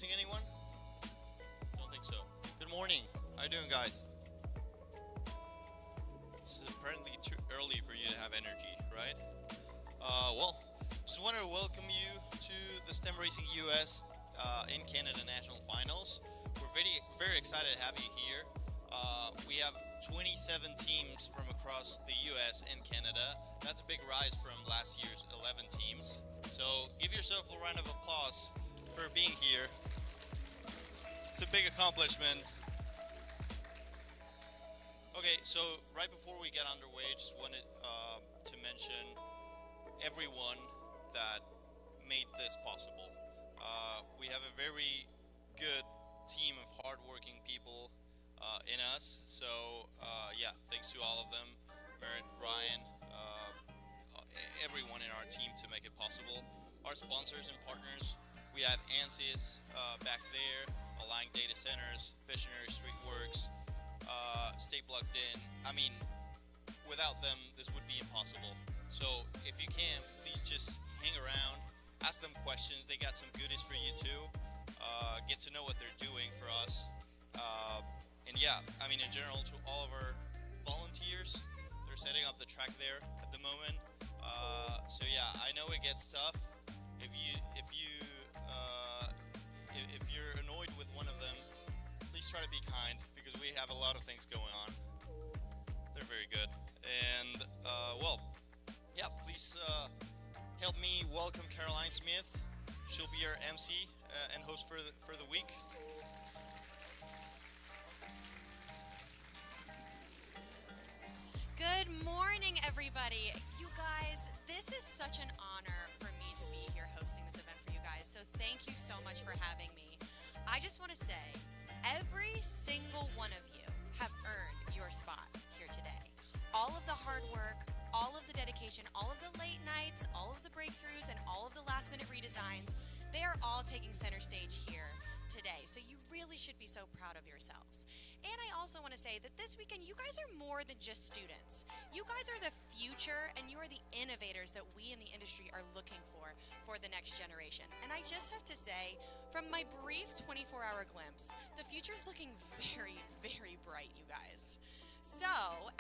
missing anyone? Don't think so. Good morning. How you doing, guys? It's apparently too early for you to have energy, right? Just wanted to welcome you to the STEM Racing US in Canada National Finals. We're very excited to have you here. We have 27 teams from across the US and Canada. That's a big rise from last year's 11 teams. So give yourself a round of applause for being here. It's a big accomplishment. Okay, so right before we get underway, just wanted to mention everyone that made this possible. We have a very good team of hardworking people in us, so yeah, thanks to all of them, Merritt, Ryan, everyone in our team to make it possible. Our sponsors and partners, we have ANSYS back there, Align Data Centers, Visionary Streetworks, Stay Plugged In. I mean, without them, this would be impossible. So if you can, please just hang around, ask them questions. They got some goodies for you too. Get to know what they're doing for us. And yeah, I mean, in general, to all of our volunteers, they're setting up the track there at the moment. So yeah, I know it gets tough. If you're annoyed with one of them, please try to be kind because we have a lot of things going on. They're very good. And yeah, please help me welcome Caroline Smith. She'll be our MC and host for the week. Good morning, everybody. You guys, this is such an honor for me to be here hosting this event for you guys. So thank you so much for having me. I just want to say, every single one of you have earned your spot here today. All of the hard work, all of the dedication, all of the late nights, all of the breakthroughs, and all of the last-minute redesigns, they are all taking center stage here today. So you really should be so proud of yourselves. And I also want to say that this weekend, you guys are more than just students. You guys are the future, and you are the innovators that we in the industry are looking for the next generation. And I just have to say, from my brief 24-hour glimpse, the future's looking very, very bright, you guys. So,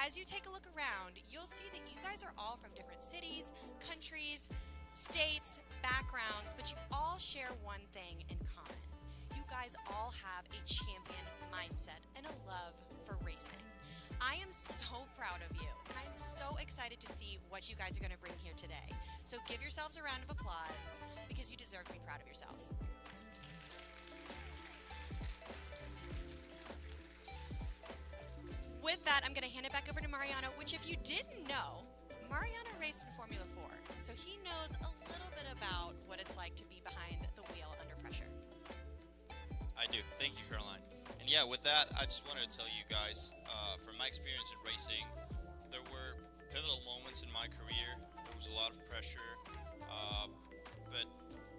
as you take a look around, you'll see that you guys are all from different cities, countries, states, backgrounds, but you all share one thing in common. You guys all have a champion mindset and a love for racing. I am so proud of you, and I am so excited to see what you guys are going to bring here today. So give yourselves a round of applause, because you deserve to be proud of yourselves. With that, I'm going to hand it back over to Mariano, which if you didn't know, Mariano raced in Formula 4, so he knows a little bit about what it's like to be behind the wheel under pressure. I do. Thank you, Caroline. And yeah, with that, I just wanted to tell you guys, from my experience in racing, there were pivotal moments in my career. There was a lot of pressure, but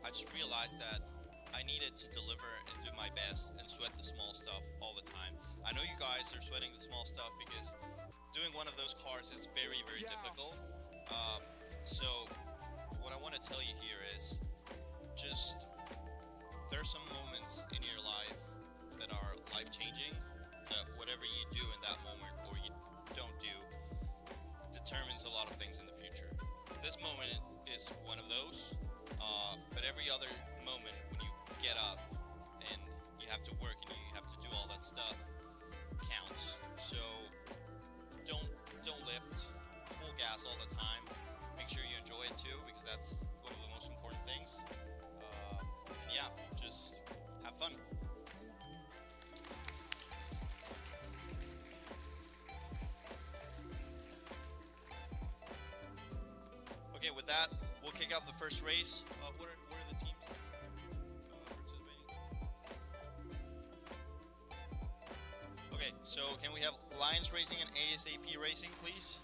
I just realized that I needed to deliver and do my best and sweat the small stuff all the time. I know you guys are sweating the small stuff because doing one of those cars is very, very difficult. So what I want to tell you here is just there's some moments in your life that are life-changing, that whatever you do in that moment or you don't do determines a lot of things in the future. This moment is one of those, but every other moment when you get up and you have to work and you have to do all that stuff counts. So don't lift full gas all the time. Make sure you enjoy it too, because that's one of the most important things. Yeah, just have fun. Okay, with that, we'll kick off the first race. What are the teams participating? Okay, so can we have Lions Racing and ASAP Racing, please?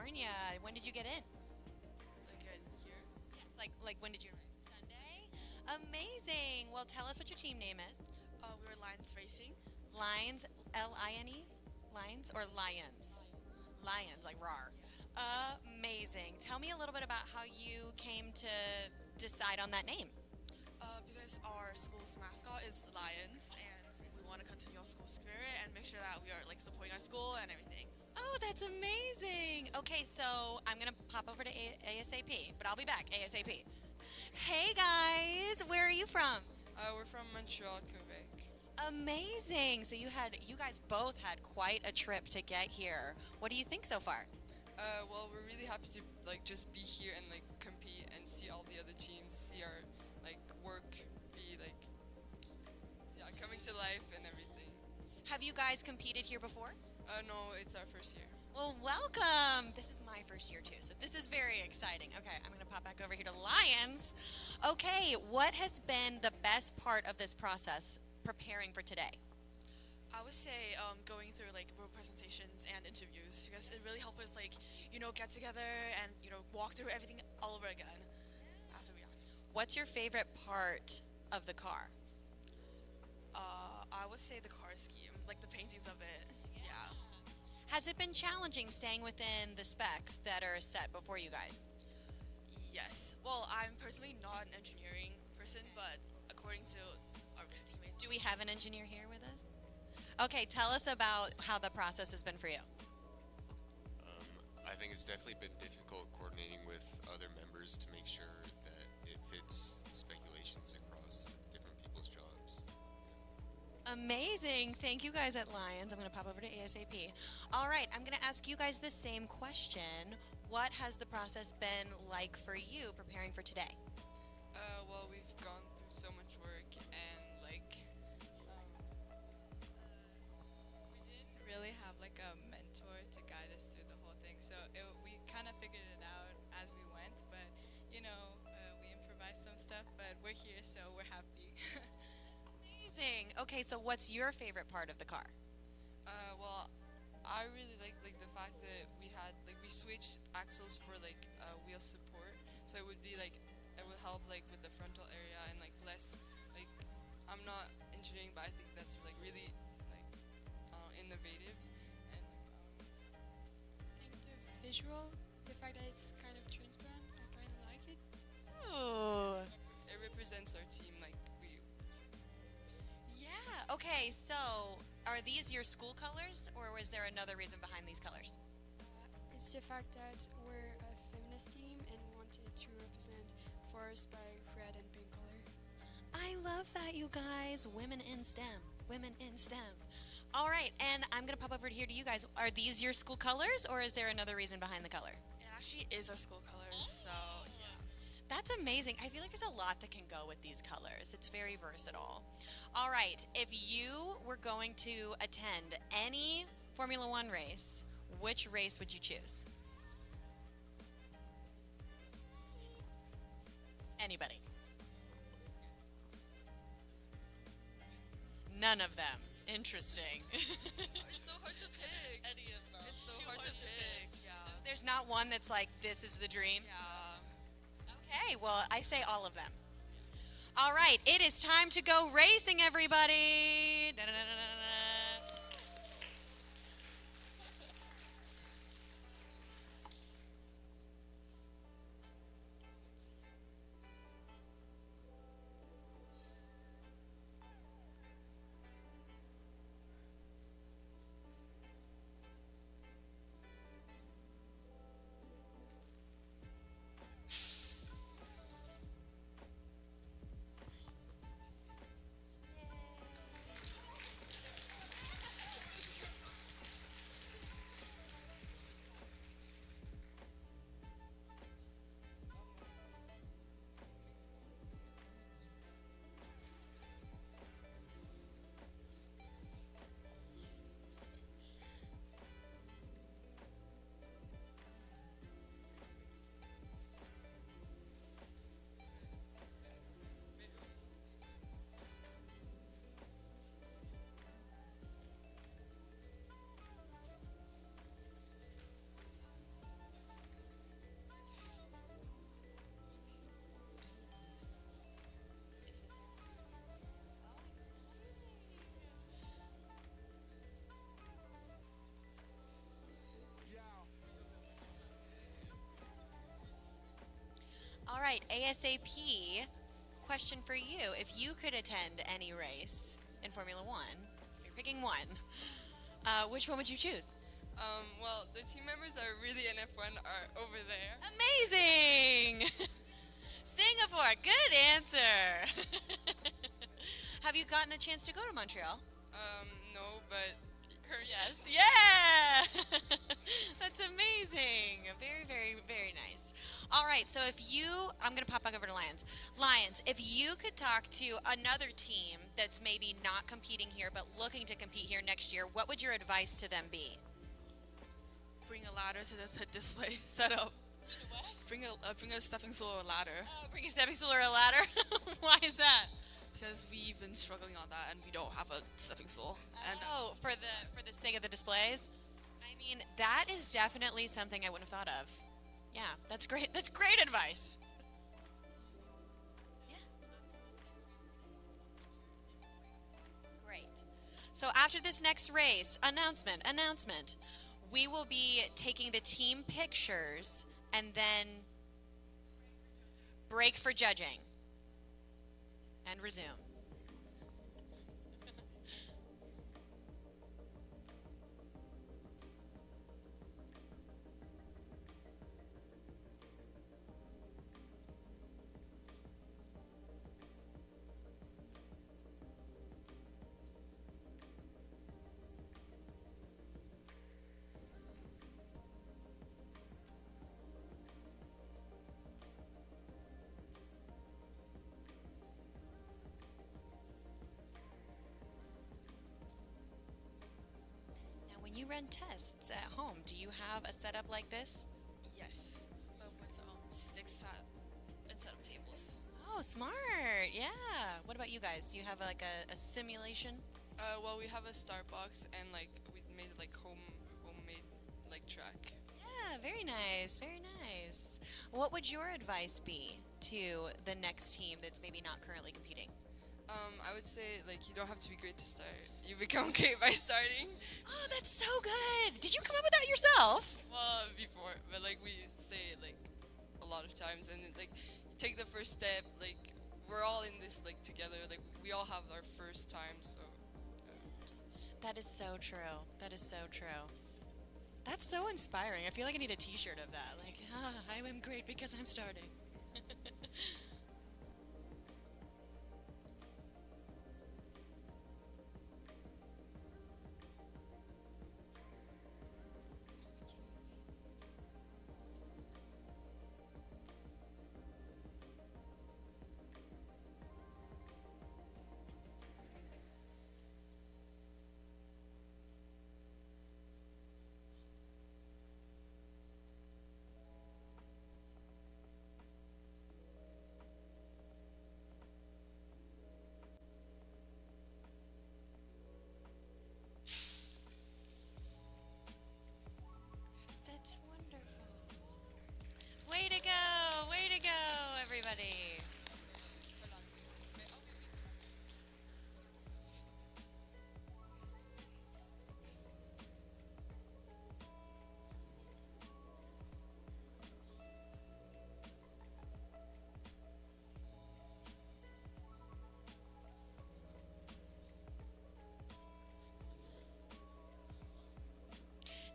California. When did you get in? Like here. Yes, like when did you arrive? Sunday. Amazing. Well, tell us what your team name is. We were Lions Racing. Lions, Line, Lions or Lions? Lions, like rar. Amazing. Tell me a little bit about how you came to decide on that name. Because our school's mascot is lions, and we want to continue our school spirit and make sure that we are like supporting our school and everything. Oh, that's amazing. Okay, so I'm going to pop over to ASAP, but I'll be back ASAP. Hey guys, where are you from? We're from Montreal, Quebec. Amazing. So you guys both had quite a trip to get here. What do you think so far? Well, we're really happy to like just be here and like compete and see all the other teams, see our like work be like coming to life and everything. Have you guys competed here before? No, it's our first year. Well, welcome. This is my first year too, so this is very exciting. Okay, I'm gonna pop back over here to Lions. Okay, what has been the best part of this process preparing for today? I would say going through like group presentations and interviews because it really helped us like get together and walk through everything all over again after we act. What's your favorite part of the car? I would say the car scheme, like the paintings of it. Yeah. Has it been challenging staying within the specs that are set before you guys? Yes. Well, I'm personally not an engineering person, but according to our teammates. Do we have an engineer here with us? Okay, tell us about how the process has been for you. I think it's definitely been difficult coordinating with other members to make sure that it fits speculations across different people's jobs. Amazing. Thank you guys at Lions. I'm going to pop over to ASAP. All right, I'm going to ask you guys the same question. What has the process been like for you preparing for today? Well, we've gone through so much work and like we didn't really have like a mentor to guide us through the whole thing, so we kind of figured it out as we went, but we improvised some stuff, but we're here, so we're happy. Amazing. Okay, so what's your favorite part of the car? well, I really like the fact that we switched axles for like wheel support, so it would be like it would help like with the frontal area and like less like I'm not engineering, but I think that's like really like innovative and I think the visual, the fact that it's kind of transparent, I kind of like it. Oh. it represents our team like we. Yeah. Okay, so are these your school colors, or was there another reason behind these colors? It's the fact that we're a feminist team and we wanted to represent forest by red and pink color. I love that, you guys. Women in STEM. Women in STEM. All right, and I'm going to pop over here to you guys. Are these your school colors, or is there another reason behind the color? It actually is our school colors, so yeah. That's amazing. I feel like there's a lot that can go with these colors. It's very versatile. All right, if you were going to attend any Formula One race, which race would you choose? Anybody? None of them. Interesting. It's so hard to pick. Any of them. It's so Too hard to pick. Yeah. There's not one that's like, this is the dream? Yeah. Okay, well, I say all of them. All right, it is time to go racing, everybody. Da-da-da-da-da. right, ASAP. Question for you: if you could attend any race in Formula One, you're picking one. Which one would you choose? Well, the team members that are really in F1 are over there. Amazing! Singapore, good answer. Have you gotten a chance to go to Montreal? No, but her Yes. Yeah! That's amazing. Very, very, very nice. All right, so I'm going to pop back over to Lions. Lions, if you could talk to another team that's maybe not competing here but looking to compete here next year, what would your advice to them be? Bring a ladder to the pit display setup. Bring a stepping stool or a ladder. Oh, bring a stepping stool or a ladder? Why is that? Because we've been struggling on that and we don't have a stepping stool. And For the sake of the displays? I mean, that is definitely something I wouldn't have thought of. Yeah, that's great. That's great advice. Yeah. Great. So after this next race, announcement. We will be taking the team pictures and then break for judging. And resume. When you run tests at home, do you have a setup like this? yes, but with sticks that instead of tables. Oh, smart. Yeah. What about you guys? Do you have like a simulation? Well, we have a start box and like we made it like homemade like track. Yeah, very nice. Very nice. What would your advice be to the next team that's maybe not currently competing? I would say like you don't have to be great to start. You become great by starting. Oh, that's so good. Did you come up with that yourself? Well, before, but like we say it like a lot of times, and like take the first step. Like we're all in this like together. Like we all have our first time, so. That is so true. That is so true. That's so inspiring. I feel like I need a t-shirt of that. Like, I am great because I'm starting. That's wonderful. Way to go! Way to go, everybody!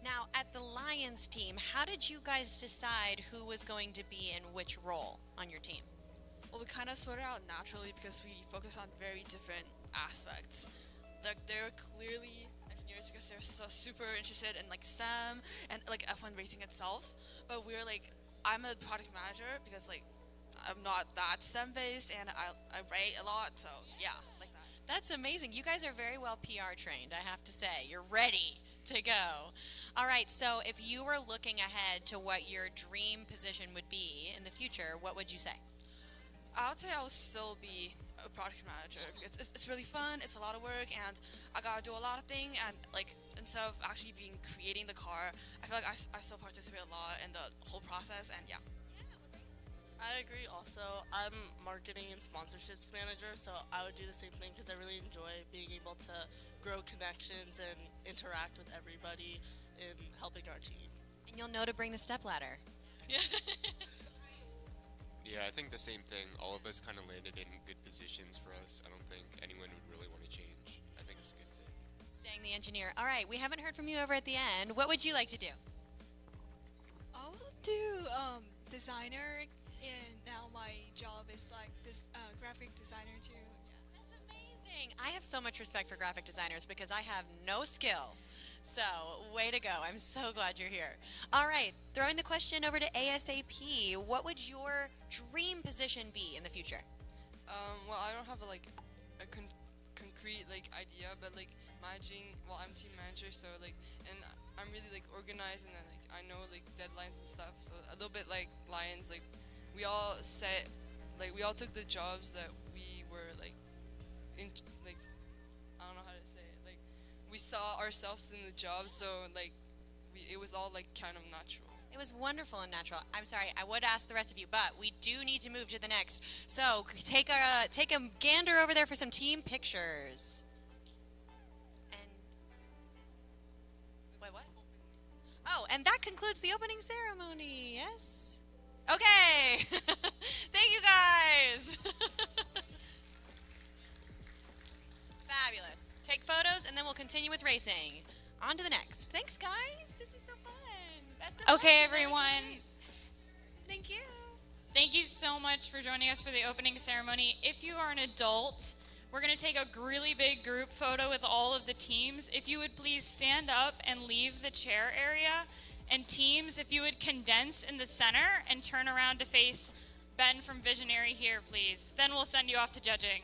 Now, at the Lions team, how did you guys decide who was going to be in which role on your team? Well, we kind of sorted out naturally because we focus on very different aspects. Like they're clearly engineers because they're so super interested in like STEM and like F1 racing itself. But we're like, I'm a product manager because like I'm not that STEM based and I write a lot. So yeah, like that. That's amazing. You guys are very well PR trained, I have to say. You're ready to go. All right, so if you were looking ahead to what your dream position would be in the future, what would you say? I would say I would still be a product manager because it's really fun. It's a lot of work, and I gotta do a lot of things. And like instead of actually creating the car, I feel like I still participate a lot in the whole process. And yeah. I agree also. I'm marketing and sponsorships manager, so I would do the same thing because I really enjoy being able to grow connections and interact with everybody in helping our team. And you'll know to bring the step ladder. Yeah, I think the same thing. All of us kind of landed in good positions for us. I don't think anyone would really want to change. I think it's a good fit. Staying the engineer. All right, we haven't heard from you over at the end. What would you like to do? I will do designer, and now my job is like this graphic designer too. Yeah. That's amazing. I have so much respect for graphic designers because I have no skill. So, way to go. I'm so glad you're here. All right, throwing the question over to ASAP. What would your dream position be in the future? Well, I don't have a concrete idea, but managing. Well, I'm team manager, so and I'm really organized, and then I know deadlines and stuff. So a little bit like Lions, we all set, we all took the jobs that we were in, I don't know how to say it. We saw ourselves in the job, so it was all kind of natural. It was wonderful and natural. I'm sorry, I would ask the rest of you, but we do need to move to the next. So take a gander over there for some team pictures. And wait, what? Oh, and that concludes the opening ceremony. Yes. Okay. Thank you guys. Fabulous. Take photos, and then we'll continue with racing. On to the next. Thanks, guys. This was so fun. Best of luck Okay, to everyone. everybody. Thank you. Thank you so much for joining us for the opening ceremony. If you are an adult, we're going to take a really big group photo with all of the teams. If you would please stand up and leave the chair area. And teams, if you would condense in the center and turn around to face Ben from Visionary here, please. Then we'll send you off to judging.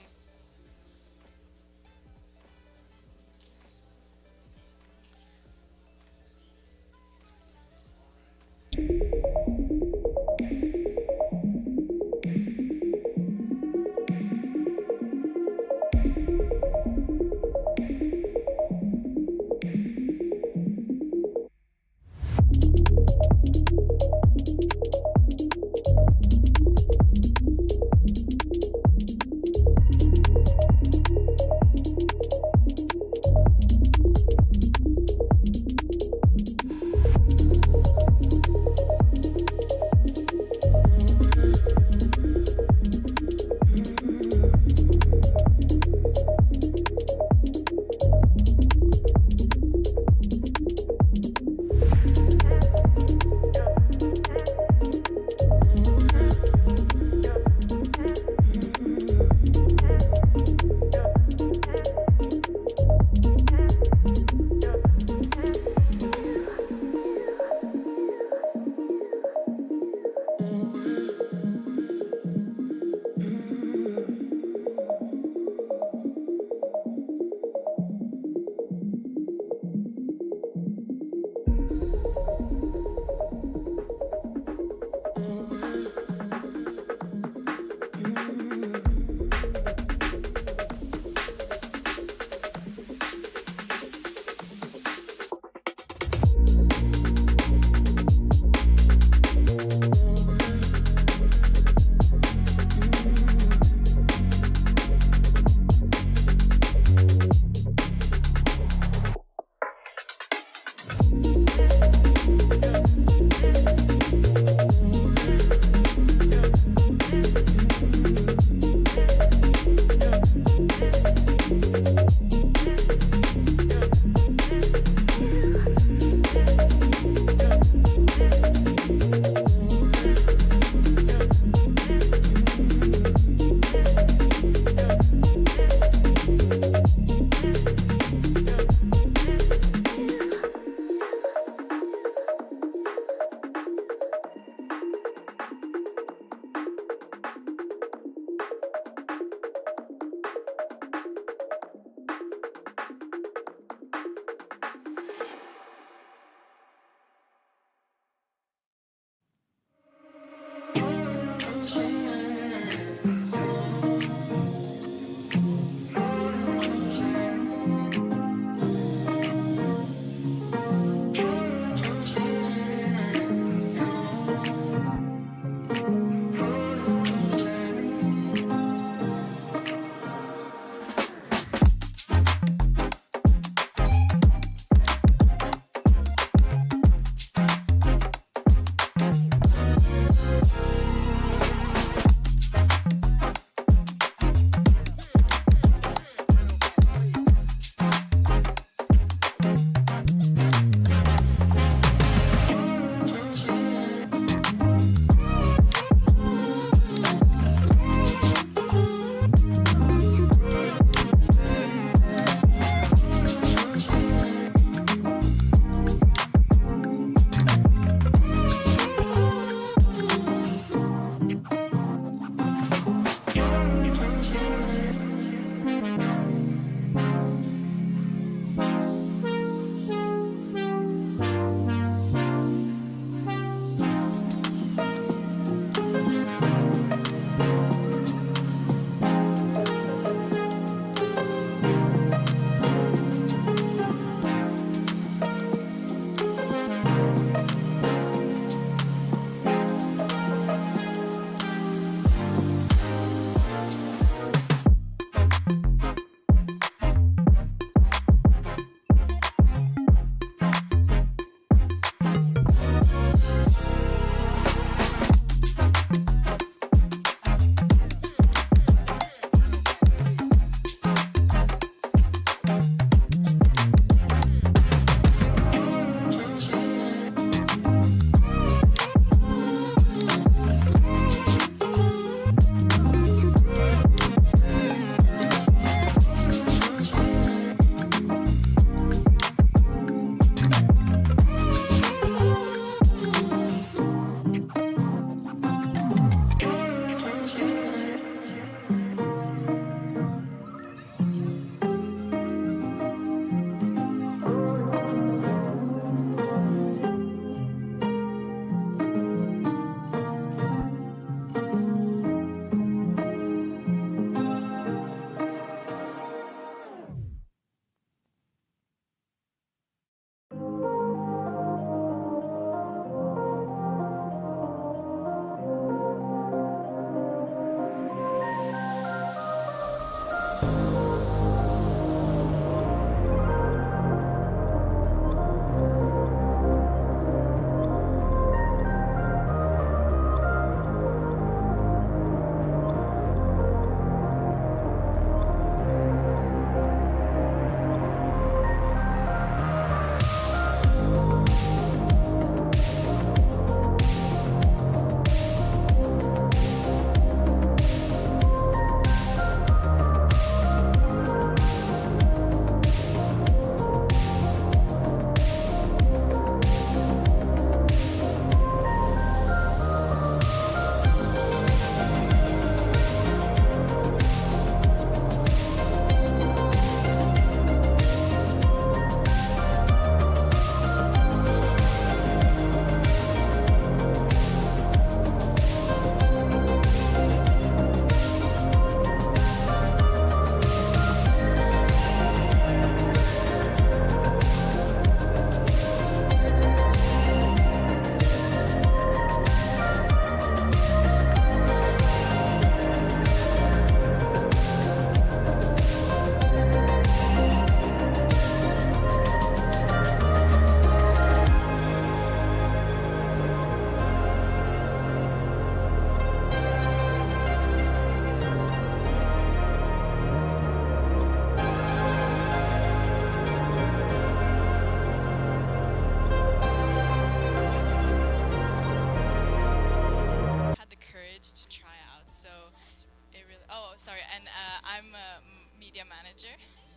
sorry, and I'm a media manager,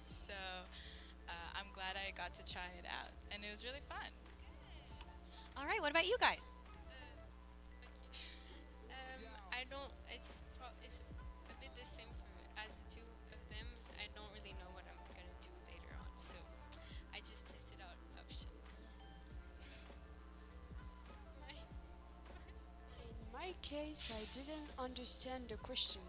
so I'm glad I got to try it out, and it was really fun. All right, what about you guys? I don't. It's a bit the same for as the two of them. I don't really know what I'm gonna do later on, so I just tested out options. In my case, I didn't understand the question.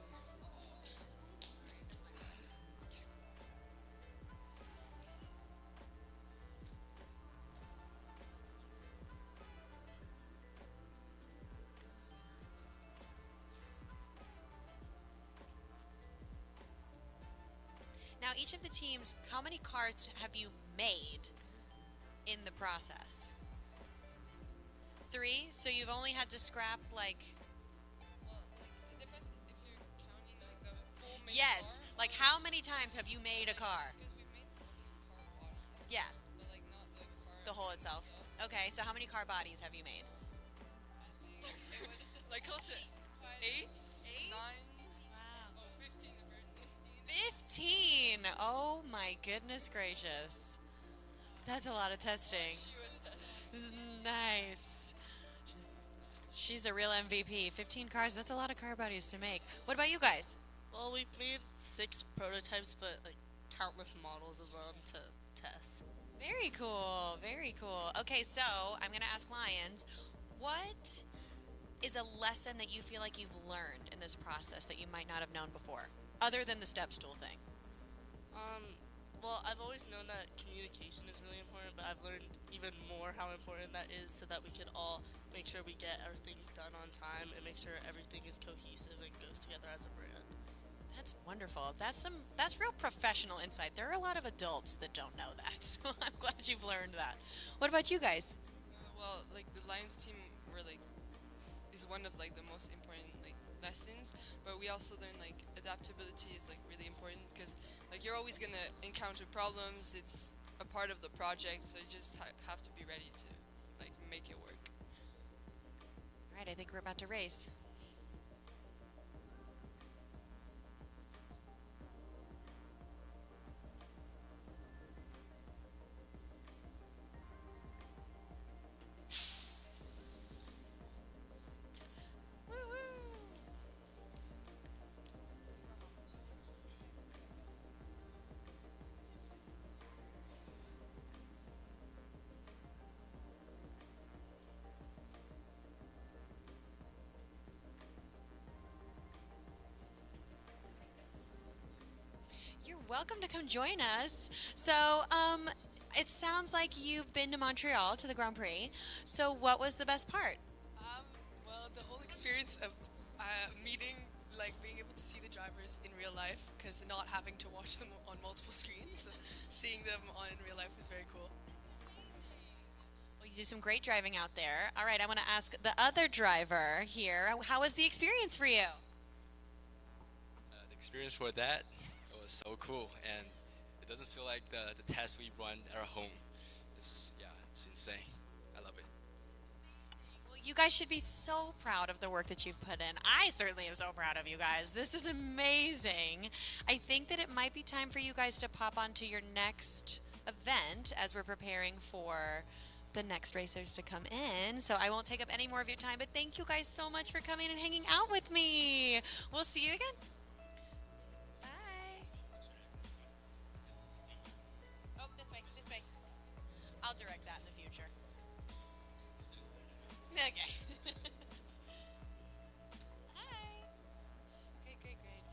Now, each of the teams, how many cars have you made in the process? 3? So you've only had to scrap like. Well, like it depends if you're counting like the full main Yes. car. Like, how many times have you made a car? Because we made mostly car bodies. Yeah. But like not the car. The whole itself. Okay, so how many car bodies have you made? It was like close to 8, 9. Wow. Oh, 15 apparently. 15! Oh my goodness gracious. That's a lot of testing. She was tested. Nice. She's a real MVP. 15 cars, that's a lot of car bodies to make. What about you guys? Well, we've made 6 prototypes, but like countless models of them to test. Very cool, very cool. Okay, so I'm going to ask Lions, what is a lesson that you feel like you've learned in this process that you might not have known before, other than the step stool thing? Well, I've always known that communication is really important, but I've learned even more how important that is so that we could all make sure we get our things done on time and make sure everything is cohesive and goes together as a brand. That's wonderful. That's real professional insight. There are a lot of adults that don't know that, so I'm glad you've learned that. What about you guys? Well, like the Lions team were like is one of like the most important like lessons, but we also learn like adaptability is like really important because like you're always gonna encounter problems. It's a part of the project, so you just have to be ready to like make it work. All right, I think we're about to race. You're welcome to come join us. So, it sounds like you've been to Montreal to the Grand Prix. So, what was the best part? Well, the whole experience of meeting, like being able to see the drivers in real life, because not having to watch them on multiple screens, seeing them in real life was very cool. Well, you do some great driving out there. All right, I want to ask the other driver here. How was the experience for you? The experience for that, it was so cool, and it doesn't feel like the test we run at our home. It's insane. I love it. Well, you guys should be so proud of the work that you've put in. I certainly am so proud of you guys. This is amazing. I think that it might be time for you guys to pop onto your next event as we're preparing for the next racers to come in. So I won't take up any more of your time, but thank you guys so much for coming and hanging out with me. We'll see you again. Bye. Oh, this way, this way. I'll direct that in the future. Okay. Hi. Great, great, great.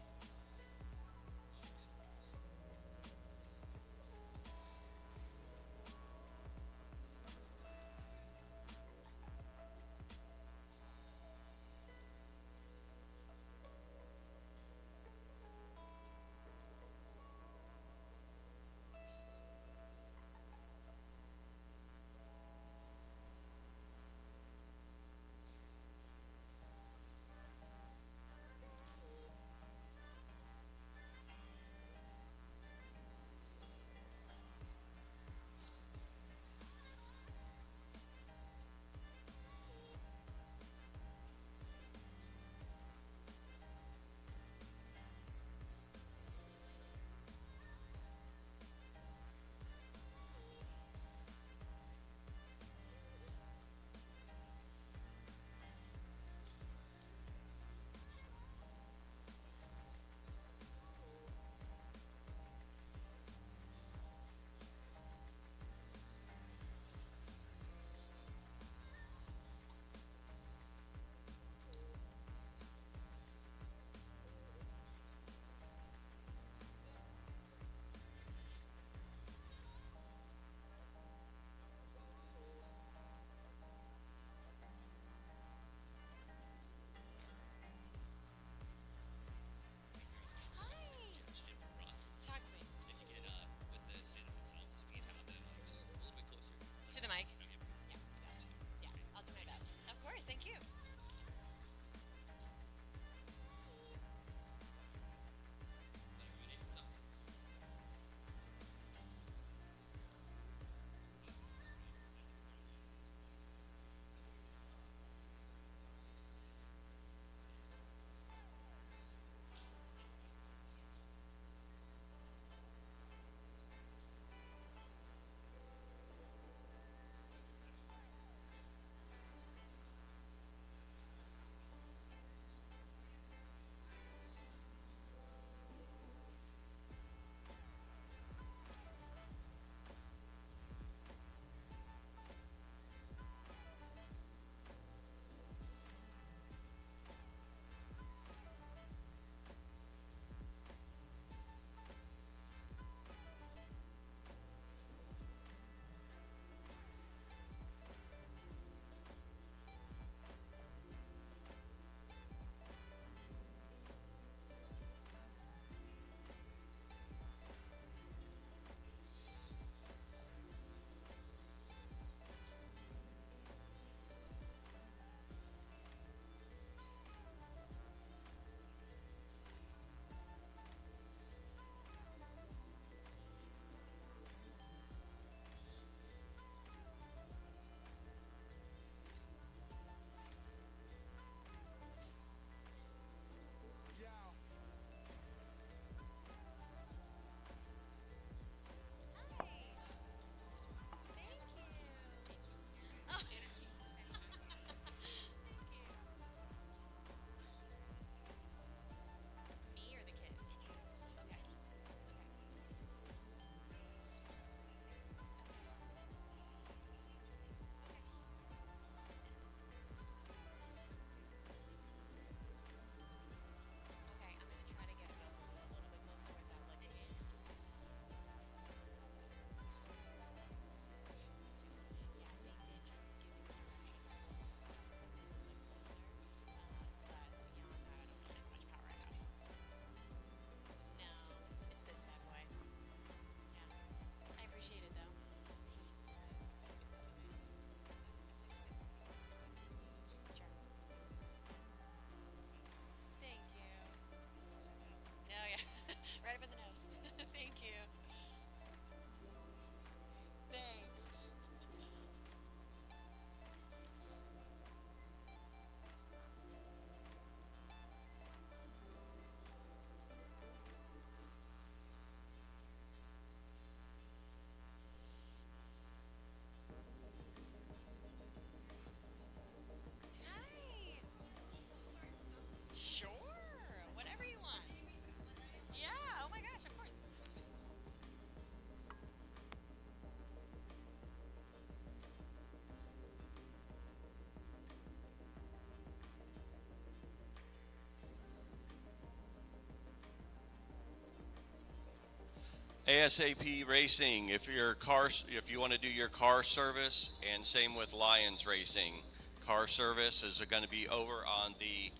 ASAP Racing, if you want to do your car service, and same with Lions Racing, car service is going to be over on the,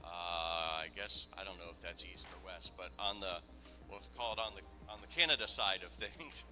I guess I don't know if that's east or west, but on the, we'll call it on the Canada side of things.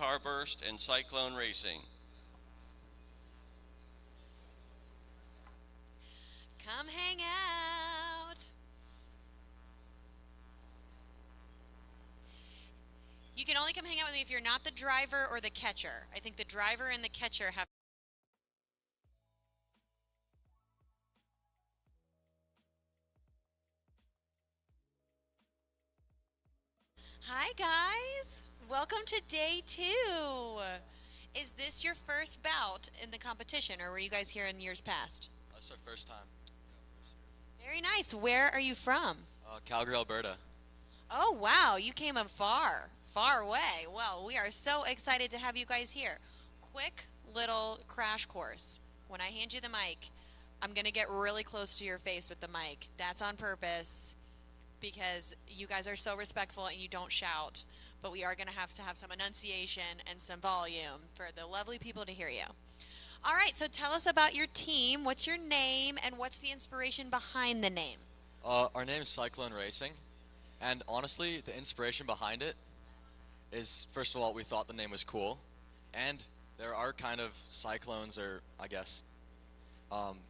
IndyCar Burst and Cyclone Racing. Come hang out. You can only come hang out with me if you're not the driver or the catcher. I think the driver and the catcher have. Hi, guys. Welcome to day 2. Is this your first bout in the competition, or were you guys here in years past? That's our first time. Very nice. Where are you from? Calgary, Alberta. Oh, wow. You came up far, far away. Well, we are so excited to have you guys here. Quick little crash course. When I hand you the mic, I'm going to get really close to your face with the mic. That's on purpose because you guys are so respectful and you don't shout. But we are going to have some enunciation and some volume for the lovely people to hear you. All right, so tell us about your team. What's your name and what's the inspiration behind the name? Our name is Cyclone Racing, and honestly, the inspiration behind it is, first of all, we thought the name was cool, and there are kind of cyclones, or I guess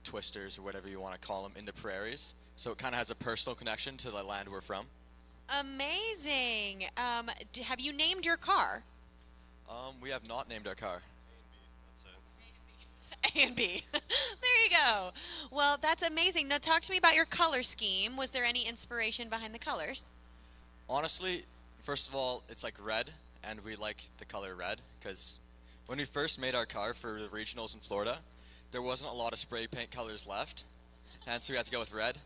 twisters, or whatever you want to call them, in the prairies, so it kind of has a personal connection to the land we're from. Amazing. Have you named your car? We have not named our car. A and B. There you go. Well, that's amazing. Now, talk to me about your color scheme. Was there any inspiration behind the colors? Honestly, first of all, it's like red, and we like the color red because when we first made our car for the regionals in Florida, there wasn't a lot of spray paint colors left, and so we had to go with red.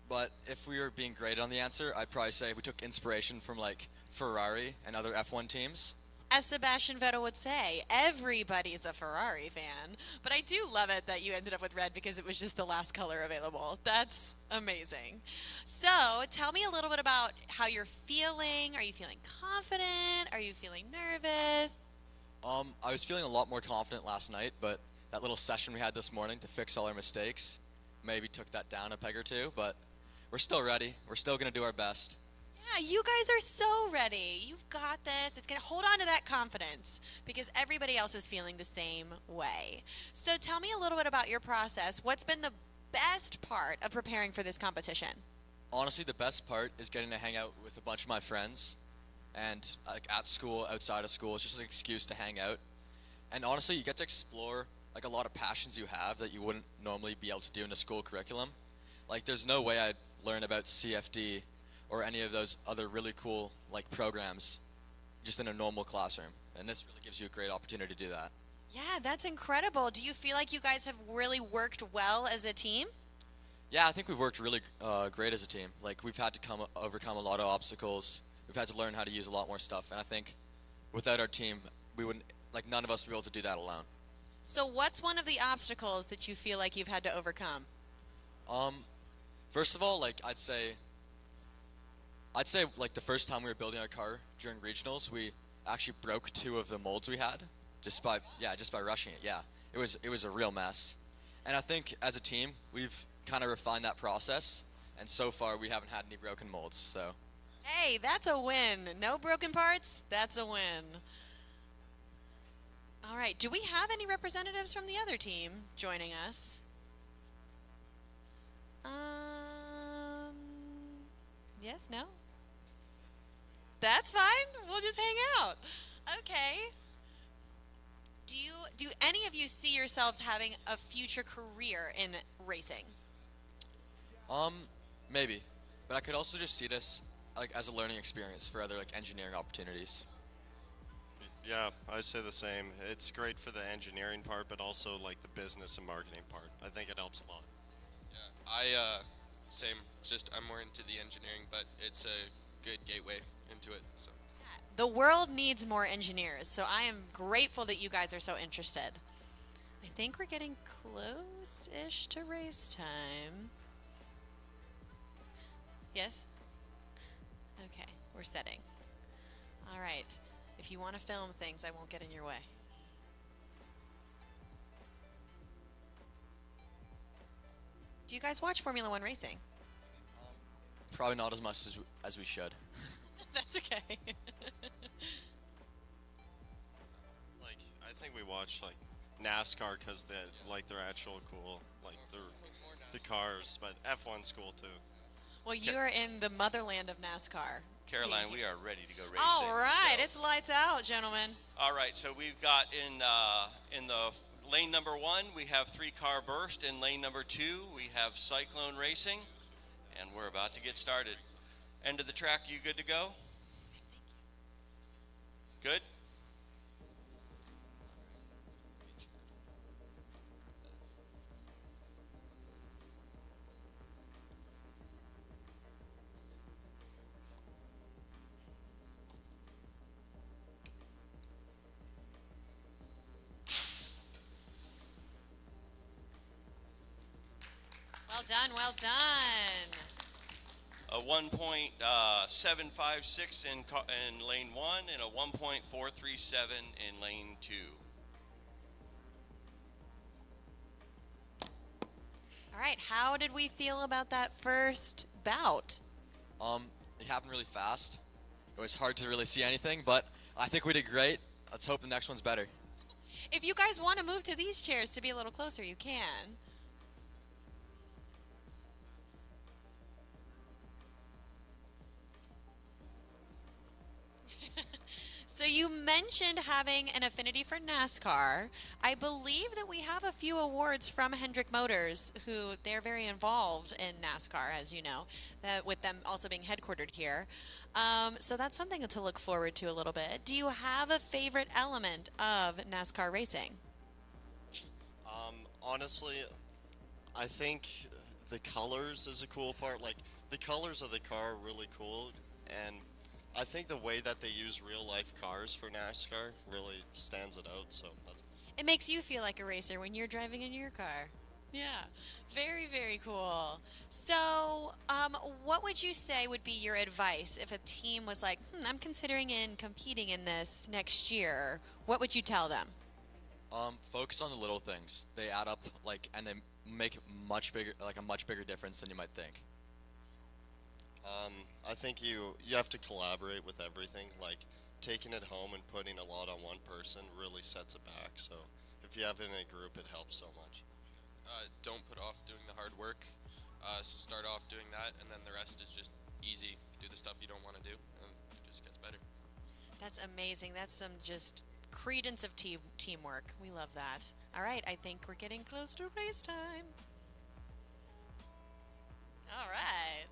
But if we were being graded on the answer, I'd probably say we took inspiration from like Ferrari and other F1 teams. As Sebastian Vettel would say, everybody's a Ferrari fan. But I do love it that you ended up with red because it was just the last color available. That's amazing. So tell me a little bit about how you're feeling. Are you feeling confident? Are you feeling nervous? I was feeling a lot more confident last night, but that little session we had this morning to fix all our mistakes maybe took that down a peg or two, but we're still ready. We're still going to do our best. Yeah, you guys are so ready. You've got this. It's going to hold on to that confidence because everybody else is feeling the same way. So tell me a little bit about your process. What's been the best part of preparing for this competition? Honestly, the best part is getting to hang out with a bunch of my friends and like at school, outside of school. It's just an excuse to hang out. And honestly, you get to explore like a lot of passions you have that you wouldn't normally be able to do in a school curriculum. Like there's no way I'd learn about CFD or any of those other really cool like programs just in a normal classroom. And this really gives you a great opportunity to do that. Yeah, that's incredible. Do you feel like you guys have really worked well as a team? Yeah, I think we've worked really great as a team. Like we've had to overcome a lot of obstacles. We've had to learn how to use a lot more stuff. And I think without our team, we wouldn't, like none of us would be able to do that alone. So what's one of the obstacles that you feel like you've had to overcome? First of all, like I'd say like the first time we were building our car during regionals, we actually broke 2 of the molds we had just by rushing it. Yeah, it was a real mess. And I think as a team, we've kind of refined that process, and so far we haven't had any broken molds. So, hey, that's a win. No broken parts. That's a win. All right. Do we have any representatives from the other team joining us? Yes, no? That's fine. We'll just hang out. Okay. Do any of you see yourselves having a future career in racing? Maybe. But I could also just see this like as a learning experience for other like engineering opportunities. Yeah, I say the same. It's great for the engineering part, but also like the business and marketing part. I think it helps a lot. Yeah, same. Just I'm more into the engineering, but it's a good gateway into it. So. The world needs more engineers, so I am grateful that you guys are so interested. I think we're getting close-ish to race time. Yes? Okay, we're setting. All right. If you want to film things, I won't get in your way. Do you guys watch Formula One racing? Probably not as much as we should. That's okay. think we watch like NASCAR because they like they're actual cool, like the cars, but F1's cool too. Well, you are in the motherland of NASCAR. Caroline, we are ready to go racing. All right, so- it's lights out, gentlemen. All right, so we've got in the lane number 1, we have 3-car burst. In lane number 2, we have Cyclone Racing, and we're about to get started. End of the track, you good to go? Good? Well done, well done. A 1.756 in lane 1 and a 1.437 in lane 2. All right, how did we feel about that first bout? It happened really fast. It was hard to really see anything, but I think we did great. Let's hope the next one's better. If you guys want to move to these chairs to be a little closer, you can. So you mentioned having an affinity for NASCAR. I believe that we have a few awards from Hendrick Motors, who they're very involved in NASCAR, as you know, with them also being headquartered here. So that's something to look forward to a little bit. Do you have a favorite element of NASCAR racing? Honestly, I think the colors is a cool part. Like, the colors of the car are really cool, and I think the way that they use real-life cars for NASCAR really stands it out, so that's... It makes you feel like a racer when you're driving in your car. Yeah, very, very cool. So, what would you say would be your advice if a team was like, I'm considering competing in this next year? What would you tell them? Focus on the little things. They add up, and they make a much bigger difference than you might think. I think you have to collaborate with everything. Like, taking it home and putting a lot on one person really sets it back. So if you have it in a group, it helps so much. Don't put off doing the hard work. Start off doing that, and then the rest is just easy. Do the stuff you don't want to do, and it just gets better. That's amazing. That's some just credence of teamwork. We love that. All right, I think we're getting close to race time. All right.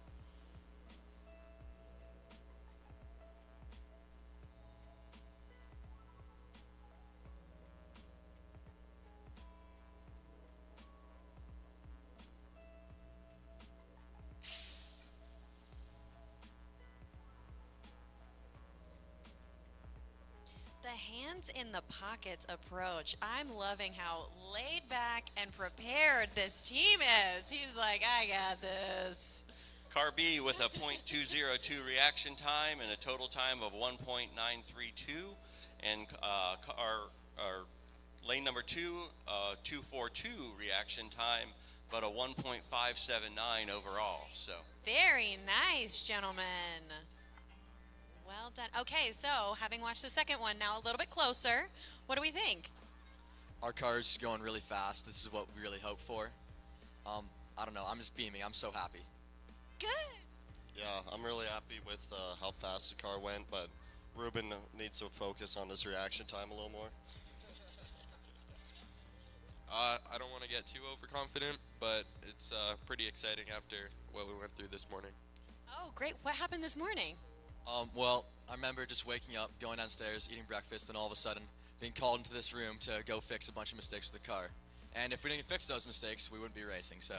The hands in the pockets approach. I'm loving how laid back and prepared this team is. He's like, I got this. Car B with a .202 reaction time and a total time of 1.932. And our lane number 2, 242 reaction time, but a 1.579 overall. So Very nice, gentlemen. Well done. Okay, so having watched the second one, now a little bit closer, what do we think? Our car's going really fast. This is what we really hope for. I don't know. I'm just beaming. I'm so happy. Good. Yeah, I'm really happy with how fast the car went, but Ruben needs to focus on his reaction time a little more. I don't want to get too overconfident, but it's pretty exciting after what we went through this morning. Oh, great. What happened this morning? Well, I remember just waking up, going downstairs, eating breakfast, and all of a sudden being called into this room to go fix a bunch of mistakes with the car. And if we didn't fix those mistakes, we wouldn't be racing, so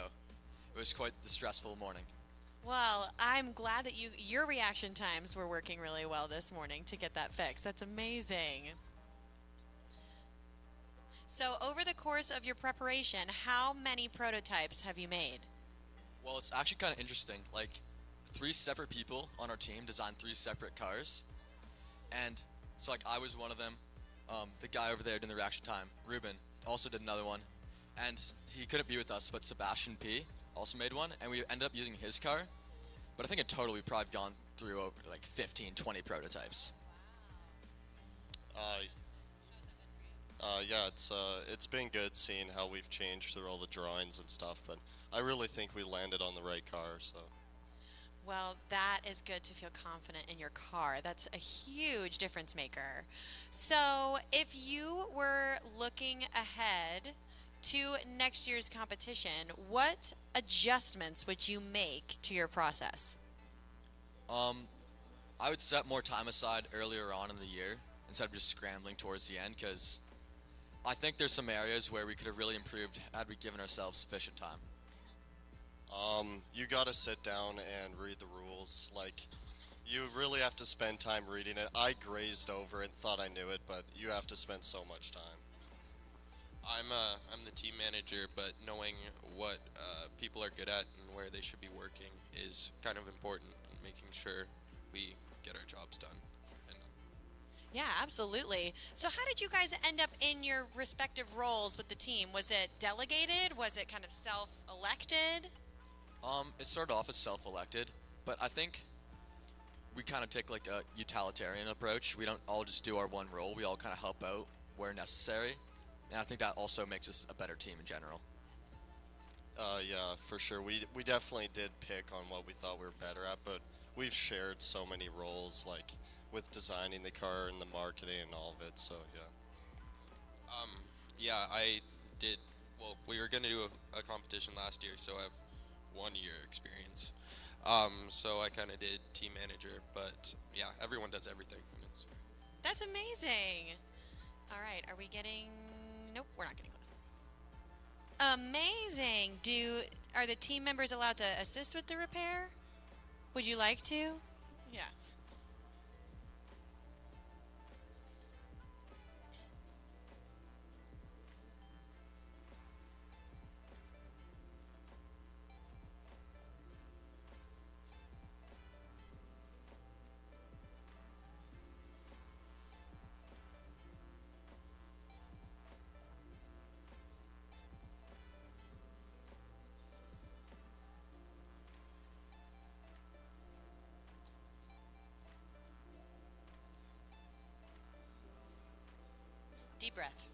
it was quite the stressful morning. Well, I'm glad that your reaction times were working really well this morning to get that fixed. That's amazing. So over the course of your preparation, how many prototypes have you made? Well, it's actually kind of interesting. 3 separate people on our team designed 3 separate cars. And so I was one of them. The guy over there doing the reaction time, Ruben, also did another one. And he couldn't be with us, but Sebastian P. also made one. And we ended up using his car. But I think in total we've probably gone through over 15, 20 prototypes. Yeah, it's been good seeing how we've changed through all the drawings and stuff, but I really think we landed on the right car. So. Well, that is good to feel confident in your car. That's a huge difference maker. So, if you were looking ahead to next year's competition, what adjustments would you make to your process? I would set more time aside earlier on in the year instead of just scrambling towards the end, because I think there's some areas where we could have really improved had we given ourselves sufficient time. You gotta sit down and read the rules. Like, you really have to spend time reading it. I grazed over it and thought I knew it, but you have to spend so much time. I'm the team manager, but knowing what people are good at and where they should be working is kind of important in making sure we get our jobs done. Yeah, absolutely. So how did you guys end up in your respective roles with the team? Was it delegated? Was it kind of self-elected? It started off as self-elected, but I think we kind of take like a utilitarian approach. We don't all just do our one role. We all kind of help out where necessary, and I think that also makes us a better team in general. Yeah, for sure. We definitely did pick on what we thought we were better at, but we've shared so many roles, like with designing the car and the marketing and all of it. So yeah. Yeah, I did. Well, we were going to do a competition last year, so I have 1 year experience. So I kind of did team manager, but yeah, everyone does everything. And it's That's amazing. All right, are we getting? Nope, we're not getting close. Amazing. Are the team members allowed to assist with the repair? Would you like to? Yeah. Deep breath.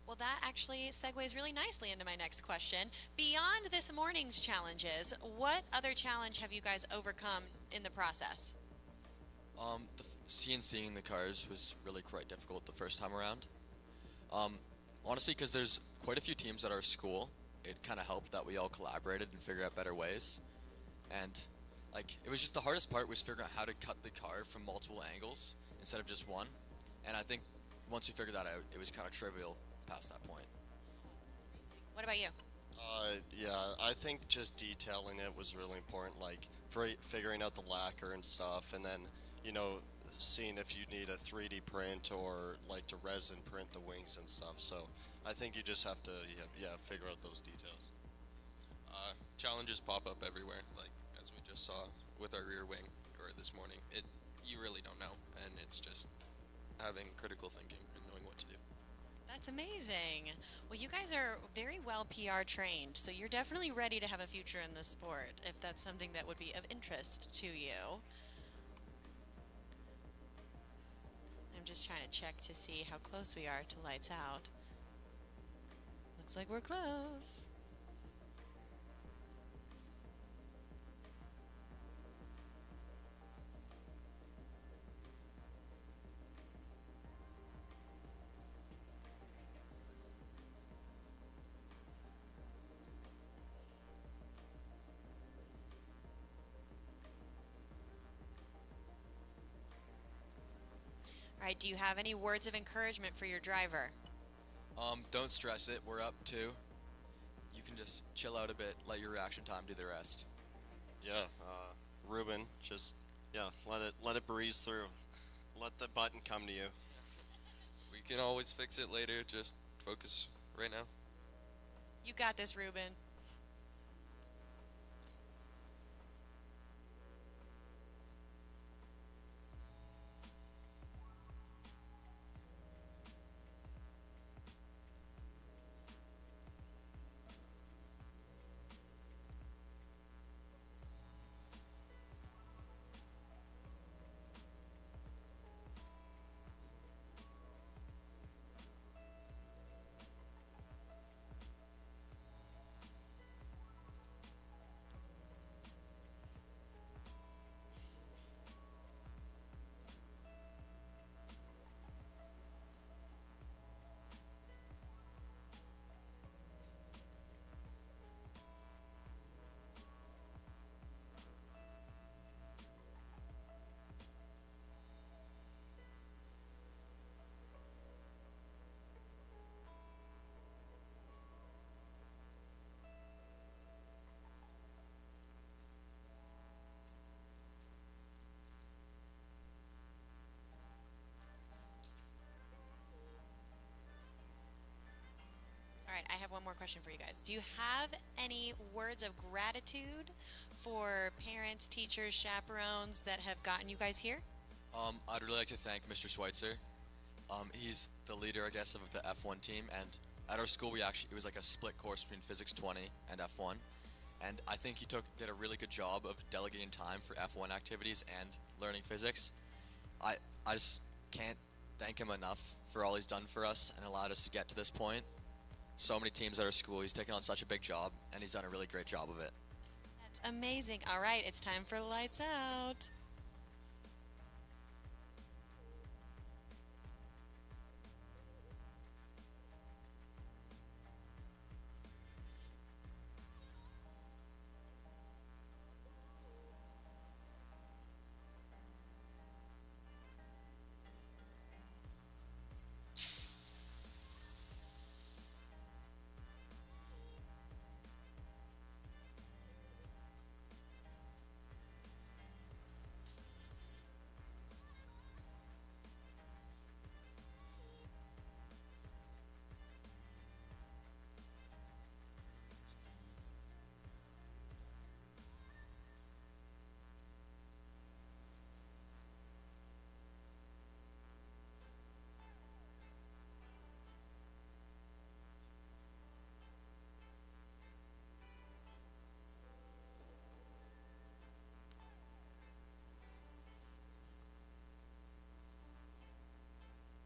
Well, that actually segues really nicely into my next question. Beyond this morning's challenges, what other challenge have you guys overcome in the process? The CNCing the cars was really quite difficult the first time around. Honestly, because there's quite a few teams at our school, it kind of helped that we all collaborated and figured out better ways. And like, it was just the hardest part was figuring out how to cut the car from multiple angles instead of just one. And I think once we figured that out, it was kind of trivial past that point. What about you? Yeah, I think just detailing it was really important, like figuring out the lacquer and stuff, and then, seeing if you need a 3D print or like to resin print the wings and stuff. So I think you just have to, figure out those details. challenges pop up everywhere, like as we just saw with our rear wing or this morning. You really don't know, and it's just having critical thinking and knowing what to do. That's amazing. Well, you guys are very well PR trained, so you're definitely ready to have a future in this sport if that's something that would be of interest to you. I'm just trying to check to see how close we are to lights out. Looks like we're close. All right, do you have any words of encouragement for your driver? Don't stress it. We're up 2. You can just chill out a bit, let your reaction time do the rest. Yeah, Ruben, just let it breeze through. Let the button come to you. We can always fix it later. Just focus right now. You got this, Ruben. more question for you guys. Do you have any words of gratitude for parents, teachers, chaperones that have gotten you guys here? I'd really like to thank Mr. Schweitzer. He's the leader, I guess, of the F1 team, and at our school, it was like a split course between Physics 20 and F1, and I think he did a really good job of delegating time for F1 activities and learning physics. I just can't thank him enough for all he's done for us and allowed us to get to this point. So many teams at our school, he's taken on such a big job, and he's done a really great job of it. That's amazing. All right, it's time for Lights Out.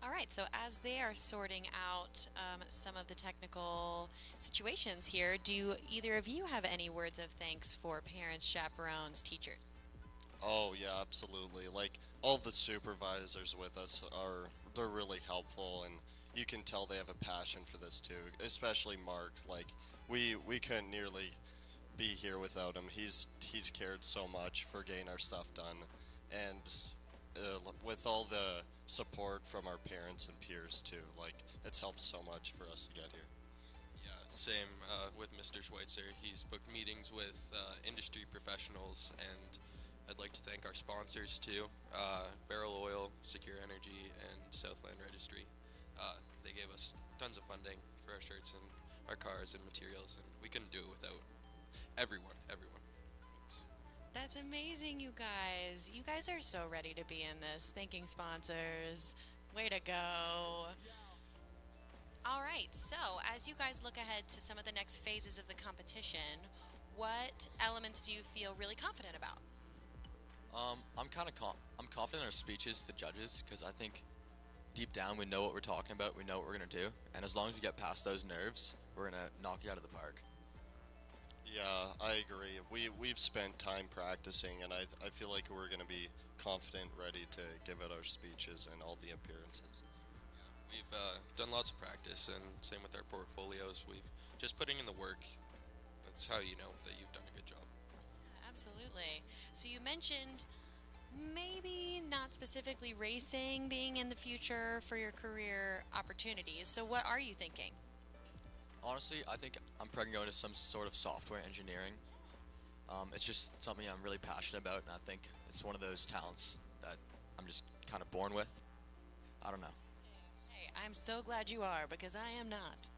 All right, so as they are sorting out some of the technical situations here, do either of you have any words of thanks for parents, chaperones, teachers? Oh yeah, absolutely. Like all the supervisors with us they're really helpful, and you can tell they have a passion for this too. Especially Mark. Like we couldn't nearly be here without him. He's cared so much for getting our stuff done, and with all the support from our parents and peers too. Like it's helped so much for us to get here. Yeah, same with Mr. Schweitzer. He's booked meetings with industry professionals, and I'd like to thank our sponsors too, Barrel Oil, Secure Energy, and Southland Registry. They gave us tons of funding for our shirts and our cars and materials, and we couldn't do it without everyone. Thanks. That's amazing, you guys. You guys are so ready to be in this. Thanking sponsors. Way to go. All right, so as you guys look ahead to some of the next phases of the competition, what elements do you feel really confident about? I'm confident in our speeches to the judges, because I think deep down we know what we're talking about, we know what we're going to do, and as long as we get past those nerves, we're going to knock you out of the park. Yeah, I agree. We've spent time practicing, and I feel like we're going to be confident, ready to give out our speeches and all the appearances. We've done lots of practice, and same with our portfolios. We've just putting in the work. That's how you know that you've done a good job. Absolutely. So you mentioned maybe not specifically racing being in the future for your career opportunities. So what are you thinking? Honestly, I think I'm probably going to some sort of software engineering. It's just something I'm really passionate about, and I think it's one of those talents that I'm just kind of born with. I don't know. Hey, I'm so glad you are, because I am not.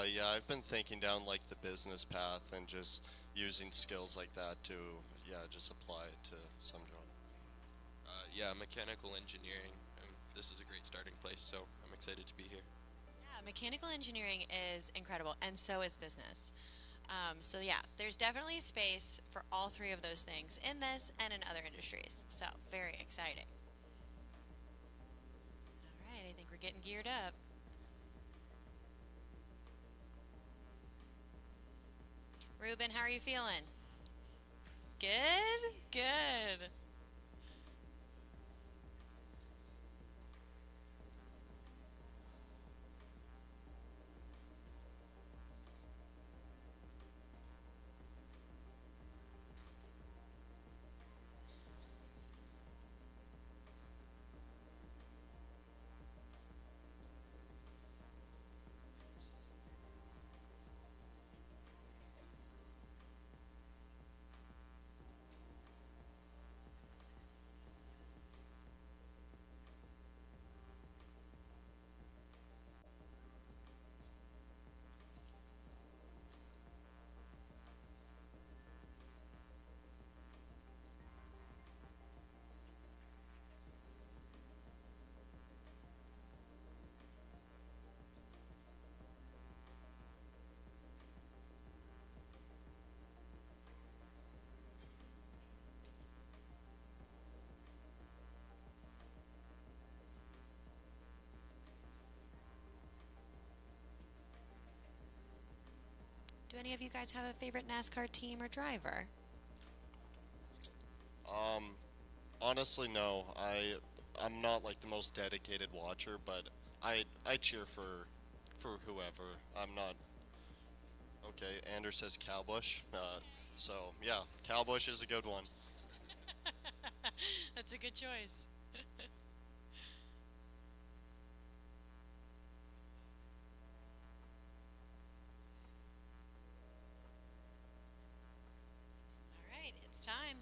Yeah, I've been thinking down like the business path and just using skills like that to, just apply it to some job. Yeah, mechanical engineering, and this is a great starting place, so I'm excited to be here. Yeah, mechanical engineering is incredible, and so is business. So yeah, there's definitely space for all three of those things in this and in other industries. So very exciting. All right, I think we're getting geared up. Ruben, how are you feeling? Good? Good. any of you guys have a favorite NASCAR team or driver? Honestly, no. I'm not like the most dedicated watcher, but I cheer for whoever. I'm not. Okay, Anders says Cowbush. So yeah, Cowbush is a good one. That's a good choice. All right, it's time.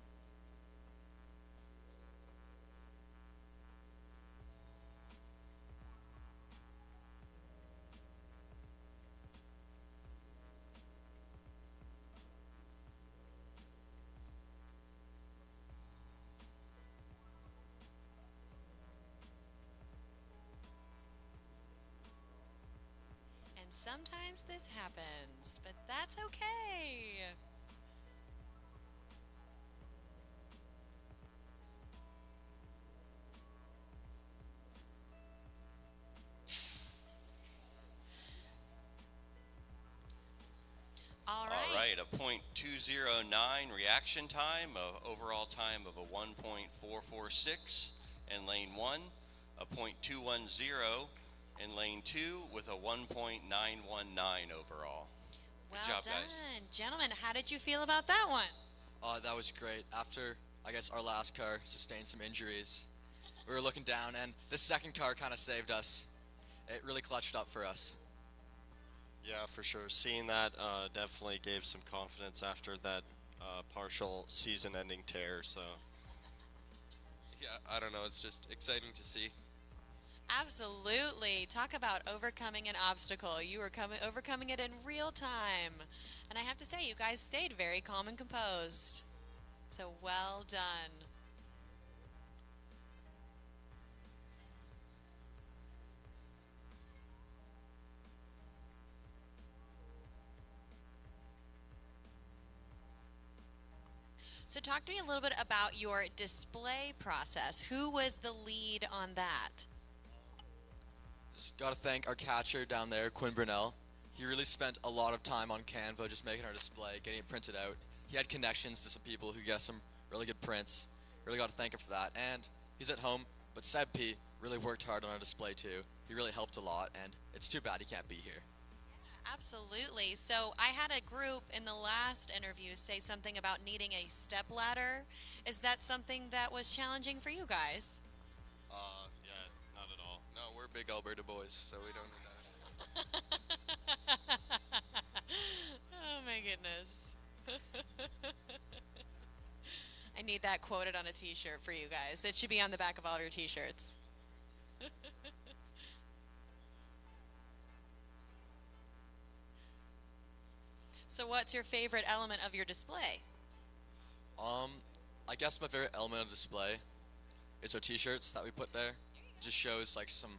And sometimes this happens, but that's okay. All right. A .209 reaction time, overall time of a 1.446 in lane 1, a .210 in lane 2 with a 1.919 overall. Well Good job, done. guys. Gentlemen, how did you feel about that one? That was great. After, I guess, our last car sustained some injuries, we were looking down, and the second car kind of saved us. It really clutched up for us. Yeah, for sure. Seeing that definitely gave some confidence after that partial season-ending tear. So. Yeah, I don't know. It's just exciting to see. Absolutely. Talk about overcoming an obstacle. You were overcoming it in real time. And I have to say, you guys stayed very calm and composed. So well done. So talk to me a little bit about your display process. Who was the lead on that? Just gotta thank our catcher down there, Quinn Brunell. He really spent a lot of time on Canva just making our display, getting it printed out. He had connections to some people who get us some really good prints. Really gotta thank him for that. And he's at home, but Seb P really worked hard on our display too. He really helped a lot, and it's too bad he can't be here. Absolutely. So I had a group in the last interview say something about needing a step ladder. Is that something that was challenging for you guys? Yeah, not at all. No, we're big Alberta boys, so we don't need that. Oh my goodness. I need that quoted on a t-shirt for you guys. That should be on the back of all your t-shirts. So what's your favorite element of your display? I guess my favorite element of the display is our t-shirts that we put there. It just shows like some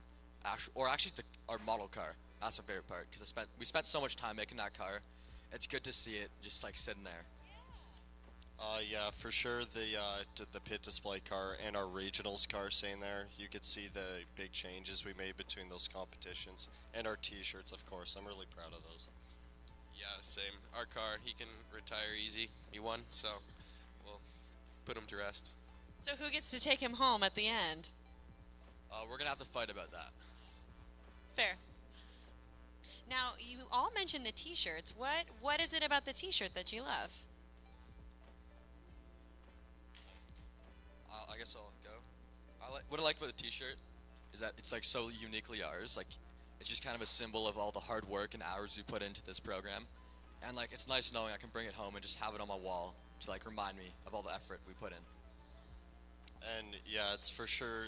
our model car. That's my favorite part because we spent so much time making that car. It's good to see it just like sitting there. Yeah, for sure. The pit display car and our regionals car staying there. You could see the big changes we made between those competitions and our T-shirts, of course. I'm really proud of those. Yeah, same. Our car, he can retire easy. He won, so we'll put him to rest. So who gets to take him home at the end? We're gonna have to fight about that. Fair. Now, you all mentioned the t-shirts. What is it about the t-shirt that you love? I guess I'll go. What I like about the t-shirt is that it's like so uniquely ours. Like, it's just kind of a symbol of all the hard work and hours we put into this program. And like, it's nice knowing I can bring it home and just have it on my wall to like remind me of all the effort we put in. And yeah, it's for sure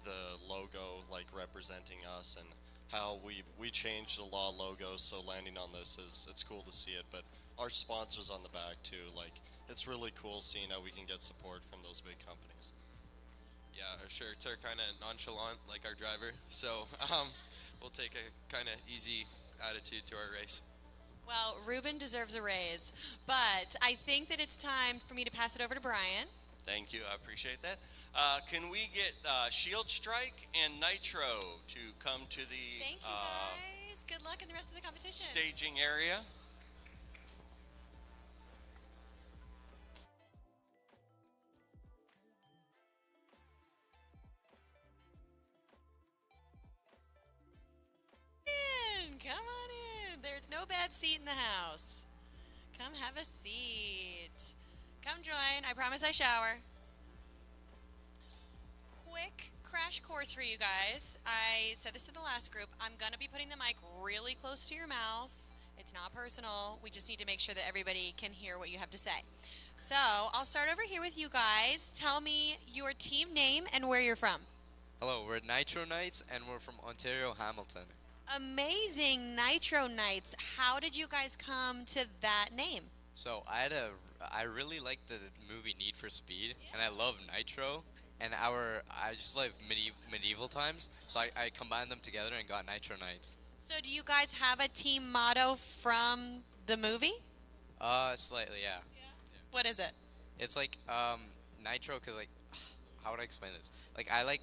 the logo like representing us and how we changed the law logo. So landing on this it's cool to see it. But our sponsors on the back too. Like, it's really cool seeing how we can get support from those big companies. Yeah, our shirts are kind of nonchalant, like our driver. So we'll take a kind of easy attitude to our race. Well, Ruben deserves a raise, but I think that it's time for me to pass it over to Brian. Thank you, I appreciate that. Can we get Shield Strike and Nitro to come to the Thank you, guys. Good luck in the rest of the competition. staging area? There's no bad seat in the house. Come have a seat. Come join. I promise I shower. Quick crash course for you guys. I said this to the last group. I'm going to be putting the mic really close to your mouth. It's not personal. We just need to make sure that everybody can hear what you have to say. So I'll start over here with you guys. Tell me your team name and where you're from. Hello, we're Nitro Knights and we're from Ontario, Hamilton. Amazing, Nitro Knights. How did you guys come to that name? So I really like the movie Need for Speed, and I love Nitro, and I just love medieval times, so I combined them together and got Nitro Knights. So do you guys have a team motto from the movie? Slightly, yeah. What is it? It's like Nitro, cause like, how would I explain this? Like I like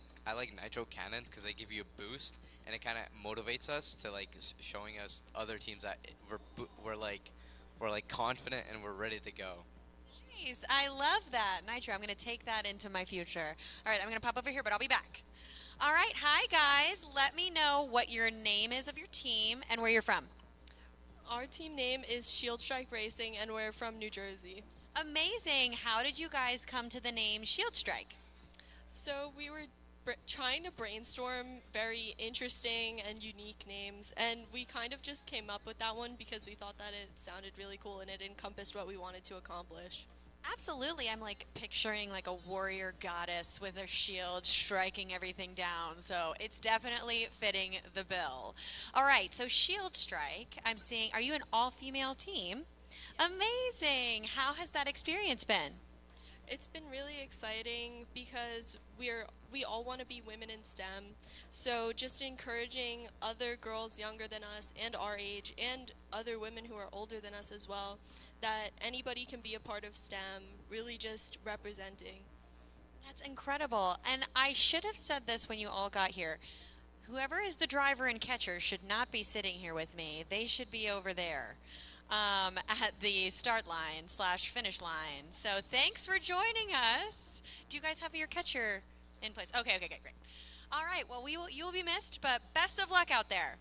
Nitro cannons because they give you a boost, and it kind of motivates us to like showing us other teams that we're like confident and we're ready to go. Nice. I love that. Nitro, I'm going to take that into my future. All right, I'm going to pop over here, but I'll be back. All right, hi guys. Let me know what your name is of your team and where you're from. Our team name is Shield Strike Racing, and we're from New Jersey. Amazing. How did you guys come to the name Shield Strike? So we were trying to brainstorm very interesting and unique names, and we kind of just came up with that one because we thought that it sounded really cool and it encompassed what we wanted to accomplish. Absolutely. I'm like picturing like a warrior goddess with her shield striking everything down. So it's definitely fitting the bill. All right. So Shield Strike, I'm seeing, are you an all-female team? Amazing. How has that experience been? It's been really exciting because we all want to be women in STEM. So just encouraging other girls younger than us and our age and other women who are older than us as well, that anybody can be a part of STEM, really just representing. That's incredible. And I should have said this when you all got here. Whoever is the driver and catcher should not be sitting here with me. They should be over there. At the start line / finish line. So thanks for joining us. Do you guys have your catcher in place? Okay, great. All right, well, you will be missed, but best of luck out there.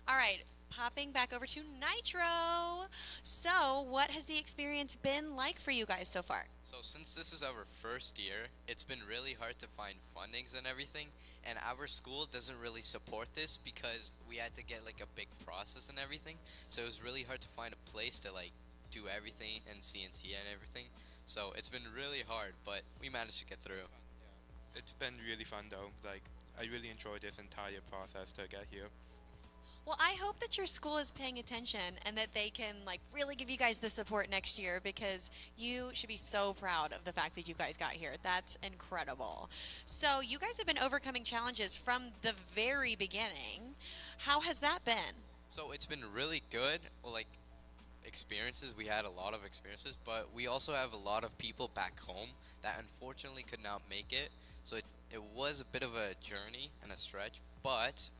All right, popping back over to Nitro. So what has the experience been like for you guys so far? So since this is our first year, it's been really hard to find fundings and everything, and our school doesn't really support this because we had to get like a big process and everything. So it was really hard to find a place to like do everything and CNC and everything. So it's been really hard, but we managed to get through. It's been really fun though. Like I really enjoyed this entire process to get here. Well, I hope that your school is paying attention and that they can like really give you guys the support next year, because you should be so proud of the fact that you guys got here. That's incredible. So you guys have been overcoming challenges from the very beginning. How has that been? So it's been really good. Well, like experiences, we had a lot of experiences, but we also have a lot of people back home that unfortunately could not make it. So it was a bit of a journey and a stretch, but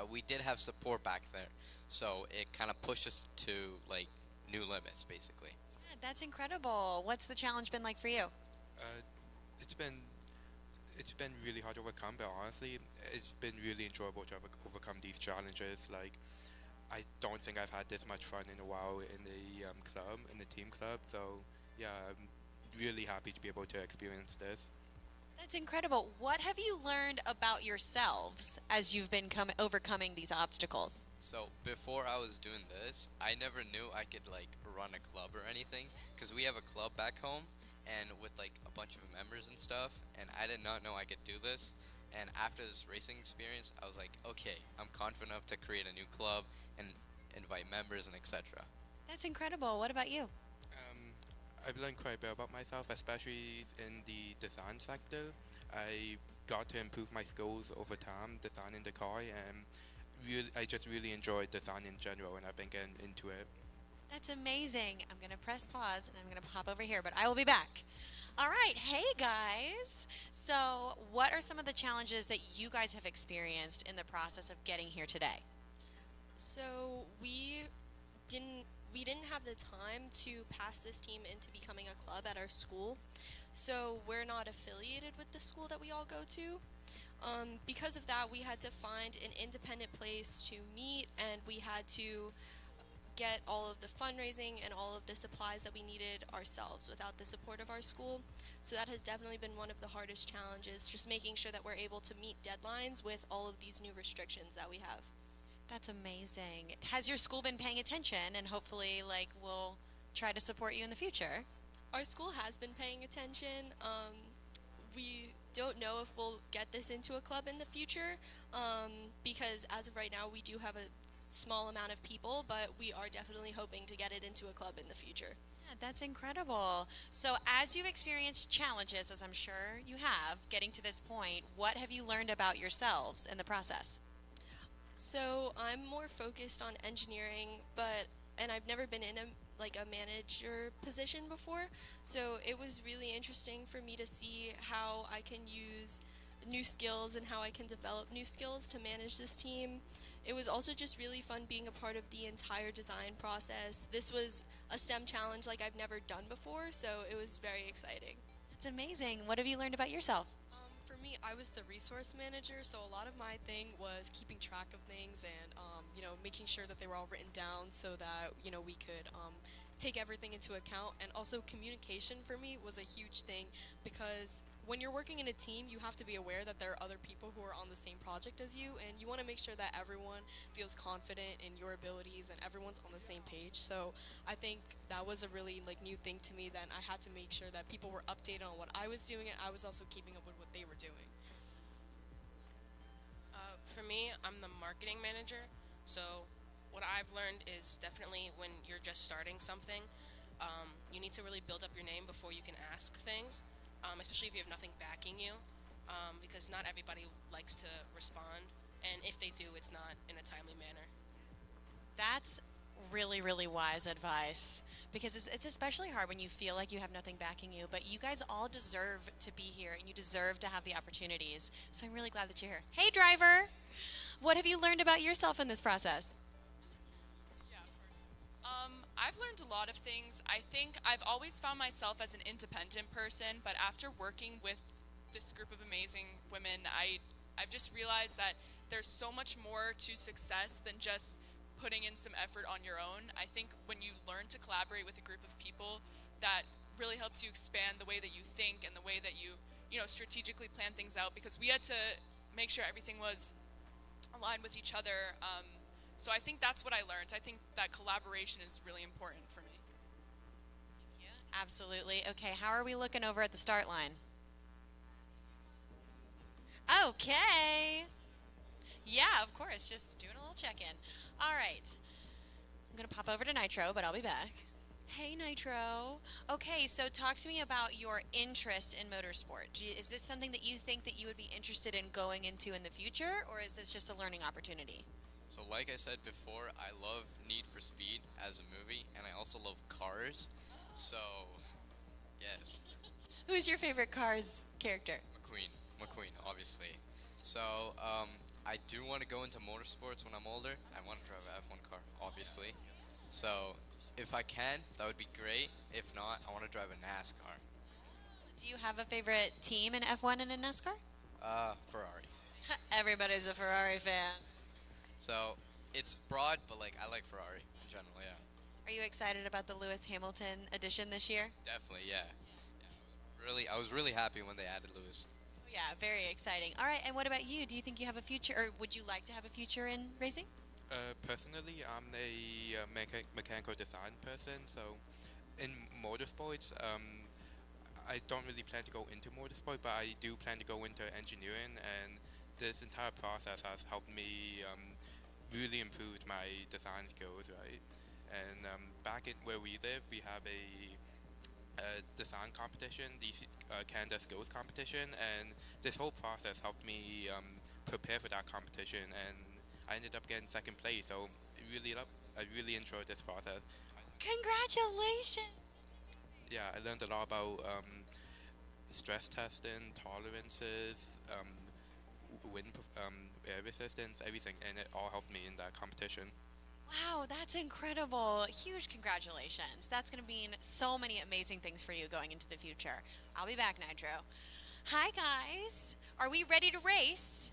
we did have support back there, so it kind of pushed us to like new limits, basically. Yeah, that's incredible. What's the challenge been like for you? It's been really hard to overcome, but honestly, it's been really enjoyable to overcome these challenges. Like, I don't think I've had this much fun in a while in the club, in the team club. So yeah, I'm really happy to be able to experience this. That's incredible. What have you learned about yourselves as you've been overcoming these obstacles? So before I was doing this, I never knew I could like run a club or anything, because we have a club back home and with like a bunch of members and stuff, and I did not know I could do this. And after this racing experience, I was like, okay, I'm confident enough to create a new club and invite members and etc. That's incredible. What about you? I've learned quite a bit about myself, especially in the design sector. I got to improve my skills over time designing the car, and I just really enjoyed design in general, and I've been getting into it. That's amazing. I'm going to press pause and I'm going to pop over here, but I will be back. All right. Hey, guys. So what are some of the challenges that you guys have experienced in the process of getting here today? So we didn't have the time to pass this team into becoming a club at our school. So we're not affiliated with the school that we all go to. Because of that, we had to find an independent place to meet, and we had to get all of the fundraising and all of the supplies that we needed ourselves without the support of our school. So that has definitely been one of the hardest challenges, just making sure that we're able to meet deadlines with all of these new restrictions that we have. That's amazing. Has your school been paying attention and hopefully like will try to support you in the future? Our school has been paying attention. We don't know if we'll get this into a club in the future because as of right now we do have a small amount of people, but we are definitely hoping to get it into a club in the future. Yeah, that's incredible. So as you've experienced challenges, as I'm sure you have, getting to this point, what have you learned about yourselves in the process? So I'm more focused on engineering, and I've never been in a manager position before. So it was really interesting for me to see how I can use new skills and how I can develop new skills to manage this team. It was also just really fun being a part of the entire design process. This was a STEM challenge like I've never done before, so it was very exciting. That's amazing. What have you learned about yourself? For me, I was the resource manager, so a lot of my thing was keeping track of things and, making sure that they were all written down so that, we could take everything into account. And also communication for me was a huge thing because when you're working in a team, you have to be aware that there are other people who are on the same project as you, and you want to make sure that everyone feels confident in your abilities and everyone's on the same page. So I think that was a really new thing to me. Then I had to make sure that people were updated on what I was doing, and I was also keeping up with what they were doing. For me, I'm the marketing manager, so what I've learned is definitely when you're just starting something, you need to really build up your name before you can ask things, especially if you have nothing backing you, because not everybody likes to respond, and if they do, it's not in a timely manner. That's really, really wise advice because it's especially hard when you feel like you have nothing backing you, but you guys all deserve to be here and you deserve to have the opportunities. So I'm really glad that you're here. Hey, driver, what have you learned about yourself in this process? I've learned a lot of things. I think I've always found myself as an independent person, but after working with this group of amazing women, I've just realized that there's so much more to success than just putting in some effort on your own. I think when you learn to collaborate with a group of people, that really helps you expand the way that you think and the way that you strategically plan things out, because we had to make sure everything was aligned with each other. So I think that's what I learned. I think that collaboration is really important for me. Absolutely. Okay, how are we looking over at the start line? Okay. Yeah, of course, just doing a little check-in. All right. I'm going to pop over to Nitro, but I'll be back. Hey, Nitro. Okay, so talk to me about your interest in motorsport. Is this something that you think that you would be interested in going into in the future, or is this just a learning opportunity? So like I said before, I love Need for Speed as a movie, and I also love cars. So, yes. Who's your favorite Cars character? McQueen, obviously. So, I do want to go into motorsports when I'm older. I want to drive an F1 car, obviously. So, if I can, that would be great. If not, I want to drive a NASCAR. Do you have a favorite team in F1 and in NASCAR? Ferrari. Everybody's a Ferrari fan. So, it's broad, but I like Ferrari in general, yeah. Are you excited about the Lewis Hamilton edition this year? Definitely, yeah. I was really happy when they added Lewis. Yeah, very exciting. All right, and what about you? Do you think you have a future, or would you like to have a future in racing? Personally, I'm a mechanical design person, so in motorsports, I don't really plan to go into motorsport, but I do plan to go into engineering, and this entire process has helped me really improve my design skills, right? And back in where we live, we have a design competition, the Canada Skills competition, and this whole process helped me prepare for that competition, and I ended up getting second place. So I really enjoyed this process. Congratulations! Yeah, I learned a lot about stress testing, tolerances, air resistance, everything, and it all helped me in that competition. Wow, that's incredible. Huge congratulations. That's going to mean so many amazing things for you going into the future. I'll be back, Nitro. Hi, guys. Are we ready to race?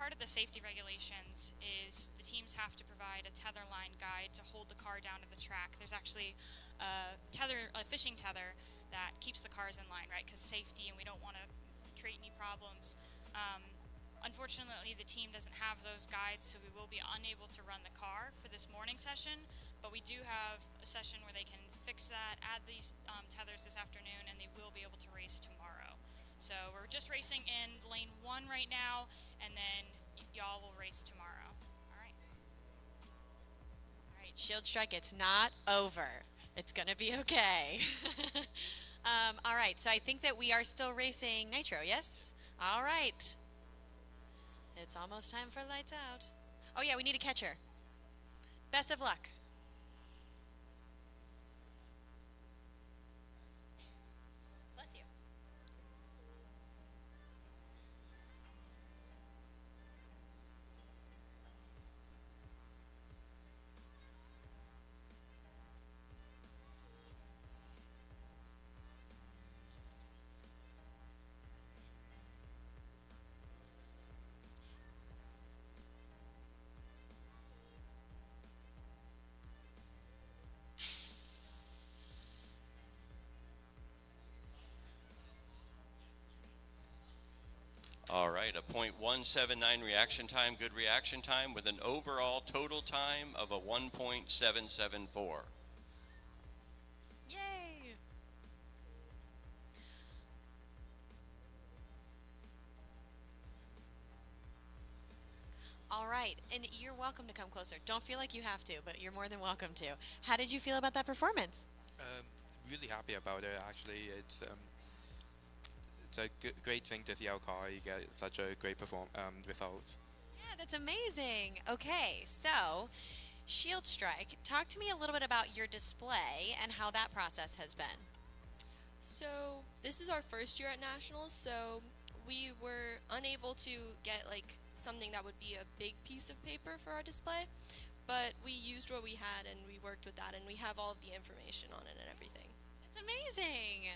part of the safety regulations is the teams have to provide a tether line guide to hold the car down to the track. There's actually a fishing tether that keeps the cars in line, right? Because safety, and we don't want to create any problems. Unfortunately, the team doesn't have those guides, so we will be unable to run the car for this morning session, but we do have a session where they can fix that, add these tethers this afternoon, and they will be able to race tomorrow. So we're just racing in lane 1 right now, and then y'all will race tomorrow. All right. All right, Shield Strike, it's not over. It's going to be okay. All right, so I think that we are still racing Nitro, yes? All right. It's almost time for lights out. Oh yeah, we need a catcher. Best of luck. Bless you. All right, a .179 reaction time, good reaction time with an overall total time of a 1.774. Yay! All right, and you're welcome to come closer. Don't feel like you have to, but you're more than welcome to. How did you feel about that performance? Really happy about it, actually. It's a great thing to see our car get such a great result. Yeah, that's amazing. Okay, so Shield Strike, talk to me a little bit about your display and how that process has been. So this is our first year at Nationals, so we were unable to get like something that would be a big piece of paper for our display, but we used what we had and we worked with that, and we have all of the information on it and everything. That's amazing.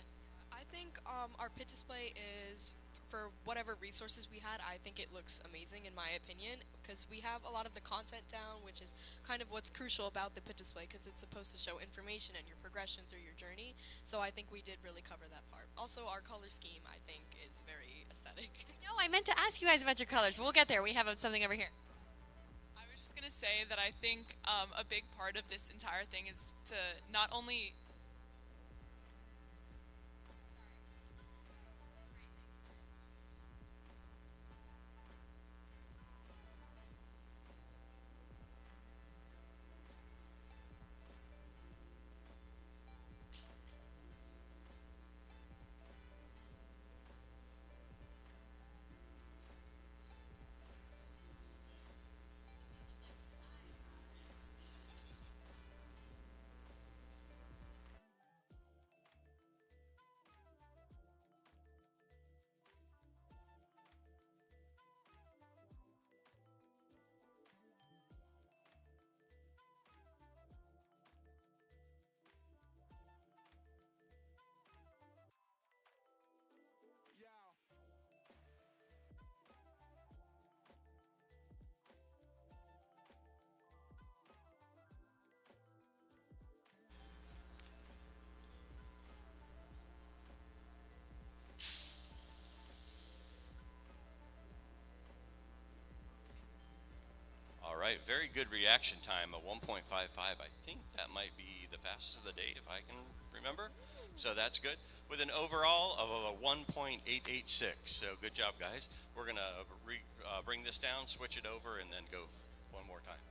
I think our pit display is, for whatever resources we had, I think it looks amazing in my opinion, because we have a lot of the content down, which is kind of what's crucial about the pit display, because it's supposed to show information and your progression through your journey. So I think we did really cover that part. Also, our color scheme, I think, is very aesthetic. No, I meant to ask you guys about your colors. We'll get there. We have something over here. I was just going to say that I think a big part of this entire thing is to not only All right, very good reaction time, a 1.55. I think that might be the fastest of the day, if I can remember. So that's good. With an overall of a 1.886. So good job, guys. We're going to bring this down, switch it over, and then go one more time.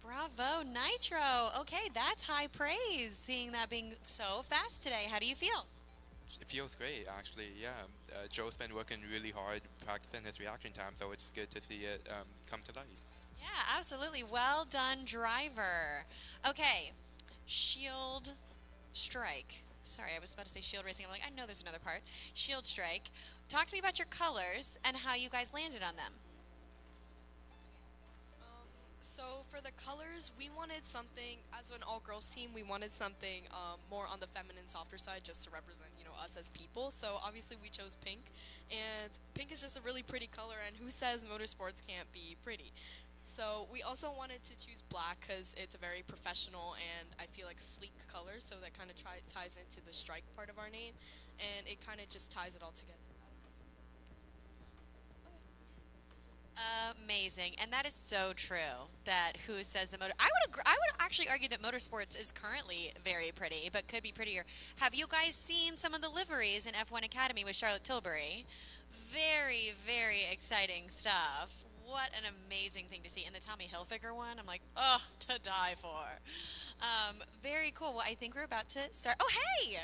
Bravo, Nitro. Okay, that's high praise, seeing that being so fast today. How do you feel? It feels great, actually, yeah. Joe's been working really hard practicing his reaction time, so it's good to see it come to light. Yeah, absolutely. Well done, driver. Okay, Shield Strike. Sorry, I was about to say Shield Racing. I'm like, I know there's another part. Shield Strike. Talk to me about your colors and how you guys landed on them. So for the colors, we wanted something as an all-girls team. We wanted something more on the feminine, softer side, just to represent, us as people. So obviously we chose pink, and pink is just a really pretty color. And who says motorsports can't be pretty? So we also wanted to choose black because it's a very professional and I feel like sleek color. So that kind of ties into the strike part of our name, and it kind of just ties it all together. Amazing, and that is so true. That who says the motor? I would actually argue that motorsports is currently very pretty, but could be prettier. Have you guys seen some of the liveries in F1 Academy with Charlotte Tilbury? Very, very exciting stuff. What an amazing thing to see. And the Tommy Hilfiger one, I'm like, oh, to die for. Very cool. Well, I think we're about to start. Oh, hey!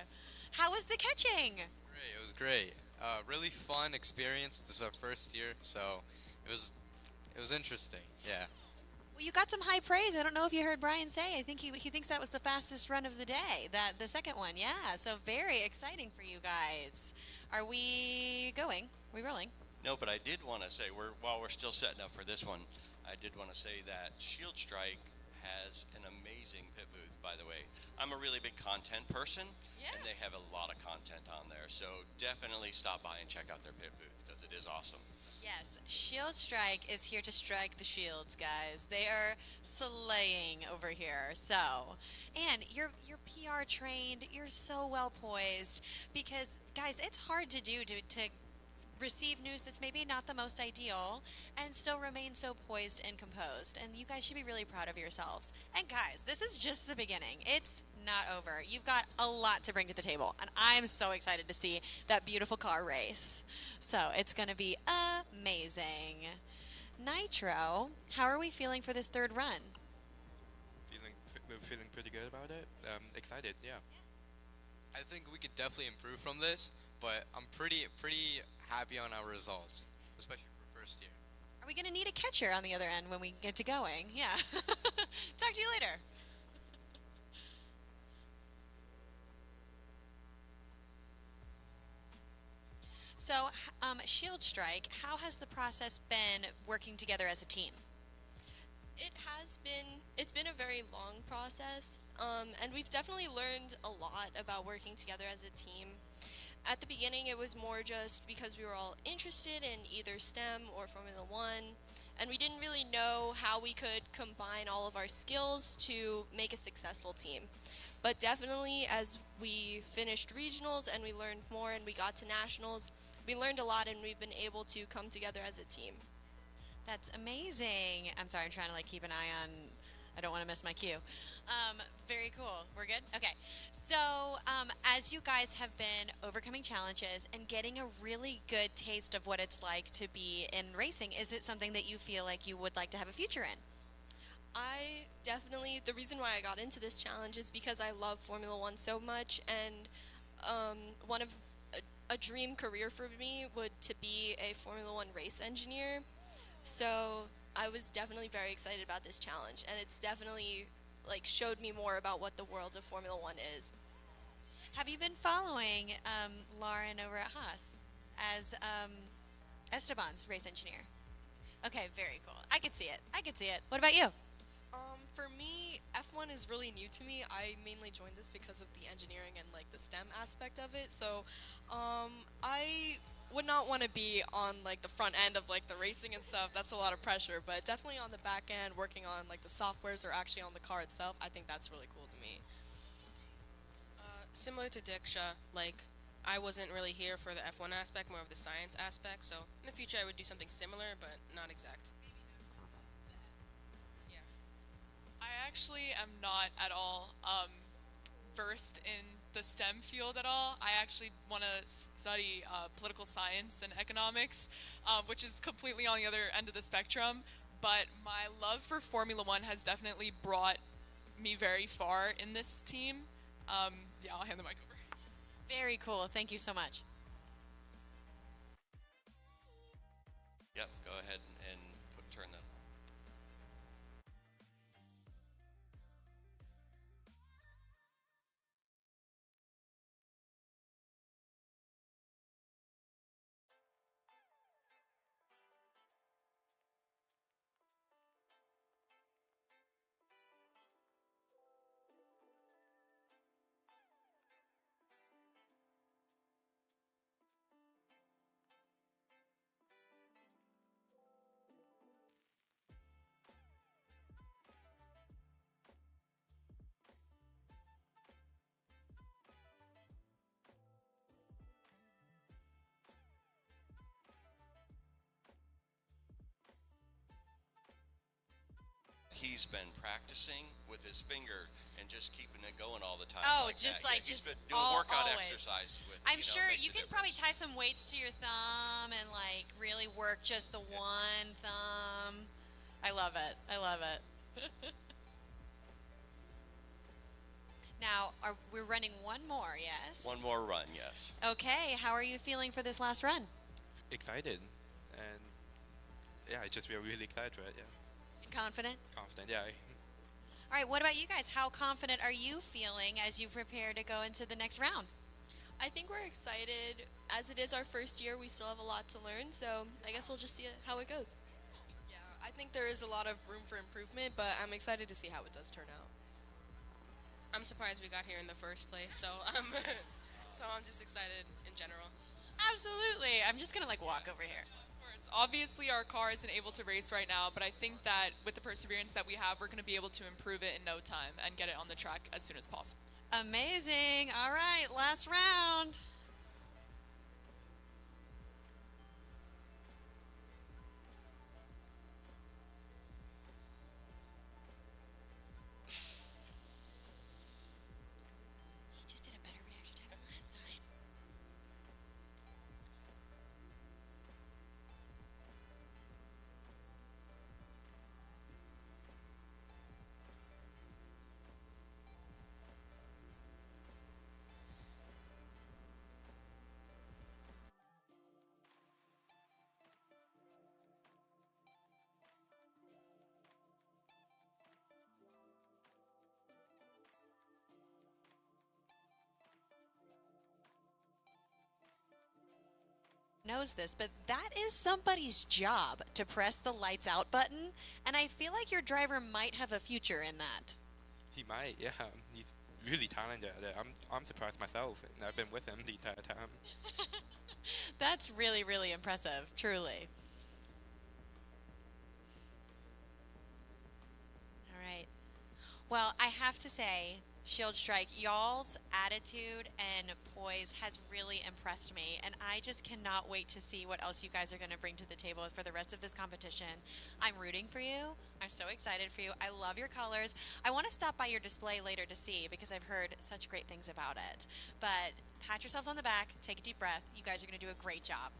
How was the catching? Great, it was great. Really fun experience. This is our first year, so it was interesting. Yeah. Well, you got some high praise. I don't know if you heard Brian say. I think he thinks that was the fastest run of the day. That the second one, yeah. So very exciting for you guys. Are we going? Are we rolling? No, but I did want to say, while we're still setting up for this one, I did want to say that Shield Strike has an amazing pit booth, by the way. I'm a really big content person, and they have a lot of content on there. So definitely stop by and check out their pit booth because it is awesome. Yes, Shield Strike is here to strike the shields, guys. They are slaying over here. So, and you're PR trained. You're so well poised because, guys, it's hard to do to receive news that's maybe not the most ideal and still remain so poised and composed. And you guys should be really proud of yourselves. And guys, this is just the beginning. It's not over. You've got a lot to bring to the table, and I'm so excited to see that beautiful car race. So it's going to be amazing. Nitro, how are we feeling for this third run? We're feeling pretty good about it. Excited, yeah. I think we could definitely improve from this, but I'm pretty happy on our results, especially for first year. Are we going to need a catcher on the other end when we get to going? Yeah. Talk to you later. So, Shield Strike, how has the process been working together as a team? It's been a very long process, and we've definitely learned a lot about working together as a team. At the beginning, it was more just because we were all interested in either STEM or Formula One, and we didn't really know how we could combine all of our skills to make a successful team. But definitely, as we finished regionals and we learned more and we got to nationals, we learned a lot and we've been able to come together as a team. That's amazing. I'm sorry, I'm trying to keep an eye on, I don't want to miss my cue. Very cool. We're good? Okay. So as you guys have been overcoming challenges and getting a really good taste of what it's like to be in racing, is it something that you feel like you would like to have a future in? The reason why I got into this challenge is because I love Formula One so much, and a dream career for me would to be a Formula One race engineer. So I was definitely very excited about this challenge, and it's definitely showed me more about what the world of Formula One is. Have you been following Lauren over at Haas as Esteban's race engineer? Okay, very cool. I could see it. What about you? For me, F1 is really new to me. I mainly joined this because of the engineering and the STEM aspect of it. So I would not want to be on the front end of the racing and stuff. That's a lot of pressure, but definitely on the back end, working on the softwares or actually on the car itself, I think that's really cool to me. Similar to Diksha, I wasn't really here for the F1 aspect, more of the science aspect, so in the future I would do something similar, but not exact. I actually am not at all versed in the STEM field at all. I actually want to study political science and economics, which is completely on the other end of the spectrum. But my love for Formula One has definitely brought me very far in this team. Yeah, I'll hand the mic over. Very cool. Thank you so much. Yep, go ahead and turn that. he's been practicing with his finger and just keeping it going all the time. Oh, like just that. like yeah, he's just been doing workout always. exercises with. I'm you know, sure makes you a can probably difference. tie some weights to your thumb and like really work just the one thumb. I love it. I love it. Now, we're running one more, yes? One more run, yes. Okay, how are you feeling for this last run? Excited, and yeah, I just feel really excited, right? Yeah, And confident? confident. Yeah. All right, what about you guys? How confident are you feeling as you prepare to go into the next round? I think we're excited. As it is our first year, we still have a lot to learn, so I guess we'll just see how it goes. Yeah, I think there is a lot of room for improvement, but I'm excited to see how it does turn out. I'm surprised we got here in the first place, so so I'm just excited in general. Absolutely. I'm just going to like walk over here. Of course, obviously our car isn't able to race right now, but I think that with the perseverance that we have, we're going to be able to improve it in no time and get it on the track as soon as possible. Amazing. All right, last round. He just did a better reaction time than last time. Knows this, but that is somebody's job to press the lights out button, and I feel like your driver might have a future in that. He might. Yeah, he's really talented at it. I'm surprised myself, and I've been with him the entire time. That's really, really impressive, truly. All right. Well, I have to say, Shield Strike, y'all's attitude and poise has really impressed me, and I just cannot wait to see what else you guys are going to bring to the table for the rest of this competition. I'm rooting for you. I'm so excited for you. I love your colors. I want to stop by your display later to see because I've heard such great things about it. But pat yourselves on the back, take a deep breath. You guys are going to do a great job.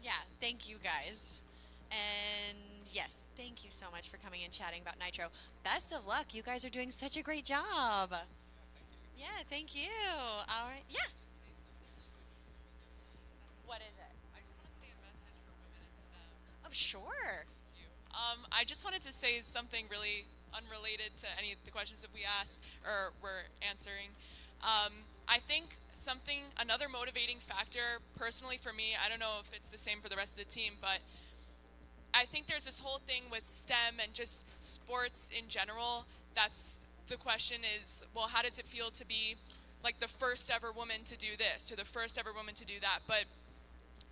Yeah, thank you guys. And yes, thank you so much for coming and chatting about Nitro. Best of luck. You guys are doing such a great job. Yeah, thank you. All right. Yeah. What is it? I just want to say a message for women in STEM. Oh, sure. I just wanted to say something really unrelated to any of the questions that we asked or were answering. I think another motivating factor, personally for me, I don't know if it's the same for the rest of the team, but I think there's this whole thing with STEM and just sports in general. That's the question is, well, how does it feel to be like the first ever woman to do this or the first ever woman to do that? But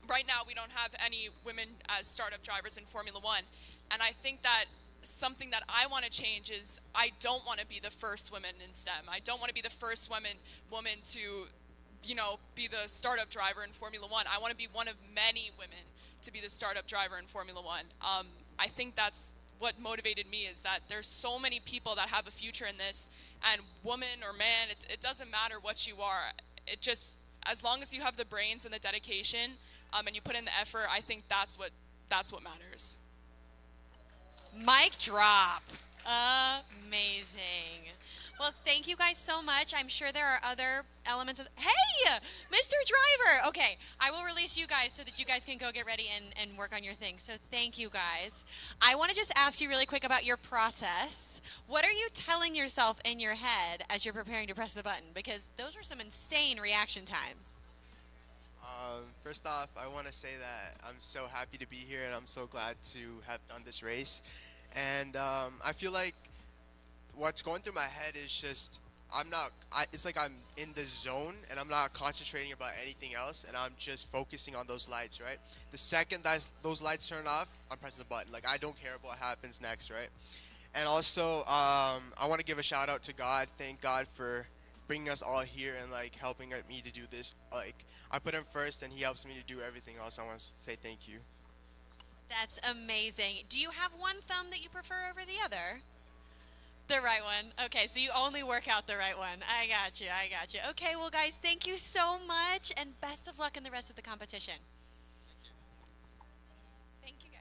right now we don't have any women as startup drivers in Formula One. And I think that something that I want to change is I don't want to be the first woman in STEM. I don't want to be the first woman to, be the startup driver in Formula One. I want to be one of many women to be the startup driver in Formula One. I think that's what motivated me is that there's so many people that have a future in this, and woman or man, it doesn't matter what you are. It just, as long as you have the brains and the dedication, and you put in the effort, I think that's what matters. Mic drop. Amazing. Well, thank you guys so much. I'm sure there are other elements of... Hey, Mr. Driver! Okay, I will release you guys so that you guys can go get ready and work on your thing. So thank you guys. I want to just ask you really quick about your process. What are you telling yourself in your head as you're preparing to press the button? Because those were some insane reaction times. First off, I want to say that I'm so happy to be here and I'm so glad to have done this race. And I feel like what's going through my head is just it's like I'm in the zone and I'm not concentrating about anything else and I'm just focusing on those lights, right? The second those lights turn off, I'm pressing the button. Like, I don't care about what happens next, right? And also, I want to give a shout out to God. Thank God for bringing us all here and like helping me to do this. Like, I put him first and he helps me to do everything else. I want to say thank you. That's amazing. Do you have one thumb that you prefer over the other? The right one. Okay, so you only work out the right one. I got you. I got you. Okay, well, guys, thank you so much, and best of luck in the rest of the competition. Thank you, guys.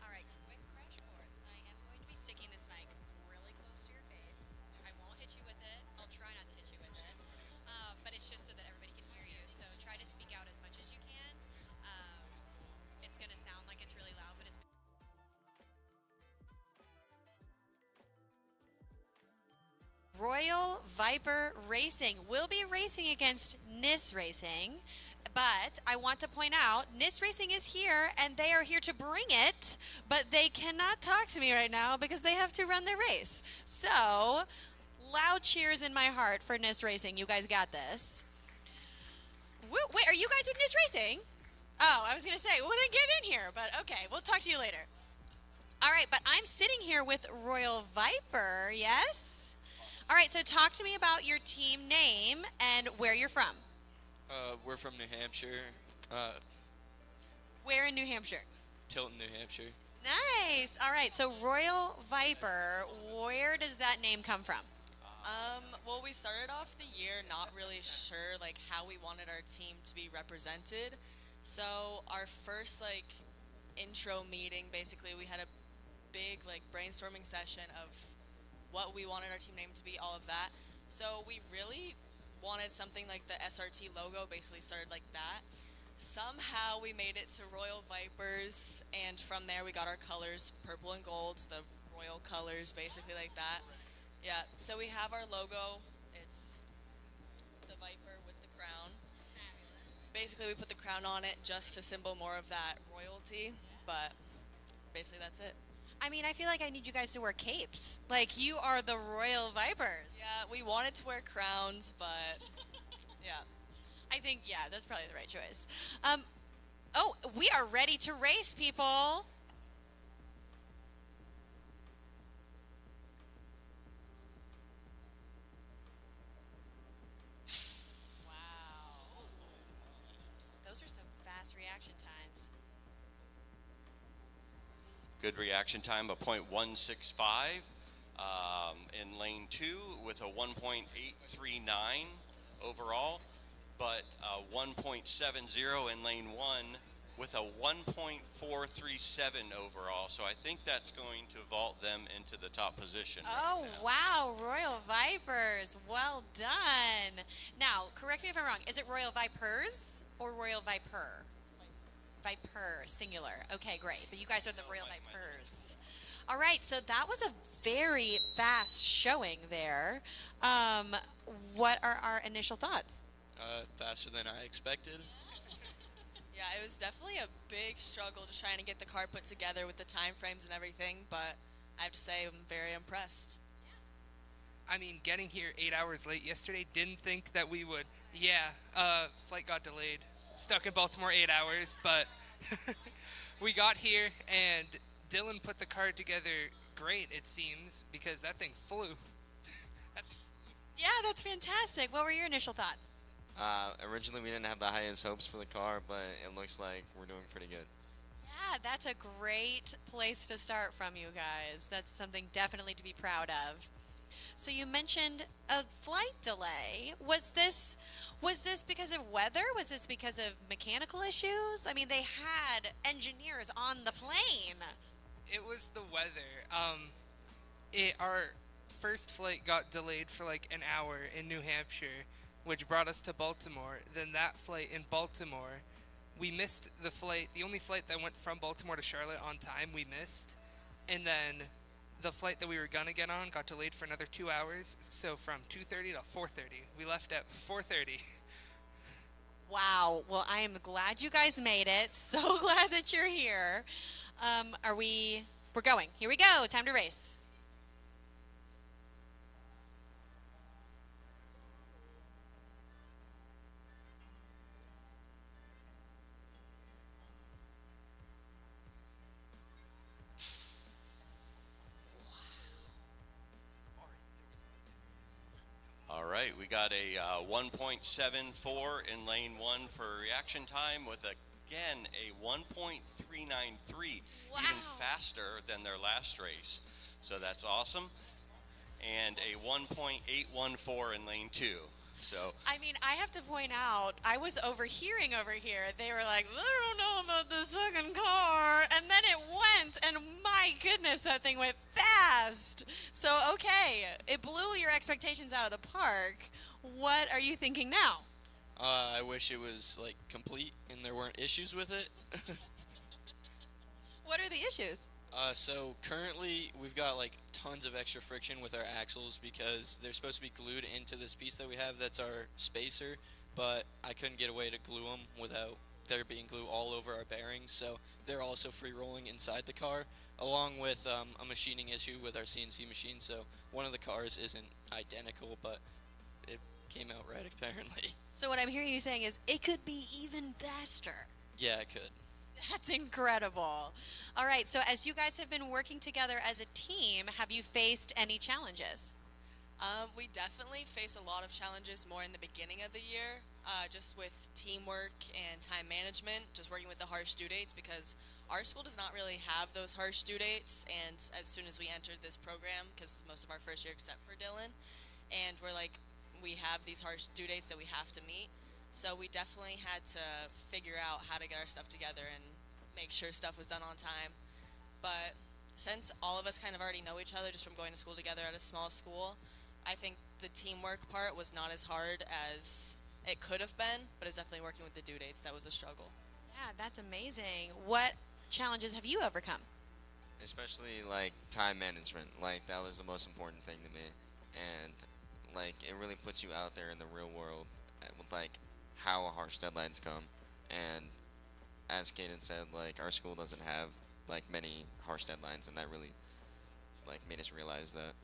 All right, quick crash course. I am going to be sticking this mic really close to your face. I won't hit you with it. I'll try not to hit you with it. But it's just so that everybody can hear you. So try to speak out as much as you can. It's going to sound like it's really loud, but it's. Royal Viper Racing will be racing against NIS Racing. But I want to point out, NIS Racing is here, and they are here to bring it, but they cannot talk to me right now because they have to run their race. So, loud cheers in my heart for NIS Racing. You guys got this. Wait, are you guys with NIS Racing? Oh, I was going to say, well, then get in here, but okay, we'll talk to you later. All right, but I'm sitting here with Royal Viper, yes? All right, so talk to me about your team name and where you're from. We're from New Hampshire, Where in New Hampshire? Tilton, New Hampshire. Nice. All right, so Royal Viper, where does that name come from? Well, we started off the year not really sure like how we wanted our team to be represented. So our first like intro meeting, basically, we had a big like brainstorming session of what we wanted our team name to be, all of that. So we really wanted something like the SRT logo, basically started like that. Somehow we made it to Royal Vipers, and from there we got our colors, purple and gold, the royal colors, basically like that. Yeah, so we have our logo. It's the viper with the crown. Basically, we put the crown on it just to symbol more of that royalty, but basically that's it. I mean, I feel like I need you guys to wear capes. Like, you are the Royal Vipers. Yeah, we wanted to wear crowns, but yeah. I think, yeah, that's probably the right choice. Oh, we are ready to race, people. Wow. Those are some fast reaction times. Good reaction time of .165 in lane 2 with a 1.839 overall, but 1.70 in lane 1 with a 1.437 overall. So I think that's going to vault them into the top position. Oh, wow, Royal Vipers. Well done. Now, correct me if I'm wrong. Is it Royal Vipers or Royal Viper? Viper, singular. Okay, great. But you guys are the Royal Vipers. All right, so that was a very fast showing there. What are our initial thoughts? Faster than I expected. Yeah, it was definitely a big struggle just trying to get the car put together with the time frames and everything, but I have to say I'm very impressed. I mean, getting here 8 hours late yesterday, didn't think that we would. Yeah, flight got delayed. Stuck in Baltimore 8 hours, but we got here and Dylan put the car together great, it seems, because that thing flew. Yeah, that's fantastic. What were your initial thoughts? Originally, we didn't have the highest hopes for the car, but it looks like we're doing pretty good. Yeah, that's a great place to start from, you guys. That's something definitely to be proud of. So you mentioned a flight delay. Was this because of weather? Was this because of mechanical issues? I mean, they had engineers on the plane. It was the weather. Our first flight got delayed for like an hour in New Hampshire, which brought us to Baltimore. Then that flight in Baltimore, we missed the flight. The only flight that went from Baltimore to Charlotte on time, we missed. And then the flight that we were going to get on got delayed for another 2 hours. So from 2:30 to 4:30. We left at 4:30. Wow. Well, I am glad you guys made it. So glad that you're here. We're going. Here we go. Time to race. All right, we got a 1.74 in lane 1 for reaction time with, again, a 1.393, even faster than their last race. So that's awesome. And a 1.814 in lane 2. So I mean, I have to point out, I was overhearing over here. They were like, I don't know about the second car. And then it went, and my goodness, that thing went fast. So, okay, it blew your expectations out of the park. What are you thinking now? I wish it was like complete and there weren't issues with it. What are the issues? So currently we've got like tons of extra friction with our axles because they're supposed to be glued into this piece that we have that's our spacer, but I couldn't get away to glue them without there being glue all over our bearings, so they're also free rolling inside the car, along with a machining issue with our CNC machine. So one of the cars isn't identical, but it came out right apparently. So what I'm hearing you saying is it could be even faster. Yeah, it could. That's incredible. All right, so as you guys have been working together as a team, have you faced any challenges? We definitely face a lot of challenges more in the beginning of the year, just with teamwork and time management, just working with the harsh due dates, because our school does not really have those harsh due dates. And as soon as we entered this program, because most of our first year except for Dylan, and we're like, we have these harsh due dates that we have to meet. So we definitely had to figure out how to get our stuff together and make sure stuff was done on time. But since all of us kind of already know each other just from going to school together at a small school, I think the teamwork part was not as hard as it could have been, but it was definitely working with the due dates that was a struggle. Yeah, that's amazing. What challenges have you overcome? Especially like time management. Like that was the most important thing to me, and like it really puts you out there in the real world with like how harsh deadlines come. And as Kaden said, like our school doesn't have like many harsh deadlines, and that really like made us realize that.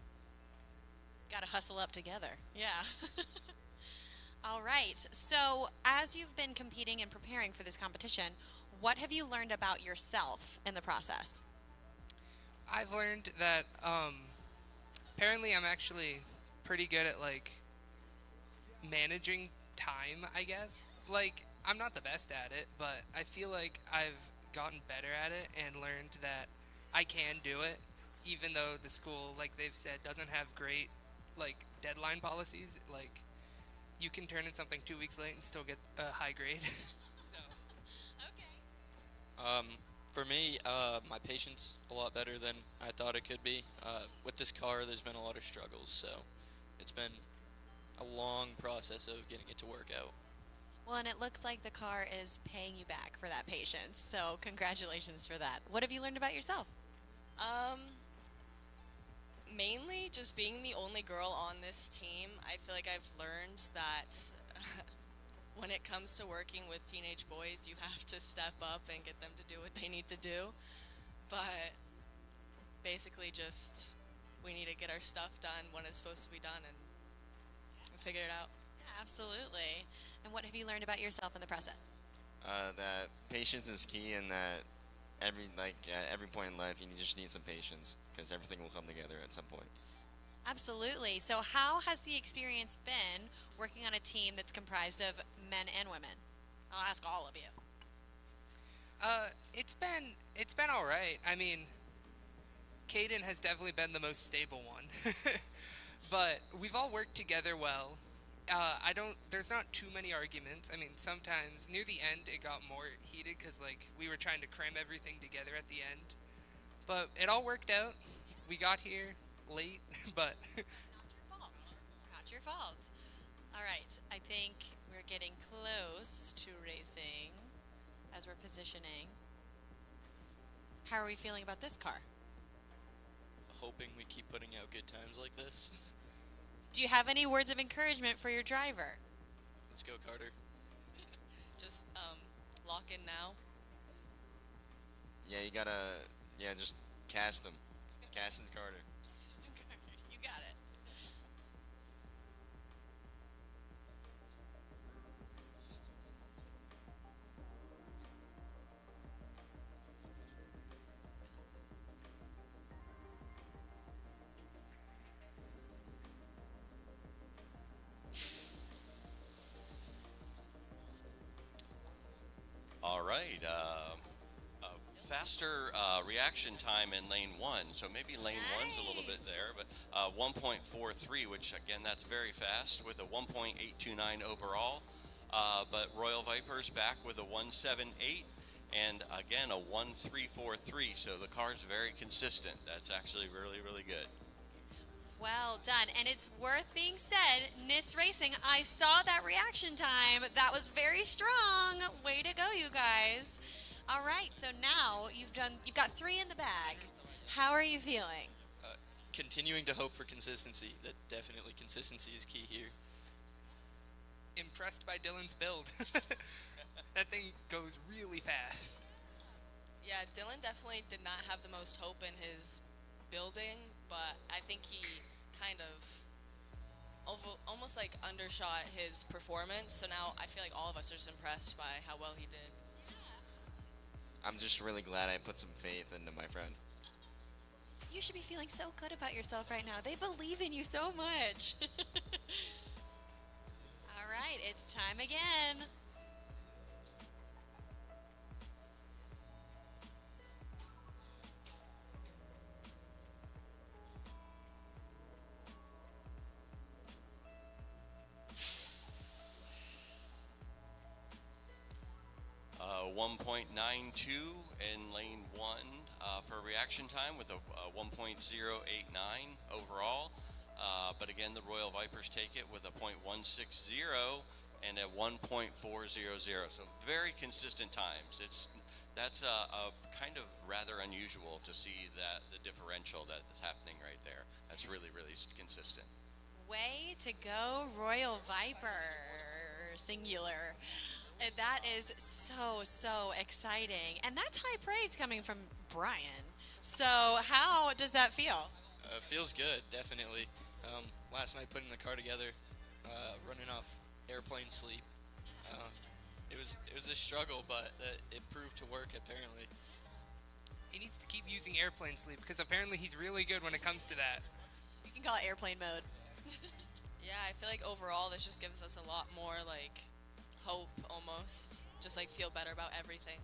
Got to hustle up together. Yeah. All right. So, as you've been competing and preparing for this competition, what have you learned about yourself in the process? I've learned that apparently I'm actually pretty good at like managing time, I guess. Like I'm not the best at it, but I feel like I've gotten better at it and learned that I can do it even though the school, like they've said, doesn't have great like deadline policies. Like you can turn in something 2 weeks late and still get a high grade. So For me, my patience a lot better than I thought it could be. With this car, there's been a lot of struggles, so it's been a long process of getting it to work out. Well, and it looks like the car is paying you back for that patience. So, congratulations for that. What have you learned about yourself? Mainly just being the only girl on this team, I feel like I've learned that when it comes to working with teenage boys, you have to step up and get them to do what they need to do. But basically just we need to get our stuff done when it's supposed to be done and figure it out. Yeah, absolutely. And what have you learned about yourself in the process? That patience is key, and that at every point in life, you just need some patience because everything will come together at some point. Absolutely. So, how has the experience been working on a team that's comprised of men and women? I'll ask all of you. It's been all right. I mean, Caden has definitely been the most stable one, but we've all worked together well. There's not too many arguments. I mean, sometimes near the end it got more heated because like we were trying to cram everything together at the end, but it all worked out. We got here late, but Not your fault. All right. I think we're getting close to racing as we're positioning. How are we feeling about this car? Hoping we keep putting out good times like this. Do you have any words of encouragement for your driver? Let's go, Carter. Just lock in now. Yeah, you gotta, just cast them. Cast and Carter. You got it. All right. Faster reaction time in lane one. So maybe lane one's a little bit there, but 1.43, which again, that's very fast with a 1.829 overall. But Royal Vipers back with a 178 and again a 1343. So the car's very consistent. That's actually really, really good. Well done. And it's worth being said, NIS Racing, I saw that reaction time. That was very strong. Way to go, you guys. All right, so now you've got 3 in the bag. How are you feeling? Continuing to hope for consistency. That definitely consistency is key here. impressed by Dylan's build. That thing goes really fast. Yeah, Dylan definitely did not have the most hope in his building, but I think he kind of almost like undershot his performance. So now I feel like all of us are just impressed by how well he did. I'm just really glad I put some faith into my friend. You should be feeling so good about yourself right now. They believe in you so much. All right, it's time again. Uh, 1.92 in lane one for reaction time with a 1.089 overall. But again, the Royal Vipers take it with a .160 and a 1.400. So very consistent times. That's a kind of rather unusual to see that the differential that is happening right there. That's really, really consistent. Way to go, Royal Viper, singular. That is so exciting. And that's high praise coming from Brian. So how does that feel? Feels good, definitely. Last night putting the car together, running off airplane sleep. Uh, it was a struggle, but it proved to work apparently. He needs to keep using airplane sleep because apparently he's really good when it comes to that. You can call it airplane mode. Yeah, I feel like overall this just gives us a lot more like hope almost. Just like feel better about everything.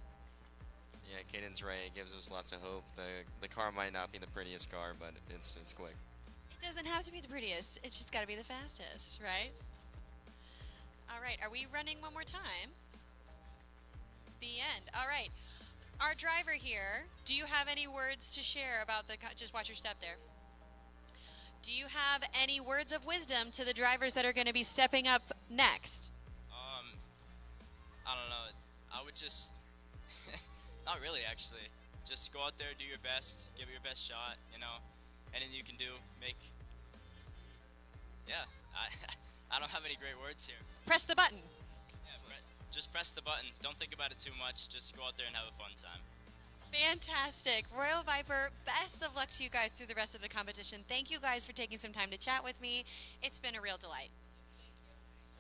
Yeah, Caden's right. It gives us lots of hope. The car might not be the prettiest car, but it's quick. It doesn't have to be the prettiest. It's just got to be the fastest, right? All right, are we running one more time? The end. All right. Our driver here, do you have any words to share about just watch your step there. Do you have any words of wisdom to the drivers that are going to be stepping up next? I don't know. I would just, not really actually. Just go out there, do your best, give it your best shot. Anything you can do, make. Yeah, I don't have any great words here. Press the button. Yeah, just press the button. Don't think about it too much. Just go out there and have a fun time. Fantastic. Royal Viper, best of luck to you guys through the rest of the competition. Thank you guys for taking some time to chat with me. It's been a real delight.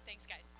Thanks, guys.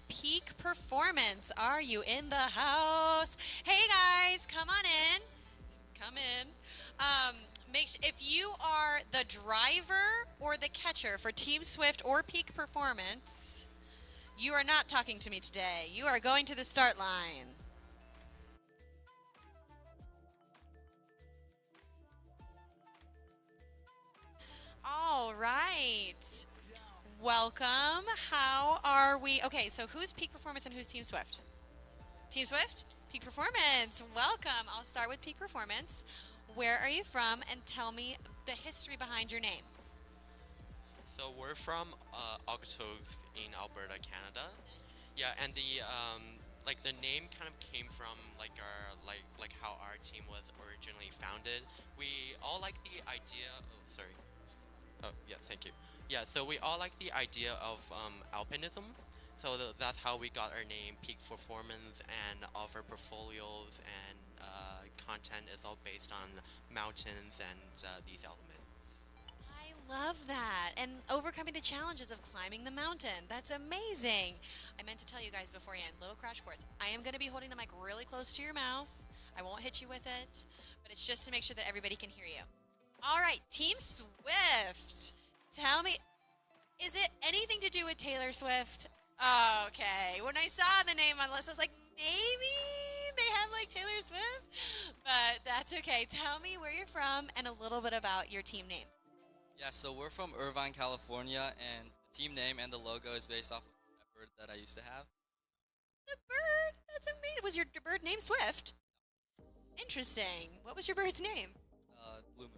Peak Performance, are you in the house? Hey guys, come on in. Come in. If you are the driver or the catcher for Team Swift or Peak Performance, you are not talking to me today. You are going to the start line. All right. Welcome. How are we? Okay, so who's Peak Performance and who's Team Swift? Team Swift? Peak Performance. Welcome. I'll start with Peak Performance. Where are you from? And tell me the history behind your name. So we're from Okotoks in Alberta, Canada. Yeah, and the name kind of came from like how our team was originally founded. We all like the idea. Oh, sorry. Oh, yeah, thank you. Yeah, so we all like the idea of alpinism. So that's how we got our name, Peak Performance, and all of our portfolios and content is all based on mountains and these elements. I love that. And overcoming the challenges of climbing the mountain. That's amazing. I meant to tell you guys beforehand, little crash course. I am going to be holding the mic really close to your mouth. I won't hit you with it, but it's just to make sure that everybody can hear you. All right, Team Swift. Tell me, is it anything to do with Taylor Swift? Okay. When I saw the name on the list, I was like, maybe they have like Taylor Swift, but that's okay. Tell me where you're from and a little bit about your team name. Yeah, so we're from Irvine, California, and the team name and the logo is based off of that bird that I used to have. The bird? That's amazing. Was your bird named Swift? Interesting. What was your bird's name? Blue Moon.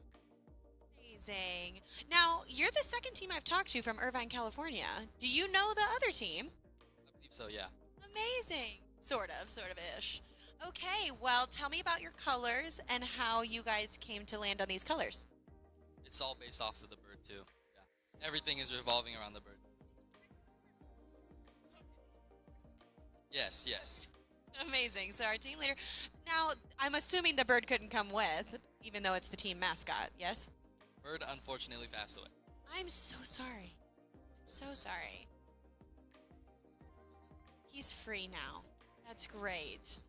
Amazing. Now, you're the second team I've talked to from Irvine, California. Do you know the other team? I believe so, yeah. Amazing. Sort of-ish. Okay, well, tell me about your colors and how you guys came to land on these colors. It's all based off of the bird, too. Yeah. Everything is revolving around the bird. Yes, yes. Amazing. So our team leader. Now, I'm assuming the bird couldn't come with, even though it's the team mascot, yes? Bird unfortunately passed away. I'm so sorry. So sorry. He's free now. That's great.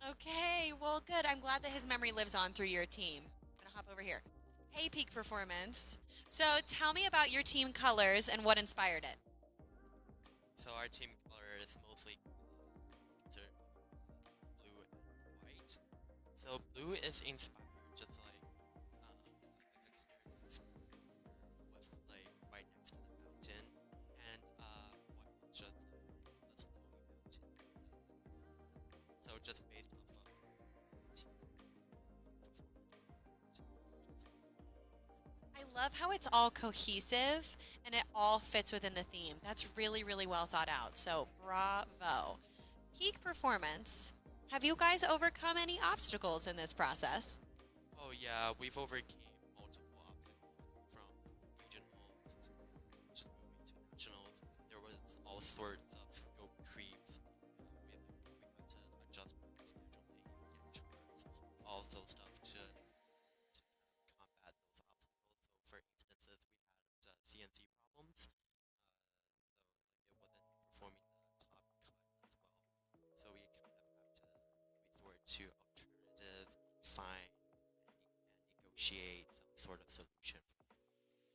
Okay, well, good. I'm glad that his memory lives on through your team. I'm going to hop over here. Hey, Peak Performance. So tell me about your team colors and what inspired it. So our team color is mostly blue and white. So blue is inspired just like with like right love how it's all cohesive and it all fits within the theme. That's really, really well thought out. So, bravo. Peak performance. Have you guys overcome any obstacles in this process? Oh yeah, we've overcame multiple obstacles from regional to moving to national. There was all sorts of scope creeps. We had to adjust scheduling, get charts, all of those stuff to combat those obstacles. So for instances, we had CNC problems, so it wasn't performing the top cut as well. So we kind of have to resort to alternative, find and negotiate some sort of solution.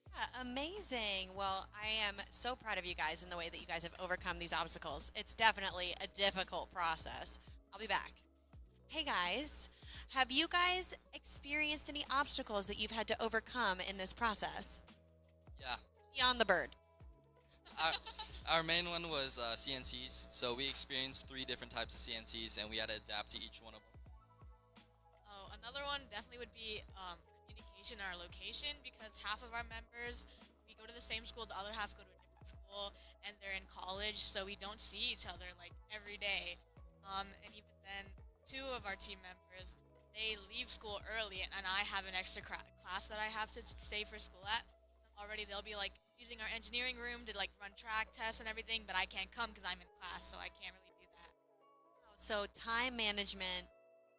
Yeah, amazing. Well, I am so proud of you guys in the way that you guys have overcome these obstacles. It's definitely a difficult process. I'll be back. Hey guys, have you guys experienced any obstacles that you've had to overcome in this process? Yeah. Beyond the bird. Our main one was CNCs. So we experienced 3 different types of CNCs, and we had to adapt to each one of them. Oh, another one definitely would be communication in our location, because half of our members, we go to the same school, the other half go to a different school, and they're in college, so we don't see each other like every day. And even then, 2 of our team members, they leave school early, and I have an extra class that I have to stay for school at. Already they'll be like using our engineering room to like run track tests and everything, but I can't come because I'm in class, so I can't really do that. So, time management,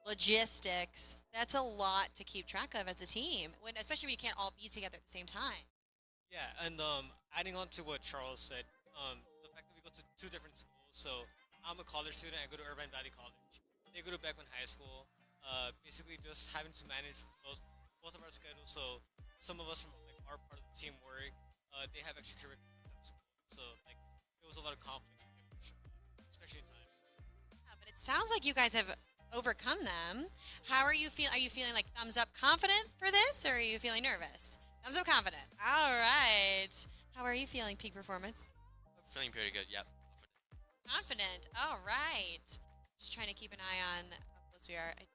logistics, that's a lot to keep track of as a team, when, especially when you can't all be together at the same time. Yeah, and adding on to what Charles said, the fact that we go to 2 different schools. So I'm a college student. I go to Irvine Valley College. They go to Beckman High School. Basically, just having to manage both of our schedules. So some of us from like our part of the team work. They have extracurricular at school. So like there was a lot of conflict, especially in time. Yeah, but it sounds like you guys have overcome them. How are you feeling? Are you feeling like thumbs up confident for this, or are you feeling nervous? Thumbs up confident. All right. How are you feeling, peak performance? I'm feeling pretty good. Yep. Confident. All right. Just trying to keep an eye on how close we are. I don't.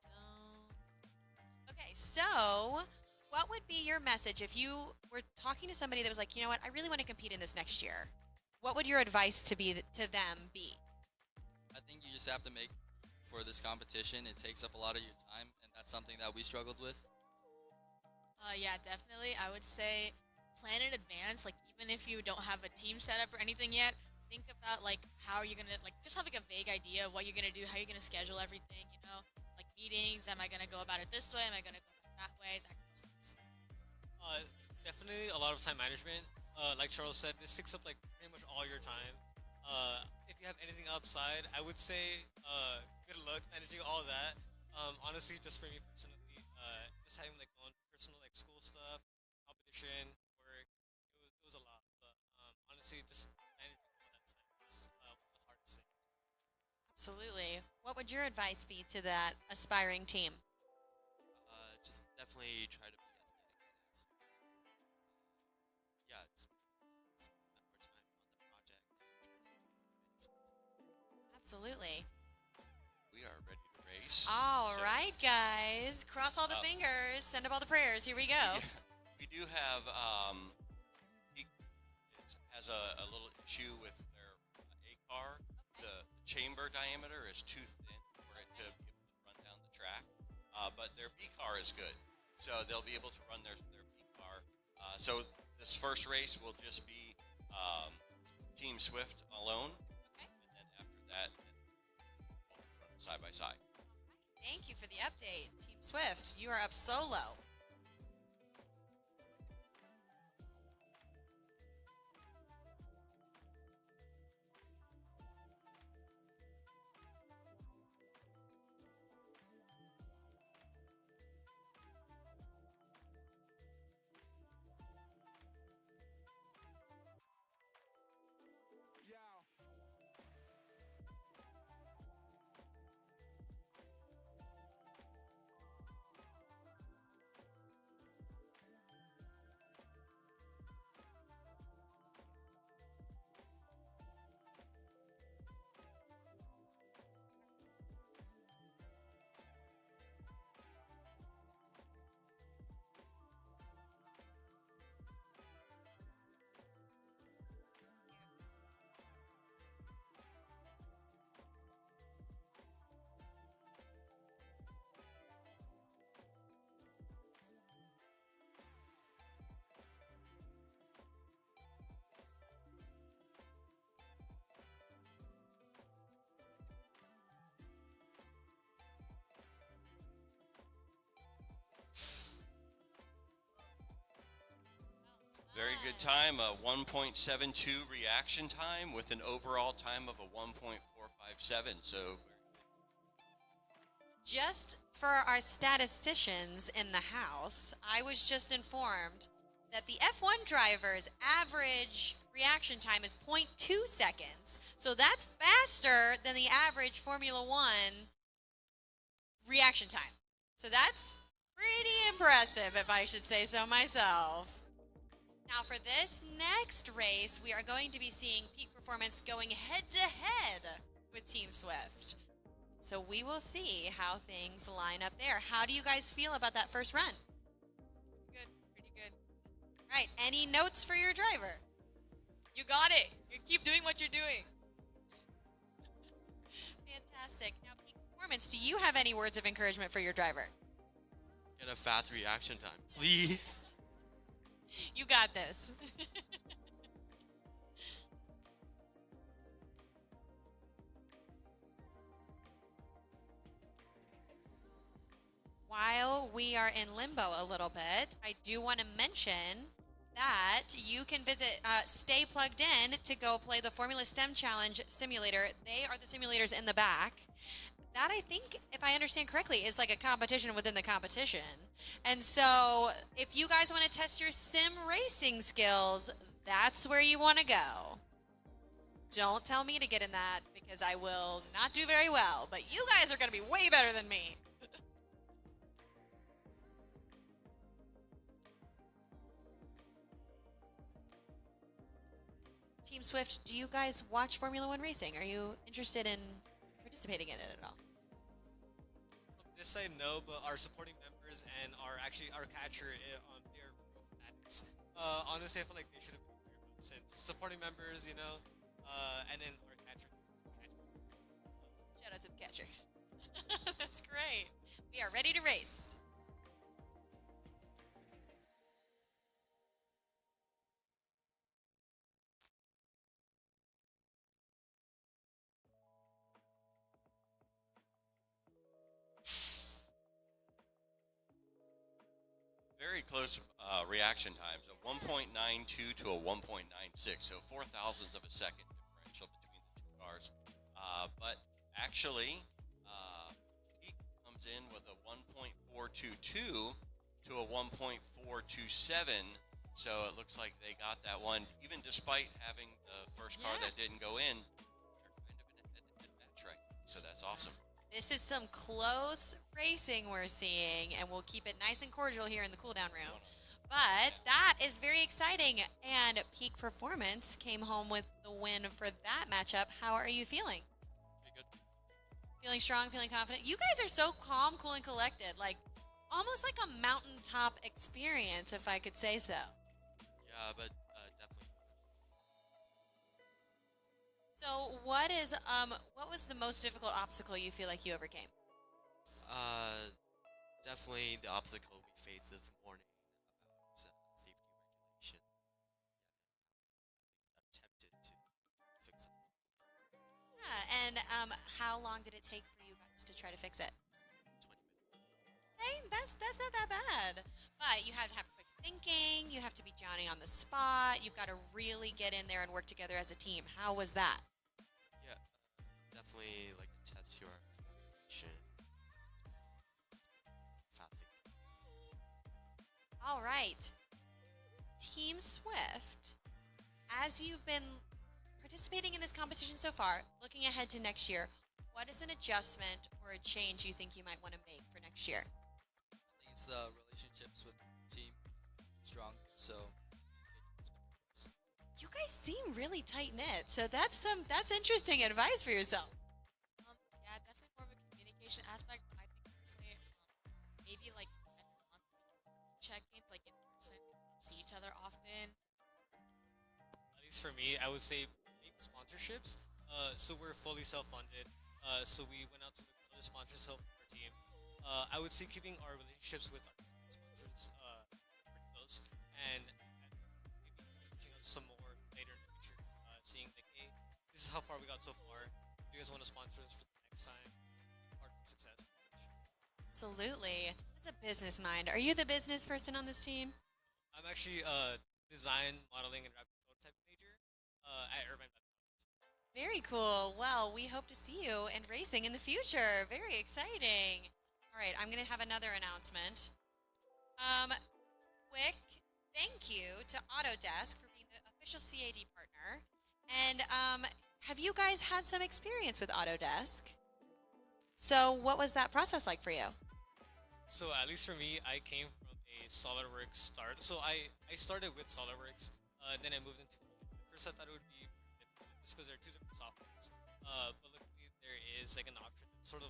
Okay, so what would be your message if you were talking to somebody that was like, you know what, I really want to compete in this next year? What would your advice to them be? I think you just have to make for this competition. It takes up a lot of your time, and that's something that we struggled with. Yeah, definitely. I would say plan in advance. Like even if you don't have a team set up or anything yet, think about like how you're gonna like just have like a vague idea of what you're gonna do, how you're gonna schedule everything. You know, like meetings. Am I gonna go about it this way? Am I gonna go about it that way? That kind of stuff. Definitely a lot of time management. Like Charles said, this takes up like pretty much all your time. If you have anything outside, I would say good luck managing all that. Honestly, just for me personally, just having like my own personal like school stuff, competition, work, it was a lot. But honestly, just managing all that time was one of the hardest things. Absolutely. What would your advice be to that aspiring team? Just definitely try to be athletic. Yeah, just spend more time on the project. Absolutely. We are ready to race. All So, right, guys. Cross all the fingers. Send up all the prayers. Here we go. We do have he has a little issue with their A car. The chamber diameter is too thin for it to be able to run down the track. But their B car is good, so they'll be able to run their B car. So this first race will just be Team Swift alone, and then after that, we'll run side by side. Thank you for the update. Team Swift, you are up solo. good time, a 1.72 reaction time with an overall time of a 1.457. So Just for our statisticians in the house, I was just informed that the F1 driver's average reaction time is 0.2 seconds. So that's faster than the average Formula One reaction time. So that's pretty impressive, if I should say so myself. Now, for this next race, we are going to be seeing peak performance going head to head with Team Swift. So we will see how things line up there. How do you guys feel about that first run? Good, pretty good. All right, any notes for your driver? You got it. You keep doing what you're doing. Fantastic. Now, peak performance, do you have any words of encouragement for your driver? Get a fast reaction time, please. You got this. While we are in limbo a little bit, I do want to mention that you can visit Stay Plugged In to go play the Formula STEM Challenge simulator. They are the simulators in the back. That, I think, if I understand correctly, is like a competition within the competition. And so if you guys want to test your sim racing skills, that's where you want to go. Don't tell me to get in that because I will not do very well, but you guys are going to be way better than me. Team Swift, do you guys watch Formula One racing? Are you interested in participating in it at all? This side, no, but our supporting members and our catcher, they're both addicts. Honestly, I feel like they should have been here since supporting members, and then our catcher. Shout out to the catcher. That's great. We are ready to race. very close reaction times, a 1.92 to a 1.96, so 0.04 of a second differential between the two cars. But actually, Peak comes in with a 1.422 to a 1.427, so it looks like they got that one, even despite having the first car that didn't go in. They're kind of in a head-to-head match right now, so that's awesome. This is some close racing we're seeing, and we'll keep it nice and cordial here in the cool-down room. But that is very exciting, and Peak Performance came home with the win for that matchup. How are you feeling? Pretty good. Feeling strong, feeling confident? You guys are so calm, cool, and collected. Like, almost like a mountaintop experience, if I could say so. Yeah, but definitely. So what was the most difficult obstacle you feel like you overcame? Definitely the obstacle we faced this morning about safety regulation. Attempted to fix it. Yeah, and how long did it take for you guys to try to fix it? 20 minutes. Okay, that's not that bad. But you have to have quick thinking. You have to be Johnny on the spot. You've got to really get in there and work together as a team. How was that? Yeah, definitely like test your coordination. Fast thinking. All right. Team Swift, as you've been participating in this competition so far, looking ahead to next year, what is an adjustment or a change you think you might want to make for next year? I think it's the relationships with the team strong. So You guys seem really tight knit, so that's interesting advice for yourself. Yeah, definitely more of a communication aspect, but I think personally, maybe like check-ins, like in person, see each other often. At least for me, I would say big sponsorships. So we're fully self-funded. So we went out to look for other sponsors to help our team. I would say keeping our relationships with our sponsors pretty close, and maybe reaching out some more later in the future, seeing like, hey, this is how far we got so far. Do you guys want to sponsor us for the next time? Our success. Absolutely. That's a business mind. Are you the business person on this team? I'm actually design, modeling, and rapid prototype major at Irvine. Very cool. Well, we hope to see you in racing in the future. Very exciting. All right, I'm going to have another announcement. Quick thank you to Autodesk for being the official CAD partner. And have you guys had some experience with Autodesk? So, what was that process like for you? So at least for me, I came from a SolidWorks start. So I started with SolidWorks, then I moved into. First, I thought it would be just because there are two different softwares. But luckily, there is like an option that sort of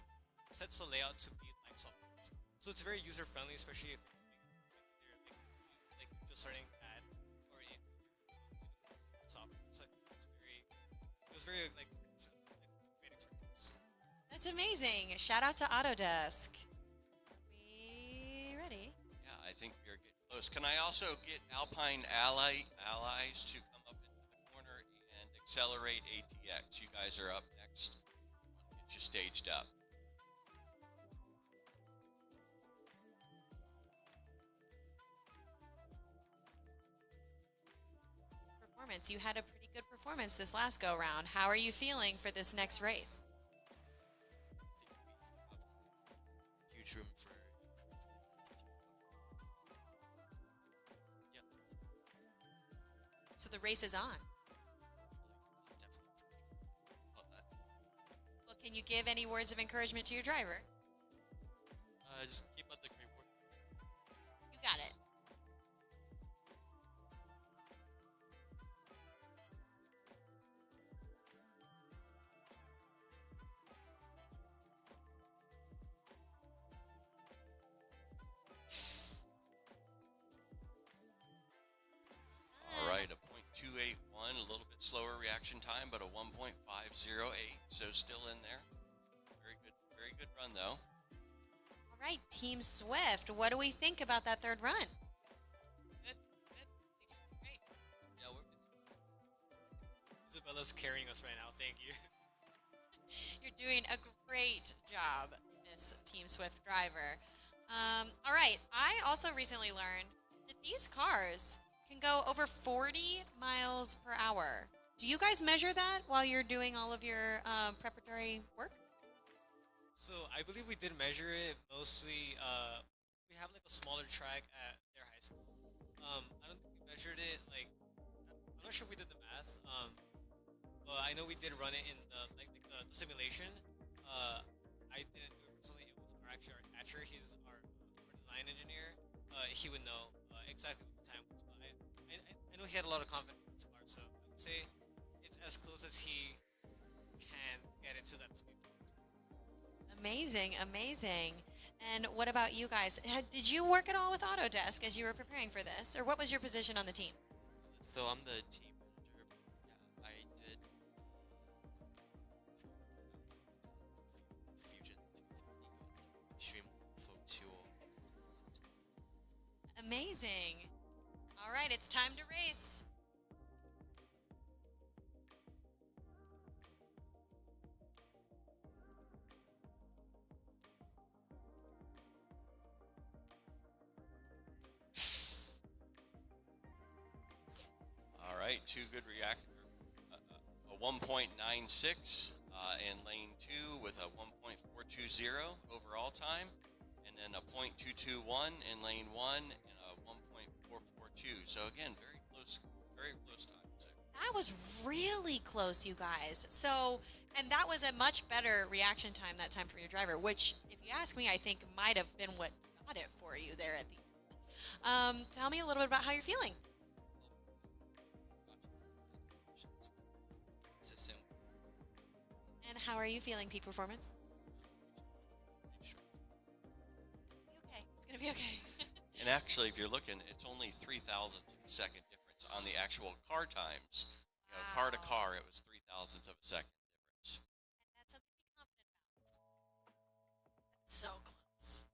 sets the layout to be like SolidWorks. So it's very user friendly, especially if you're like just starting at or in software. So it was very like great experience. That's amazing. Shout out to Autodesk. We ready? Yeah, I think we are getting close. Can I also get Alpine allies to come up into the corner and accelerate ATX? You guys are up next. Get you staged up. Performance. You had a pretty good performance this last go round. How are you feeling for this next race? Huge room for. Yeah. So the race is on. Well, can you give any words of encouragement to your driver? Just keep up the great work. You got it. All right, a .281, a little bit slower reaction time, but a 1.508, so still in there. Very good run though. All right, Team Swift. What do we think about that third run? Good. Great. Yeah, Isabella's carrying us right now. Thank you. You're doing a great job, Miss Team Swift driver. All right, I also recently learned that these cars can go over 40 miles per hour. Do you guys measure that while you're doing all of your preparatory work? So I believe we did measure it mostly. We have like a smaller track at their high school. I don't think we measured it. Like, I'm not sure if we did the math. But I know we did run it in the simulation. I didn't do it personally. It was our catcher. He's our design engineer. He would know exactly what the time was. But I know he had a lot of confidence in his car, so I would say it's as close as he can get it to that speed. Amazing, amazing. And what about you guys? Did you work at all with Autodesk as you were preparing for this? Or what was your position on the team? So I'm the team manager. Yeah, I did Fusion, Extreme Flow Tool. Amazing. All right, it's time to race. All right, two good reactors. A 1.96 in lane 2 with a 1.420 overall time, and then a .221 in lane 1 and a 1.442. So again, very close times there. That was really close, you guys. So, and that was a much better reaction time that time for your driver, which, if you ask me, I think might have been what got it for you there at the end. Tell me a little bit about how you're feeling. And how are you feeling, peak performance? Okay, it's gonna be okay. And actually, if you're looking, it's only 3 thousandths of a second difference on the actual car times. You know, car to car, it was 3 thousandths of a second difference. And that's something to be confident about. That's so close.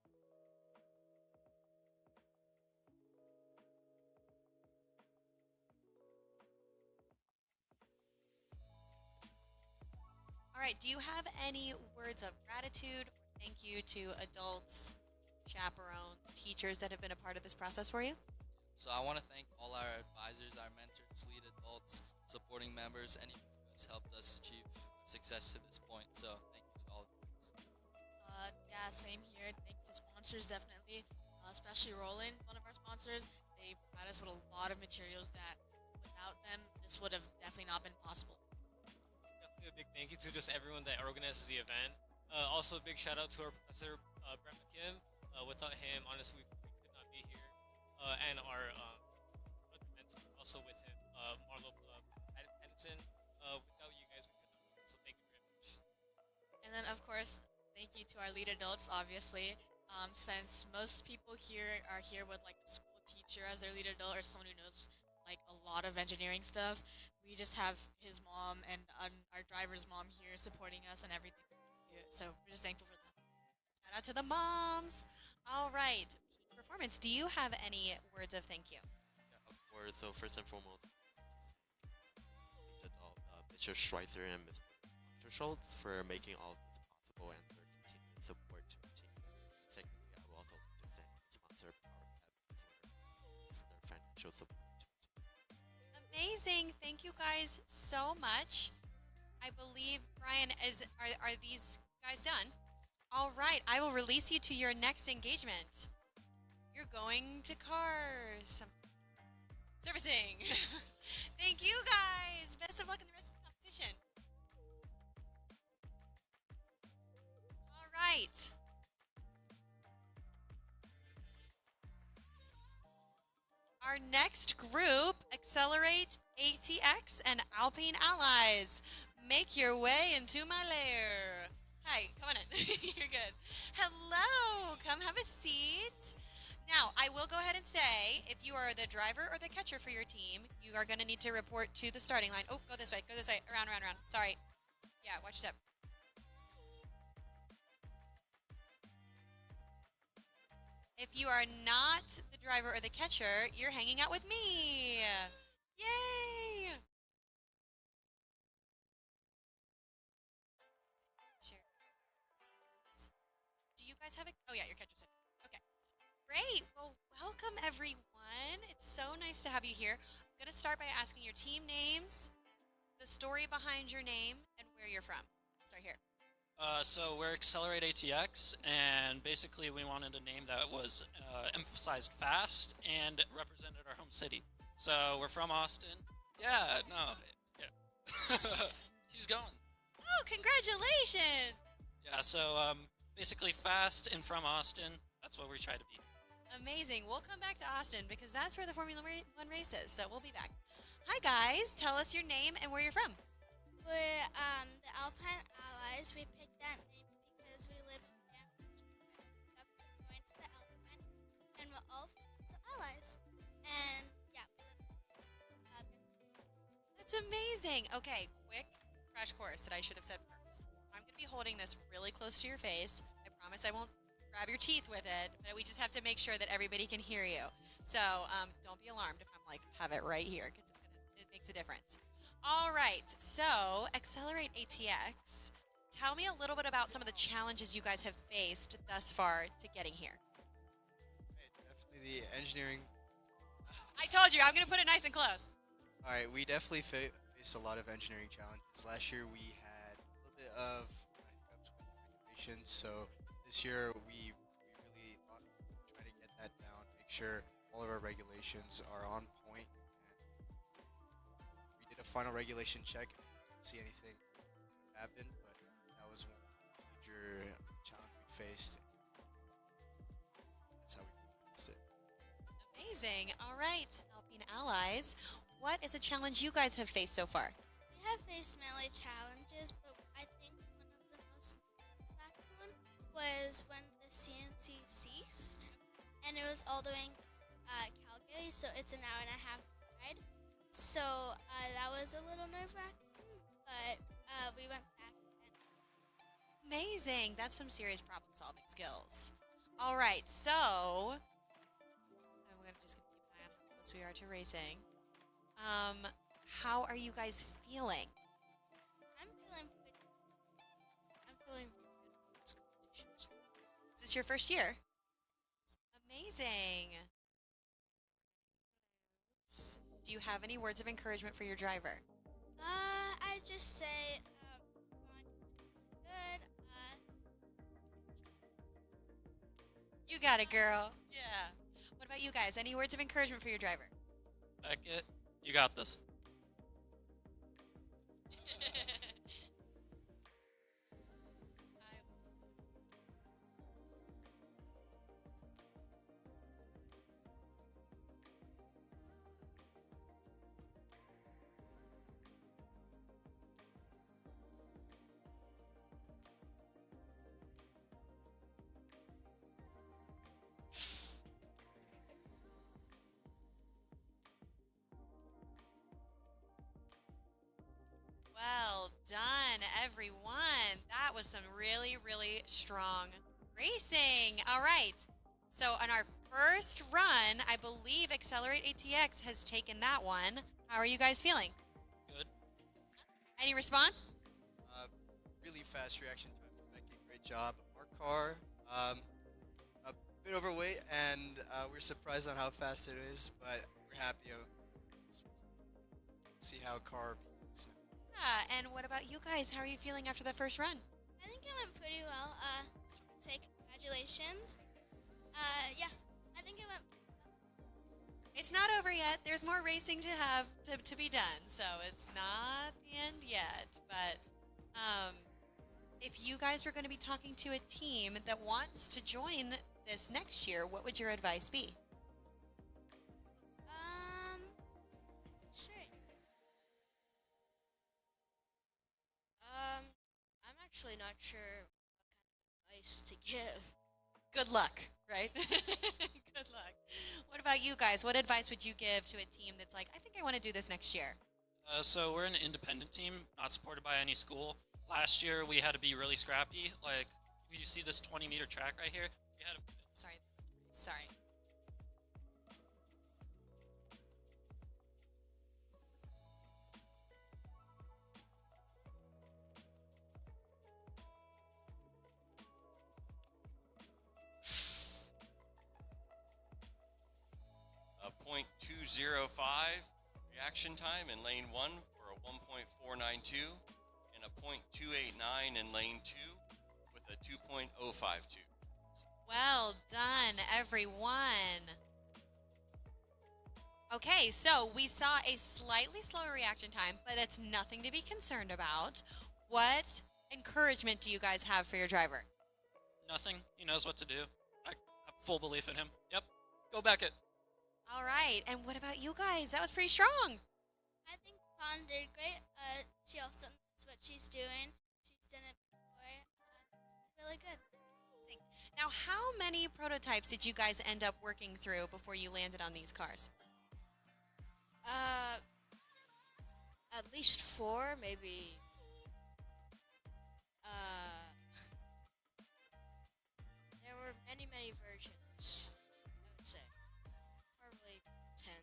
All right, do you have any words of gratitude or thank you to adults, chaperones, teachers that have been a part of this process for you? So I want to thank all our advisors, our mentors, lead adults, supporting members, anyone who has helped us achieve success to this point. So thank you to all of you guys. Yeah, same here. Thanks to sponsors, definitely, especially Roland, one of our sponsors. They provide us with a lot of materials that without them, this would have definitely not been possible. Definitely a big thank you to just everyone that organizes the event. Also, a big shout out to our professor, Brett McKim. Without him, honestly, we could not be here. And our other mentor, also with him, Marlo Edison. Without you guys, we could not. So thank you very much. And then, of course, thank you to our lead adults, obviously. Since most people here are here with like a school teacher as their lead adult or someone who knows like a lot of engineering stuff, we just have his mom and our driver's mom here supporting us and everything. So we're just thankful for them. Shout out to the moms. All right. Peak Performance, do you have any words of thank you? Yeah, of course. So first and foremost, Mr. Schweitzer and Mr. Schultz for making all of this possible and their continued support to our team. Secondly, I would also like to thank the sponsor PowerPep for their financial support to our team. Amazing. Thank you guys so much. I believe, Brian, are these guys done? All right. I will release you to your next engagement. You're going to cars. Servicing. Thank you guys. Best of luck in the rest of the competition. All right. Our next group, Accelerate ATX and Alpine Allies. Make your way into my lair. Hi, come on in. You're good. Hello, come have a seat. Now, I will go ahead and say, if you are the driver or the catcher for your team, you are going to need to report to the starting line. Oh, go this way, around. Sorry. Yeah, watch your step. If you are not the driver or the catcher, you're hanging out with me. Yay! Sure. Do you guys have a... Oh, yeah, your catcher's in. Okay. Great. Well, welcome, everyone. It's so nice to have you here. I'm going to start by asking your team names, the story behind your name, and where you're from. Start here. So we're Accelerate ATX, and basically we wanted a name that was emphasized fast and represented our home city. So we're from Austin. Yeah, no. Yeah. He's going. Oh, congratulations! Yeah, so basically fast and from Austin. That's what we try to be. Amazing. We'll come back to Austin because that's where the Formula One race is, so we'll be back. Hi, guys. Tell us your name and where you're from. We're the Alpine Allies. We picked that name because we live in Camp up going to the Alpine, and we're all so allies. And yeah, we live. That's amazing. Okay, quick crash course that I should have said first. I'm going to be holding this really close to your face. I promise I won't grab your teeth with it, but we just have to make sure that everybody can hear you. So don't be alarmed if I'm like, have it right here, because it makes a difference. All right, so Accelerate ATX. Tell me a little bit about some of the challenges you guys have faced thus far to getting here. Definitely the engineering. I told you, I'm going to put it nice and close. All right, we definitely faced a lot of engineering challenges. Last year we had a little bit of hiccups with regulations, so this year we really try to get that down, make sure all of our regulations are on point. We did a final regulation check. Didn't see anything happen, but that was one major challenge we faced. That's how we faced it. Amazing. All right, Alpine Allies. What is a challenge you guys have faced so far? We have faced many challenges, but I think one of the most satisfying one was when the CNC ceased, and it was all the way in Calgary, so it's an hour and a half ride. So that was a little nerve-wracking, but we went back. Amazing. That's some serious problem-solving skills. All right, so I'm going to just keep an eye on how close we are to racing. How are you guys feeling? I'm feeling pretty good. Is this your first year? Amazing. do you have any words of encouragement for your driver? I just say, good. You got it, girl. Yeah. What about you guys? Any words of encouragement for your driver? Beckett, you got this. Well done, everyone. That was some really, really strong racing. All right. So, on our first run, I believe Accelerate ATX has taken that one. How are you guys feeling? Good. Any response? Really fast reaction time from Becky. Great job. Our car, a bit overweight, and we're surprised on how fast it is, but we're happy to see how car beats. Yeah, and what about you guys? How are you feeling after the first run? I think it went pretty well. Just want to say congratulations. Yeah, I think it went. It's not over yet. There's more racing to have to be done, so it's not the end yet. But if you guys were going to be talking to a team that wants to join this next year, what would your advice be? Sure. I'm actually not sure what kind of advice to give. Good luck, right? Good luck. What about you guys? What advice would you give to a team that's like, I think I want to do this next year? So we're an independent team, not supported by any school. Last year we had to be really scrappy. Like, you see this 20-meter track right here? We had to. Sorry. A .205 reaction time in lane 1 for a 1.492 and a .289 in lane 2 with a 2.052. Well done, everyone. Okay, so we saw a slightly slower reaction time, but it's nothing to be concerned about. What encouragement do you guys have for your driver? Nothing. He knows what to do. I have full belief in him. Yep. Go Beckett. All right, and what about you guys? That was pretty strong. I think Pond did great. She also knows what she's doing. She's done it before. Really good. Now, how many prototypes did you guys end up working through before you landed on these cars? At least 4, maybe. There were many versions, I would say. Probably 10.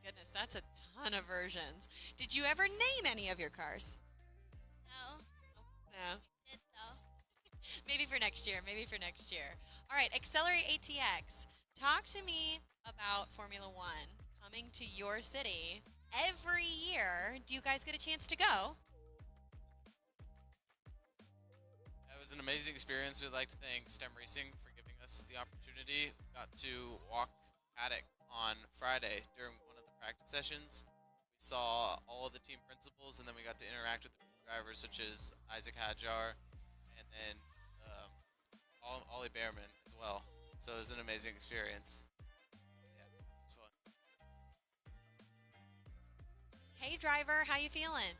Goodness, that's a ton of versions. Did you ever name any of your cars? No. No. Did though. Maybe for next year. All right, Accelerate ATX. Talk to me about Formula One coming to your city every year. Do you guys get a chance to go? It was an amazing experience. We'd like to thank STEM Racing for giving us the opportunity. We got to walk paddock on Friday during one of the practice sessions. We saw all of the team principals, and then we got to interact with the drivers such as Isaac Hadjar and then Ollie Behrman as well. So it was an amazing experience. Yeah, it was fun. Hey, driver, how you feeling?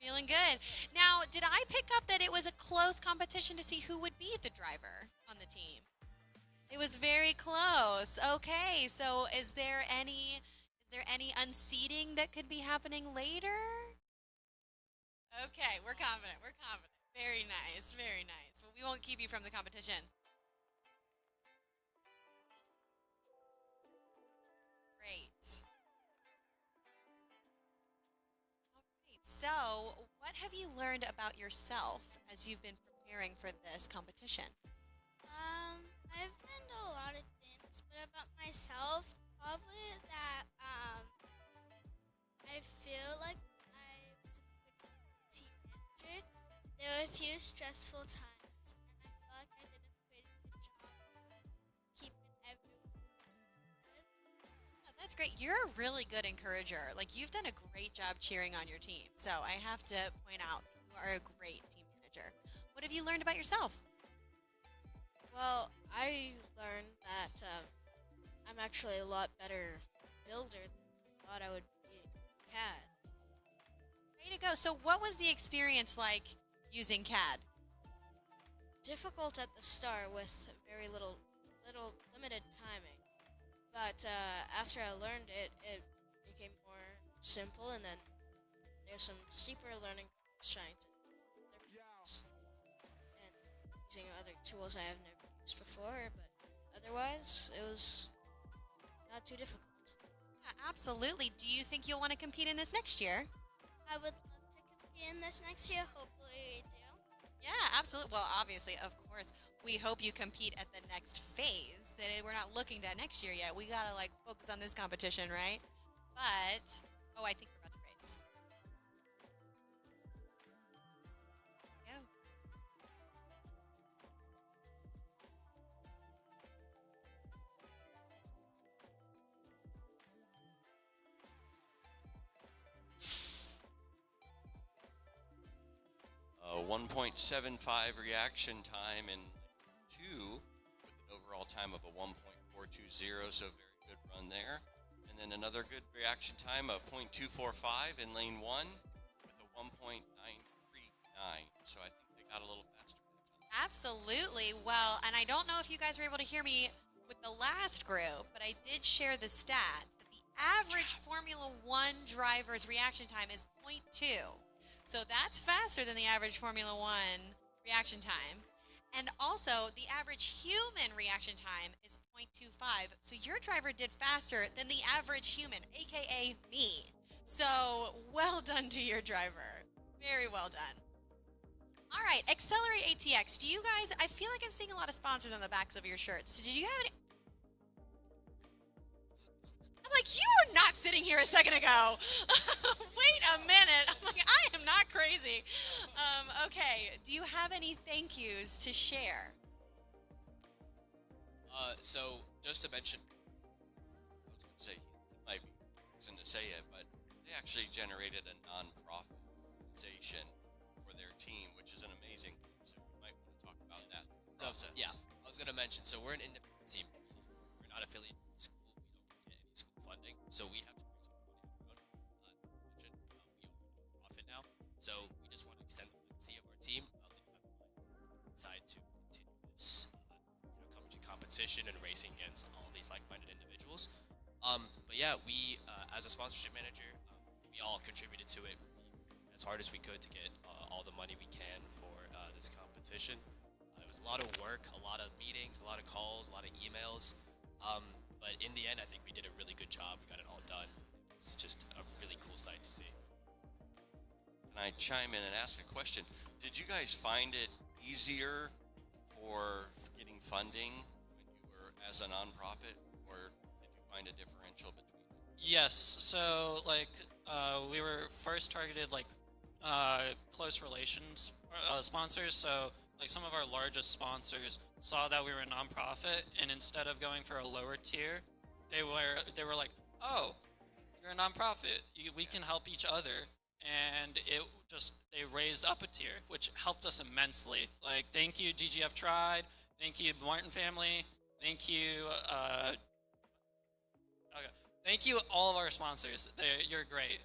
Feeling good. Now, did I pick up that it was a close competition to see who would be the driver on the team? It was very close. Okay, so is there any unseating that could be happening later? Okay, we're confident. Very nice. Well, we won't keep you from the competition. Great. All right, so what have you learned about yourself as you've been preparing for this competition? I've learned a lot of things. experience, but about myself, probably that I feel like I was a pretty team manager. There were a few stressful times, and I feel like I did a pretty good job of keeping everyone good. Oh, that's great. You're a really good encourager. Like, you've done a great job cheering on your team. So I have to point out that you are a great team manager. What have you learned about yourself? Well, I learned that I'm actually a lot better builder than I thought I would be in CAD. Way to go. So what was the experience like using CAD? Difficult at the start with very little limited timing, but after I learned it, it became more simple, and then there's some steeper learning curves trying to other things and using other tools I have never used before, but otherwise it was not too difficult. Yeah, absolutely. Do you think you'll want to compete in this next year? I would love to compete in this next year. Hopefully, we do. Yeah, absolutely. Well, obviously, of course, we hope you compete at the next phase. That we're not looking to next year yet. We gotta like focus on this competition, right? But I think we're about to race. Go. 1.75 reaction time and 2 with an overall time of a 1.420, so very good run there. And then another good reaction time of 0.245 in lane 1 with a 1.939. So I think they got a little faster. Absolutely. Well, and I don't know if you guys were able to hear me with the last group, but I did share the stat that the average Formula One driver's reaction time is 0.2. So that's faster than the average Formula One reaction time. And also, the average human reaction time is 0.25. So your driver did faster than the average human, aka me. So well done to your driver. Very well done. All right, Accelerate ATX. Do you guys, I feel like I'm seeing a lot of sponsors on the backs of your shirts. Did you have any? I'm like, you were not sitting here a second ago. Wait a minute. I'm like, I am not crazy. Okay, do you have any thank yous to share? So just to mention, I was going to say, he might be fixing to say it, but they actually generated a non-profit organization for their team, which is an amazing thing. So we might want to talk about that process. Yeah, I was going to mention, so we're an independent team. We're not affiliated with the school. We don't get any school funding. So we have to raise our money on our own. We are a profit now. So we just want to extend the legacy of our team. Decide to continue this coming to competition and racing against all these like-minded individuals. But yeah, we, as a sponsorship manager, we all contributed to it as hard as we could to get all the money we can for this competition. It was a lot of work, a lot of meetings, a lot of calls, a lot of emails. But in the end, I think we did a really good job. We got it all done. It's just a really cool sight to see. Can I chime in and ask a question? Did you guys find it easier for getting funding when you were as a nonprofit, or did you find a differential between them? Yes. So like we were first targeted like close relations sponsors. So like some of our largest sponsors saw that we were a nonprofit, and instead of going for a lower tier, they were like, "Oh, you're a nonprofit. We can help each other." And they raised up a tier, which helped us immensely. Like, thank you, GGF Tried. Thank you, Martin family. Thank you. Okay. Thank you, all of our sponsors. You're great.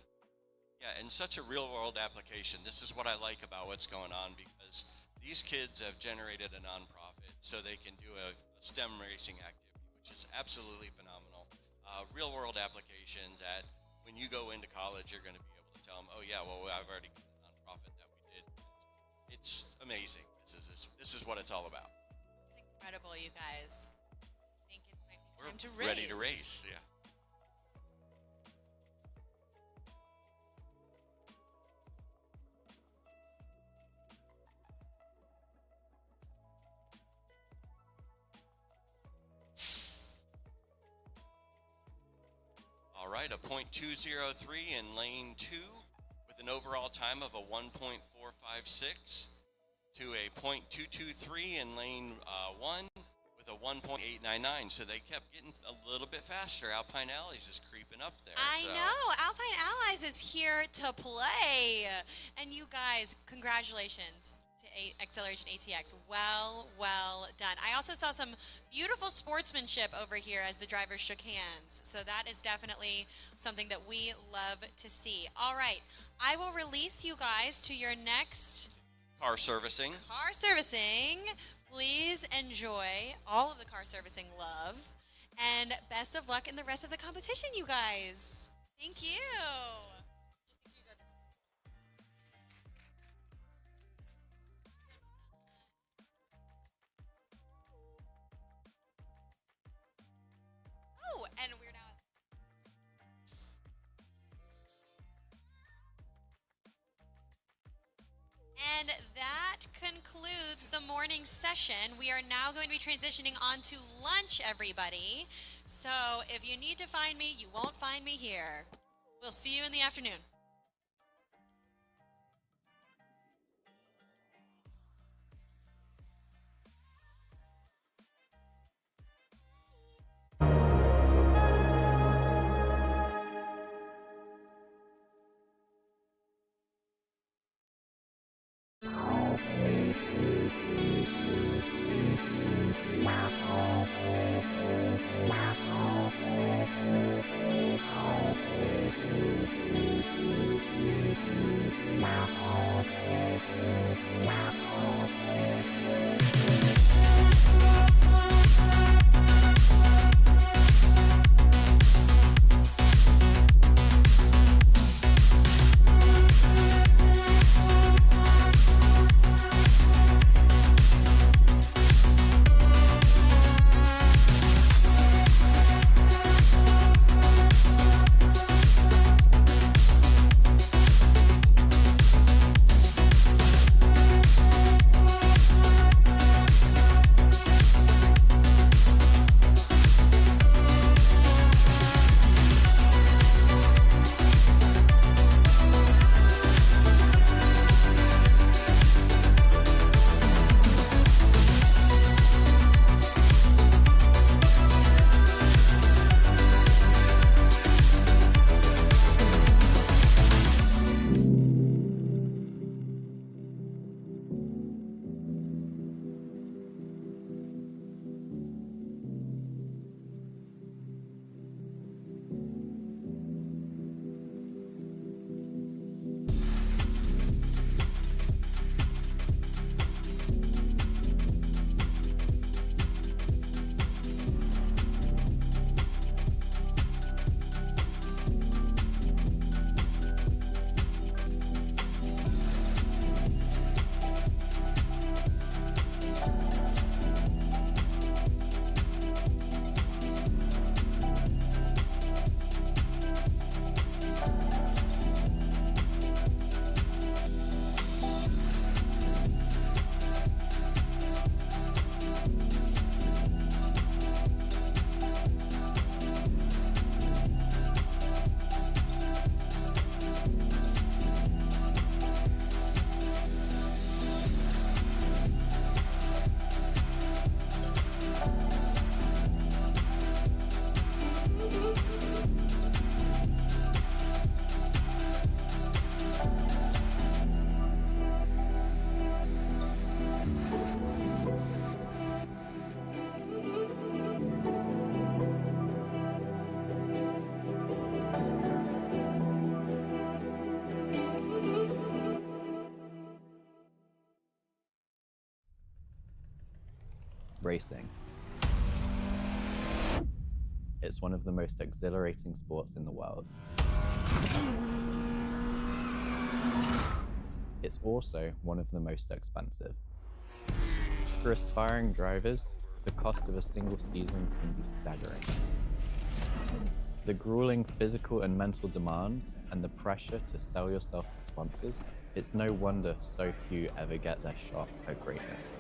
Yeah, and such a real-world application. This is what I like about what's going on, because these kids have generated a nonprofit so they can do a STEM racing activity, which is absolutely phenomenal. Real-world applications that when you go into college, you're going to be able to tell them, oh yeah, well, I've already got a nonprofit that we did. It's amazing. This is what it's all about. It's incredible, you guys. I think it might be time to We're race. ready to race, yeah. right, a .203 in lane 2 with an overall time of a 1.456 to a .223 in lane 1 with a 1.899. So they kept getting a little bit faster. Alpine Allies is creeping up there. I know. Alpine Allies is here to play. And you guys, congratulations to Acceleration ATX. Well done. I also saw some beautiful sportsmanship over here as the drivers shook hands. So that is definitely something that we love to see. All right. I will release you guys to your next Car servicing. car servicing. Please enjoy all of the car servicing love. And best of luck in the rest of the competition, you guys. Thank you. Oh, and we're now. And that concludes the morning session. We are now going to be transitioning on to lunch, everybody. So if you need to find me, you won't find me here. We'll see you in the afternoon. Racing. It's one of the most exhilarating sports in the world. It's also one of the most expensive. For aspiring drivers, the cost of a single season can be staggering. The grueling physical and mental demands and the pressure to sell yourself to sponsors, it's no wonder so few ever get their shot at greatness.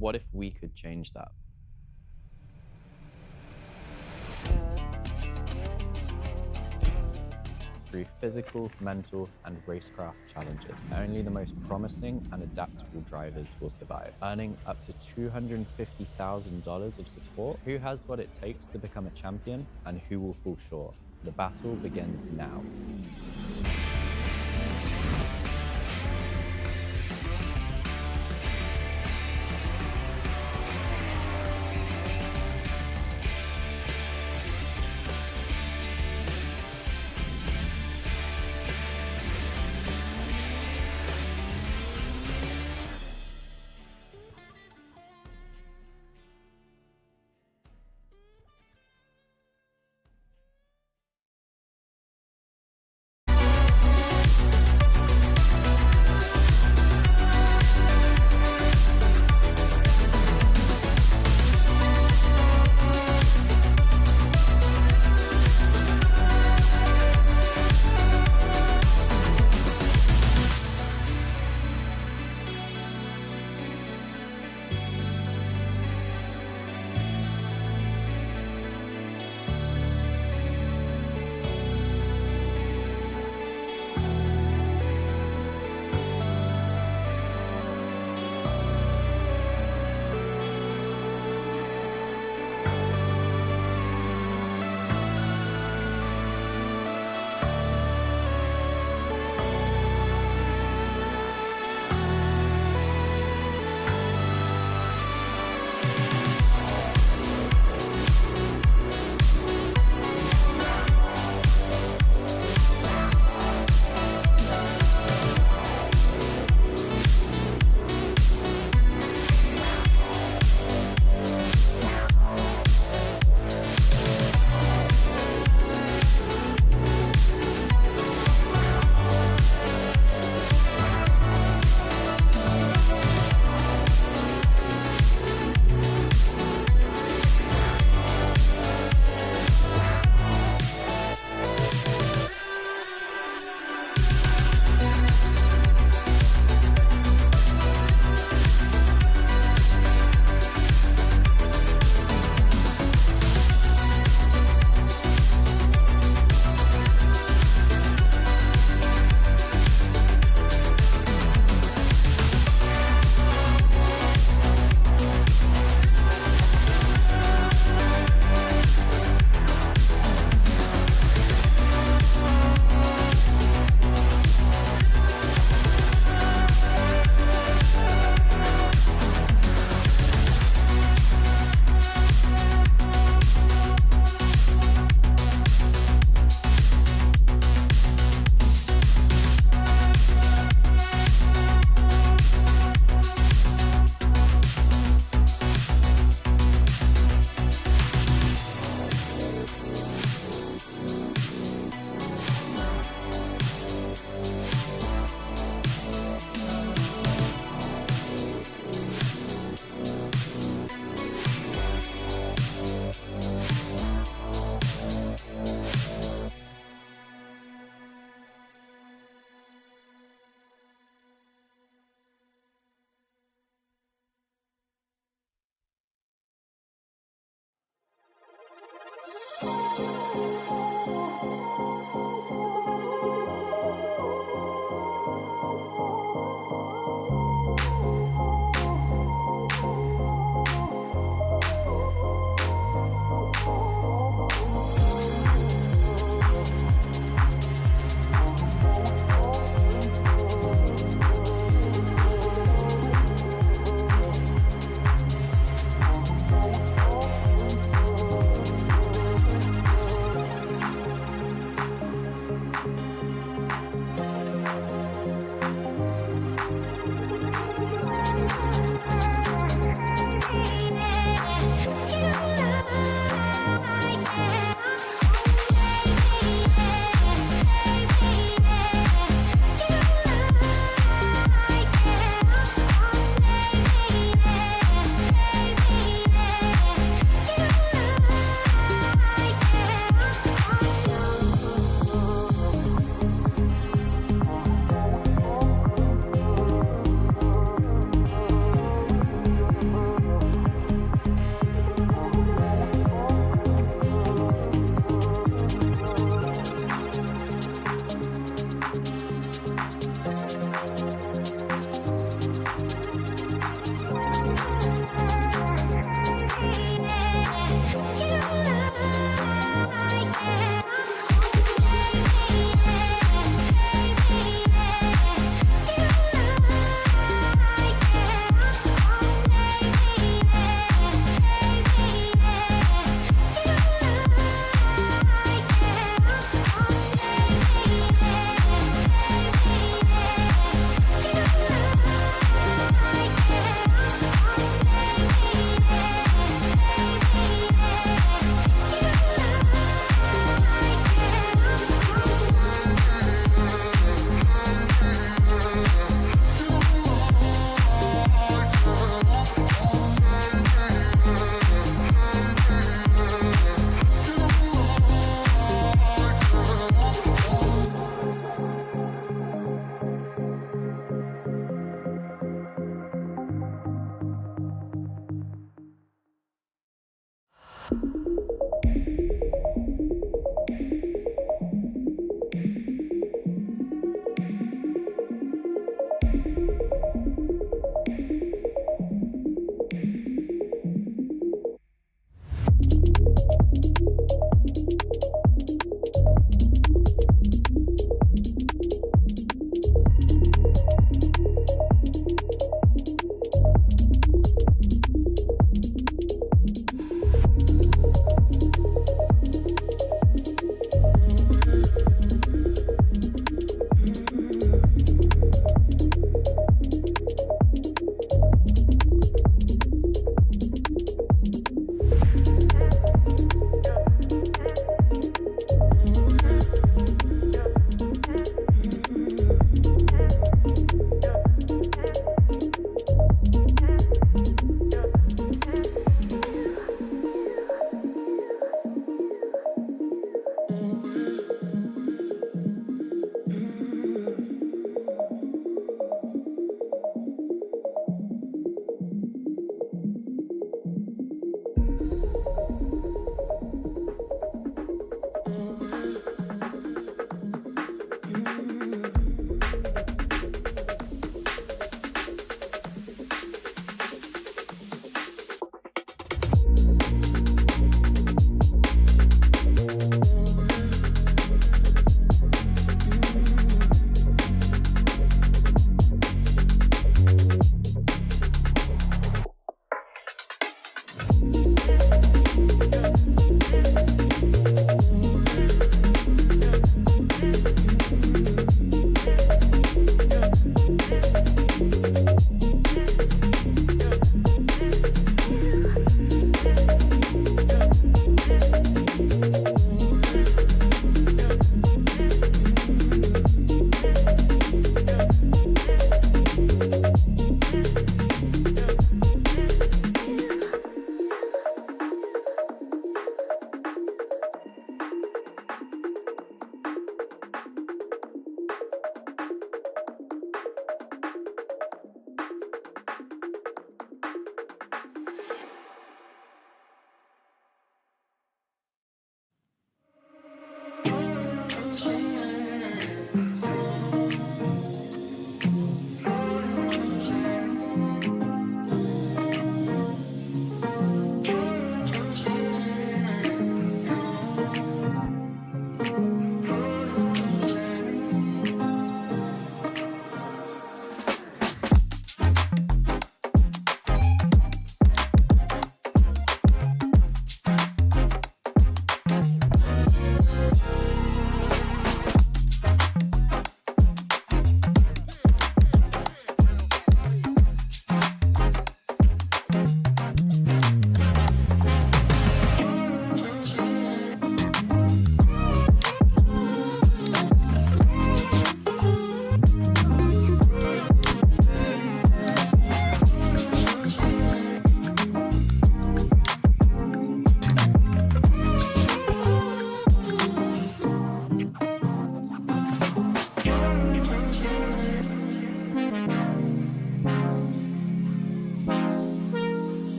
What if we could change that? through physical, mental, and racecraft challenges. Only the most promising and adaptable drivers will survive, earning up to $250,000 of support. Who has what it takes to become a champion, and who will fall short? The battle begins now.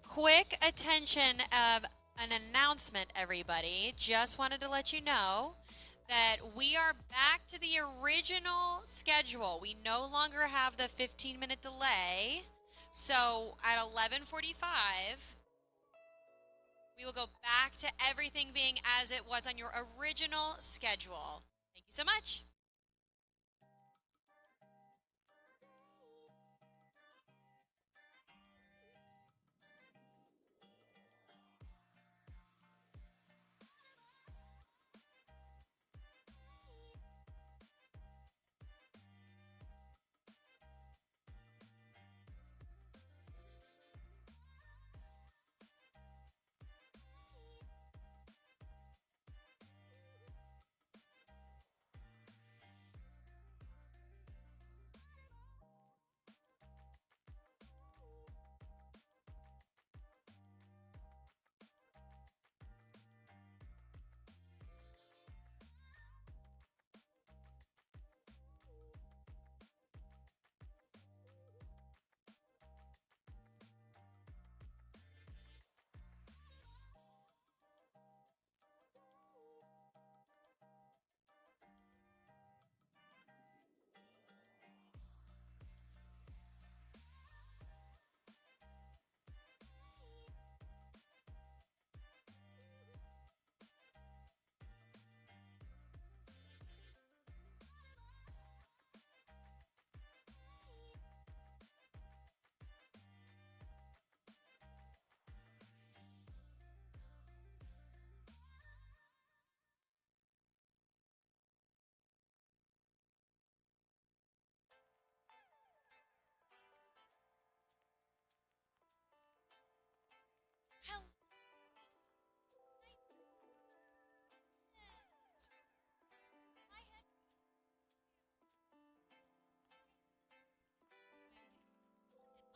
quick attention of an announcement, everybody. Just wanted to let you know that we are back to the original schedule. We no longer have the 15-minute delay. So at 11:45, we will go back to everything being as it was on your original schedule. Thank you so much.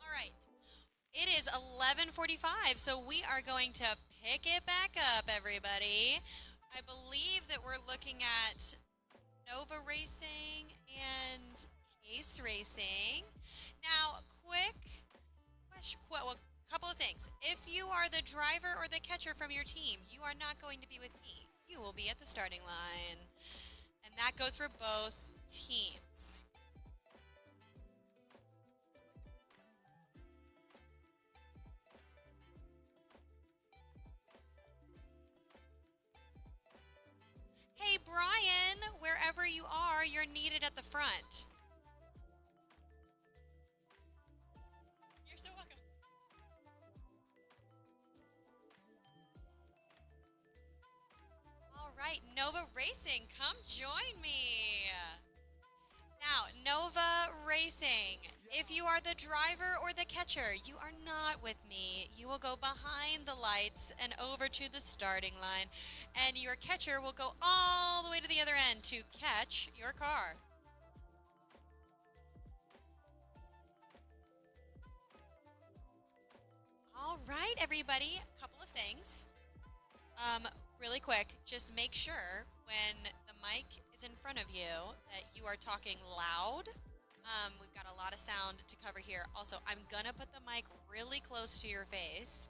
All right. It is 11:45, so we are going to pick it back up, everybody. I believe that we're looking at Nova Racing and Ace Racing. Now, quick question, well, couple of things. If you are the driver or the catcher from your team, you are not going to be with me. You will be at the starting line. And that goes for both teams. Hey, Brian, wherever you are, you're needed at the front. You're so welcome. All right, Nova Racing, come join me. Now, Nova Racing, if you are the driver or the catcher, you are not with me. You will go behind the lights and over to the starting line, and your catcher will go all the way to the other end to catch your car. All right, everybody, a couple of things. Really quick, just make sure when the mic is in front of you that you are talking loud. We've got a lot of sound to cover here. Also, I'm gonna put the mic really close to your face.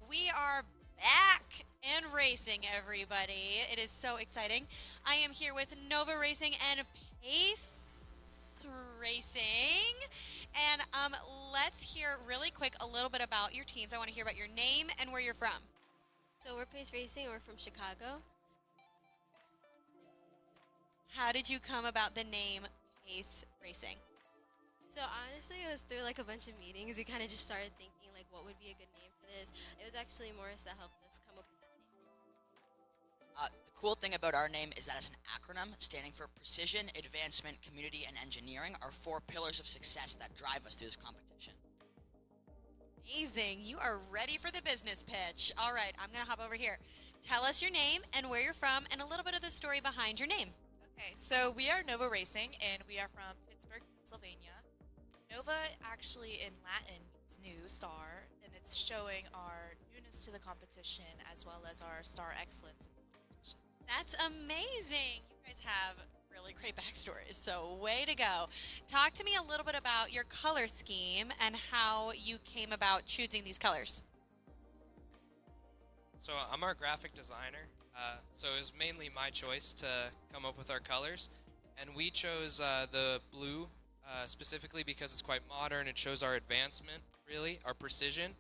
We are back and racing, everybody. It is so exciting. I am here with Nova Racing and Pace Racing. And let's hear really quick a little bit about your teams. I want to hear about your name and where you're from. So we're Pace Racing, we're from Chicago. How did you come about the name Pace Racing? So honestly, it was through like a bunch of meetings. We kind of just started thinking like what would be a good name for this. It was actually Morris that helped us come up with that name. The cool thing about our name is that it's an acronym standing for Precision, Advancement, Community, and Engineering, are 4 pillars of success that drive us through this competition. Amazing. You are ready for the business pitch. All right, I'm going to hop over here. Tell us your name and where you're from and a little bit of the story behind your name. Okay, so we are Nova Racing, and we are from Pittsburgh, Pennsylvania. Nova actually in Latin means new, star, and it's showing our newness to the competition as well as our star excellence in the competition. That's amazing. You You guys have really great backstories, so way to go. Talk to me a little bit about your color scheme and how you came about choosing these colors. So I'm our graphic designer, so it was mainly my choice to come up with our colors, and we chose the blue specifically because it's quite modern. It shows our advancement, really, our precision,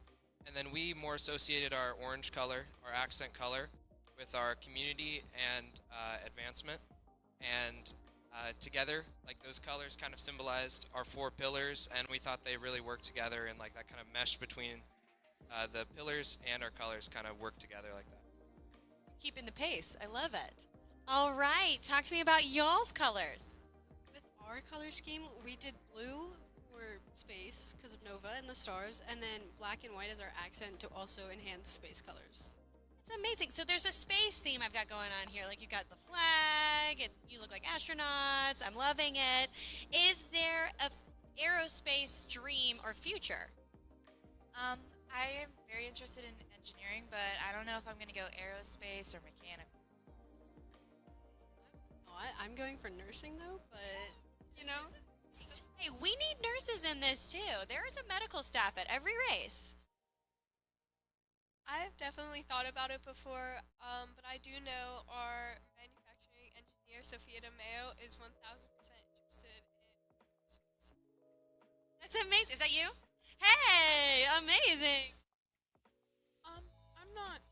and then we more associated our orange color, our accent color, with our community and advancement, and together, like those colors kind of symbolized our four pillars, and we thought they really worked together, and like that kind of mesh between the pillars and our colors kind of work together like that. Keeping the pace. I love it. All right. Talk to me about y'all's colors. With our color scheme, we did blue for space because of Nova and the stars, and then black and white as our accent to also enhance space colors. It's amazing. So there's a space theme I've got going on here. Like you got the flag, and you look like astronauts. I'm loving it. Is there a aerospace dream or future? I am very interested in engineering, but I don't know if I'm going to go aerospace or mechanical. I'm going for nursing though, but you know. Hey, we need nurses in this too. There is a medical staff at every race. I've definitely thought about it before, but I do know our manufacturing engineer, Sophia DeMeo, is 1,000% interested in. That's amazing. Is that you? Hey, amazing. I'm not.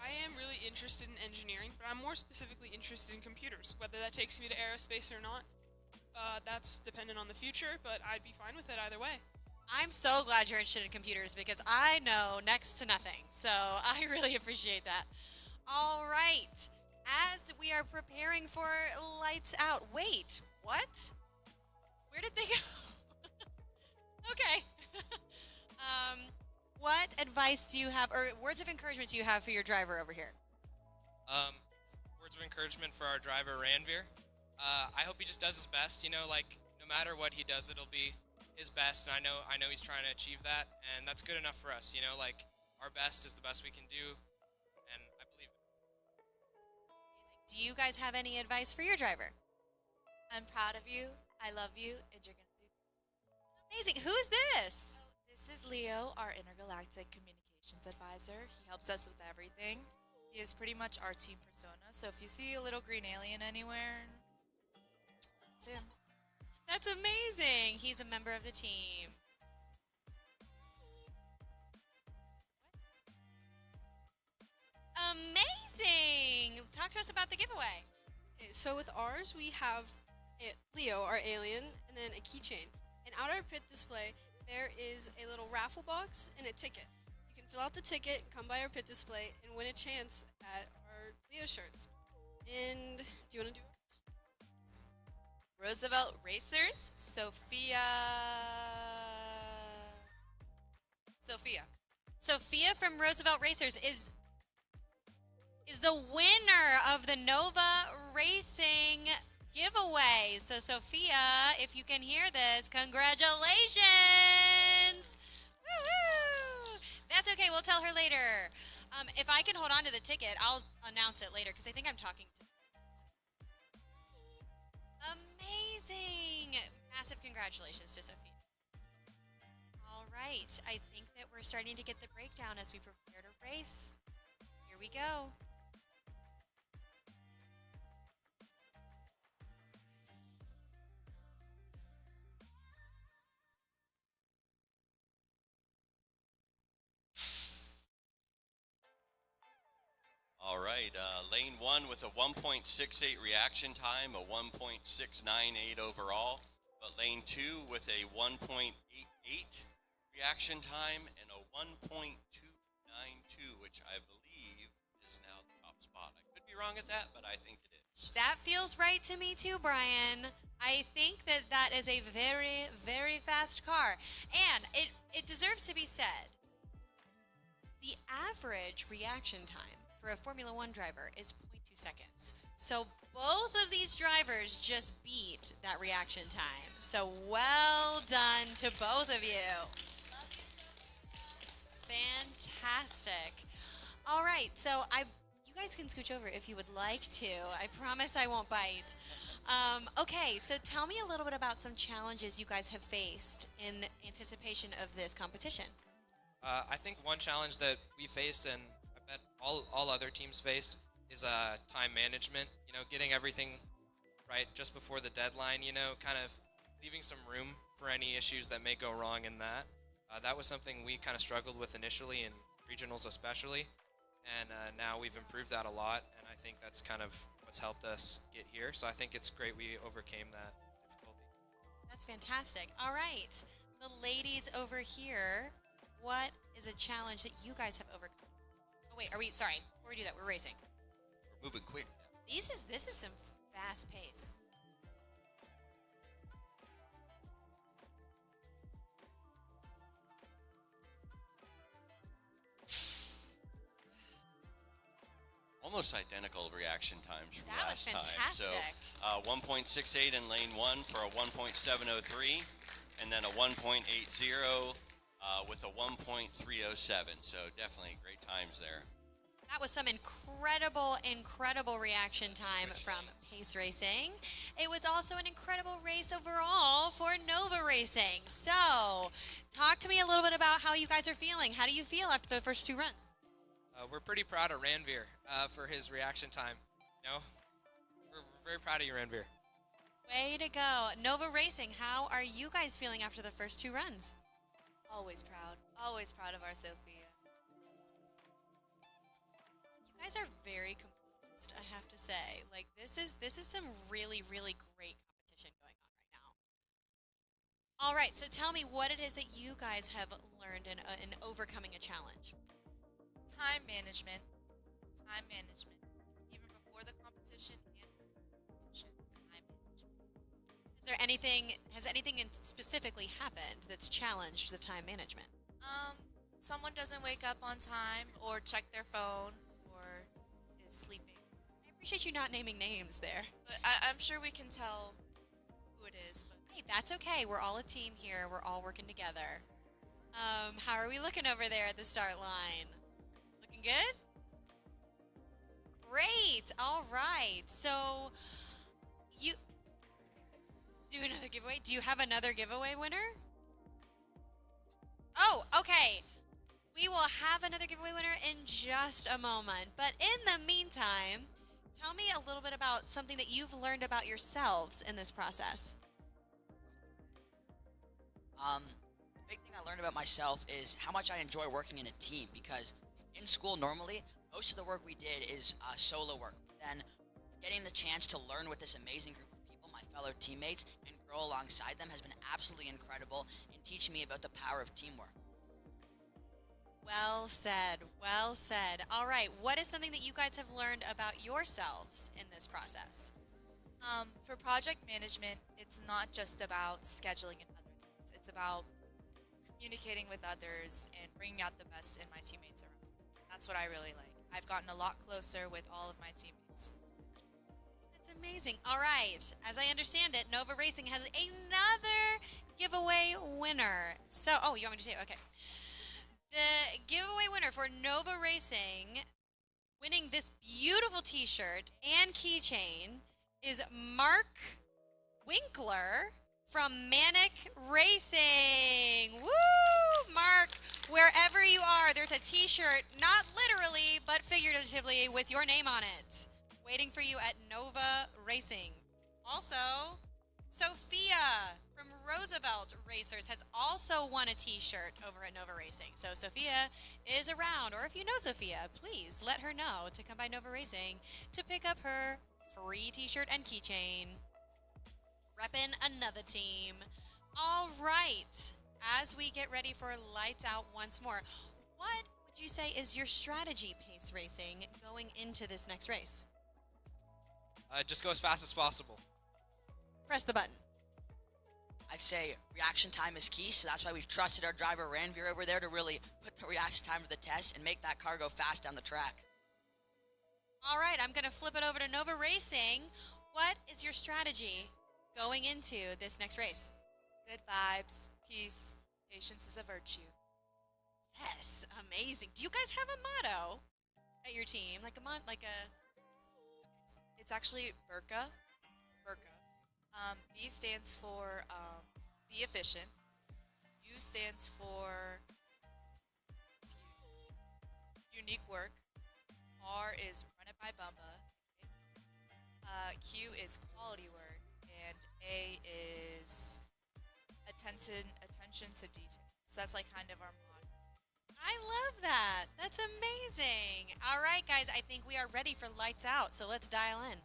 I am really interested in engineering, but I'm more specifically interested in computers. Whether that takes me to aerospace or not, that's dependent on the future, but I'd be fine with it either way. I'm so glad you're interested in computers because I know next to nothing. So I really appreciate that. All right. As we are preparing for lights out. Wait, what? Where did they go? Okay. What advice do you have, or words of encouragement do you have for your driver over here? Words of encouragement for our driver, Ranveer. I hope he just does his best. You know, like no matter what he does, it'll be his best, and I know he's trying to achieve that, and that's good enough for us. You know, like our best is the best we can do, and I believe it. Do you guys have any advice for your driver? I'm proud of you. I love you, and you're going to do amazing. Who is this? This is Leo, our intergalactic communications advisor. He helps us with everything. He is pretty much our team persona. So if you see a little green alien anywhere, it's him. That's amazing. He's a member of the team. Amazing. Talk to us about the giveaway. Okay, so with ours, we have Leo, our alien, and then a keychain. And out our pit display, there is a little raffle box and a ticket. You can fill out the ticket, come by our pit display, and win a chance at our Leo shirts. And do you want to do it? Roosevelt Racers, Sophia. Sophia from Roosevelt Racers is the winner of the Nova Racing giveaway. So Sophia, if you can hear this, congratulations! Woo-hoo! That's okay, we'll tell her later. If I can hold on to the ticket, I'll announce it later because I think I'm talking to. Amazing! Massive congratulations to Sophia. All right, I think that we're starting to get the breakdown as we prepare to race. Here we go. All right, lane one with a 1.68 reaction time, a 1.698 overall, but lane two with a 1.88 reaction time and a 1.292, which I believe is now the top spot. I could be wrong at that, but I think it is. That feels right to me too, Brian. I think that that is a very, very fast car. And it deserves to be said, the average reaction time for a Formula One driver is 0.2 seconds. So both of these drivers just beat that reaction time. So well done to both of you. Fantastic. All right, so you You guys can scooch over if you would like to. I promise I won't bite. Okay, so tell me a little bit about some challenges you guys have faced in anticipation of this competition. I think one challenge that we faced, and I bet all other teams faced, is time management. You know, getting everything right just before the deadline. You know, kind of leaving some room for any issues that may go wrong in that. That was something we kind of struggled with initially, in regionals especially, and now we've improved that a lot. And I think that's kind of what's helped us get here. So I think it's great we overcame that difficulty. That's fantastic. All right, the ladies over here, what is a challenge that you guys have overcome? Oh wait, sorry, before we do that, we're racing. We're moving quick. This is some fast pace. Almost identical reaction times from That was last time. fantastic. So 1.68 in lane 1 for a 1.703, and then a 1.80 with a 1.307. So definitely great times there. That was some incredible reaction time from Pace Racing. It was also an incredible race overall for Nova Racing. So, talk to me a little bit about how you guys are feeling. How do you feel after the first 2 runs? We're pretty proud of Ranveer for his reaction time. You know, we're very proud of you, Ranveer. Way to go. Nova Racing, how are you guys feeling after the first 2 runs? Always proud. Always proud of our Sophia. You guys are very composed, I have to say. Like this is some really great competition going on right now. All right, so tell me what it is that you guys have learned in overcoming a challenge. Time management. Time management. Even before the competition and competition, time management. Has anything specifically happened that's challenged the time management? Someone doesn't wake up on time or check their phone or is sleeping. I appreciate you not naming names there. But I'm sure we can tell who it is. But hey, that's okay. We're all a team here. We're all working together. How are we looking over there at the start line? Looking good? Great. All right. So, you do another giveaway? Do you have another giveaway winner? Oh, okay. We will have another giveaway winner in just a moment. But in the meantime, tell me a little bit about something that you've learned about yourselves in this process. The big thing I learned about myself is how much I enjoy working in a team, because in school normally most of the work we did is solo work. Then getting the chance to learn with this amazing group of people, my fellow teammates, and grow alongside them has been absolutely incredible in teaching me about the power of teamwork. Well said. Well said. All right. What is something that you guys have learned about yourselves in this process? For project management, it's not just about scheduling and other things. It's about communicating with others and bringing out the best in my teammates around. That's what I really like. I've gotten a lot closer with all of my teammates. That's amazing. All right. As I understand it, Nova Racing has another giveaway winner. So, you want me to say it? Okay. The giveaway winner for Nova Racing, winning this beautiful t-shirt and keychain, is Mark Winkler from Manic Racing. Woo! Mark, wherever you are, there's a t-shirt, not literally, but figuratively, with your name on it, waiting for you at Nova Racing. Also, Sophia from Roosevelt Racers has also won a t-shirt over at Nova Racing. So Sophia is around, or if you know Sophia, please let her know to come by Nova Racing to pick up her free t-shirt and keychain. Reppin' another team. All right, as we get ready for lights out once more, what would you say is your strategy, Pace Racing, going into this next race? Just go as fast as possible. Press the button. I'd say reaction time is key, so that's why we've trusted our driver Ranveer over there to really put the reaction time to the test and make that car go fast down the track. All right, I'm going to flip it over to Nova Racing. What is your strategy going into this next race? Good vibes, peace, patience is a virtue. Yes, amazing. Do you guys have a motto? at your team? Like a. It's actually BERCA. BERCA. B stands for be efficient. U stands for unique work. R is run it by Bumba. Q is quality work, and A is attention to detail. So that's like kind of our motto. I love that. That's amazing. All right, guys, I think we are ready for lights out, so let's dial in.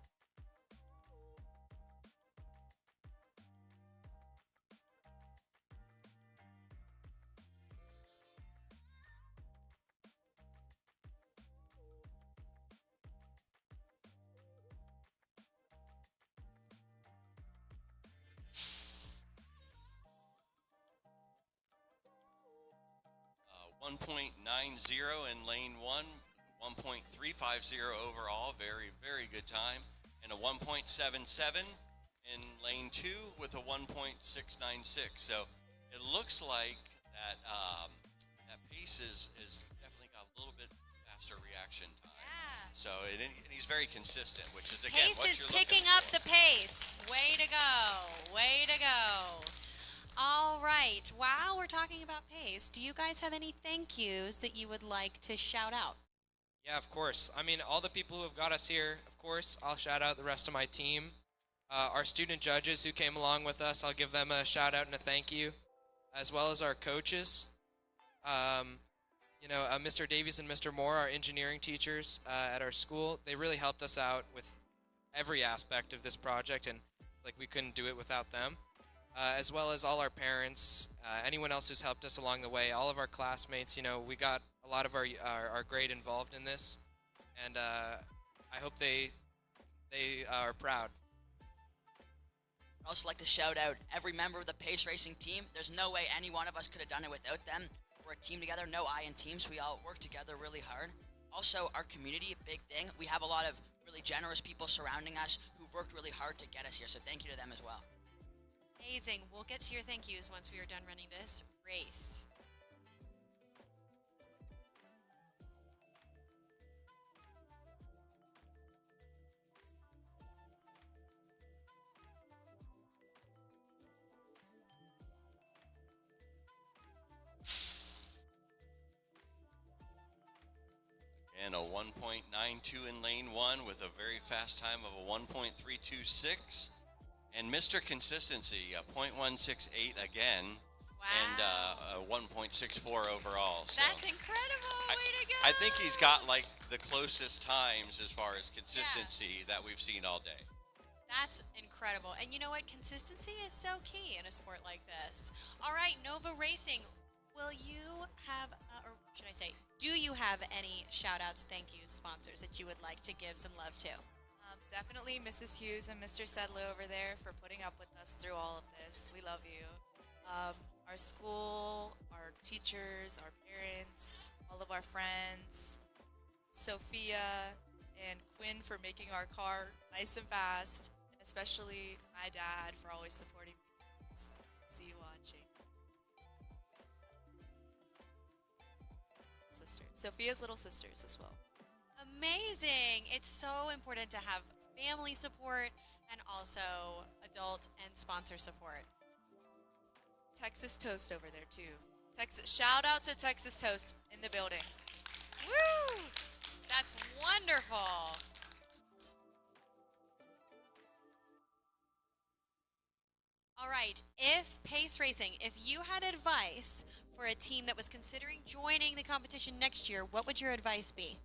1.90 in lane 1, 1.350 overall, very, very good time, and a 1.77 in lane 2 with a 1.696. So it looks like that that pace is definitely got a little bit faster reaction time. Yeah. So and he's very consistent, which is again Pace what is you're picking looking up for. the pace. Way to go. Way to go. All right. While we're talking about pace, do you guys have any thank yous that you would like to shout out? Yeah, of course. I mean, all the people who have got us here, of course, I'll shout out the rest of my team. Our student judges who came along with us, I'll give them a shout out and a thank you, as well as our coaches. Mr. Davies and Mr. Moore, our engineering teachers at our school, they really helped us out with every aspect of this project, and like we couldn't do it without them. As well as all our parents, anyone else who's helped us along the way, all of our classmates. We got a lot of our grade involved in this, and I hope they are proud. I'd also like to shout out every member of the Pace Racing team. There's no way any one of us could have done it without them. We're a team together, no I in teams. We all work together really hard. Also, our community, a big thing. We have a lot of really generous people surrounding us who've worked really hard to get us here, so thank you to them as well. Amazing. We'll get to your thank yous once we are done running this race. And a 1.92 in lane 1 with a very fast time of a 1.326. And Mr. Consistency, a 0.168 again. Wow. And a 1.64 overall. So that's incredible. Way to go. I think he's got like the closest times as far as consistency that we've seen all day. That's incredible. And you know what? Consistency is so key in a sport like this. All right, Nova Racing, will you have, or should I say, do you have any shout-outs, thank yous, sponsors that you would like to give some love to? Definitely Mrs. Hughes and Mr. Sedlow over there for putting up with us through all of this. We love you. Our school, our teachers, our parents, all of our friends, Sophia and Quinn for making our car nice and fast, and especially my dad for always supporting me. See you watching. Sisters. Sophia's little sisters as well. Amazing. It's so important to have family support and also adult and sponsor support. Texas Toast over there too. Shout out to Texas Toast in the building. Woo! That's wonderful. All right, if Pace Racing, if you had advice for a team that was considering joining the competition next year, what would your advice be?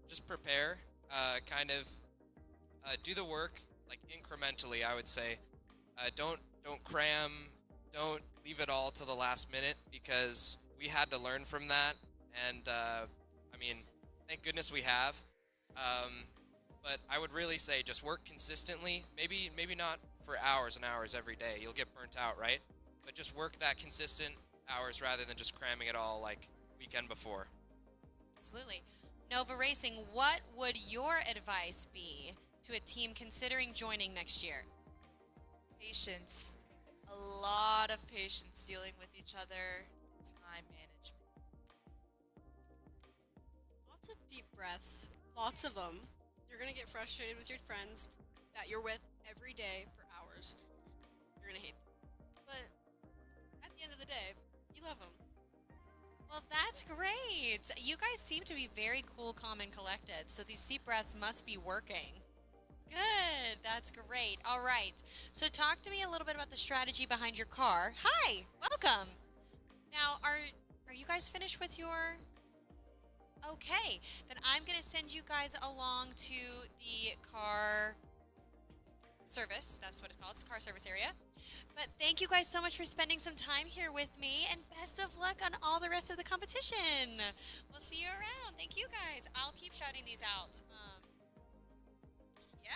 Just prepare, do the work, like incrementally, I would say. Don't cram, don't leave it all to the last minute, because we had to learn from that, and thank goodness we have. But I would really say just work consistently, maybe not for hours and hours every day. You'll get burnt out, right? But just work that consistent hours rather than just cramming it all like weekend before. Absolutely. Nova Racing, what would your advice be to a team considering joining next year? Patience. A lot of patience dealing with each other. Time management. Lots of deep breaths. Lots of them. You're gonna get frustrated with your friends that you're with every day for hours. You're gonna hate them. But at the end of the day, you love them. Well, that's great. You guys seem to be very cool, calm, and collected, so these deep breaths must be working. Good. That's great. All right. So talk to me a little bit about the strategy behind your car. Hi. Welcome. Now, are you guys finished with your... Okay. Then I'm going to send you guys along to the car service. That's what it's called. It's car service area. But thank you guys so much for spending some time here with me, and best of luck on all the rest of the competition. We'll see you around. Thank you guys. I'll keep shouting these out. Yeah.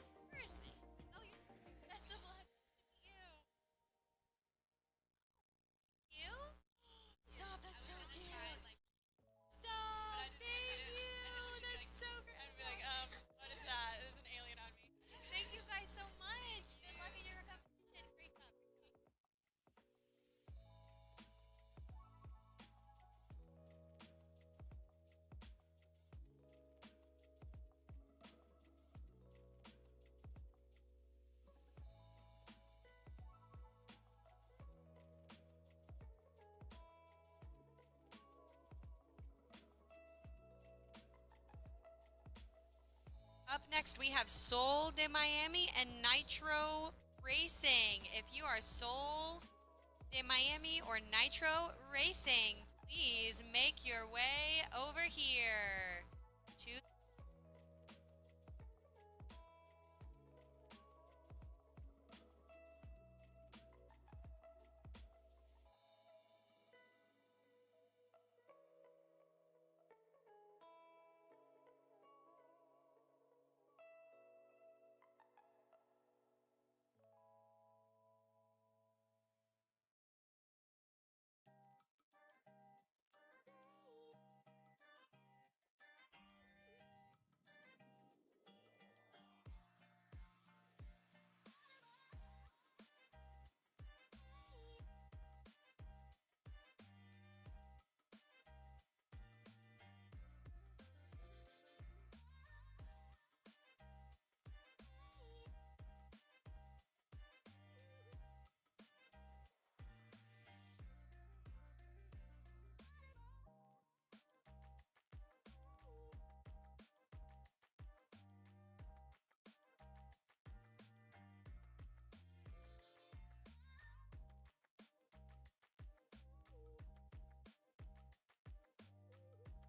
Of course. Oh, best of luck. Nice to meet you. You? Stop, that's so cute. Stop, thank you. That's so great. I'd be like, what is that? There's an alien on me. Thank you guys so much. Good luck in your competition. Great job. Up next, we have Soul de Miami and Nitro Racing. If you are Soul de Miami or Nitro Racing, please make your way over here to...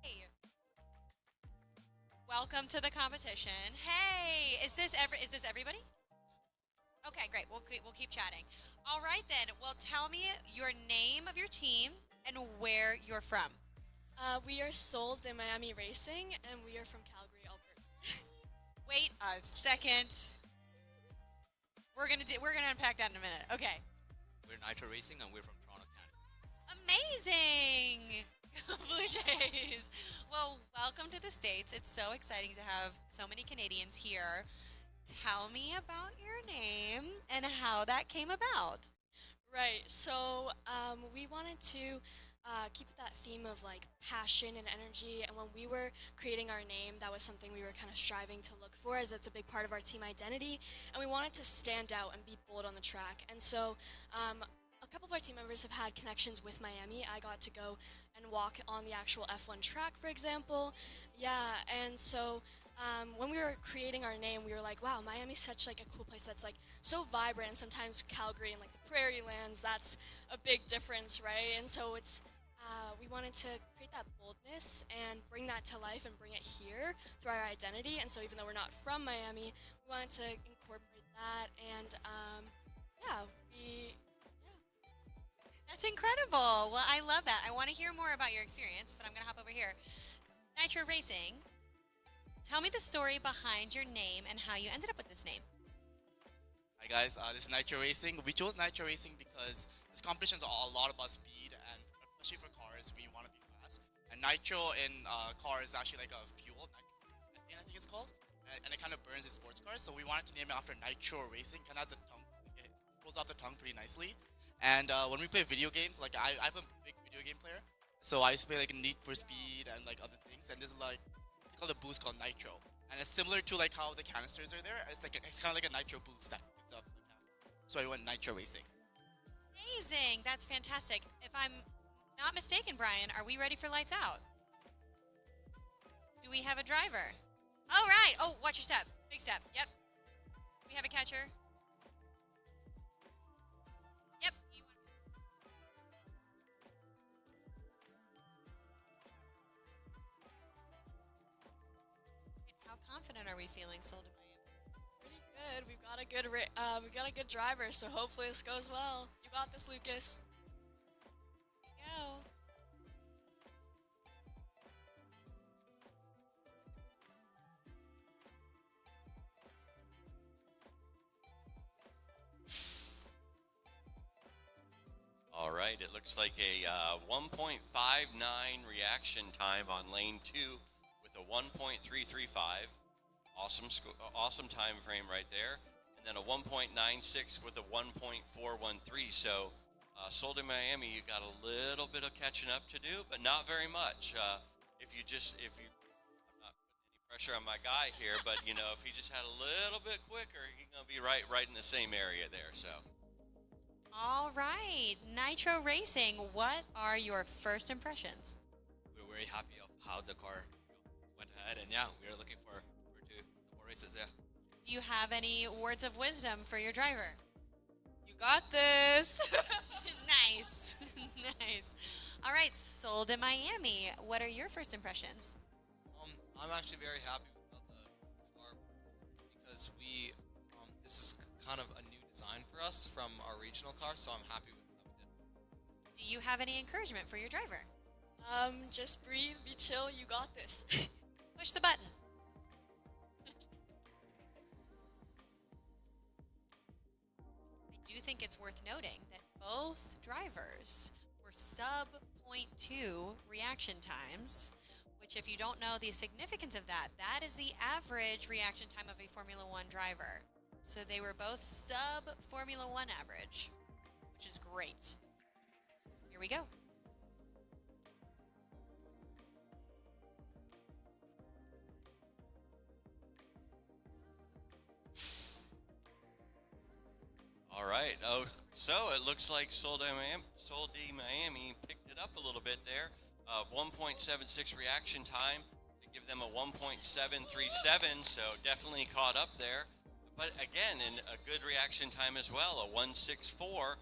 Hey. Welcome to the competition. Hey, is this everybody? Okay, great. We'll keep chatting. All right then. Well, tell me your name of your team and where you're from. We are Soul de Miami Racing, and we are from Calgary, Alberta. Wait a second. We're gonna unpack that in a minute. Okay. We're Nitro Racing, and we're from Toronto, Canada. Amazing. Blue Jays. Well, welcome to the States. It's so exciting to have so many Canadians here. Tell me about your name and how that came about. Right. So we wanted to keep that theme of like passion and energy. And when we were creating our name, that was something we were kind of striving to look for, as it's a big part of our team identity. And we wanted to stand out and be bold on the track. And so a couple of our team members have had connections with Miami. I got to go and walk on the actual F1 track, for example. Yeah, and so when we were creating our name, we were like, wow, Miami's such like a cool place that's like so vibrant, and sometimes Calgary and like the prairie lands, that's a big difference, right? And so it's we wanted to create that boldness and bring that to life and bring it here through our identity. And so even though we're not from Miami, we wanted to incorporate that, and That's incredible. Well, I love that. I want to hear more about your experience, but I'm going to hop over here. Nitro Racing, tell me the story behind your name and how you ended up with this name. Hi guys, this is Nitro Racing. We chose Nitro Racing because this competition is a lot about speed, and especially for cars, we want to be fast. And nitro in cars is actually like a fuel, I think it's called, and it kind of burns in sports cars. So we wanted to name it after Nitro Racing, kind of has the tongue, it rolls off the tongue pretty nicely. And when we play video games, like I'm a big video game player, so I used to play like Need for Speed and like other things. And this is like they call the boost called Nitro, and it's similar to like how the canisters are there. It's kind of like a Nitro boost that picks up the can. So I went Nitro racing. Amazing. That's fantastic. If I'm not mistaken, Brian, are we ready for lights out? Do we have a driver? All right. Oh, watch your step. Big step. Yep. We have a catcher. Yep. How confident are we feeling, Soul to Miami? Pretty good. We've got a good driver, so hopefully this goes well. You got this, Lucas. Go. All right, it looks like a 1.59 reaction time on lane 2 with a 1.335. Awesome time frame right there. And then a 1.96 with a 1.413. So, Soul de Miami, you got a little bit of catching up to do, but not very much. I'm not putting any pressure on my guy here, but if he just had a little bit quicker, he's gonna be right in the same area there. So. All right. Nitro Racing, what are your first impressions? We're very happy of how the car went ahead, and yeah, we are looking forward to more races. Yeah. Do you have any words of wisdom for your driver? You got this. Nice. Nice. All right, Soul de Miami, what are your first impressions? I'm actually very happy about the car because this is kind of a new design for us from our regional car, so I'm happy with how we did. Do you have any encouragement for your driver? Just breathe, be chill, you got this. Push the button. I do think it's worth noting that both drivers were sub 0.2 reaction times, which if you don't know the significance of that, that is the average reaction time of a Formula One driver. So they were both sub Formula One average, which is great. Here we go. All right. Oh, so it looks like Soul de Miami picked it up a little bit there. 1.76 reaction time to give them a 1.737, so definitely caught up there. But again, in a good reaction time as well, a 1.64, or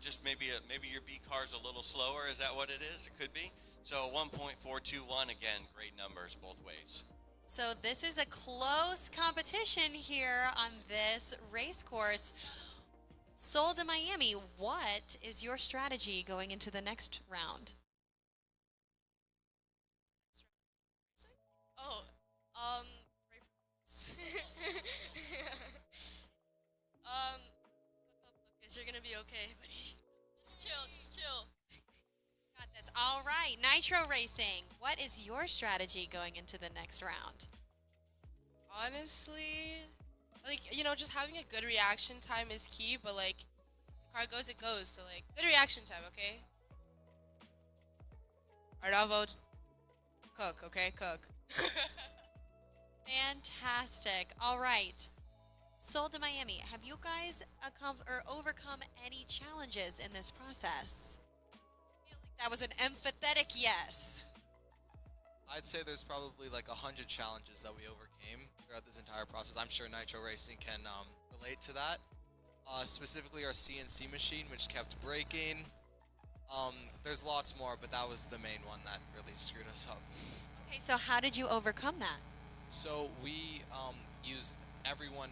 just maybe your B car's a little slower. Is that what it is? It could be. So 1.421 again, great numbers both ways. So this is a close competition here on this race course. Soul de Miami, what is your strategy going into the next round? Pray for Lucas, you're gonna be okay, buddy. Just chill. Got this. All right, Nitro Racing, what is your strategy going into the next round? Honestly, just having a good reaction time is key, but the car goes, it goes. So good reaction time, okay? Arnavo, cook, okay, cook. Fantastic. All right. Soul de Miami, have you guys overcome any challenges in this process? I feel like that was an empathetic yes. I'd say there's probably 100 challenges that we overcame throughout this entire process. I'm sure Nitro Racing can relate to that. Specifically our CNC machine, which kept breaking. There's lots more, but that was the main one that really screwed us up. Okay, so how did you overcome that? So we everyone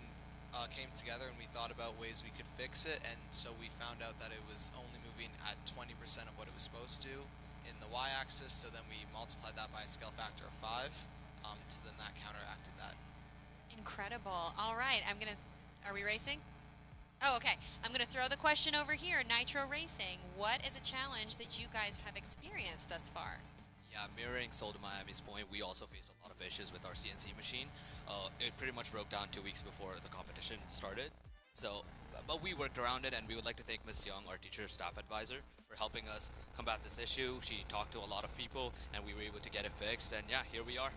came together and we thought about ways we could fix it, and so we found out that it was only moving at 20% of what it was supposed to in the y-axis, so then we multiplied that by a scale factor of 5, so then that counteracted that. Incredible. All right, are we racing? Oh, okay. I'm going to throw the question over here. Nitro Racing, what is a challenge that you guys have experienced thus far? Yeah, mirroring Soul to Miami's point, we also faced a lot of issues with our CNC machine. It pretty much broke down 2 weeks before the competition started. So, but we worked around it, and we would like to thank Miss Young, our teacher staff advisor, for helping us combat this issue. She talked to a lot of people, and we were able to get it fixed. And yeah, here we are.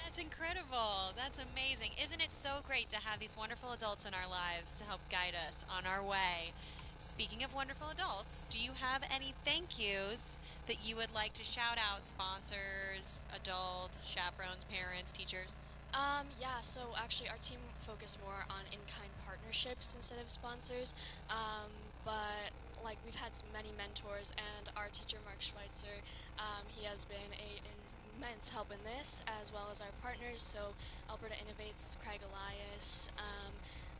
That's incredible. That's amazing. Isn't it so great to have these wonderful adults in our lives to help guide us on our way? Speaking of wonderful adults, do you have any thank yous that you would like to shout out? Sponsors, adults, chaperones, parents, teachers? Yeah, so actually our team focused more on in-kind partnerships instead of sponsors, but like we've had many mentors, and our teacher Mark Schweitzer, he has been a immense help in this, as well as our partners, so Alberta Innovates, Craig Elias,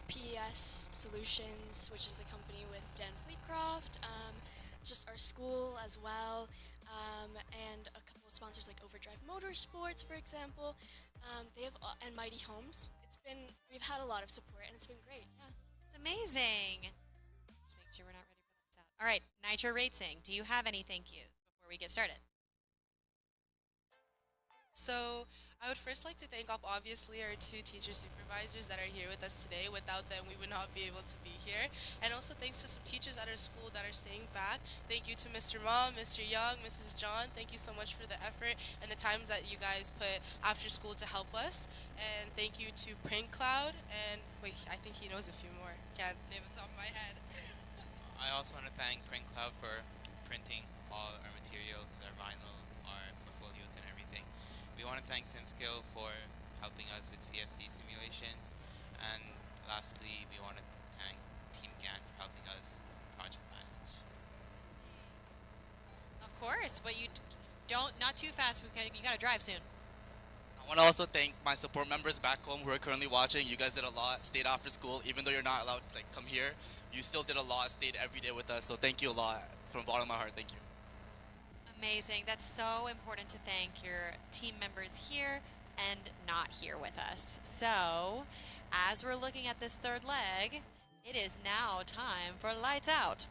PES Solutions, which is a company with Dan Fleetcroft, just our school as well, and a couple of sponsors like Overdrive Motorsports, for example. They have and Mighty Homes. We've had a lot of support, and it's been great. Yeah. It's amazing. Just make sure we're not ready for that sound. All right, Nitro Racing, do you have any thank yous before we get started? So I would first like to thank off obviously our two teacher supervisors that are here with us today. Without them, we would not be able to be here. And also thanks to some teachers at our school that are staying back. Thank you to Mr. Mom, Mr. Young, Mrs. John. Thank you so much for the effort and the times that you guys put after school to help us. And thank you to Print Cloud. And wait, I think he knows a few more. Can't name it off my head. I also want to thank Print Cloud for printing all our materials, our vinyl, our portfolios, and everything. We want to thank SimSkill for helping us with CFD simulations. And lastly, we want to thank Team GAN for helping us project manage. Of course, but you don't, not too fast, you gotta drive soon. I want to also thank my support members back home who are currently watching. You guys did a lot, stayed after school, even though you're not allowed to come here. You still did a lot, stayed every day with us. So thank you a lot from the bottom of my heart. Thank you. Amazing. That's so important to thank your team members here and not here with us. So, as we're looking at this third leg, it is now time for Lights Out.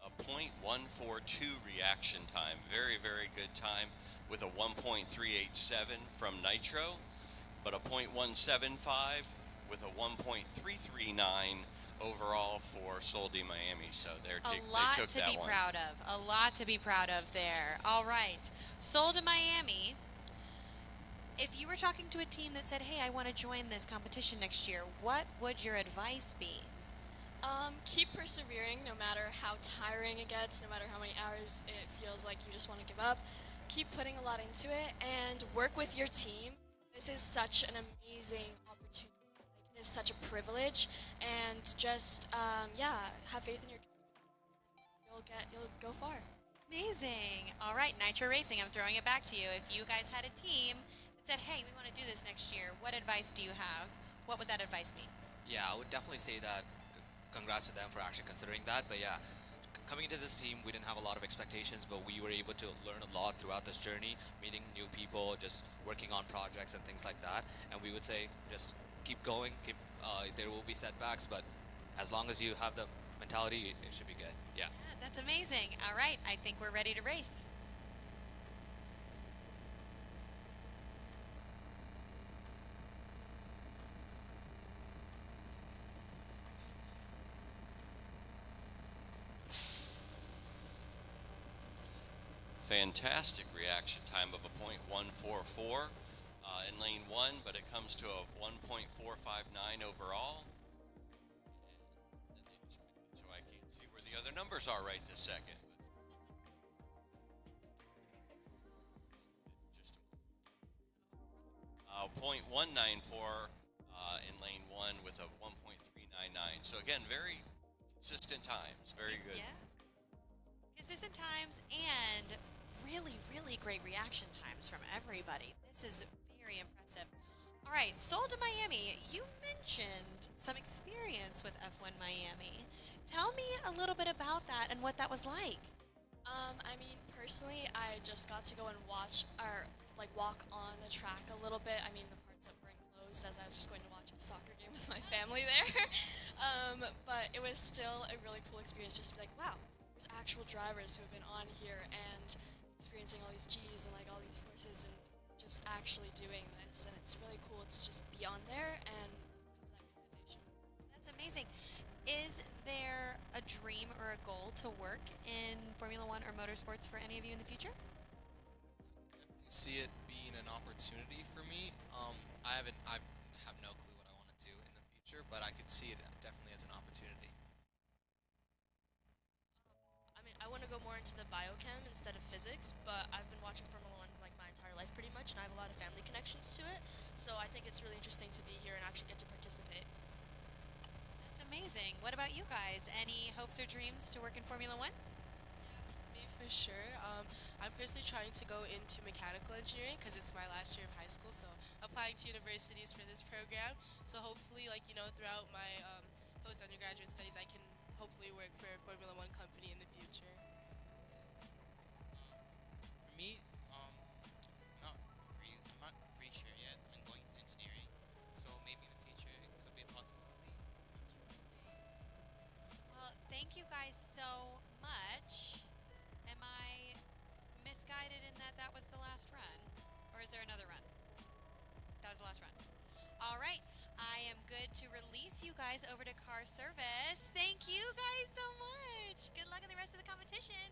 A .142 reaction time. Very, very good time with a 1.387 from Nitro, but a .175 with a 1.339 overall for Sol de Miami. So A they lot took to that be one. proud of. A lot to be proud of there. All right. Sol de Miami. If you were talking to a team that said, hey, I want to join this competition next year, what would your advice be? Keep persevering no matter how tiring it gets, no matter how many hours it feels like you just want to give up. Keep putting a lot into it and work with your team. This is such an amazing opportunity. Like, it is such a privilege, and just have faith in your community. You'll go far. Amazing. All right, Nitro Racing, I'm throwing it back to you. If you guys had a team that said, hey, we want to do this next year, what advice do you have? What would that advice be? Yeah, I would definitely say that congrats to them for actually considering that. But yeah, coming into this team, we didn't have a lot of expectations, but we were able to learn a lot throughout this journey, meeting new people, just working on projects and things like that. And we would say just keep going. There will be setbacks, but as long as you have the mentality, it should be good. Yeah. Yeah, that's amazing. All right, I think we're ready to race. Fantastic reaction time of a .144 in lane 1, but it comes to a 1.459 overall. So I can't see where the other numbers are right this second. .194 in lane 1 with a 1.399. So again, very consistent times. Very good. Yeah. Consistent times and really, really great reaction times from everybody. This is very impressive. All right, Sol de Miami, you mentioned some experience with F1 Miami. Tell me a little bit about that and what that was like. I mean, personally, I just got to go and watch or like walk on the track a little bit. I mean, the parts that were enclosed, as I was just going to watch a soccer game with my family there. But it was still a really cool experience just to be like, wow, there's actual drivers who have been on here and experiencing all these G's and like all these forces and just actually doing this. And it's really cool to just be on there and come to that realization. That's amazing. Is there a dream or a goal to work in Formula One or motorsports for any of you in the future? See it being an opportunity for me. I have no clue what I want to do in the future, but I could see it definitely as an opportunity. I mean, I want to go more into the biochem instead of physics, but I've been watching Formula One like my entire life pretty much, and I have a lot of family connections to it. So I think it's really interesting to be here and actually get to participate. That's amazing. What about you guys? Any hopes or dreams to work in Formula One? Me for sure. I'm personally trying to go into mechanical engineering because it's my last year of high school, so applying to universities for this program. So hopefully, like, throughout my post-undergraduate studies, I can hopefully work for a Formula One company in the future. For me, I'm not pretty sure yet. I'm going into engineering, so maybe in the future it could be a possibility. Well, thank you guys so much. Am I misguided in that that was the last run? Or is there another run? That was the last run. All right. I am good to release you guys over to car service. Thank you guys so much. Good luck in the rest of the competition.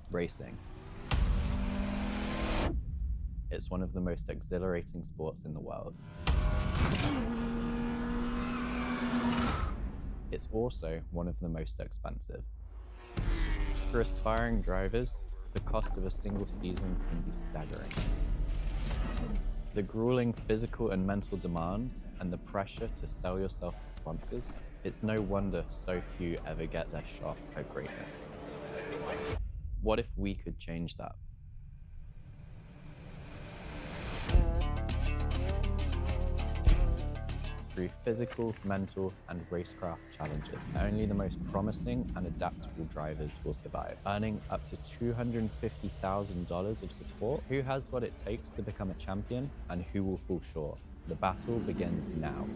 Racing. It's one of the most exhilarating sports in the world. It's also one of the most expensive. For aspiring drivers, the cost of a single season can be staggering. The grueling physical and mental demands and the pressure to sell yourself to sponsors, it's no wonder so few ever get their shot at greatness. What if we could change that? Through physical, mental, and racecraft challenges, only the most promising and adaptable drivers will survive, earning up to $250,000 of support. Who has what it takes to become a champion, and who will fall short? The battle begins now.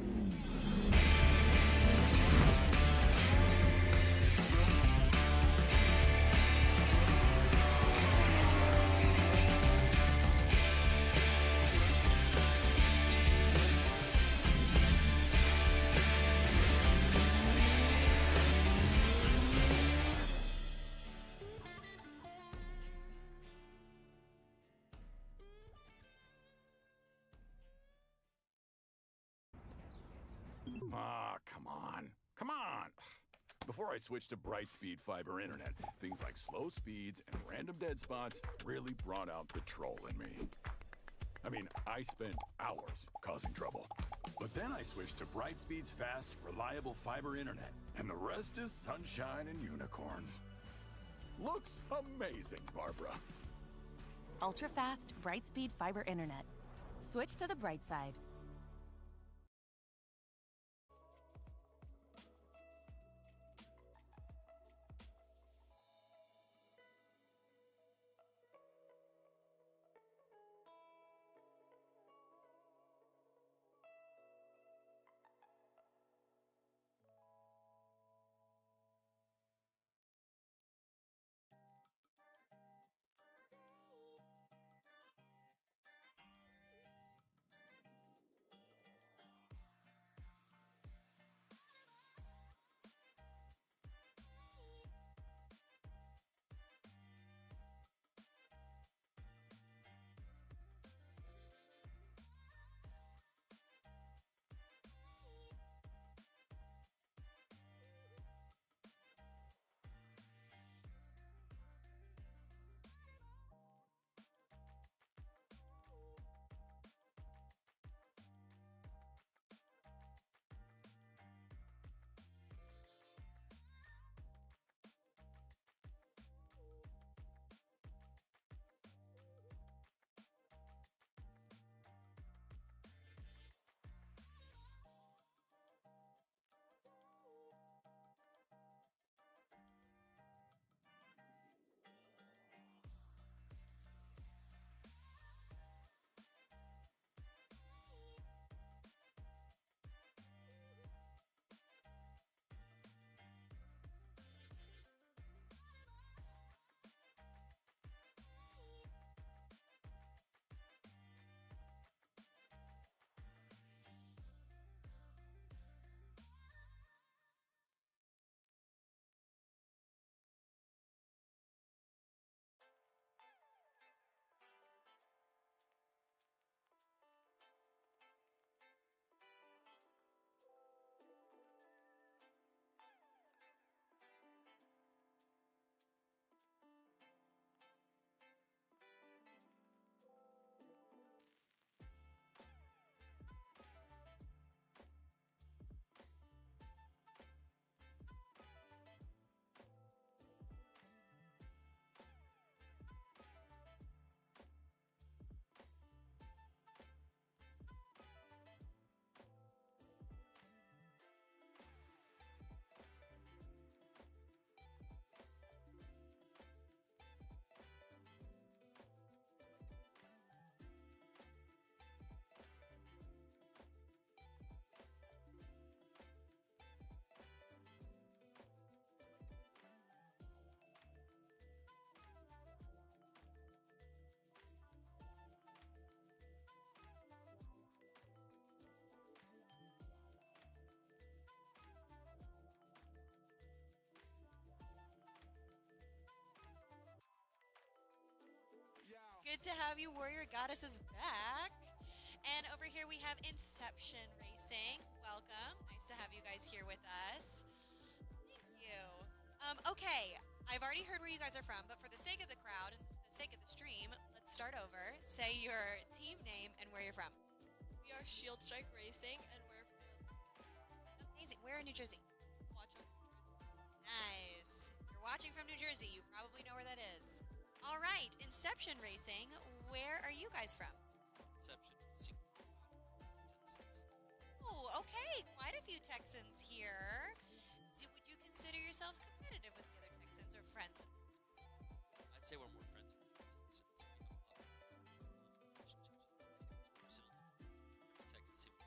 Ah, come on. Come on! Before I switched to Brightspeed fiber internet, things like slow speeds and random dead spots really brought out the troll in me. I mean, I spent hours causing trouble. But then I switched to Brightspeed's fast, reliable fiber internet, and the rest is sunshine and unicorns. Looks amazing, Barbara. Ultra-fast, Brightspeed fiber internet. Switch to the bright side. Good to have you, Warrior Goddesses, back. And over here we have Inception Racing. Welcome. Nice to have you guys here with us. Thank you. Okay, I've already heard where you guys are from, but for the sake of the crowd and the sake of the stream, let's start over. Say your team name and where you're from. We are Shield Strike Racing, and we're from Amazing. Where in New Jersey? Watchung. Nice. You're watching from New Jersey. You probably know where that is. All right, Inception Racing. Where are you guys from? Inception. Oh, okay. Quite a few Texans here. Would you consider yourselves competitive with the other Texans or friends with them? I'd say we're more friends than since we have a lot of relationships with Texas team.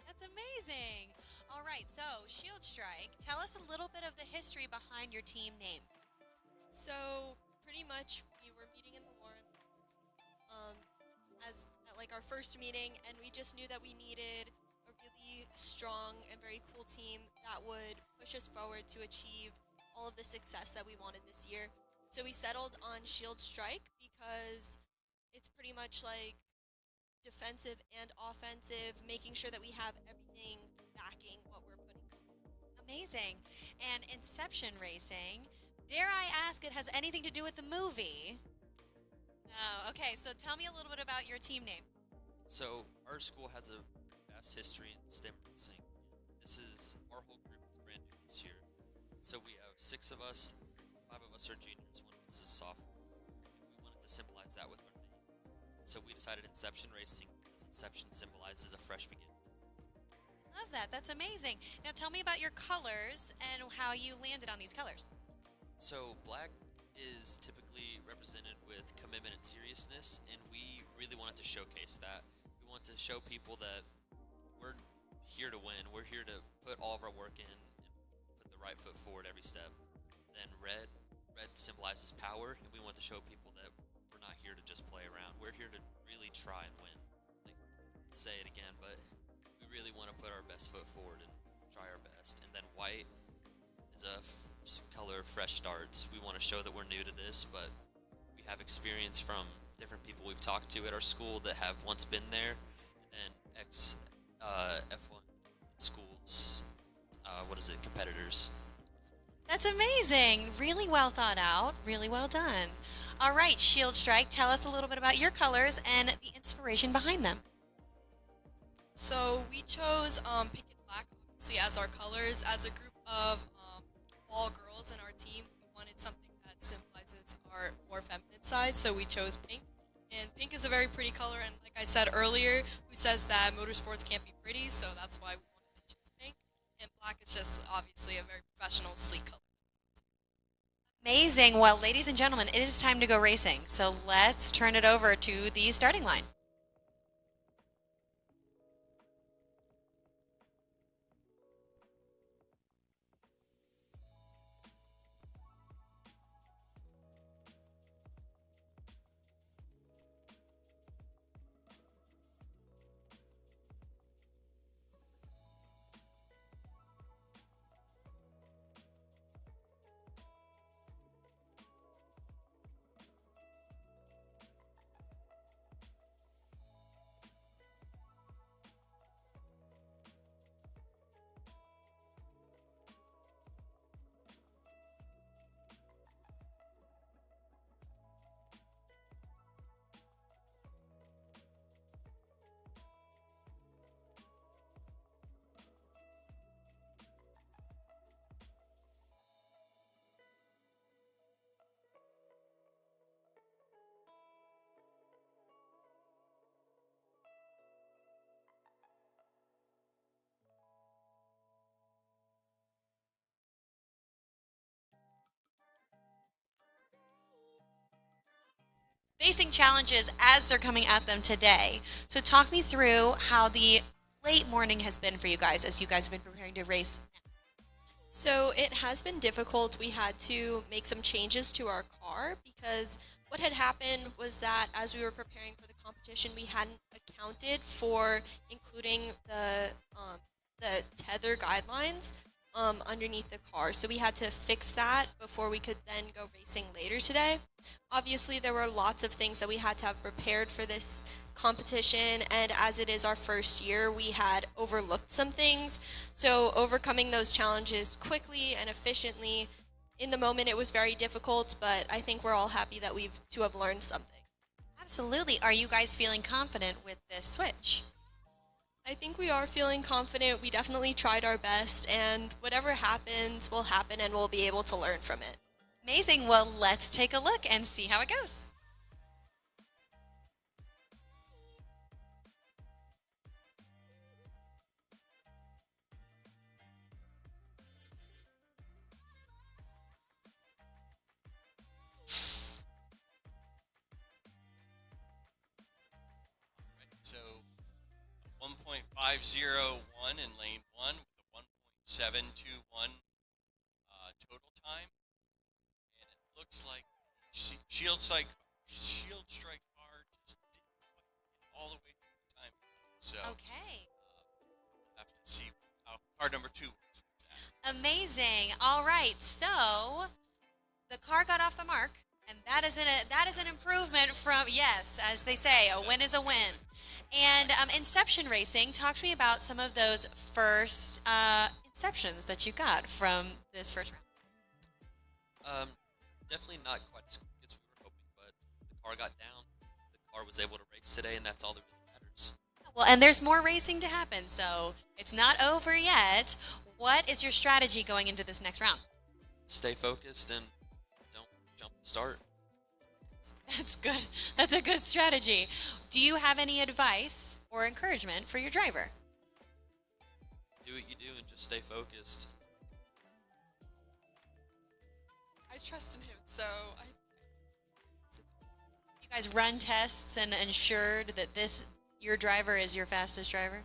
That's amazing. All right, so Shield Strike, tell us a little bit of the history behind your team name. So pretty much we were meeting in the Warren as at like our first meeting, and we just knew that we needed a really strong and very cool team that would push us forward to achieve all of the success that we wanted this year. So we settled on Shield Strike because it's pretty much like defensive and offensive, making sure that we have everything backing what we're putting. Amazing. And Inception Racing, dare I ask, it has anything to do with the movie? Oh, okay. So tell me a little bit about your team name. So our school has a vast history in STEM racing. Our whole group is brand new this year. So we have 6 of us, 5 of us are juniors, 1 of us is sophomore. And we wanted to symbolize that with our name. So we decided Inception Racing because Inception symbolizes a fresh beginning. Love that. That's amazing. Now tell me about your colors and how you landed on these colors. So black is typically represented with commitment and seriousness, and we really wanted to showcase that. We want to show people that we're here to win. We're here to put all of our work in and put the right foot forward every step. Then red symbolizes power, and we want to show people that we're not here to just play around. We're here to really try and win. Like, say it again, but we really want to put our best foot forward and try our best. And then white is a color of fresh starts. We want to show that we're new to this, but we have experience from different people we've talked to at our school that have once been there, and F1 schools, competitors. That's amazing. Really well thought out. Really well done. All right, Shield Strike, tell us a little bit about your colors and the inspiration behind them. So we chose pink and black, obviously, as our colors. As a group of all girls in our team, we wanted something that symbolizes our more feminine side, so we chose pink. And pink is a very pretty color, and like I said earlier, who says that motorsports can't be pretty, so that's why we wanted to choose pink. And black is just obviously a very professional, sleek color. Amazing. Well, ladies and gentlemen, it is time to go racing. So let's turn it over to the starting line. Facing challenges as they're coming at them today. So talk me through how the late morning has been for you guys as you guys have been preparing to race. So it has been difficult. We had to make some changes to our car because what had happened was that as we were preparing for the competition, we hadn't accounted for including the tether guidelines. underneath the car. So we had to fix that before we could then go racing later today. Obviously, there were lots of things that we had to have prepared for this competition, and as it is our first year, we had overlooked some things. So overcoming those challenges quickly and efficiently, in the moment it was very difficult, but I think we're all happy that we've to have learned something. Absolutely. Are you guys feeling confident with this switch? I think we are feeling confident. We definitely tried our best, and whatever happens will happen, and we'll be able to learn from it. Amazing. Well, let's take a look and see how it goes. So 1.501 in lane 1 with a 1.721 total time. And it looks like the Shield Strike car just didn't quite get all the way through the time. So Okay. we'll have to see how car number 2 works with that. Amazing. All right. So the car got off the mark, and that is an improvement from, yes, as they say, a win is a win. And Inception Racing, talk to me about some of those first inceptions that you got from this first round. Definitely not quite as quick as we were hoping, but the car got down. The car was able to race today, and that's all that really matters. Well, and there's more racing to happen, so it's not over yet. What is your strategy going into this next round? Stay focused and don't jump the start. That's good. That's a good strategy. Do you have any advice or encouragement for your driver? Do what you do and just stay focused. I trust in him, so You guys run tests and ensured that your driver is your fastest driver?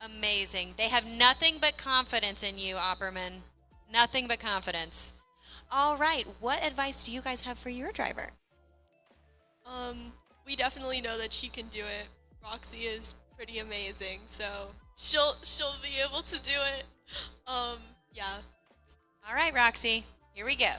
Amazing. They have nothing but confidence in you, Opperman. Nothing but confidence. All right. What advice do you guys have for your driver? We definitely know that she can do it. Roxy is pretty amazing, so she'll be able to do it. Yeah. All right, Roxy. Here we go.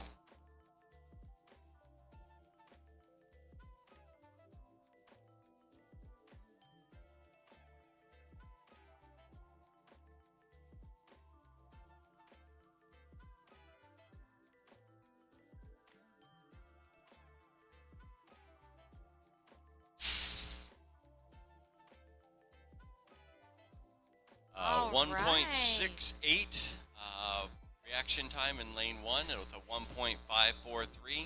All 1.68 reaction time in lane 1 with a 1.543. And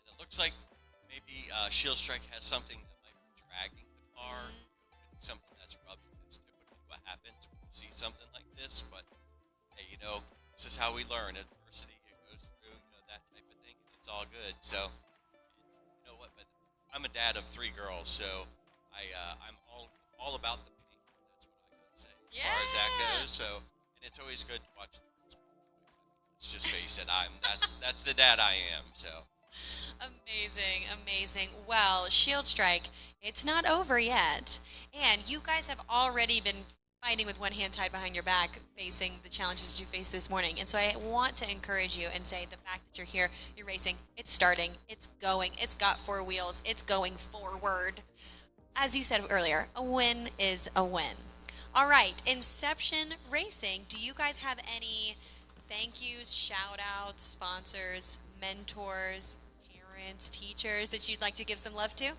it looks like maybe Shield Strike has something that might be dragging the car. Something that's rubbing. That's typically what happens when you see something like this. But hey, this is how we learn. Adversity, it goes through, that type of thing. And it's all good. So, you know what? But I'm a dad of 3 girls, so I'm all about the pain. That's what I gotta say. As far as that goes, so and it's always good to watch. Let's just face it. That's the dad I am. So Amazing, amazing. Well, Shield Strike, it's not over yet. And you guys have already been fighting with one hand tied behind your back, facing the challenges that you faced this morning. And so I want to encourage you and say the fact that you're here, you're racing, it's starting, it's going, it's got 4 wheels, it's going forward. As you said earlier, a win is a win. All right, Inception Racing, do you guys have any thank yous, shout outs, sponsors, mentors, parents, teachers that you'd like to give some love to?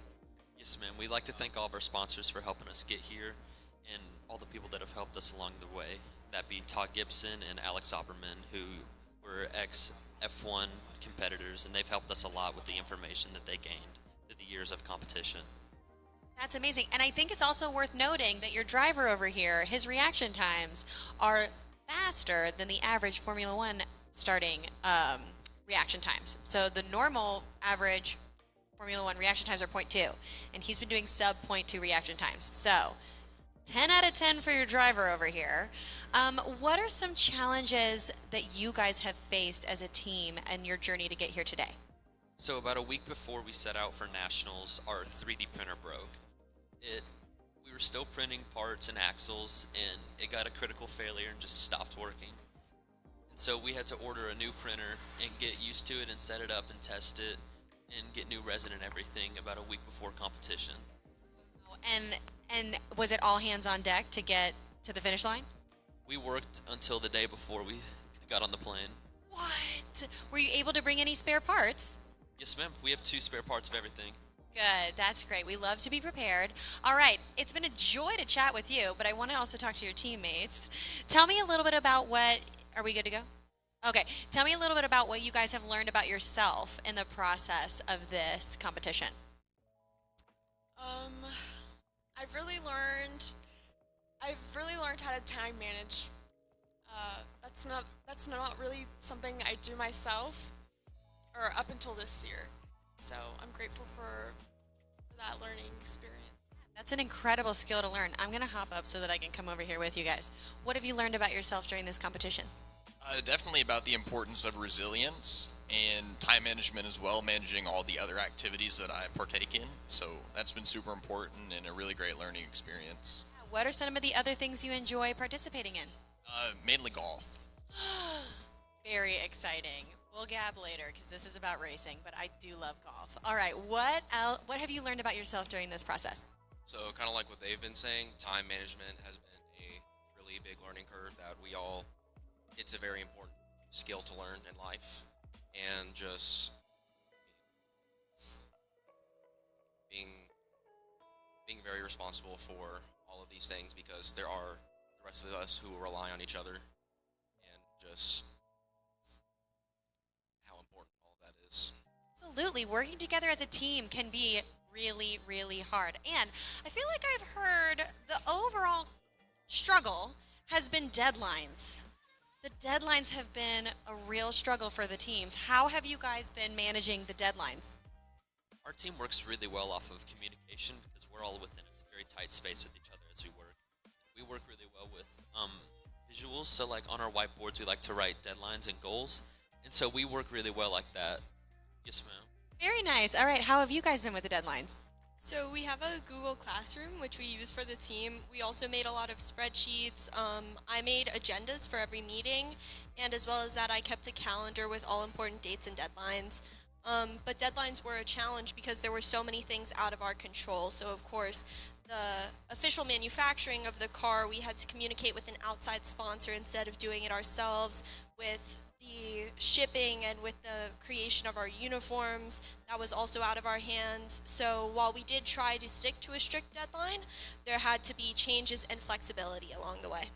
Yes, ma'am. We'd like to thank all of our sponsors for helping us get here and all the people that have helped us along the way. That be Todd Gibson and Alex Opperman, who were ex-F1 competitors, and they've helped us a lot with the information that they gained through the years of competition. That's amazing. And I think it's also worth noting that your driver over here, his reaction times are faster than the average Formula One starting reaction times. So the normal average Formula One reaction times are 0.2, and he's been doing sub 0.2 reaction times. So 10 out of 10 for your driver over here. What are some challenges that you guys have faced as a team in your journey to get here today? So about a week before we set out for nationals, our 3D printer broke. We were still printing parts and axles, and it got a critical failure and just stopped working. And so we had to order a new printer and get used to it and set it up and test it and get new resin and everything about a week before competition. And was it all hands on deck to get to the finish line? We worked until the day before we got on the plane. What? Were you able to bring any spare parts? Yes, ma'am. We have 2 spare parts of everything. Good. That's great. We love to be prepared. All right. It's been a joy to chat with you, but I want to also talk to your teammates. Tell me a little bit about what. Are we good to go? Okay. Tell me a little bit about what you guys have learned about yourself in the process of this competition. I've really learned how to time manage. That's not really something I do myself, or up until this year. So I'm grateful for that learning experience. That's an incredible skill to learn. I'm going to hop up so that I can come over here with you guys. What have you learned about yourself during this competition? Definitely about the importance of resilience and time management as well, managing all the other activities that I partake in. So that's been super important and a really great learning experience. What are some of the other things you enjoy participating in? Mainly golf. Very exciting. We'll gab later because this is about racing, but I do love golf. All right, what have you learned about yourself during this process? So kind of like what they've been saying, time management has been a really big learning curve that it's a very important skill to learn in life, and just being very responsible for all of these things, because there are the rest of us who rely on each other, and just how important all of that is. Absolutely. Working together as a team can be really, really hard. And I feel like I've heard the overall struggle has been deadlines. The deadlines have been a real struggle for the teams. How have you guys been managing the deadlines? Our team works really well off of communication because we're all within a very tight space with each other as we work. We work really well with visuals, so like on our whiteboards we like to write deadlines and goals, and so we work really well like that. Yes, ma'am. Very nice. All right, how have you guys been with the deadlines? So we have a Google Classroom, which we use for the team. We also made a lot of spreadsheets. I made agendas for every meeting, and as well as that, I kept a calendar with all important dates and deadlines. But deadlines were a challenge because there were so many things out of our control. So of course, the official manufacturing of the car, we had to communicate with an outside sponsor instead of doing it ourselves. With the shipping and with the creation of our uniforms, that was also out of our hands. So while we did try to stick to a strict deadline, there had to be changes and flexibility along the way.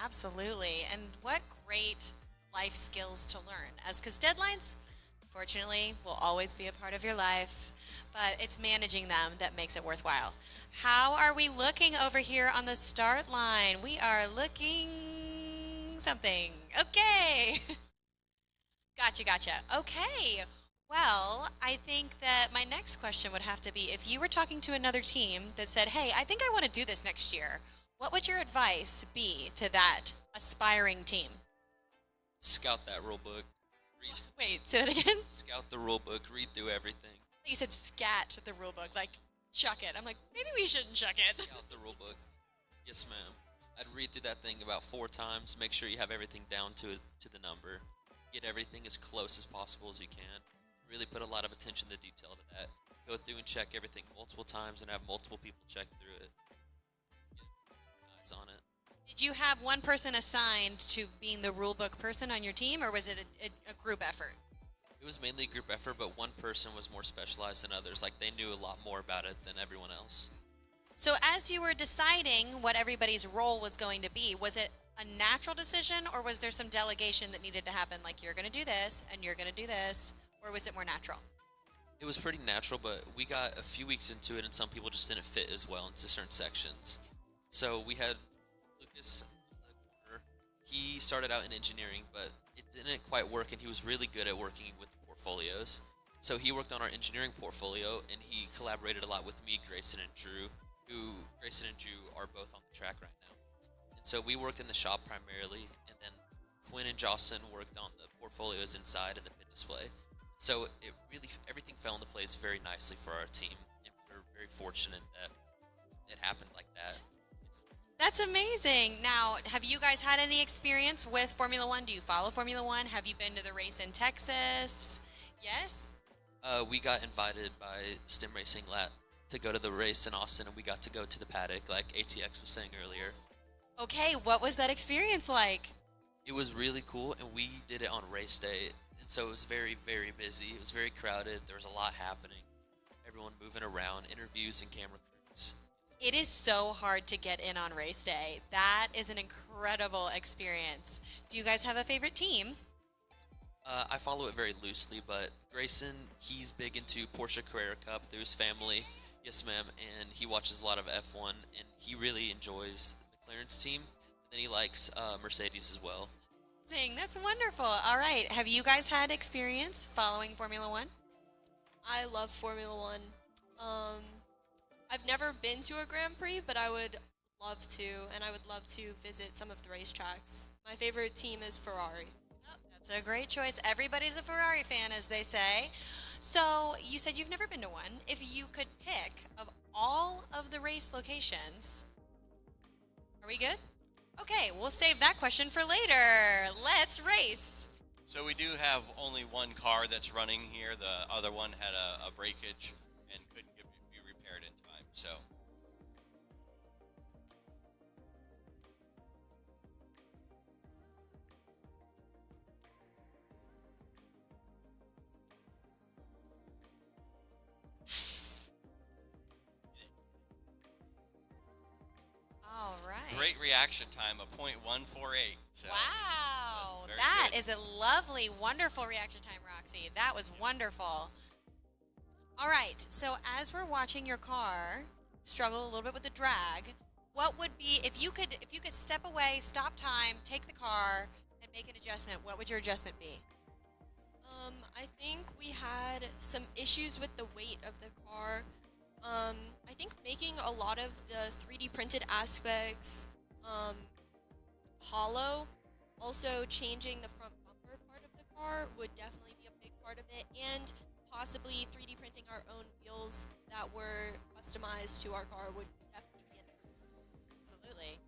Absolutely. And what great life skills to learn. Because deadlines, fortunately, will always be a part of your life, but it's managing them that makes it worthwhile. How are we looking over here on the start line? We are looking something. Okay. Gotcha. Okay. Well, I think that my next question would have to be, if you were talking to another team that said, hey, I think I want to do this next year, what would your advice be to that aspiring team? Scout that rule book. Wait, say that again? Scout the rule book, read through everything. You said scat the rule book, like chuck it. I'm like, maybe we shouldn't chuck it. Scout the rule book. Yes, ma'am. I'd read through that thing about 4 times, make sure you have everything down to the number. Get everything as close as possible as you can. Really put a lot of attention to detail to that. Go through and check everything multiple times and have multiple people check through it. Get eyes on it. Did you have one person assigned to being the rule book person on your team, or was it a group effort? It was mainly a group effort, but one person was more specialized than others. Like, they knew a lot more about it than everyone else. So as you were deciding what everybody's role was going to be, was it a natural decision, or was there some delegation that needed to happen, like you're going to do this and you're going to do this, or was it more natural? It was pretty natural, but we got a few weeks into it and some people just didn't fit as well into certain sections. So we had Lucas in the corner. He started out in engineering, but it didn't quite work, and he was really good at working with portfolios. So he worked on our engineering portfolio, and he collaborated a lot with me, Grayson, and Drew, Grayson and Drew are both on the track right now. And so we worked in the shop primarily, and then Quinn and Jocelyn worked on the portfolios inside and the pit display. So it really, everything fell into place very nicely for our team, and we're very fortunate that it happened like that. That's amazing. Now, have you guys had any experience with Formula One? Do you follow Formula One? Have you been to the race in Texas? Yes? We got invited by Stim Racing Lat to go to the race in Austin, and we got to go to the paddock, like ATX was saying earlier. Okay, what was that experience like? It was really cool, and we did it on race day, and so it was very, very busy. It was very crowded. There was a lot happening. Everyone moving around, interviews and camera crews. It is so hard to get in on race day. That is an incredible experience. Do you guys have a favorite team? I follow it very loosely, but Grayson, he's big into Porsche Carrera Cup through his family. Yes, ma'am, and he watches a lot of F1, and he really enjoys McLaren's team. And then he likes Mercedes as well. Amazing, that's wonderful. All right, have you guys had experience following Formula One? I love Formula One. I've never been to a Grand Prix, but I would love to, and I would love to visit some of the racetracks. My favorite team is Ferrari. That's a great choice. Everybody's a Ferrari fan, as they say. So you said you've never been to one. If you could pick of all of the race locations, are we good? Okay, we'll save that question for later. Let's race. So we do have only one car that's running here. The other one had a breakage and couldn't be repaired in time. So All right. great reaction time of .148. So Wow, very that good. is a lovely, wonderful reaction time, Roxy. That was wonderful. All right, so as we're watching your car struggle a little bit with the drag, what would be if you could step away, stop time, take the car, and make an adjustment? What would your adjustment be? I think we had some issues with the weight of the car. I think making a lot of the 3D printed aspects hollow, also changing the front bumper part of the car would definitely be a big part of it, and possibly 3D printing our own wheels that were customized to our car would definitely be an improvement. Absolutely.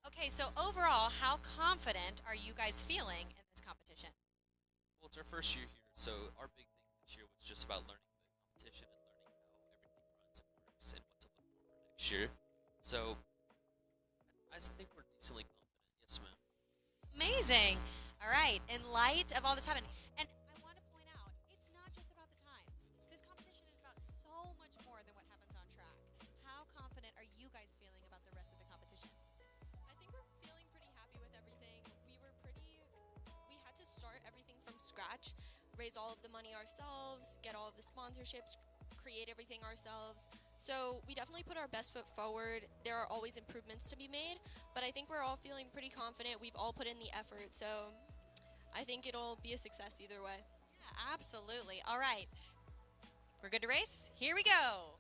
Okay, so overall, how confident are you guys feeling in this competition? Well, it's our first year here, so our big thing this year was just about learning the competition and learning how everything runs and works and what to look for next year. So I think we're decently confident. Yes, ma'am. Amazing. All right, in light of all that's happening, and I want to point out, it's not just about the times. This competition is about so much more than what happens on track. How confident are you guys feeling about the rest of the competition? I think we're feeling pretty happy with everything. We had to start everything from scratch, raise all of the money ourselves, get all of the sponsorships, create everything ourselves. So we definitely put our best foot forward. There are always improvements to be made, but I think we're all feeling pretty confident. We've all put in the effort, so I think it'll be a success either way. Yeah, absolutely. All right. We're good to race? Here we go.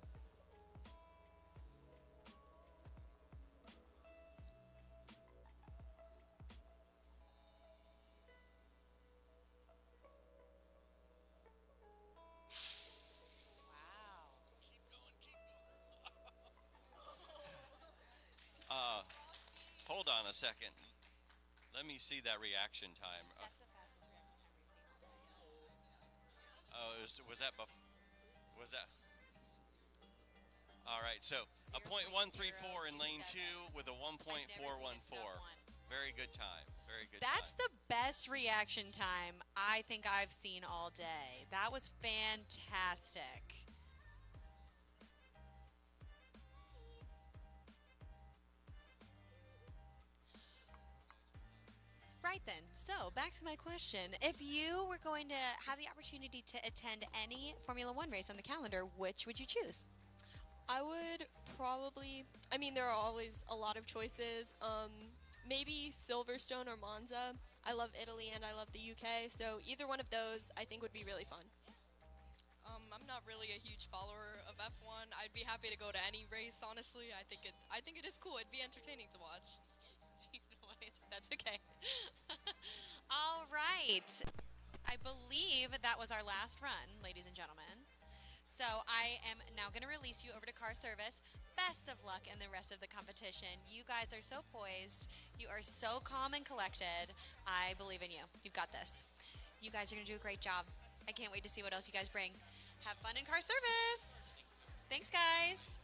Hold on a second. Let me see that reaction time. That's the fastest reaction time we've seen all day. Was that was that? All right, so a .134 in lane 2 with a 1.414. Very good time. Very good. That's the best reaction time I think I've seen all day. That was fantastic. Right then, so back to my question. If you were going to have the opportunity to attend any Formula One race on the calendar, which would you choose? I would probably, I mean, there are always a lot of choices. Maybe Silverstone or Monza. I love Italy and I love the UK, so either one of those I think would be really fun. I'm not really a huge follower of F1. I'd be happy to go to any race, honestly. I think it is cool. It'd be entertaining to watch. You know what? That's okay. All right. I believe that was our last run, ladies and gentlemen. So I am now going to release you over to car service. Best of luck in the rest of the competition. You guys are so poised. You are so calm and collected. I believe in you. You've got this. You guys are going to do a great job. I can't wait to see what else you guys bring. Have fun in car service. Thanks, guys.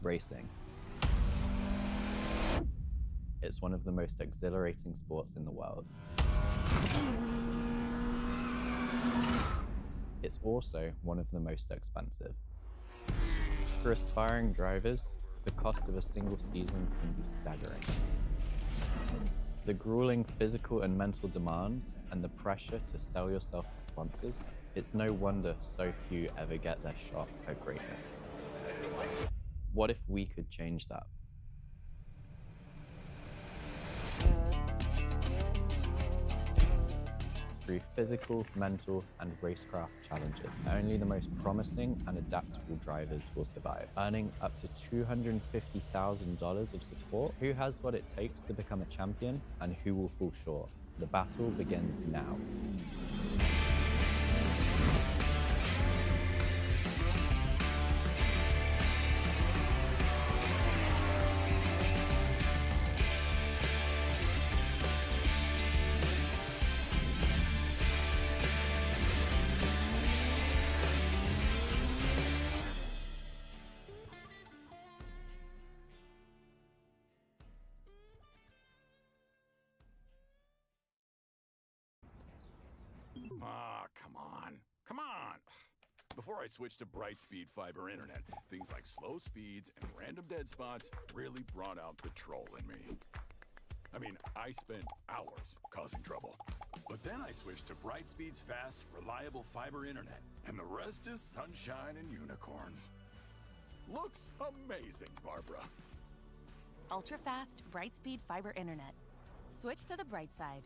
Racing. It's one of the most exhilarating sports in the world. It's also one of the most expensive. For aspiring drivers, the cost of a single season can be staggering. The grueling physical and mental demands and the pressure to sell yourself to sponsors, it's no wonder so few ever get their shot at greatness. What if we could change that? Through physical, mental, and racecraft challenges, only the most promising and adaptable drivers will survive, earning up to $250,000 of support. Who has what it takes to become a champion, and who will fall short? The battle begins now. Ah, come on. Come on. Before I switched to Brightspeed fiber internet, things like slow speeds and random dead spots really brought out the troll in me. I mean, I spent hours causing trouble. But then I switched to Brightspeed's fast, reliable fiber internet, and the rest is sunshine and unicorns. Looks amazing, Barbara. Ultra-fast, Brightspeed fiber internet. Switch to the bright side.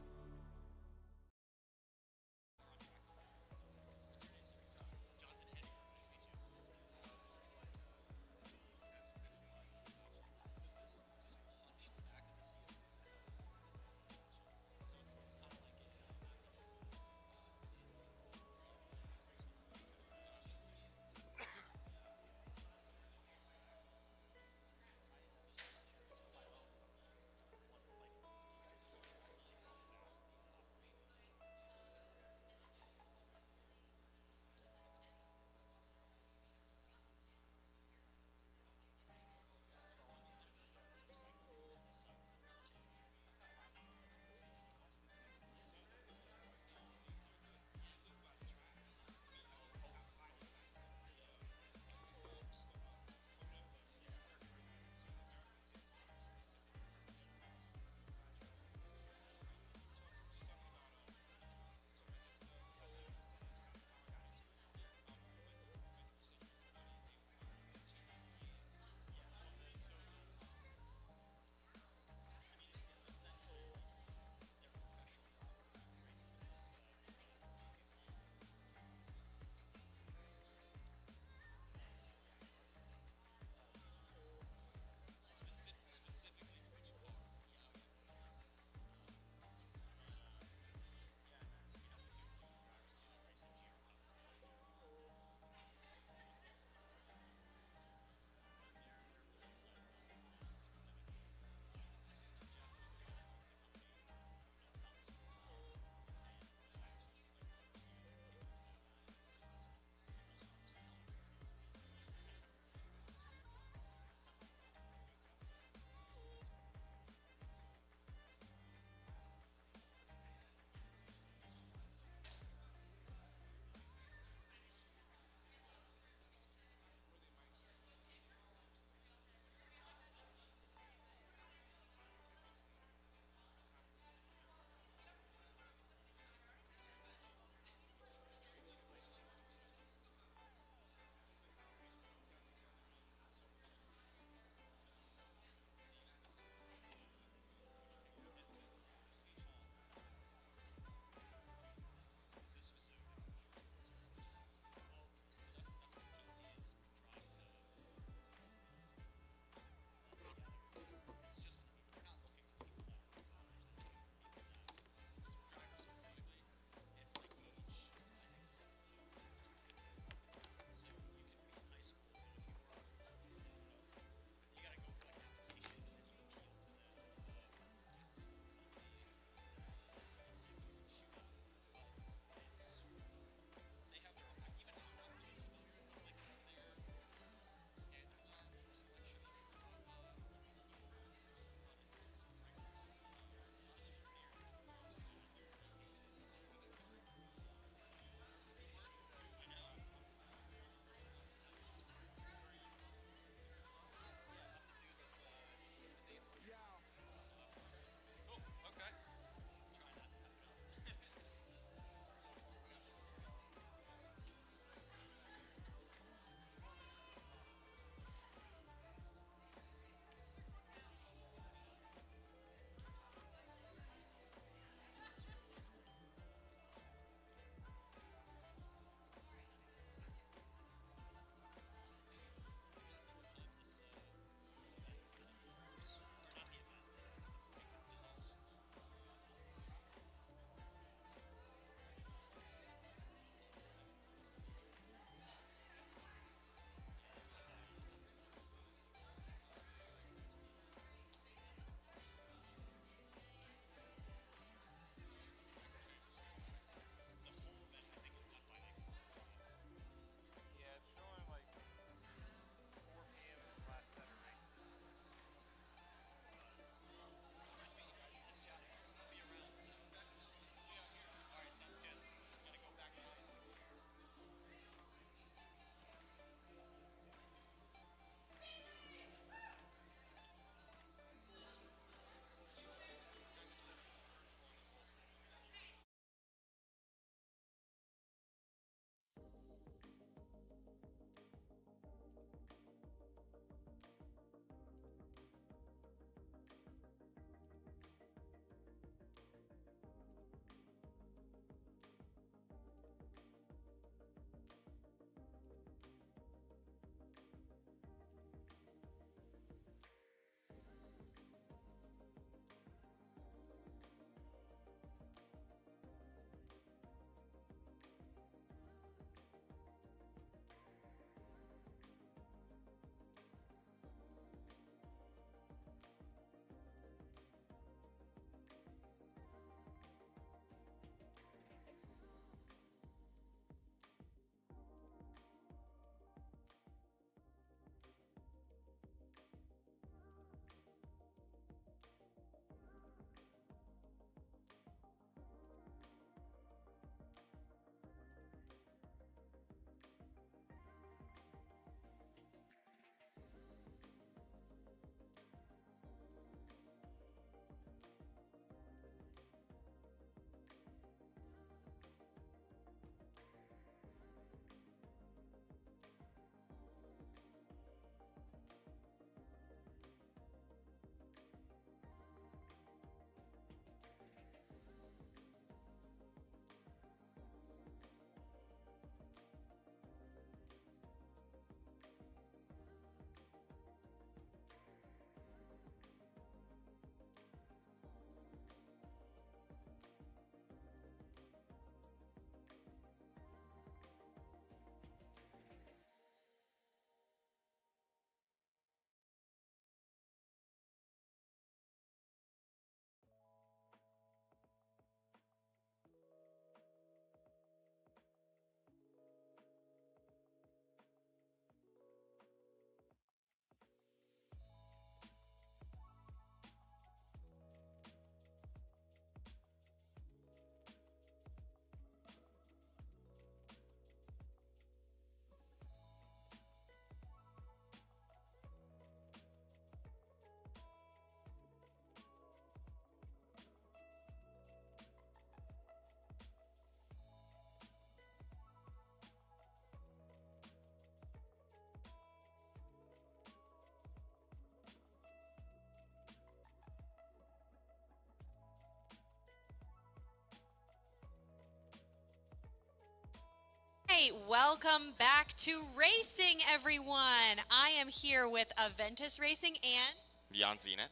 Hey, welcome back to racing, everyone. I am here with Aventus Racing and Beyond Zenith.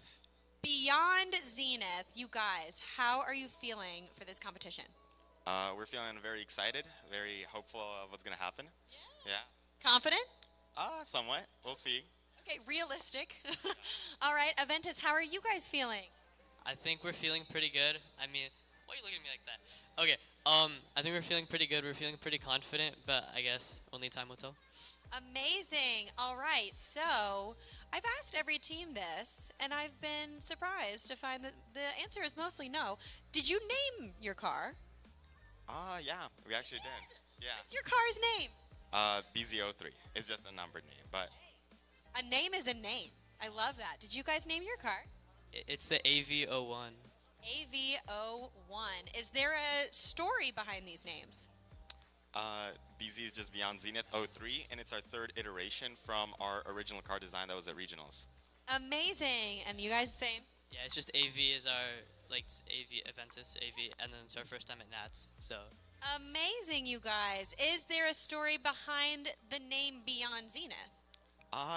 Beyond Zenith. You guys, how are you feeling for this competition? We're feeling very excited, very hopeful of what's going to happen. Yeah. Confident? Somewhat. We'll see. Okay, realistic. All right, Aventus, how are you guys feeling? I think we're feeling pretty good. I mean, why are you looking at me like that? Okay, I think we're feeling pretty good. We're feeling pretty confident, but I guess only time will tell. Amazing. All right, so I've asked every team this, and I've been surprised to find that the answer is mostly no. Did you name your car? Yeah, we actually did. Yeah. What's your car's name? BZ03. It's just a numbered name, but A name is a name. I love that. Did you guys name your car? It's the AV01. AV01. Is there a story behind these names? BZ is just Beyond Zenith 03, and it's our third iteration from our original car design that was at regionals. Amazing. And you guys same? Yeah, it's just AV is our, like, AV, Aventus, AV, and then it's our first time at Nats, so. Amazing, you guys. Is there a story behind the name Beyond Zenith?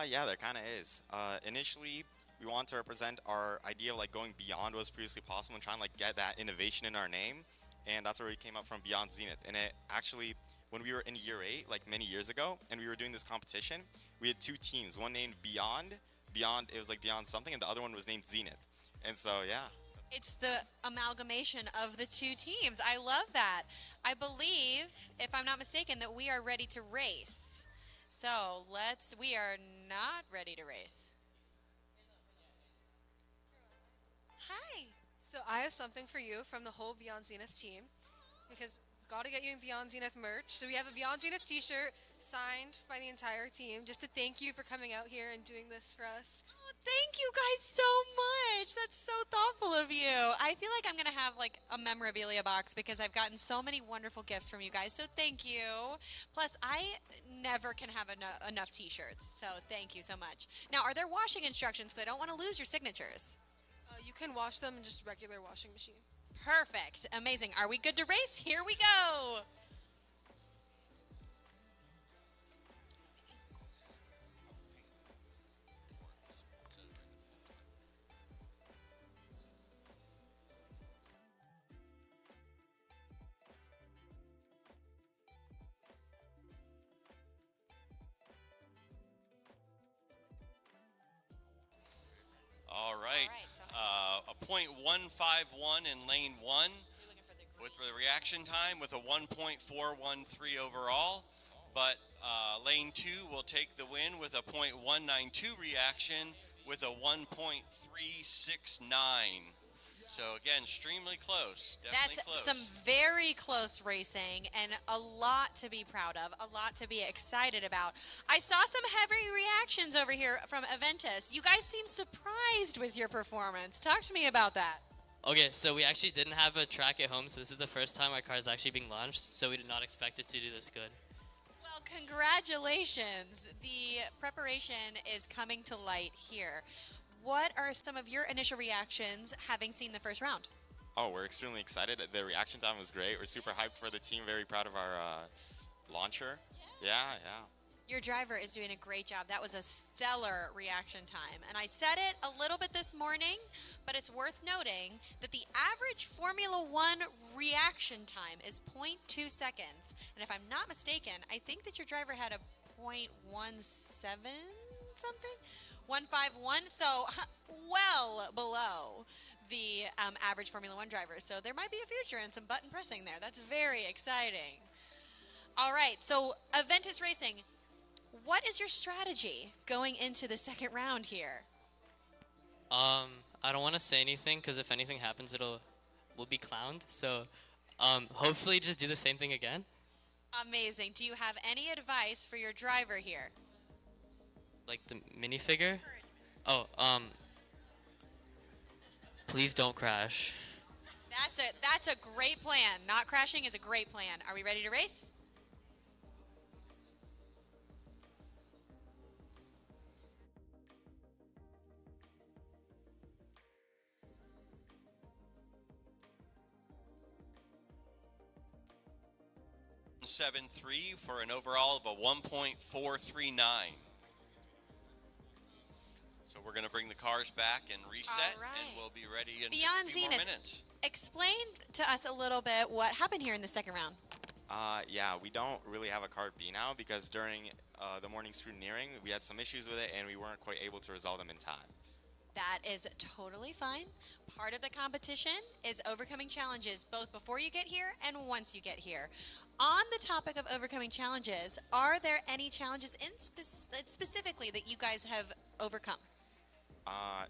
Yeah, there kind of is. Initially, we want to represent our idea of like going beyond what was previously possible and trying to like get that innovation in our name, and that's where we came up from Beyond Zenith. And it actually, when we were in year 8, like many years ago, and we were doing this competition, we had 2 teams. One named Beyond, it was like Beyond something, and the other one was named Zenith. And so, yeah. It's the amalgamation of the 2 teams. I love that. I believe, if I'm not mistaken, that we are ready to race. So we are not ready to race. Hi. So I have something for you from the whole Beyond Zenith team, because we've got to get you Beyond Zenith merch. So we have a Beyond Zenith t-shirt signed by the entire team, just to thank you for coming out here and doing this for us. Oh, thank you guys so much. That's so thoughtful of you. I feel like I'm going to have like a memorabilia box because I've gotten so many wonderful gifts from you guys. So thank you. Plus, I never can have enough t-shirts. So thank you so much. Now, are there washing instructions? Because I don't want to lose your signatures. You can wash them in just regular washing machine. Perfect. Amazing. Are we good to race? Here we go. All right. A .151 in lane 1 with the reaction time with a 1.413 overall. But lane 2 will take the win with a .192 reaction with a 1.369. So again, extremely close. Definitely That's close. some very close racing and a lot to be proud of, a lot to be excited about. I saw some heavy reactions over here from Aventus. You guys seem surprised with your performance. Talk to me about that. Okay, so we actually didn't have a track at home, so this is the first time our car is actually being launched, so we did not expect it to do this good. Well, congratulations. The preparation is coming to light here. What are some of your initial reactions having seen the first round? Oh, we're extremely excited. The reaction time was great. We're super hyped for the team. Very proud of our launcher. Yeah. Your driver is doing a great job. That was a stellar reaction time. And I said it a little bit this morning, but it's worth noting that the average Formula One reaction time is 0.2 seconds. And if I'm not mistaken, I think that your driver had a 0.17 something? 151, so well below the average Formula One driver. So there might be a future and some button pressing there. That's very exciting. All right, so Aventus Racing, what is your strategy going into the second round here? I don't want to say anything because if anything happens, we'll be clowned. So, hopefully, just do the same thing again. Amazing. Do you have any advice for your driver here? Like the minifigure? Oh, please don't crash. That's a great plan. Not crashing is a great plan. Are we ready to race? 1.73 for an overall of a 1.439. So we're going to bring the cars back and reset, All right. and we'll be ready in Beyond just a few more Zenith, minutes. explain to us a little bit what happened here in the second round. Yeah, we don't really have a card B now because during the morning scrutineering, we had some issues with it and we weren't quite able to resolve them in time. That is totally fine. Part of the competition is overcoming challenges both before you get here and once you get here. On the topic of overcoming challenges, are there any challenges specifically that you guys have overcome?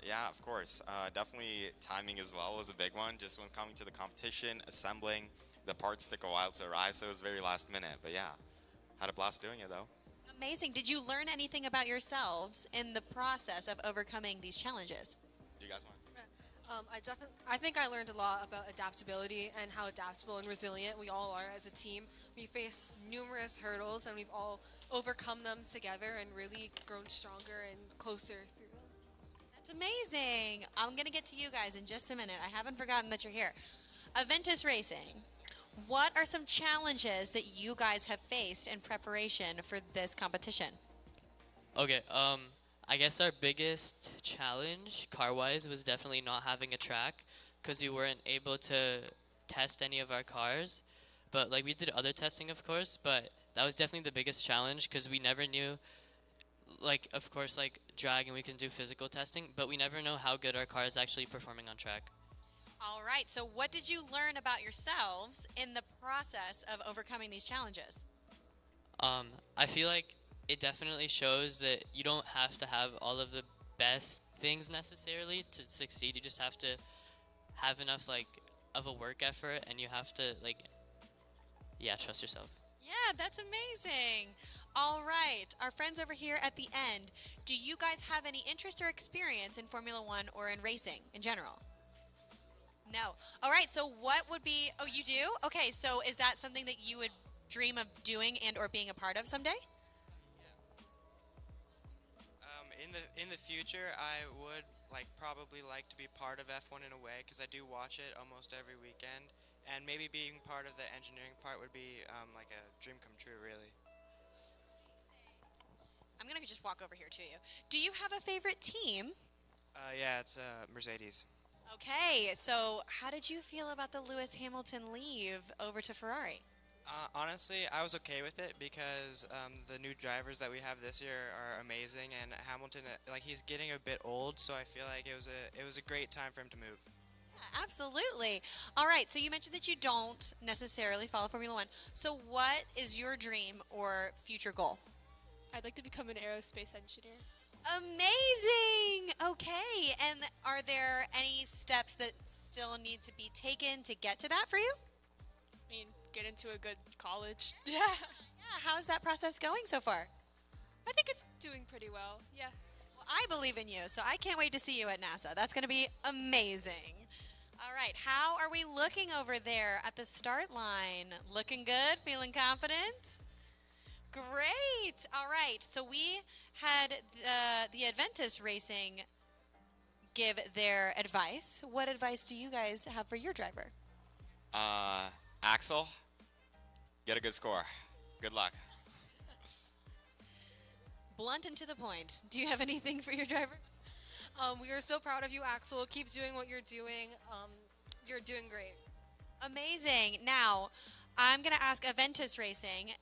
Yeah, of course. Definitely timing as well was a big one. Just when coming to the competition, assembling, the parts took a while to arrive, so it was very last minute. But yeah, had a blast doing it though. Amazing. Did you learn anything about yourselves in the process of overcoming these challenges? Do you guys want? I think I learned a lot about adaptability and how adaptable and resilient we all are as a team. We face numerous hurdles and we've all overcome them together and really grown stronger and closer through them. That's amazing. I'm going to get to you guys in just a minute. I haven't forgotten that you're here. Aventus Racing, what are some challenges that you guys have faced in preparation for this competition? Okay, I guess our biggest challenge, car-wise, was definitely not having a track, because we weren't able to test any of our cars. But, like, we did other testing, of course, but that was definitely the biggest challenge, because we never knew, like, of course, like, drag and we can do physical testing, but we never know how good our car is actually performing on track. All right, so what did you learn about yourselves in the process of overcoming these challenges? I feel like it definitely shows that you don't have to have all of the best things necessarily to succeed. You just have to have enough, like, of a work effort, and you have to, like, yeah, trust yourself. Yeah, that's amazing. All right, our friends over here at the end, do you guys have any interest or experience in Formula One or in racing in general? No. All right, so what would be, oh, you do? Okay, so is that something that you would dream of doing and or being a part of someday? In the future, I would probably like to be part of F1 in a way, because I do watch it almost every weekend, and maybe being part of the engineering part would be like a dream come true, really. I'm gonna just walk over here to you. Do you have a favorite team? Yeah, it's Mercedes. Okay, so how did you feel about the Lewis Hamilton leave over to Ferrari? Honestly, I was okay with it because the new drivers that we have this year are amazing, and Hamilton, he's getting a bit old, so I feel like it was a great time for him to move. Yeah, absolutely. All right, so you mentioned that you don't necessarily follow Formula One. So what is your dream or future goal? I'd like to become an aerospace engineer. Amazing! Okay, and are there any steps that still need to be taken to get to that for you? I mean, get into a good college. Yeah, how's that process going so far? I think it's doing pretty well. Yeah. Well, I believe in you, so I can't wait to see you at NASA. That's going to be amazing. All right, how are we looking over there at the start line? Looking good? Feeling confident? Great. All right, so we had the Aventus Racing give their advice. What advice do you guys have for your driver? Axel, get a good score. Good luck. Blunt and to the point. Do you have anything for your driver? We are so proud of you, Axel. Keep doing what you're doing. You're doing great. Amazing. Now, I'm going to ask Aventus Racing,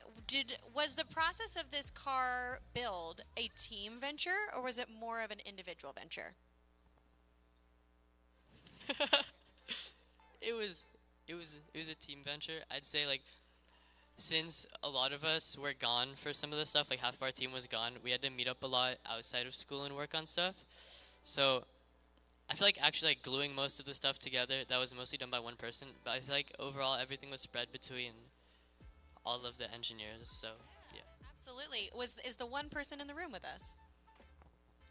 was the process of this car build a team venture, or was it more of an individual venture? It was a team venture. I'd say, like, since a lot of us were gone for some of the stuff, like half of our team was gone, we had to meet up a lot outside of school and work on stuff. So I feel like actually like gluing most of the stuff together, that was mostly done by one person, but I feel like overall everything was spread between all of the engineers. So yeah. Absolutely. Is the one person in the room with us?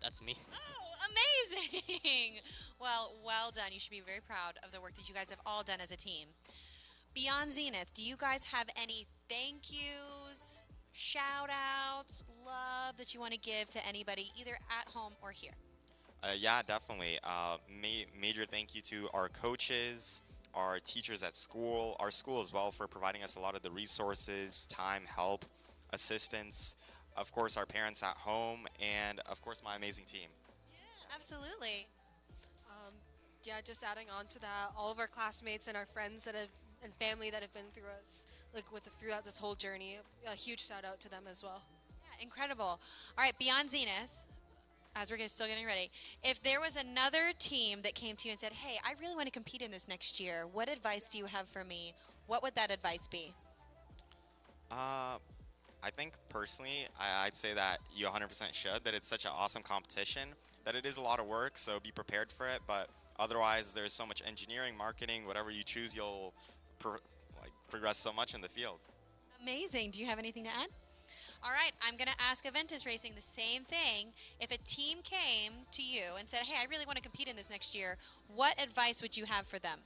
That's me. Oh, amazing! Well done. You should be very proud of the work that you guys have all done as a team. Beyond Zenith, do you guys have any thank yous, shout outs, love that you want to give to anybody either at home or here? Yeah, definitely. Major thank you to our coaches, our teachers at school, our school as well, for providing us a lot of the resources, time, help, assistance. Of course, our parents at home, and of course, my amazing team. Absolutely. Yeah, just adding on to that, all of our classmates and our friends that have and family that have been through us, like throughout this whole journey. A huge shout out to them as well. Yeah, incredible. All right, Beyond Zenith, as we're still getting ready, if there was another team that came to you and said, hey, I really want to compete in this next year, what advice do you have for me? What would that advice be? I think personally, I'd say that you 100% should, that it's such an awesome competition, that it is a lot of work, so be prepared for it, but otherwise there's so much engineering, marketing, whatever you choose, you'll progress so much in the field. Amazing. Do you have anything to add? All right, I'm going to ask Aventus Racing the same thing. If a team came to you and said, hey, I really want to compete in this next year, what advice would you have for them?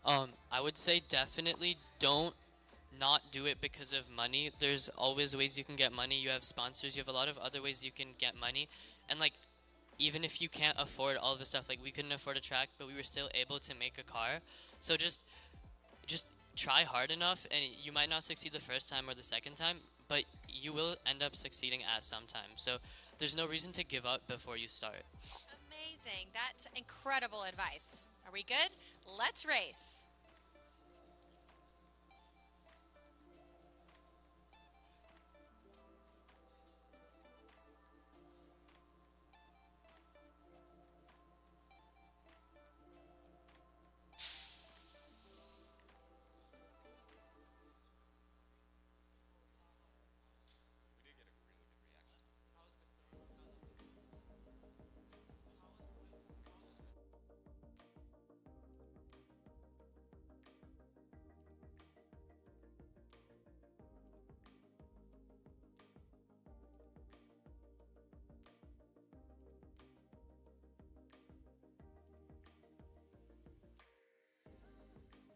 I would say definitely don't not do it because of money. There's always ways you can get money. You have sponsors. You have a lot of other ways you can get money. And like, even if you can't afford all of the stuff, like we couldn't afford a track, but we were still able to make a car. So just try hard enough, and you might not succeed the first time or the second time, but you will end up succeeding at some time. So there's no reason to give up before you start. Amazing. That's incredible advice. Are we good? Let's race.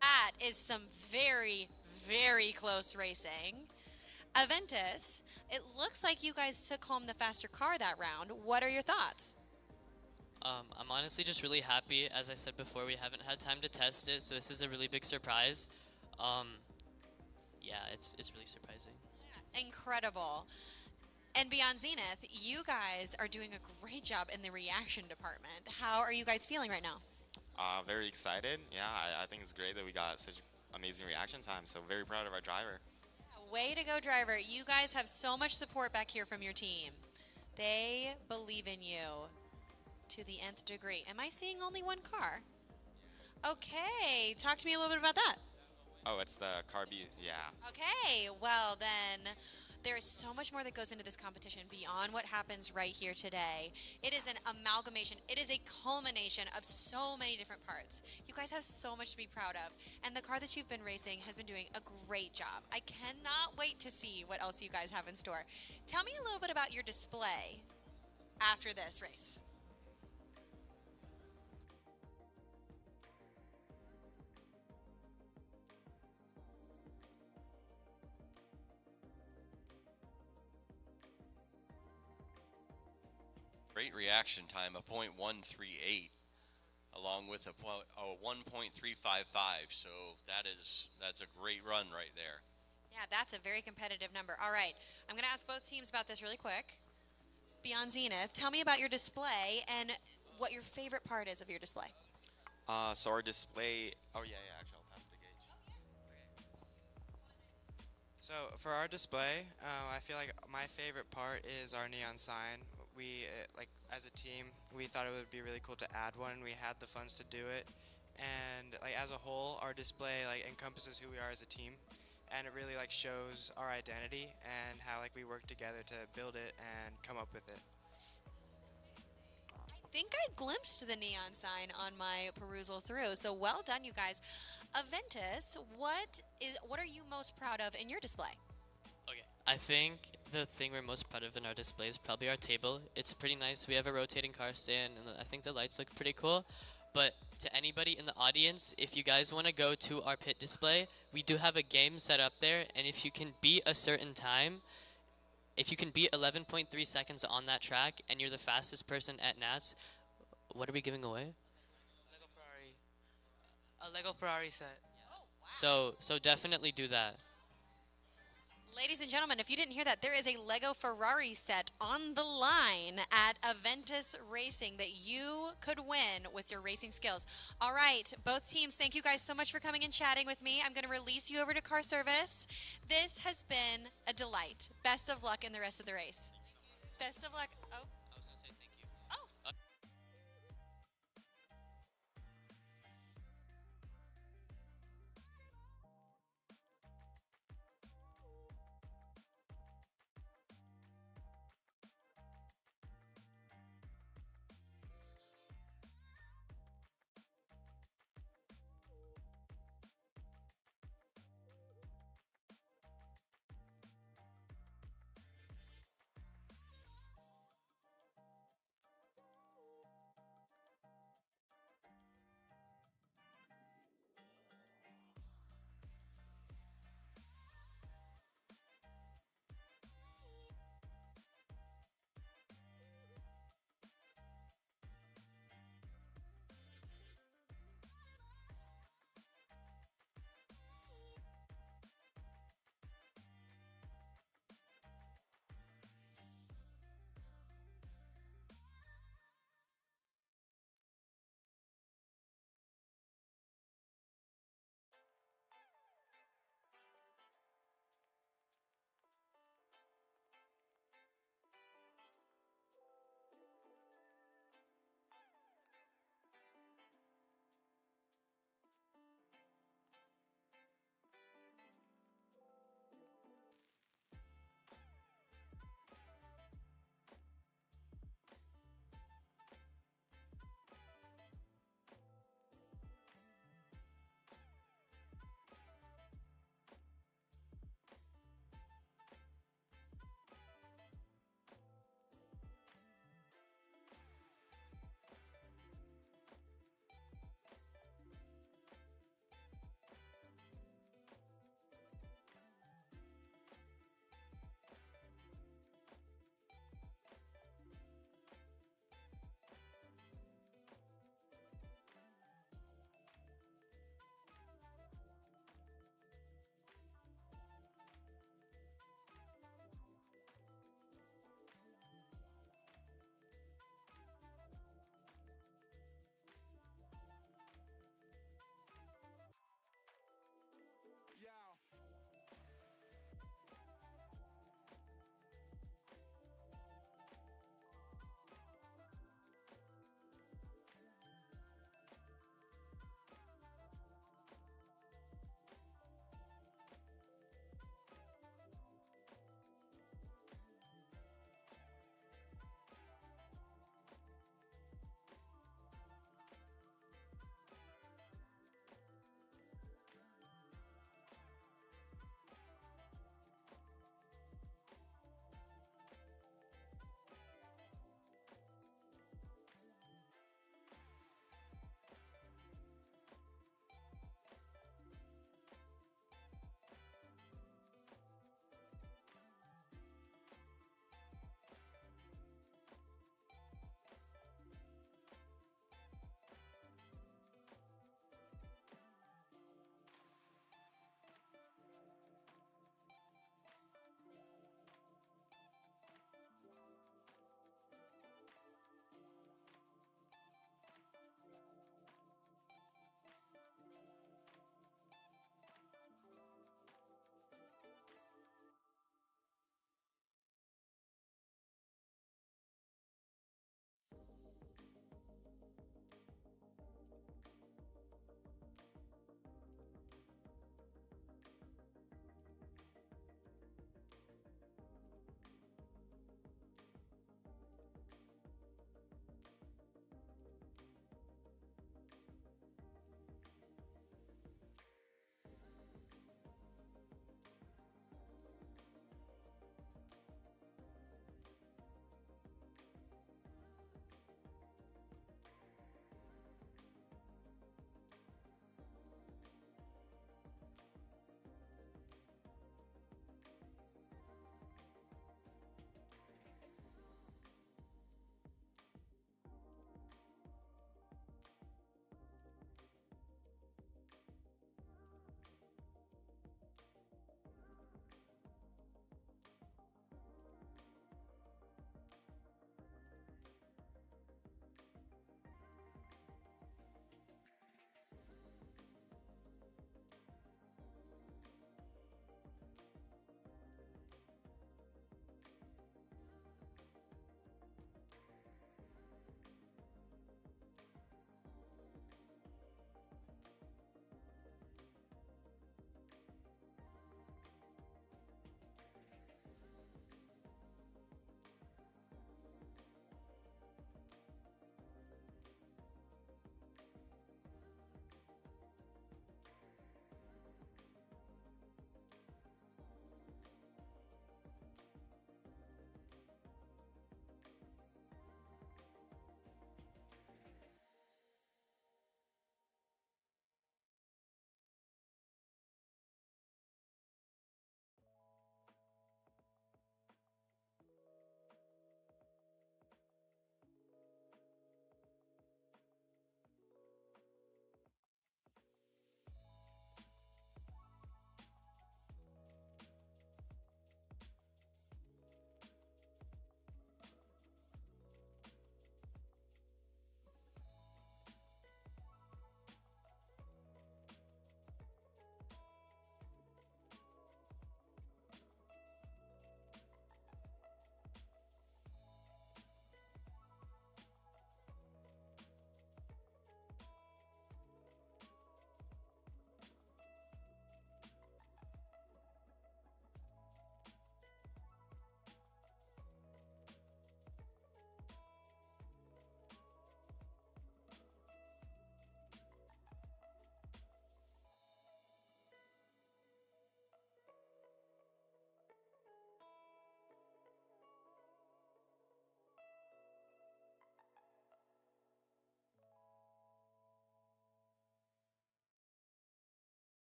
That is some very, very close racing. Aventus, it looks like you guys took home the faster car that round. What are your thoughts? I'm honestly just really happy. As I said before, we haven't had time to test it, so this is a really big surprise. Yeah, it's really surprising. Incredible. And Beyond Zenith, you guys are doing a great job in the reaction department. How are you guys feeling right now? Very excited. Yeah, I think it's great that we got such amazing reaction time, so very proud of our driver. Way to go, driver. You guys have so much support back here from your team. They believe in you to the nth degree. Am I seeing only one car? Okay, talk to me a little bit about that. Oh, it's the yeah. Okay, well then, there is so much more that goes into this competition beyond what happens right here today. It is an amalgamation. It is a culmination of so many different parts. You guys have so much to be proud of. And the car that you've been racing has been doing a great job. I cannot wait to see what else you guys have in store. Tell me a little bit about your display after this race. Great reaction time of 0.138, along with a 1.355. So that's a great run right there. Yeah, that's a very competitive number. All right, I'm going to ask both teams about this really quick. Beyond Zenith, tell me about your display and what your favorite part is of your display. So our display, actually I'll pass the gauge. So for our display, I feel like my favorite part is our neon sign. We, as a team, we thought it would be really cool to add one. We had the funds to do it. And as a whole, our display encompasses who we are as a team. And it really shows our identity and how we work together to build it and come up with it. I think I glimpsed the neon sign on my perusal through, so well done, you guys. Aventus, what are you most proud of in your display? Okay, I think the thing we're most proud of in our display is probably our table. It's pretty nice. We have a rotating car stand, and I think the lights look pretty cool. But to anybody in the audience, if you guys want to go to our pit display, we do have a game set up there, and if you can beat a certain time, if you can beat 11.3 seconds on that track, and you're the fastest person at Nats, what are we giving away? A Lego Ferrari set. So definitely do that. Ladies and gentlemen, if you didn't hear that, there is a Lego Ferrari set on the line at Aventus Racing that you could win with your racing skills. All right, both teams, thank you guys so much for coming and chatting with me. I'm going to release you over to car service. This has been a delight. Best of luck in the rest of the race. Best of luck. Oh. I was going to say thank you. Oh.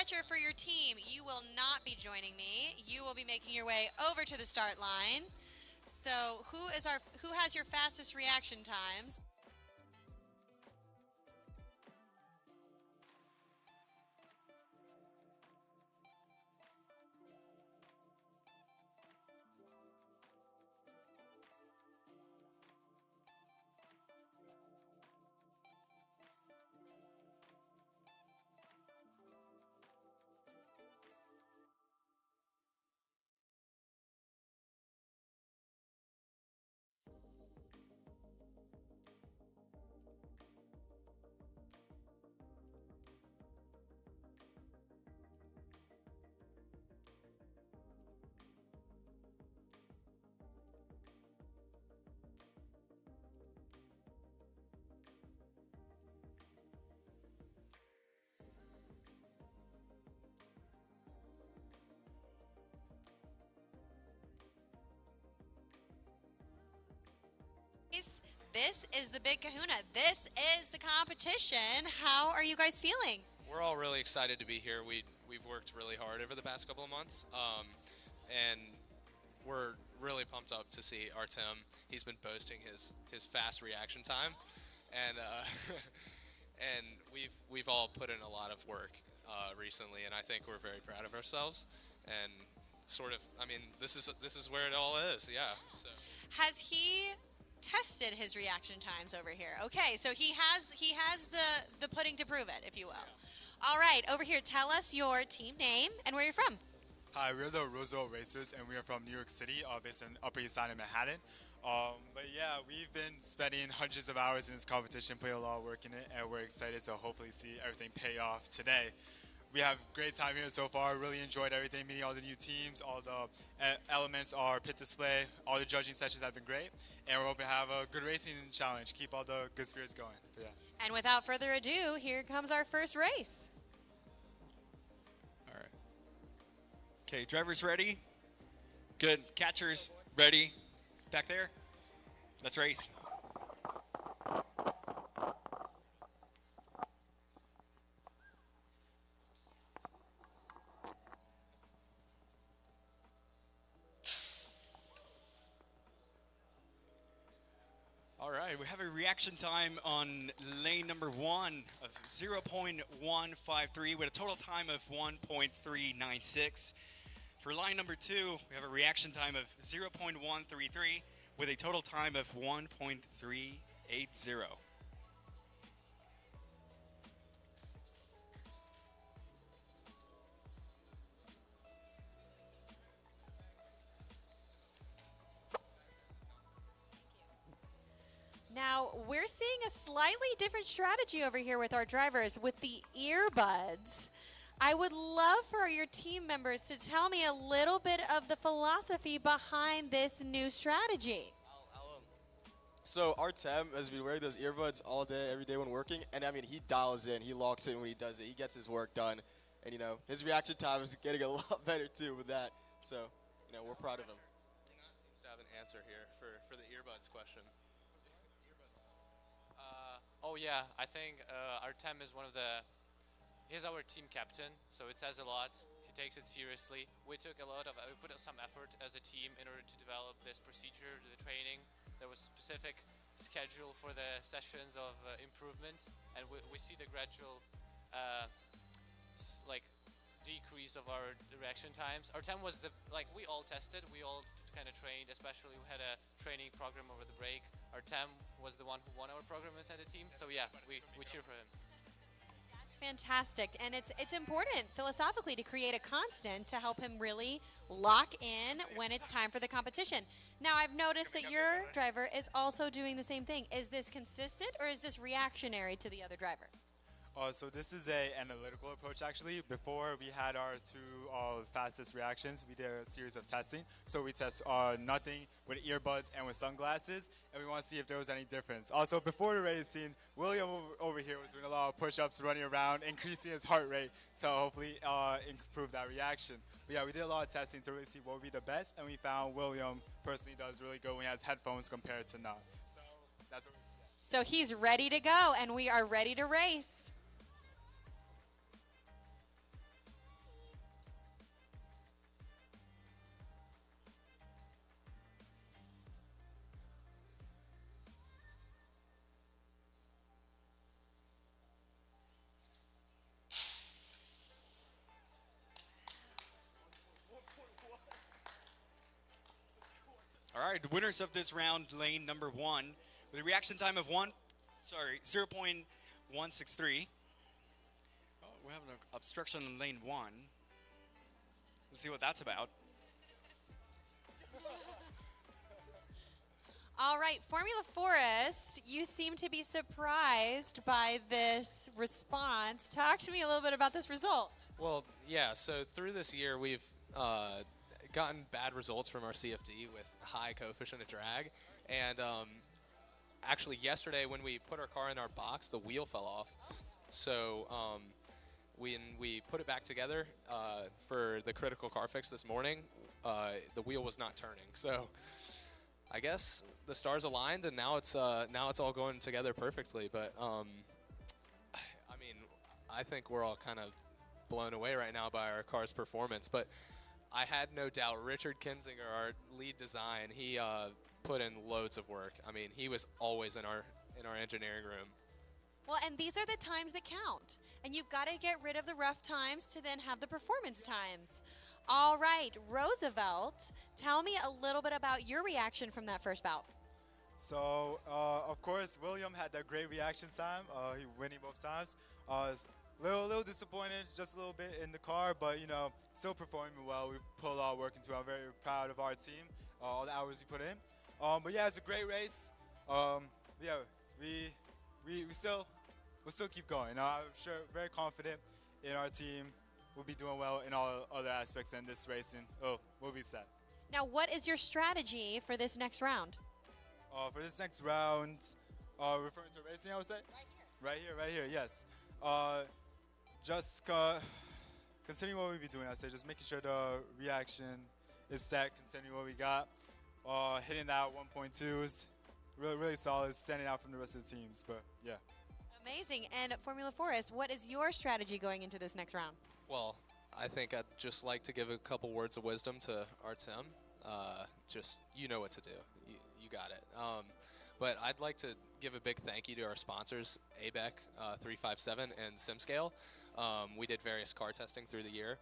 catcher for your team, you will not be joining me. You will be making your way over to the start line. So who has your fastest reaction times? This is the big kahuna. This is the competition. How are you guys feeling? We're all really excited to be here. We've worked really hard over the past couple of months, and we're really pumped up to see Artem. He's been boasting his fast reaction time, and and we've all put in a lot of work recently, and I think we're very proud of ourselves. And sort of, I mean, this is where it all is. Yeah. So. Has he tested his reaction times over here? Okay, so he has the pudding to prove it, if you will. Yeah. All right, over here, tell us your team name and where you're from. Hi, we're the Roosevelt Racers, and we are from New York City, based in Upper East Side in Manhattan. But yeah, we've been spending hundreds of hours in this competition, putting a lot of work in it, and we're excited to hopefully see everything pay off today. We have a great time here so far. Really enjoyed everything, meeting all the new teams, all the elements, our pit display, all the judging sessions have been great, and we're hoping to have a good racing challenge, keep all the good spirits going. But yeah. And without further ado, here comes our first race. All right. Okay, drivers ready? Good. Catchers ready? Back there? Let's race. All right, we have a reaction time on lane number 1 of 0.153 with a total time of 1.396. For line number 2, we have a reaction time of 0.133 with a total time of 1.380. Now, we're seeing a slightly different strategy over here with our drivers with the earbuds. I would love for your team members to tell me a little bit of the philosophy behind this new strategy. So Artem has been wearing those earbuds all day, every day when working, and I mean, he dials in, he locks in when he does it, he gets his work done, and you know, his reaction time is getting a lot better too with that, so, you know, we're proud of him. Seems to have an answer here for the earbuds question. Oh yeah, I think Artem is he's our team captain, so it says a lot. He takes it seriously. We put some effort as a team in order to develop this procedure, the training. There was specific schedule for the sessions of improvement, and we see the gradual decrease of our reaction times. Artem was we all tested, we all kind of trained, especially we had a training program over the break. Artem was the one who won our program inside the team, so yeah, we cheer for him. That's fantastic, and it's important philosophically to create a constant to help him really lock in when it's time for the competition. Now, I've noticed that your driver is also doing the same thing. Is this consistent, or is this reactionary to the other driver? So this is an analytical approach actually. Before we had our two fastest reactions, we did a series of testing. So we test nothing with earbuds and with sunglasses, and we want to see if there was any difference. Also, before the racing, William over here was doing a lot of push-ups, running around, increasing his heart rate, so hopefully improve that reaction. But yeah, we did a lot of testing to really see what would be the best, and we found William personally does really good when he has headphones compared to not. So that's what we did. So he's ready to go, and we are ready to race. All right, the winners of this round, lane number 1, with a reaction time of 0.163. Oh, we're having an obstruction in lane 1. Let's see what that's about. All right, Formula Forest, you seem to be surprised by this response. Talk to me a little bit about this result. Well, yeah, so through this year, we've gotten bad results from our CFD with high coefficient of drag. And actually, yesterday, when we put our car in our box, the wheel fell off. So when we put it back together for the critical car fix this morning, the wheel was not turning. So I guess the stars aligned, and now it's all going together perfectly. But I mean, I think we're all kind of blown away right now by our car's performance. But I had no doubt Richard Kinzinger, our lead design, he put in loads of work. I mean, he was always in our engineering room. Well, and these are the times that count. And you've got to get rid of the rough times to then have the performance times. All right, Roosevelt, tell me a little bit about your reaction from that first bout. So, of course, William had that great reaction time. He winning both times. Was little disappointed, just a little bit in the car, but you know, still performing well. We put a lot of work into it. I'm very proud of our team, all the hours we put in. But yeah, it's a great race. Yeah, we'll still keep going. I'm sure, very confident in our team. We'll be doing well in all other aspects in this race, and we'll be set. Now, what is your strategy for this next round? For this next round, referring to racing, I would say? Right here, yes. Just considering what we'll be doing, I say just making sure the reaction is set, considering what we got. Hitting that 1.2s, really solid, standing out from the rest of the teams, but yeah. Amazing. And Formula Forest, what is your strategy going into this next round? Well, I think I'd just like to give a couple words of wisdom to our Tim. Just, you know what to do. You got it. But I'd like to give a big thank you to our sponsors, ABEC 357 and SimScale. We did various car testing through the year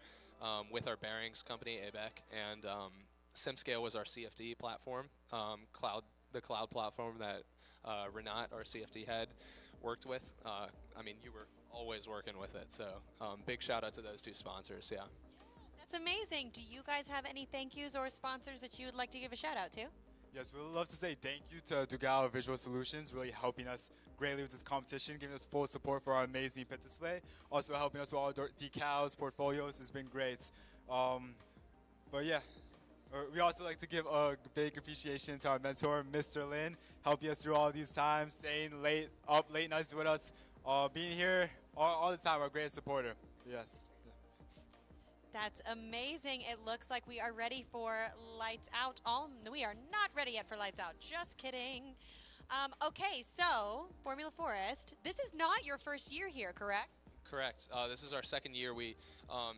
with our bearings company, ABEC, and SimScale was our CFD platform, the cloud platform that Renat, our CFD head, worked with. I mean, you were always working with it, so big shout out to those two sponsors, yeah. That's amazing. Do you guys have any thank yous or sponsors that you would like to give a shout out to? Yes, we would love to say thank you to Dugal Visual Solutions, really helping us greatly with this competition, giving us full support for our amazing pit display, also helping us with all our decals, portfolios. It's been great. But yeah, we also like to give a big appreciation to our mentor, Mr. Lin, helping us through all these times, staying up late nights with us, being here all the time, our greatest supporter. Yes. That's amazing. It looks like we are ready for Lights Out. We are not ready yet for Lights Out. Just kidding. Okay, so Formula Forest, this is not your first year here, correct? Correct. This is our second year. We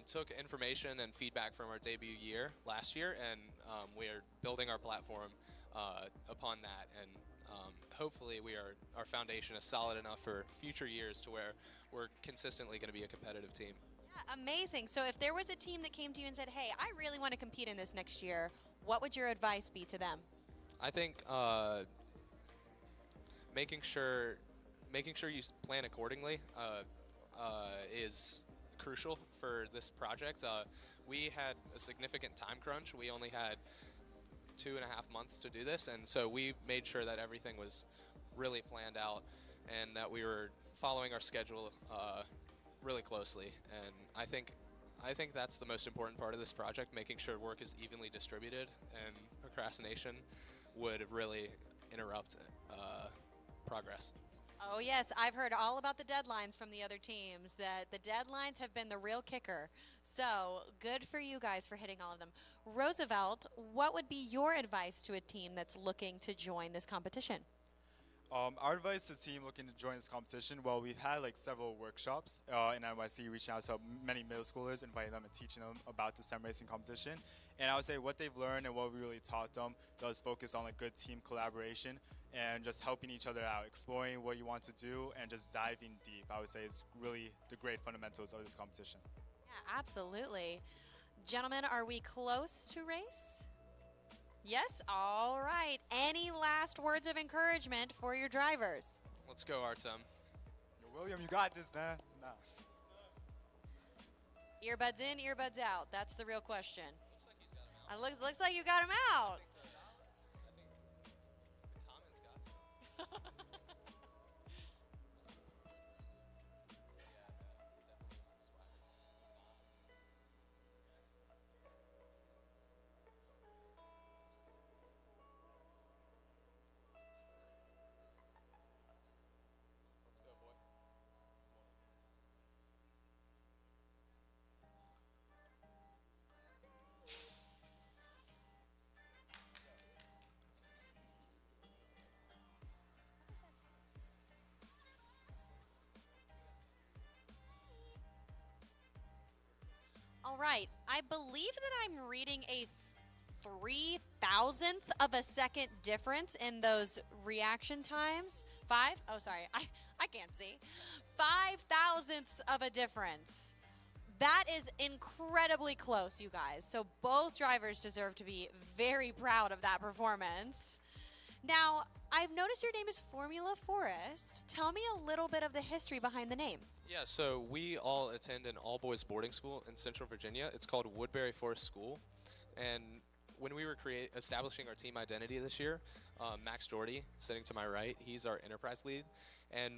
took information and feedback from our debut year last year, and we are building our platform upon that. And hopefully our foundation is solid enough for future years to where we're consistently going to be a competitive team. Yeah, amazing. So if there was a team that came to you and said, hey, I really want to compete in this next year, what would your advice be to them? I think making sure you plan accordingly is crucial for this project. We had a significant time crunch. We only had 2.5 months to do this, and so we made sure that everything was really planned out and that we were following our schedule really closely. And I think that's the most important part of this project, making sure work is evenly distributed, and procrastination would really interrupt progress. Oh yes, I've heard all about the deadlines from the other teams, that the deadlines have been the real kicker. So good for you guys for hitting all of them. Roosevelt, what would be your advice to a team that's looking to join this competition? Our advice to the team looking to join this competition, well, we've had like several workshops in NYC, reaching out to many middle schoolers, inviting them and teaching them about the STEM racing competition. And I would say what they've learned and what we really taught them does focus on like good team collaboration and just helping each other out, exploring what you want to do and just diving deep. I would say is really the great fundamentals of this competition. Yeah, absolutely. Gentlemen, are we close to race? Yes, all right. Any last words of encouragement for your drivers? Let's go, Artem. Yo, William, you got this, man. Nah. Earbuds in, earbuds out. That's the real question. Looks like you got him out. All right. I believe that I'm reading a 3,000th of a second difference in those reaction times. 5? Oh, sorry. I can't see. 5,000ths of a difference. That is incredibly close, you guys. So both drivers deserve to be very proud of that performance. Now, I've noticed your name is Formula Forest. Tell me a little bit of the history behind the name. Yeah, so we all attend an all-boys boarding school in Central Virginia. It's called Woodbury Forest School. And when we were establishing our team identity this year, Max Doherty, sitting to my right, he's our enterprise lead. And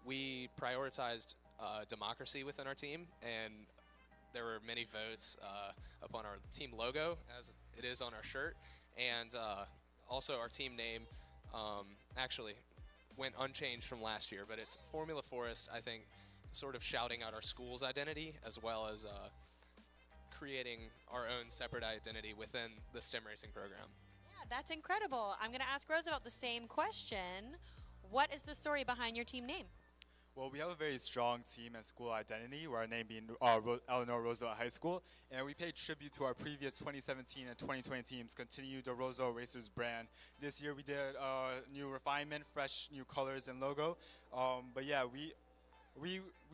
we prioritized democracy within our team. And there were many votes upon our team logo, as it is on our shirt. And also our team name actually went unchanged from last year, but it's Formula Forest, I think, sort of shouting out our school's identity as well as creating our own separate identity within the STEM racing program. Yeah, that's incredible. I'm going to ask Roosevelt the same question. What is the story behind your team name? Well, we have a very strong team and school identity, with our name being Eleanor Roosevelt High School, and we pay tribute to our previous 2017 and 2020 teams, continue the Roosevelt Racers brand. This year we did new refinement, fresh new colors and logo, but yeah, we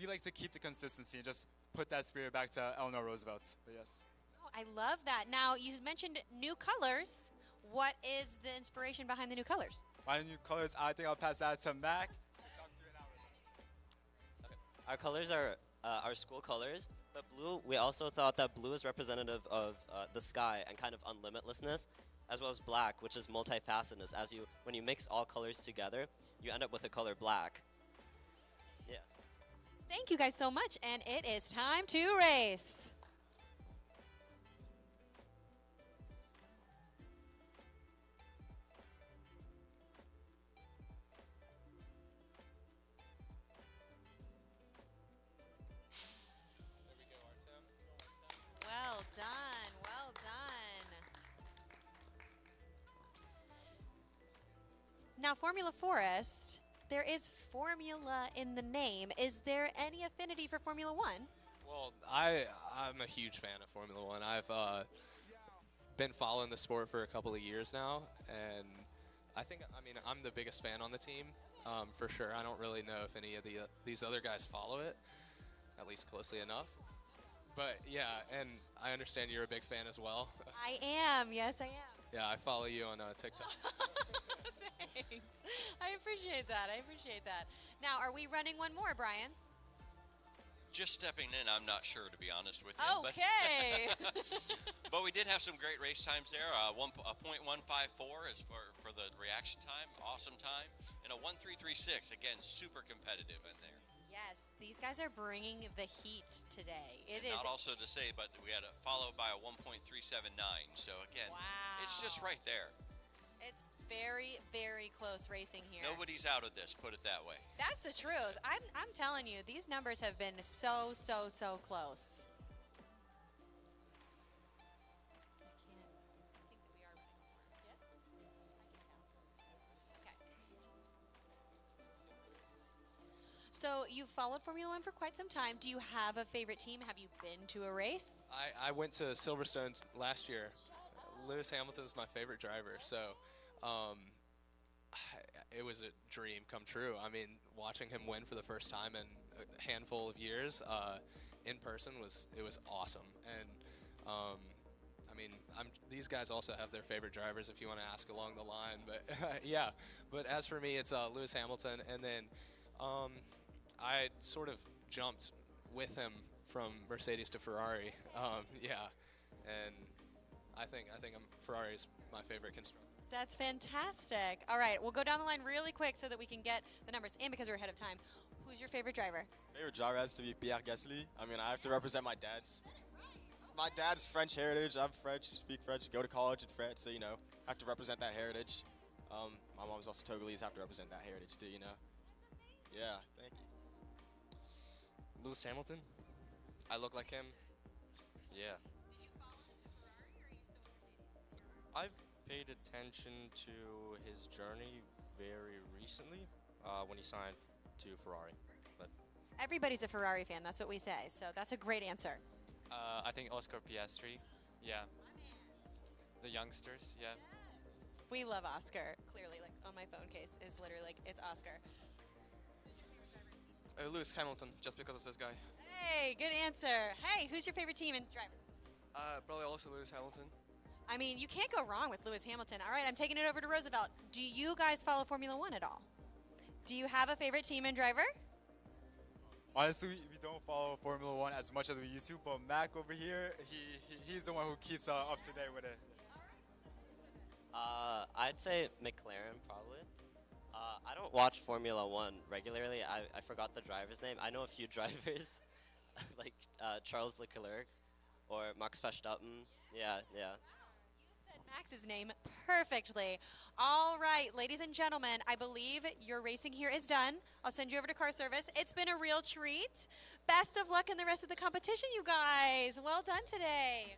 like to keep the consistency and just put that spirit back to Eleanor Roosevelt, but yes. Oh, I love that. Now, you mentioned new colors. What is the inspiration behind the new colors? My new colors, I think I'll pass that to Mac. Our colors are our school colors, but blue, we also thought that blue is representative of the sky and kind of unlimitlessness, as well as black, which is multifacetedness. When you mix all colors together, you end up with the color black. Yeah. Thank you guys so much, and it is time to race. Well done, well done. Now, Formula Forest, there is formula in the name. Is there any affinity for Formula One? Well, I'm a huge fan of Formula One. I've been following the sport for a couple of years now, and I'm the biggest fan on the team, for sure. I don't really know if any of these other guys follow it, at least closely enough. But yeah, and I understand you're a big fan as well. I am, yes I am. Yeah, I follow you on TikTok. Thanks. I appreciate that, Now, are we running one more, Brian? Just stepping in, I'm not sure, to be honest with you. Okay. But we did have some great race times there. 1.154 is for the reaction time, awesome time. And a 1.336, again, super competitive in there. Yes, these guys are bringing the heat today. It is. Not also to say, but we had it followed by a 1.379. So again, it's just right there. It's very, very close racing here. Nobody's out of this, put it that way. That's the truth. I'm telling you, these numbers have been so close. So you've followed Formula One for quite some time. Do you have a favorite team? Have you been to a race? I went to Silverstone last year. Lewis Hamilton's my favorite driver, so it was a dream come true. I mean, watching him win for the first time in a handful of years in person was awesome. And I mean, these guys also have their favorite drivers if you want to ask along the line. But yeah, but as for me, it's Lewis Hamilton, and then I sort of jumped with him from Mercedes to Ferrari. Yeah, and I think Ferrari's my favorite constructor. That's fantastic. All right, we'll go down the line really quick so that we can get the numbers in because we're ahead of time. Who's your favorite driver? Favorite driver has to be Pierre Gasly. I mean, I have to represent my dad's French heritage. I'm French, speak French, go to college in France, so, you know, I have to represent that heritage. My mom's also Togolese, have to represent that heritage too, you know. Yeah, thank you. Lewis Hamilton. I look like him. Yeah. I've paid attention to his journey very recently when he signed to Ferrari. But Everybody's a Ferrari fan. That's what we say. So that's a great answer. I think Oscar Piastri. Yeah. The youngsters. Yeah. We love Oscar. Clearly, like on my phone case is literally like it's Oscar. Lewis Hamilton, just because of this guy. Hey, good answer. Hey, who's your favorite team and driver? Probably also Lewis Hamilton. I mean, you can't go wrong with Lewis Hamilton. All right, I'm taking it over to Roosevelt. Do you guys follow Formula One at all? Do you have a favorite team and driver? Honestly, we don't follow Formula One as much as we used to, but Mac over here, he's the one who keeps up to date with it. I'd say McLaren, probably. I don't watch Formula One regularly. I forgot the driver's name. I know a few drivers, like Charles Leclerc or Max Verstappen. Yeah. Said Max's name perfectly. All right, ladies and gentlemen, I believe your racing here is done. I'll send you over to car service. It's been a real treat. Best of luck in the rest of the competition, you guys. Well done today.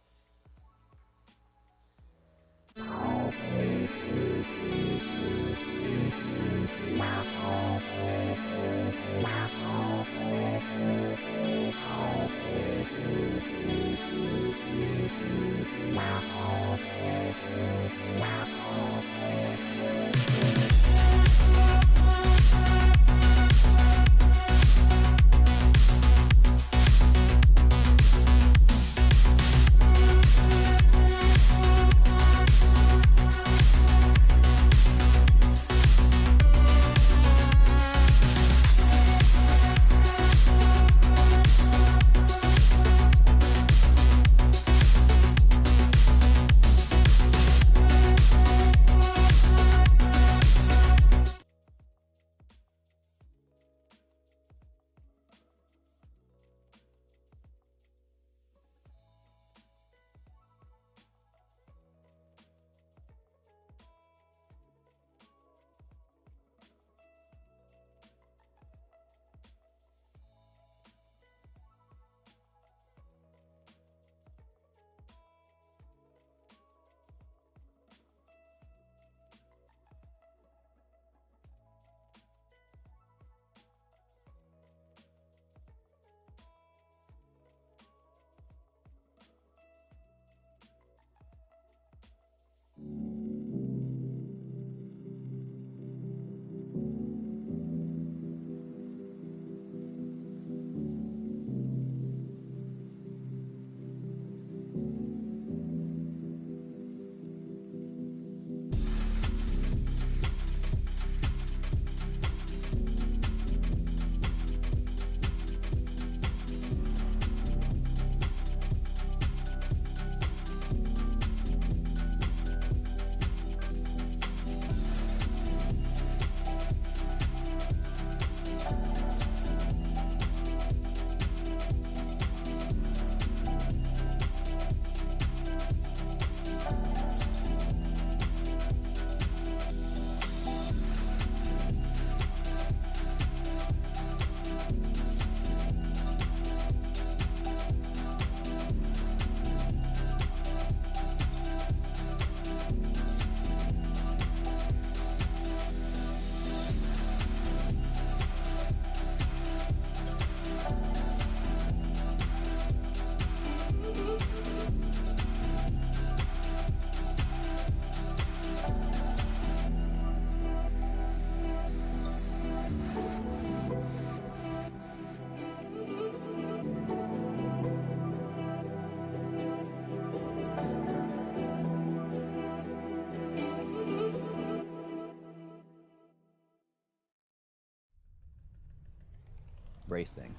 racing.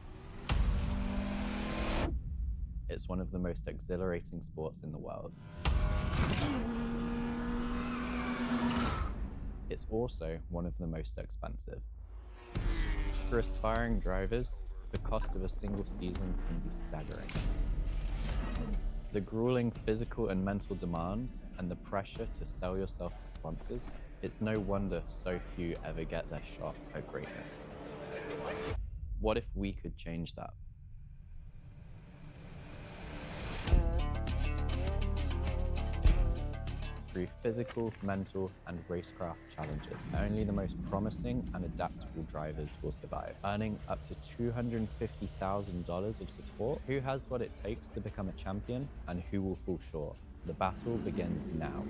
It's one of the most exhilarating sports in the world. It's also one of the most expensive. For aspiring drivers, the cost of a single season can be staggering. The grueling physical and mental demands and the pressure to sell yourself to sponsors, it's no wonder so few ever get their shot at greatness. What if we could change that? Through physical, mental, and racecraft challenges, only the most promising and adaptable drivers will survive, earning up to $250,000 of support. Who has what it takes to become a champion, and who will fall short? The battle begins now.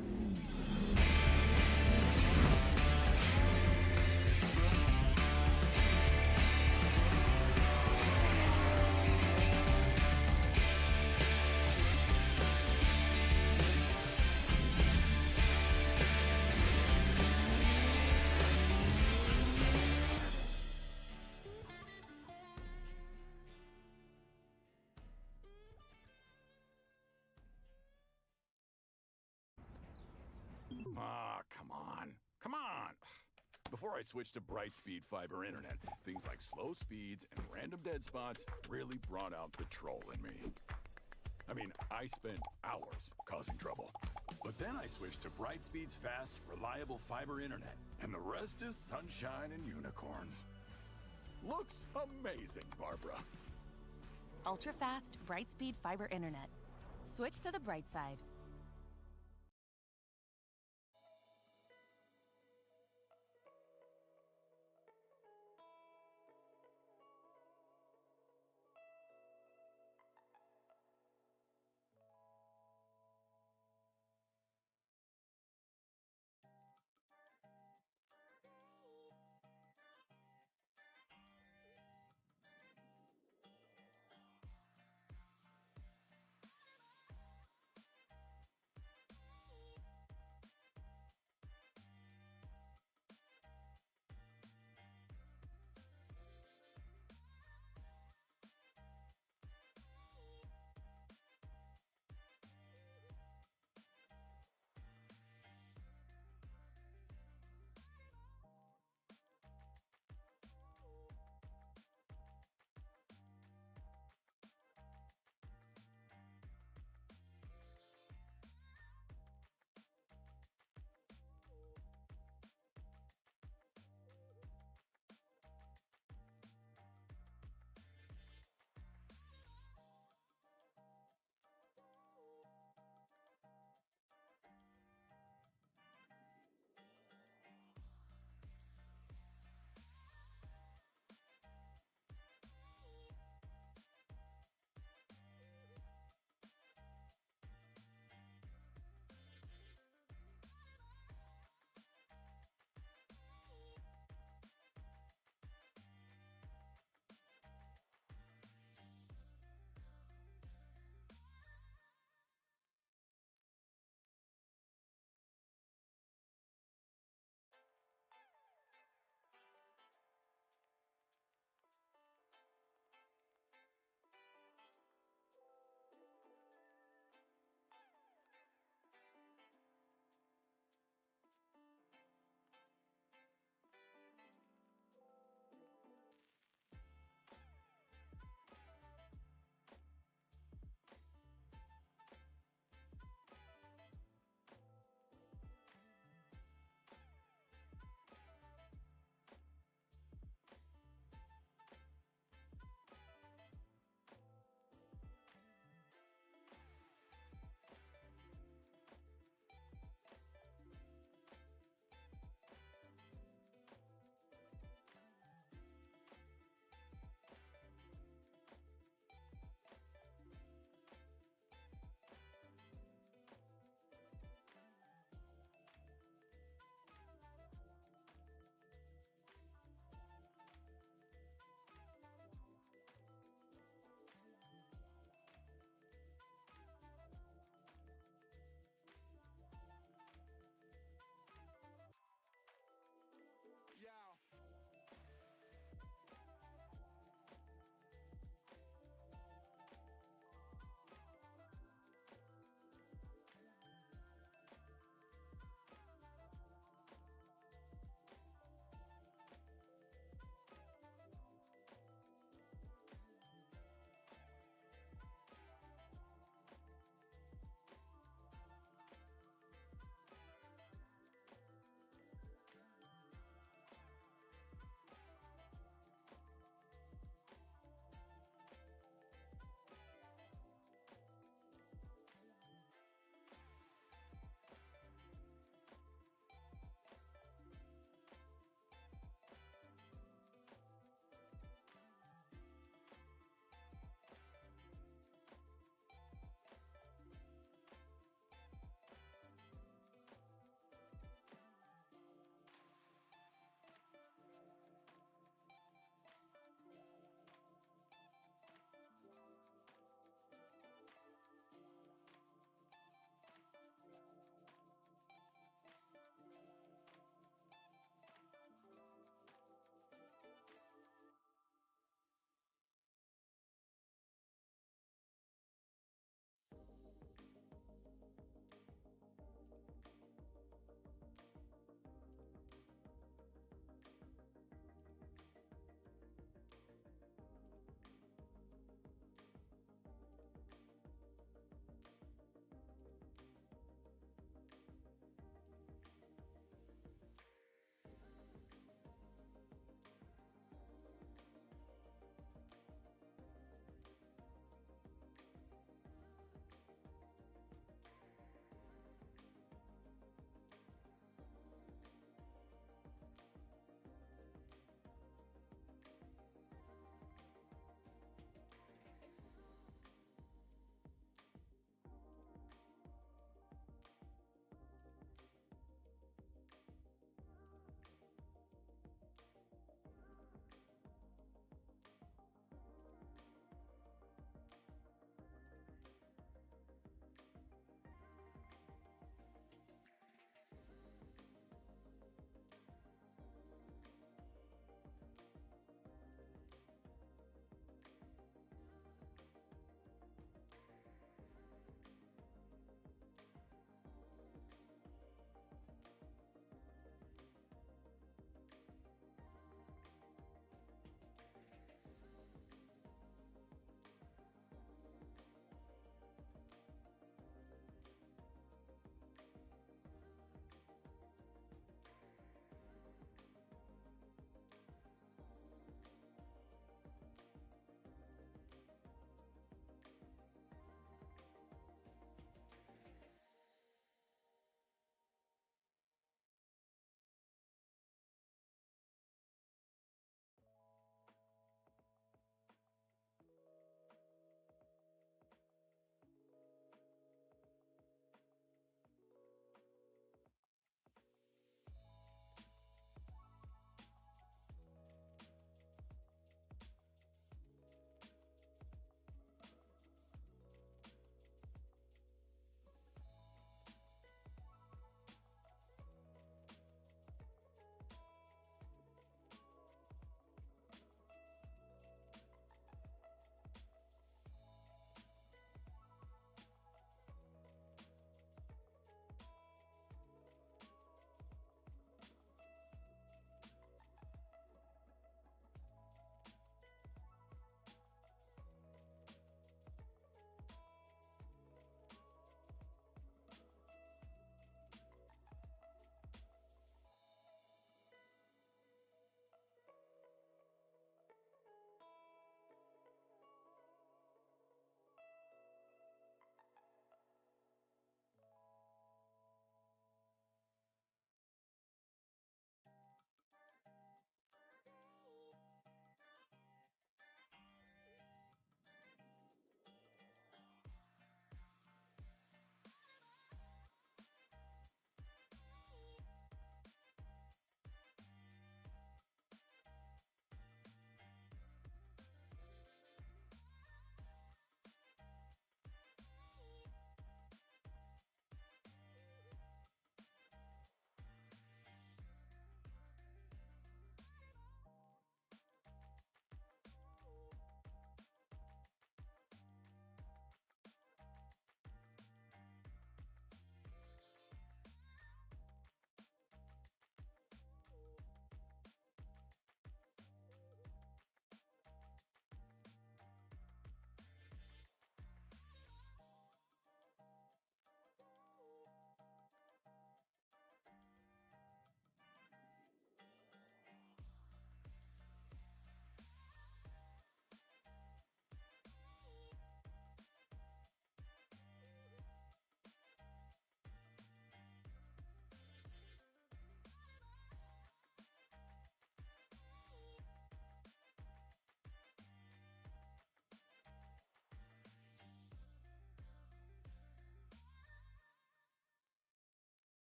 Ah, come on. Come on. Before I switched to Brightspeed fiber internet, things like slow speeds and random dead spots really brought out the troll in me. I mean, I spent hours causing trouble. But then I switched to Brightspeed's fast, reliable fiber internet, and the rest is sunshine and unicorns. Looks amazing, Barbara. Ultra-fast, Brightspeed fiber internet. Switch to the bright side.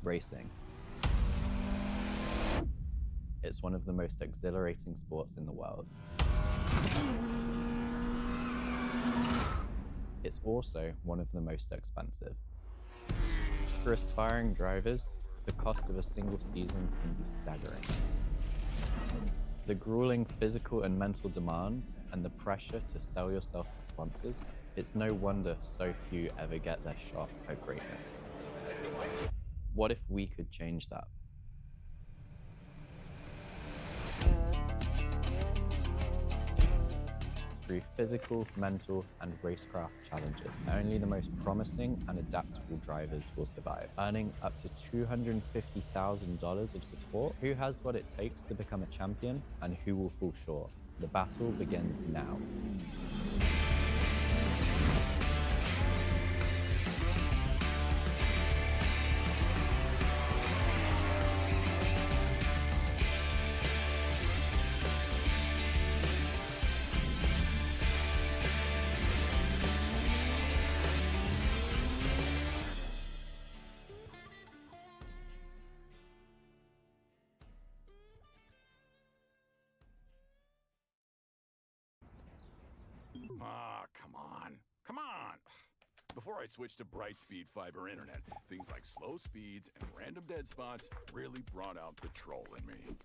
Racing. It's one of the most exhilarating sports in the world. It's also one of the most expensive. For aspiring drivers, the cost of a single season can be staggering. The grueling physical and mental demands and the pressure to sell yourself to sponsors, it's no wonder so few ever get their shot at greatness. What if we could change that? Through physical, mental, and racecraft challenges, only the most promising and adaptable drivers will survive, earning up to $250,000 of support. Who has what it takes to become a champion, and who will fall short? The battle begins now. Ah, come on. Come on. Before I switched to Brightspeed fiber internet, things like slow speeds and random dead spots really brought out the troll in me.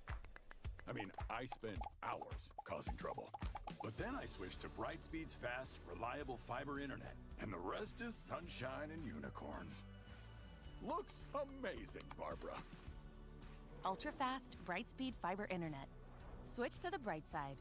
I mean, I spent hours causing trouble. But then I switched to Brightspeed's fast, reliable fiber internet, and the rest is sunshine and unicorns. Looks amazing, Barbara. Ultra-fast, Brightspeed fiber internet. Switch to the bright side.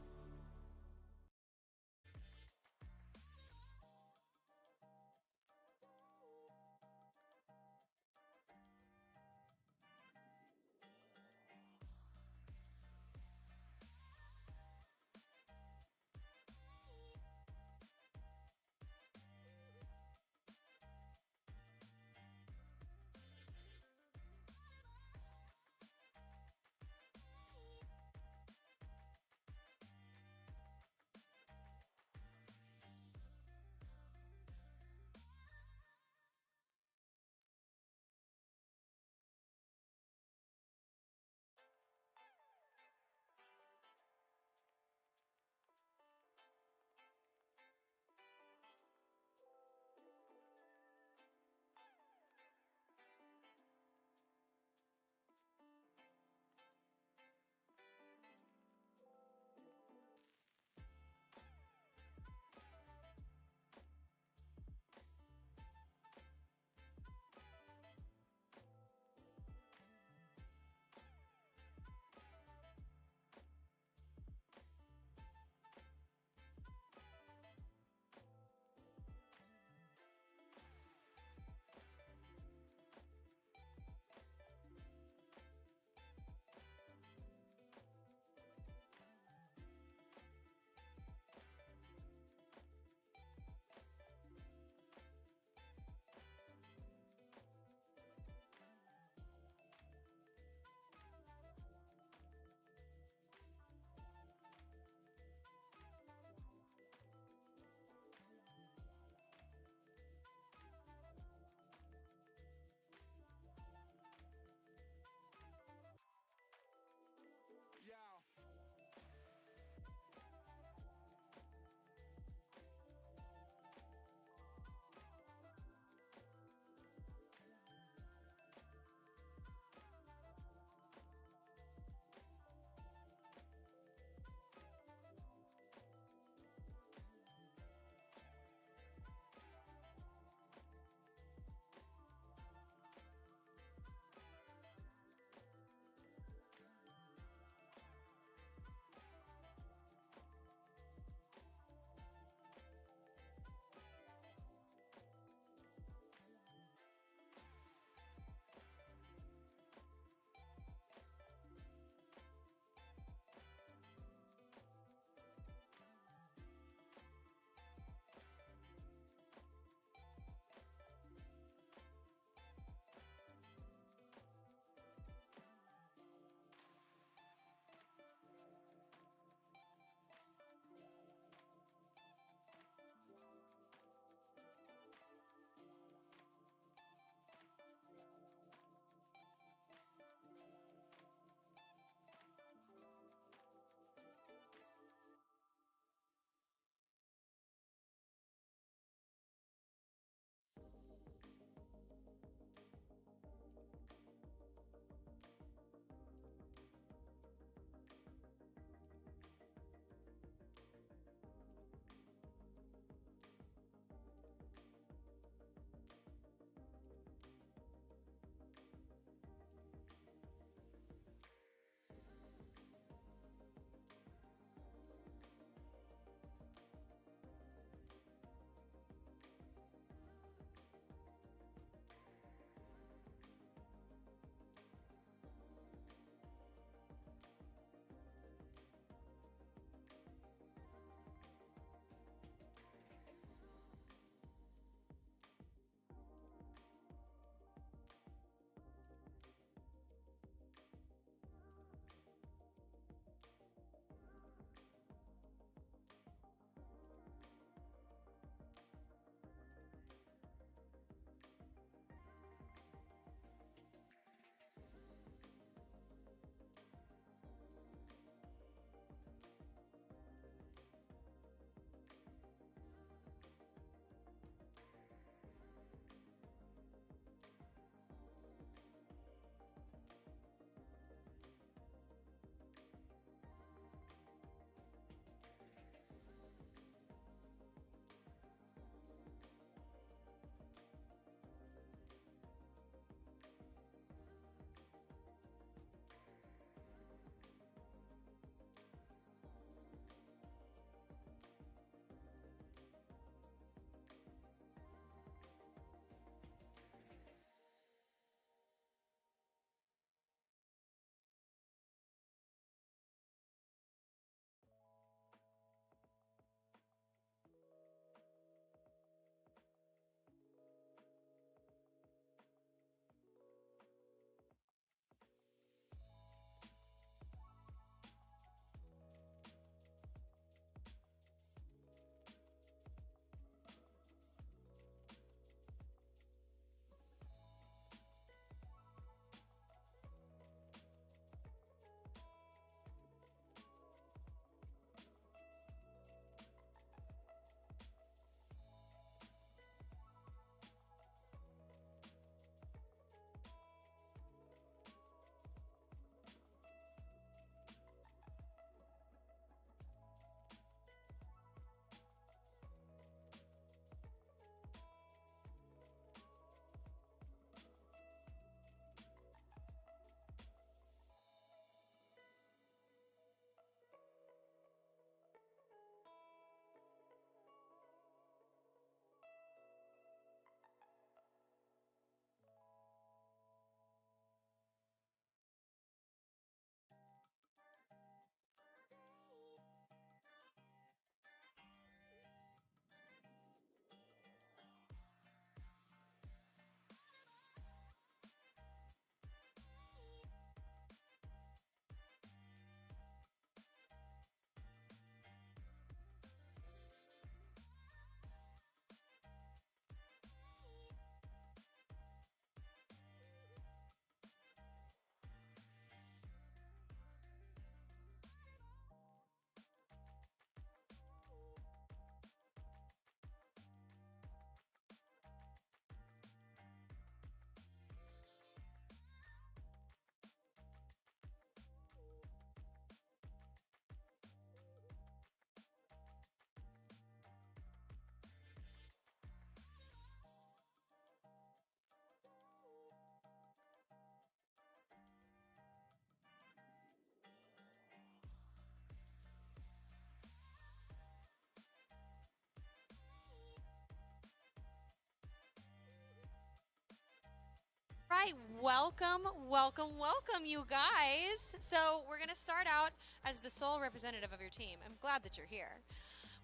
right, welcome, you guys. So we're gonna start out as the sole representative of your team. I'm glad that you're here.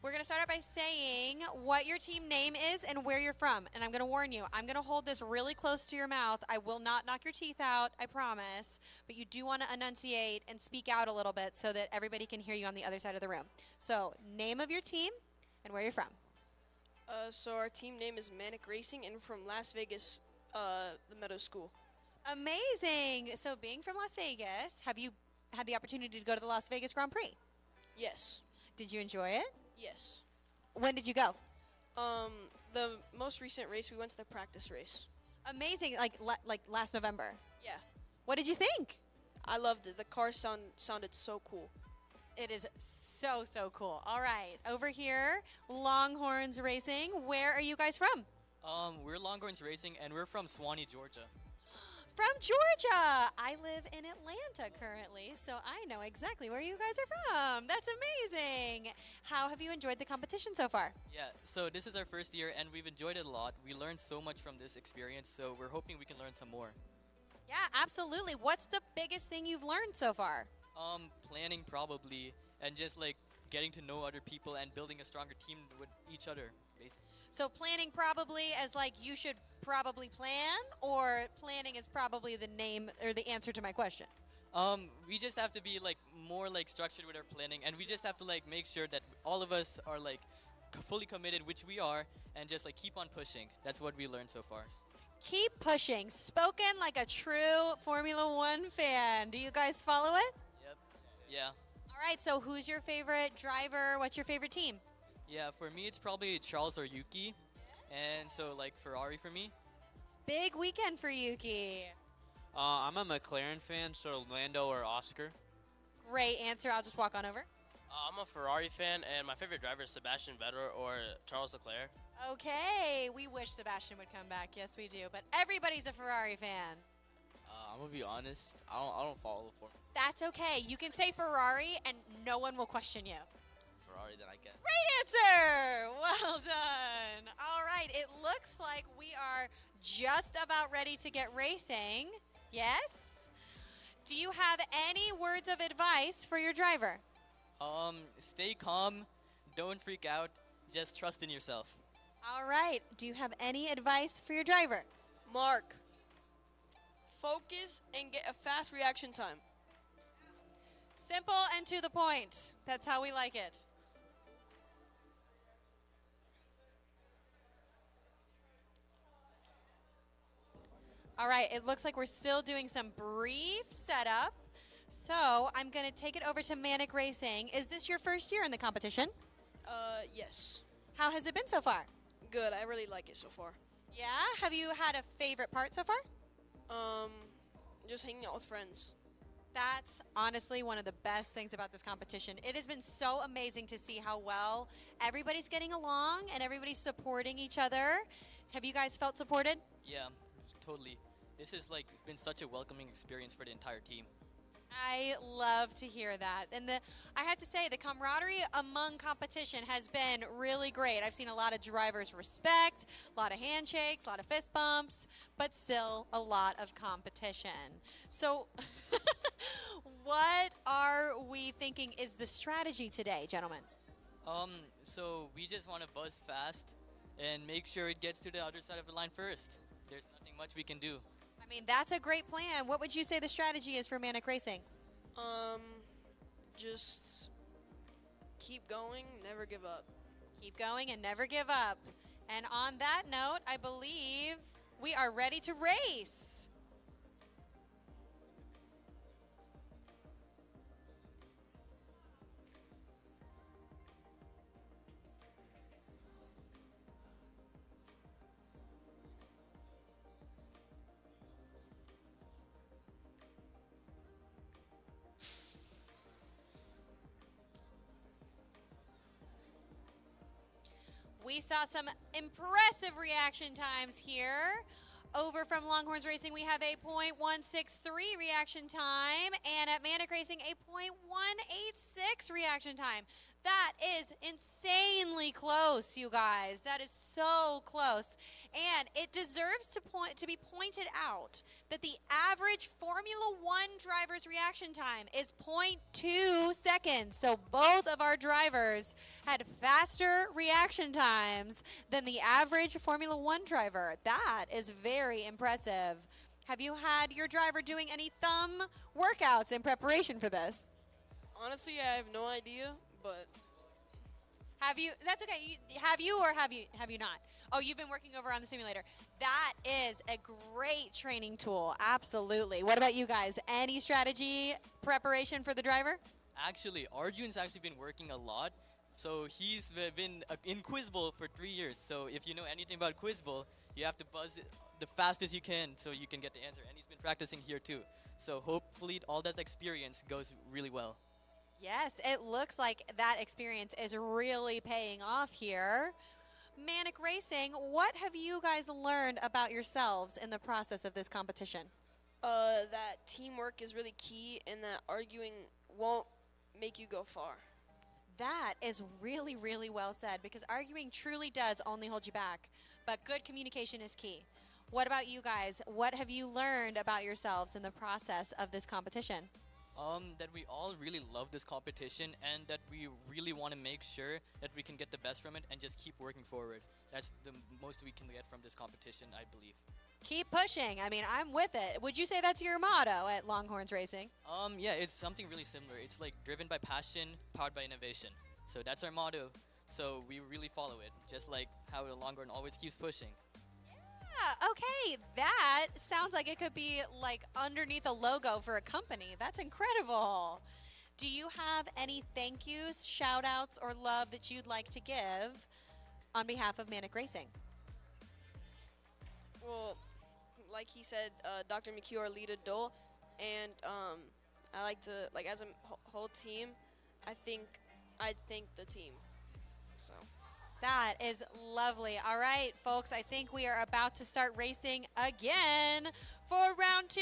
We're gonna start out by saying what your team name is and where you're from. And I'm gonna warn you, I'm gonna hold this really close to your mouth. I will not knock your teeth out, I promise. But you do wanna enunciate and speak out a little bit so that everybody can hear you on the other side of the room. So, name of your team and where you're from. So our team name is Manic Racing and from Las Vegas, the Meadow School. Amazing. So being from Las Vegas, have you had the opportunity to go to the Las Vegas Grand Prix? Yes. Did you enjoy it? Yes. When did you go? The most recent race, we went to the practice race. Amazing. Like last November. Yeah. What did you think? I loved it. The car sounded so cool. It is so cool. All right. Over here, Longhorns Racing. Where are you guys from? We're Longhorns Racing, and we're from Suwanee, Georgia. From Georgia. I live in Atlanta currently, so I know exactly where you guys are from. That's amazing. How have you enjoyed the competition so far? Yeah, so this is our first year, and we've enjoyed it a lot. We learned so much from this experience, so we're hoping we can learn some more. Yeah, absolutely. What's the biggest thing you've learned so far? Planning probably, and just like getting to know other people and building a stronger team with each other, basically. So planning probably as like you should probably plan, or planning is probably the name or the answer to my question? We just have to be like more like structured with our planning, and we just have to like make sure that all of us are like fully committed, which we are, and just like keep on pushing. That's what we learned so far. Keep pushing. Spoken like a true Formula One fan. Do you guys follow it? Yep. Yeah. All right, so who's your favorite driver? What's your favorite team? Yeah, for me it's probably Charles or Yuki, and so like Ferrari for me. Big weekend for Yuki. I'm a McLaren fan, so Lando or Oscar. Great answer. I'll just walk on over. I'm a Ferrari fan, and my favorite driver is Sebastian Vettel or Charles Leclerc. Okay, we wish Sebastian would come back. Yes, we do. But everybody's a Ferrari fan. I'm gonna be honest. I don't follow the Formula. That's okay. You can say Ferrari, and no one will question you. Ferrari that I get. Great answer! Well done. All right, it looks like we are just about ready to get racing. Yes? Do you have any words of advice for your driver? Stay calm, don't freak out, just trust in yourself. All right, do you have any advice for your driver? Mark, focus and get a fast reaction time. Simple and to the point. That's how we like it. All right, it looks like we're still doing some brief setup. So I'm going to take it over to Manic Racing. Is this your first year in the competition? Yes. How has it been so far? Good. I really like it so far. Yeah? Have you had a favorite part so far? Just hanging out with friends. That's honestly one of the best things about this competition. It has been so amazing to see how well everybody's getting along and everybody's supporting each other. Have you guys felt supported? Yeah, totally. This has like been such a welcoming experience for the entire team. I love to hear that. And I have to say, the camaraderie among competition has been really great. I've seen a lot of drivers respect, a lot of handshakes, a lot of fist bumps, but still a lot of competition. So what are we thinking is the strategy today, gentlemen? So we just want to buzz fast and make sure it gets to the other side of the line first. There's nothing much we can do. I mean, that's a great plan. What would you say the strategy is for Manic Racing? Just keep going, never give up. Keep going and never give up. And on that note, I believe we are ready to race. We saw some impressive reaction times here. Over from Longhorns Racing, we have a .163 reaction time, and at Manic Racing, a .186 reaction time. That is insanely close, you guys. That is so close. And it deserves to be pointed out that the average Formula 1 driver's reaction time is 0.2 seconds. So both of our drivers had faster reaction times than the average Formula 1 driver. That is very impressive. Have you had your driver doing any thumb workouts in preparation for this? Honestly, I have no idea, but have you? That's okay. Have you or have you not? Oh, you've been working over on the simulator. That is a great training tool. Absolutely. What about you guys? Any strategy preparation for the driver? Actually, Arjun's actually been working a lot. So he's been in Quiz Bowl for 3 years. So if you know anything about Quiz Bowl, you have to buzz it the fastest you can so you can get the answer. And he's been practicing here too. So hopefully all that experience goes really well. Yes, it looks like that experience is really paying off here. Manic Racing, what have you guys learned about yourselves in the process of this competition? That teamwork is really key and that arguing won't make you go far. That is really, really well said because arguing truly does only hold you back, but good communication is key. What about you guys? What have you learned about yourselves in the process of this competition? That we all really love this competition and that we really want to make sure that we can get the best from it and just keep working forward. That's the most we can get from this competition, I believe. Keep pushing. I mean, I'm with it. Would you say that's your motto at Longhorns Racing? Yeah, it's something really similar. It's like driven by passion, powered by innovation. So that's our motto. So we really follow it, just like how the Longhorn always keeps pushing. Yeah, okay. That sounds like it could be like underneath a logo for a company. That's incredible. Do you have any thank yous, shout outs, or love that you'd like to give on behalf of Manic Racing? Well, like he said, Dr. McHugh, our lead adult, and I like to, like as a whole team, I'd thank the team. So. That is lovely. All right, folks, I think we are about to start racing again for round 2.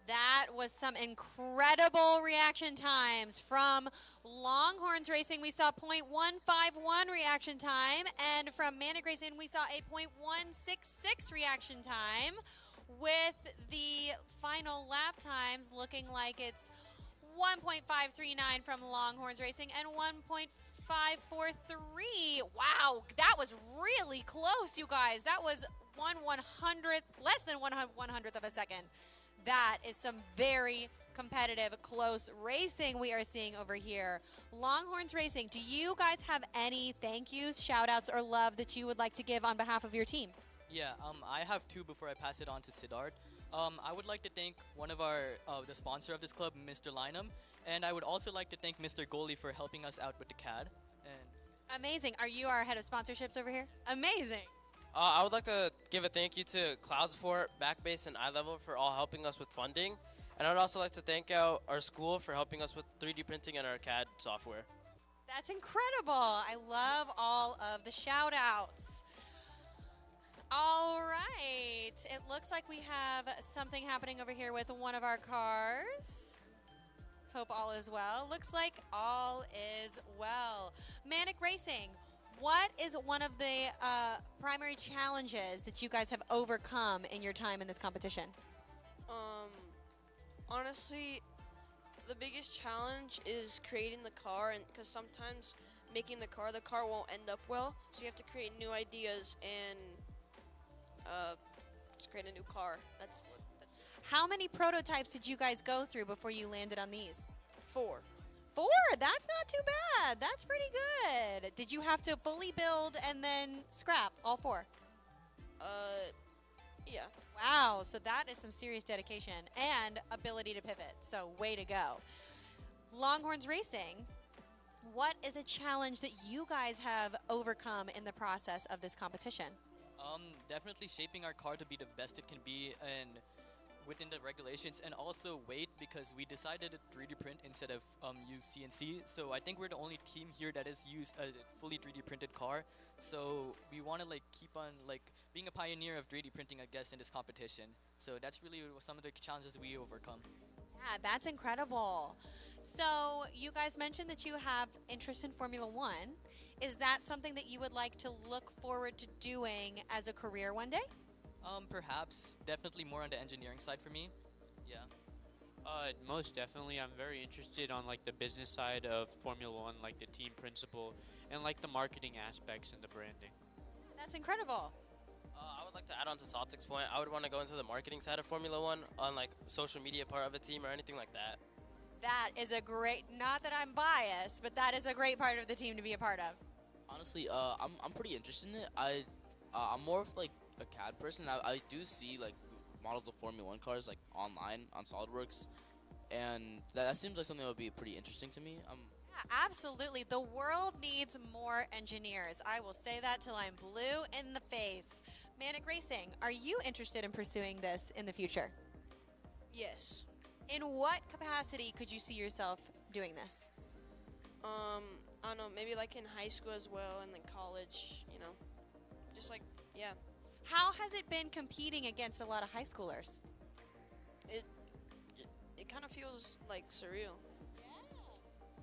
That was some incredible reaction times from Longhorns Racing. We saw 0.151 reaction time, and from Manic Racing, we saw a 0.166 reaction time, with the final lap times looking like it's 1.539 from Longhorns Racing and 1.543. Wow, that was really close, you guys. That was less than 1/100th of a second. That is some very competitive, close racing we are seeing over here. Longhorns Racing, do you guys have any thank yous, shout outs, or love that you would like to give on behalf of your team? Yeah, I have two before I pass it on to Siddharth. I would like to thank one of the sponsor of this club, Mr. Lynham, and I would also like to thank Mr. Goalie for helping us out with the CAD. And amazing. Are you our head of sponsorships over here? Amazing. I would like to give a thank you to Cloudsport, Backbase, and iLevel for all helping us with funding. And I'd also like to thank our school for helping us with 3D printing and our CAD software. That's incredible. I love all of the shout outs. All right. It looks like we have something happening over here with one of our cars. Hope all is well. Looks like all is well. Manic Racing, what is one of the primary challenges that you guys have overcome in your time in this competition? Honestly, the biggest challenge is creating the car, and because sometimes making the car won't end up well, so you have to create new ideas and just create a new car. How many prototypes did you guys go through before you landed on these? 4. 4? That's not too bad. That's pretty good. Did you have to fully build and then scrap all 4? Yeah. Wow, so that is some serious dedication and ability to pivot. So way to go. Longhorns Racing, what is a challenge that you guys have overcome in the process of this competition? Definitely shaping our car to be the best it can be and within the regulations, and also weight, because we decided to 3D print instead of use CNC. So I think we're the only team here that has used a fully 3D printed car. So we want to like keep on like being a pioneer of 3D printing, I guess, in this competition. So that's really some of the challenges we overcome. Yeah, that's incredible. So you guys mentioned that you have interest in Formula One. Is that something that you would like to look forward to doing as a career one day? Perhaps. Definitely more on the engineering side for me. Yeah. Most definitely. I'm very interested on like the business side of Formula One, like the team principle and like the marketing aspects and the branding. That's incredible. I would like to add on to Soptic's point. I would want to go into the marketing side of Formula One on like social media part of a team or anything like that. That is a great, not that I'm biased, but that is a great part of the team to be a part of. Honestly, I'm pretty interested in it. I'm more of like a CAD person. I do see like models of Formula One cars like online on SolidWorks, and that seems like something that would be pretty interesting to me. Yeah, absolutely. The world needs more engineers. I will say that till I'm blue in the face. Manic Racing, are you interested in pursuing this in the future? Yes. In what capacity could you see yourself doing this? I don't know, maybe like in high school as well and then college, just like, yeah. How has it been competing against a lot of high schoolers? It kind of feels like surreal.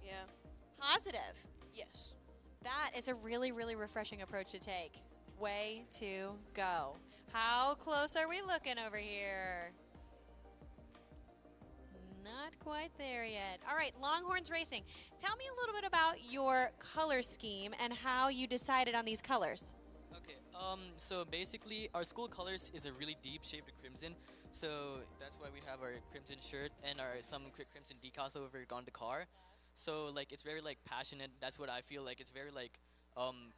Yeah. Positive. Yes. That is a really, really refreshing approach to take. Way to go. How close are we looking over here? Not quite there yet. All right, Longhorns Racing. Tell me a little bit about your color scheme and how you decided on these colors. Okay, so basically our school colors is a really deep shade of crimson, so that's why we have our crimson shirt and some crimson decals over on the car. So like it's very like passionate. That's what I feel like. It's very like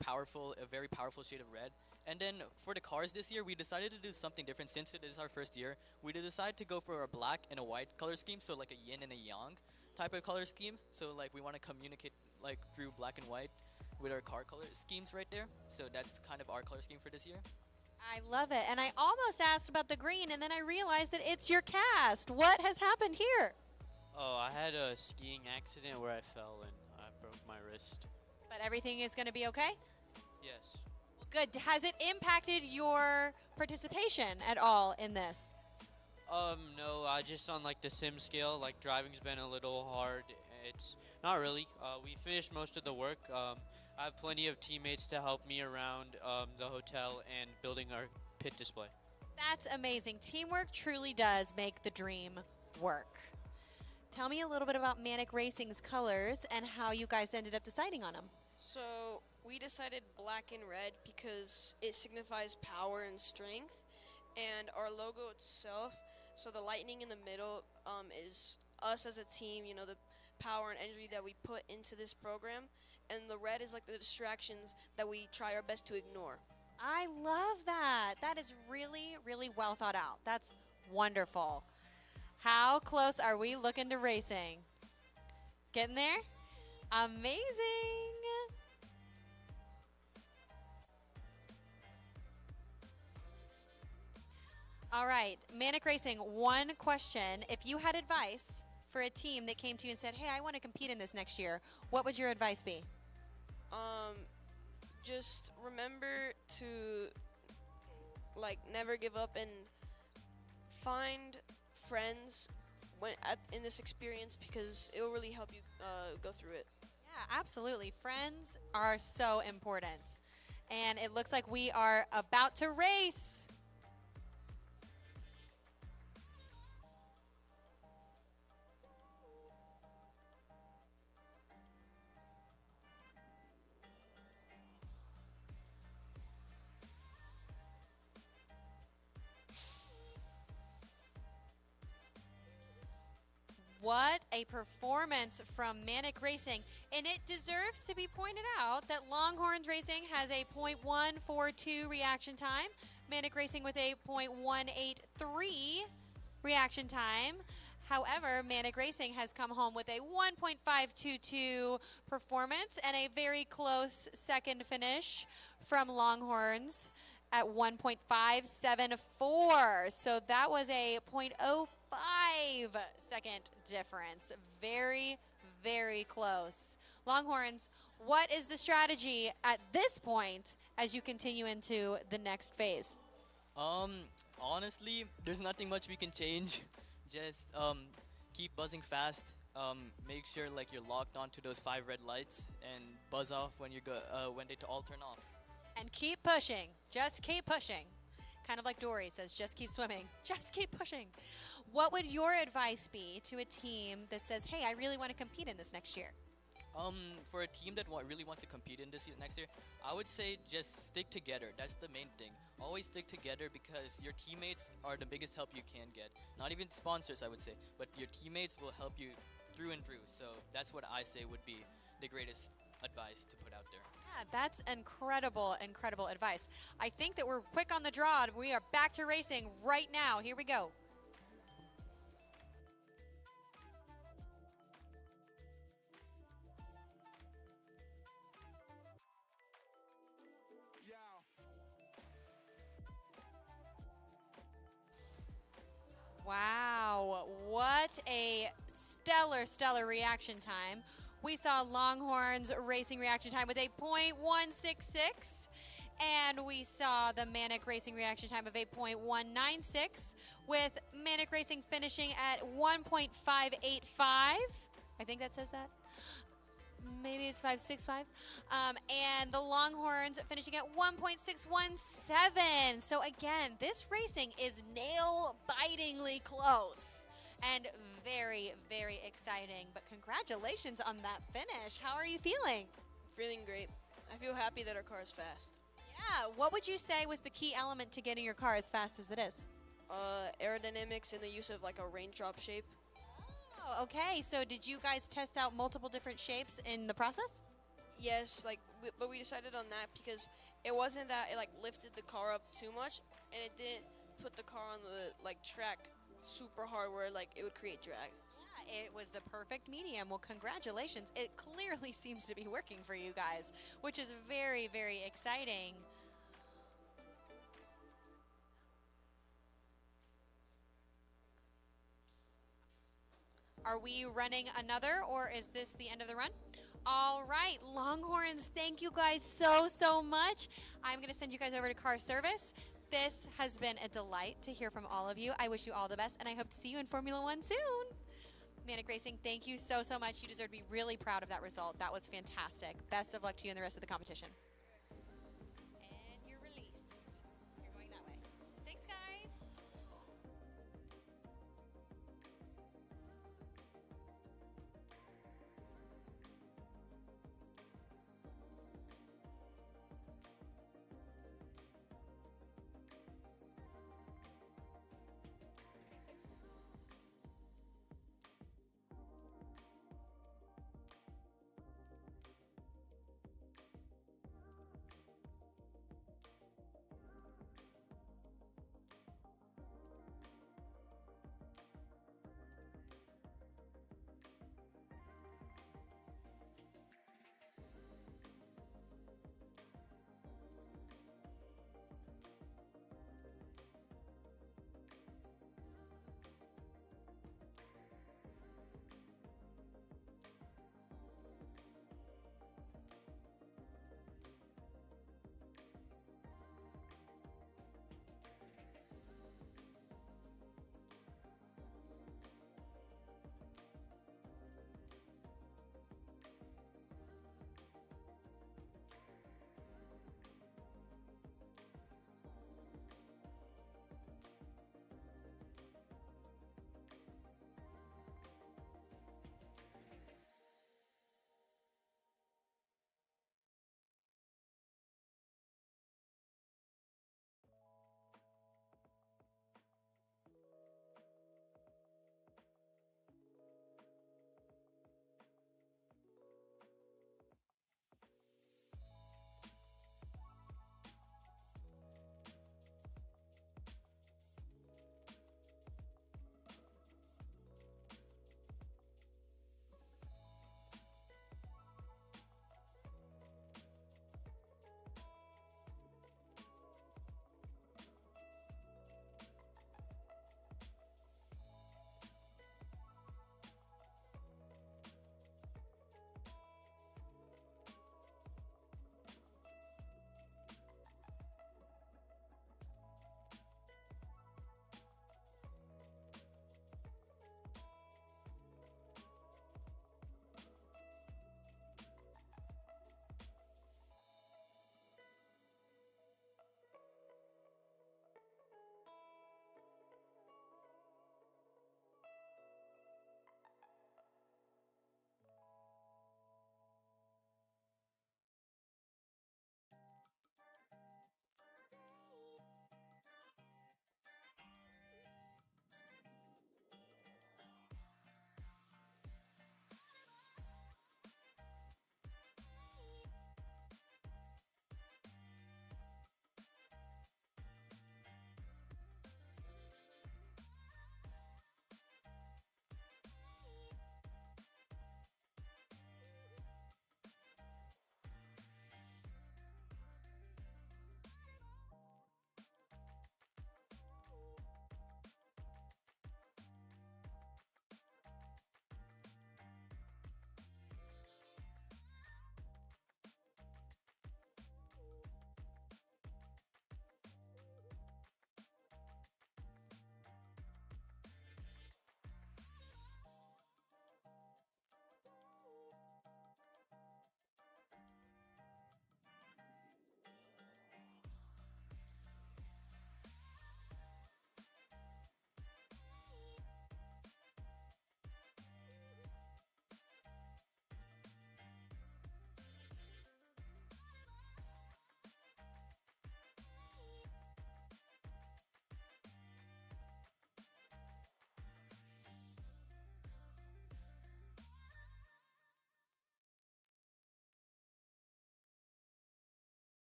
powerful, a very powerful shade of red. And then for the cars this year, we decided to do something different since it is our first year. We decided to go for a black and a white color scheme, so like a yin and a yang type of color scheme. So like we want to communicate like through black and white with our car color schemes right there. So that's kind of our color scheme for this year. I love it. And I almost asked about the green, and then I realized that it's your cast. What has happened here? Oh, I had a skiing accident where I fell and I broke my wrist. But everything is going to be okay? Yes. Well, good. Has it impacted your participation at all in this? No, I just on like the sim scale, like driving's been a little hard. It's not really. We finished most of the work. I have plenty of teammates to help me around the hotel and building our pit display. That's amazing. Teamwork truly does make the dream work. Tell me a little bit about Manic Racing's colors and how you guys ended up deciding on them. So we decided black and red because it signifies power and strength, and our logo itself, so the lightning in the middle is us as a team, the power and energy that we put into this program, and the red is like the distractions that we try our best to ignore. I love that. That is really, really well thought out. That's wonderful. How close are we looking to racing? Getting there? Amazing. All right, Manic Racing, one question. If you had advice for a team that came to you and said, hey, I want to compete in this next year, what would your advice be? Just remember to never give up and find friends in this experience because it will really help you go through it. Yeah, absolutely. Friends are so important. And it looks like we are about to race. What a performance from Manic Racing. And it deserves to be pointed out that Longhorns Racing has a .142 reaction time. Manic Racing with a .183 reaction time However, Manic Racing has come home with a 1.522 performance and a very close second finish from Longhorns at 1.574. So that was a 0.05 second difference. Very, very close. Longhorns, what is the strategy at this point as you continue into the next phase? Honestly, there's nothing much we can change. Just keep buzzing fast. Make sure like you're locked onto those 5 red lights and buzz off when when they all turn off. And keep pushing. Just keep pushing. Kind of like Dory says, just keep swimming. Just keep pushing. What would your advice be to a team that says, hey, I really want to compete in this next year? For a team that really wants to compete in this next year, I would say just stick together. That's the main thing. Always stick together because your teammates are the biggest help you can get. Not even sponsors, I would say, but your teammates will help you through and through. So that's what I say would be the greatest advice to put out there. Yeah, that's incredible, incredible advice. I think that we're quick on the draw. We are back to racing right now. Here we go. Wow, what a stellar, stellar reaction time. We saw Longhorns racing reaction time with a .166, and we saw the Manic Racing reaction time of a .196, with Manic Racing finishing at 1.585. I think that says that. Maybe it's 5.65. And the Longhorns finishing at 1.617. So again, this racing is nail-bitingly close and very, very exciting. But congratulations on that finish. How are you feeling? Feeling great. I feel happy that our car is fast. Yeah, what would you say was the key element to getting your car as fast as it is? Aerodynamics and the use of like a raindrop shape. Oh, okay. So did you guys test out multiple different shapes in the process? Yes, but we decided on that because it wasn't that it like lifted the car up too much, and it didn't put the car on the track super hard where it would create drag. Yeah, it was the perfect medium. Well, congratulations. It clearly seems to be working for you guys, which is very, very exciting. Are we running another, or is this the end of the run? All right, Longhorns, thank you guys so, so much. I'm going to send you guys over to car service. This has been a delight to hear from all of you. I wish you all the best, and I hope to see you in Formula One soon. Manic Racing, thank you so, so much. You deserve to be really proud of that result. That was fantastic. Best of luck to you in the rest of the competition. And you're released. You're going that way. Thanks, guys.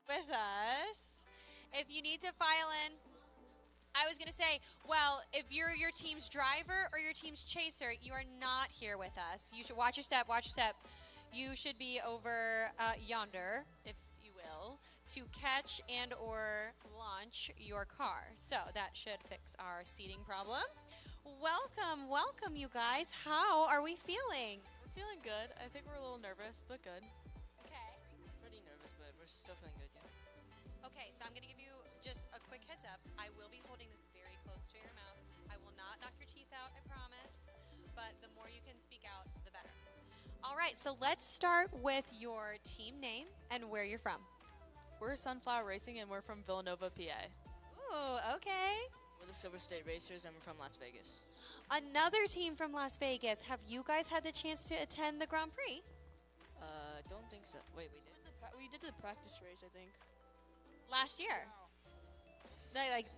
with us. If you need to file in, I was going to say, well, if you're your team's driver or your team's chaser, you are not here with us. You should watch your step, watch your step. You should be over yonder, if you will, to catch and or launch your car. So that should fix our seating problem. Welcome, welcome, you guys. How are we feeling? We're feeling good. I think we're a little nervous, but good. Okay. Pretty nervous, but we're still feeling good, yeah. Okay, so I'm going to give you just a quick heads up. I will be holding this very close to your mouth. I will not knock your teeth out, I promise. But the more you can speak out, the better. All right, so let's start with your team name and where you're from. We're Sunflower Racing, and we're from Villanova, PA. Ooh, okay. We're the Silver State Racers, and we're from Las Vegas. Another team from Las Vegas. Have you guys had the chance to attend the Grand Prix? Don't think so. Wait, we did? We did the practice race, I think. Last year.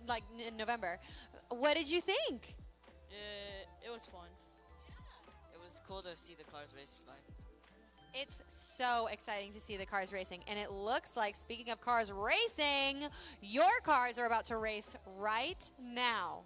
Like in November. What did you think? It was fun. It was cool to see the cars race by. It's so exciting to see the cars racing. And it looks like, speaking of cars racing, your cars are about to race right now.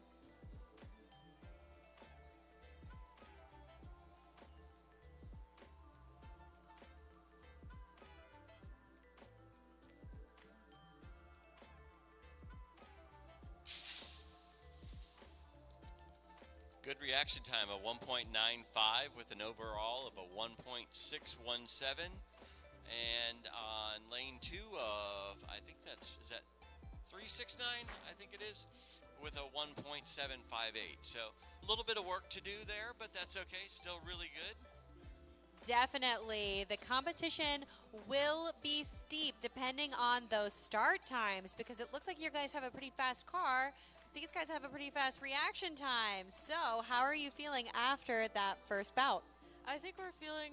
Good reaction time of 1.95 with an overall of a 1.617. And on lane 2 of, I think is that 369? I think it is, with a 1.758. So a little bit of work to do there, but that's okay. Still really good. Definitely. The competition will be steep depending on those start times because it looks like you guys have a pretty fast car. These guys have a pretty fast reaction time. So how are you feeling after that first bout? I think we're feeling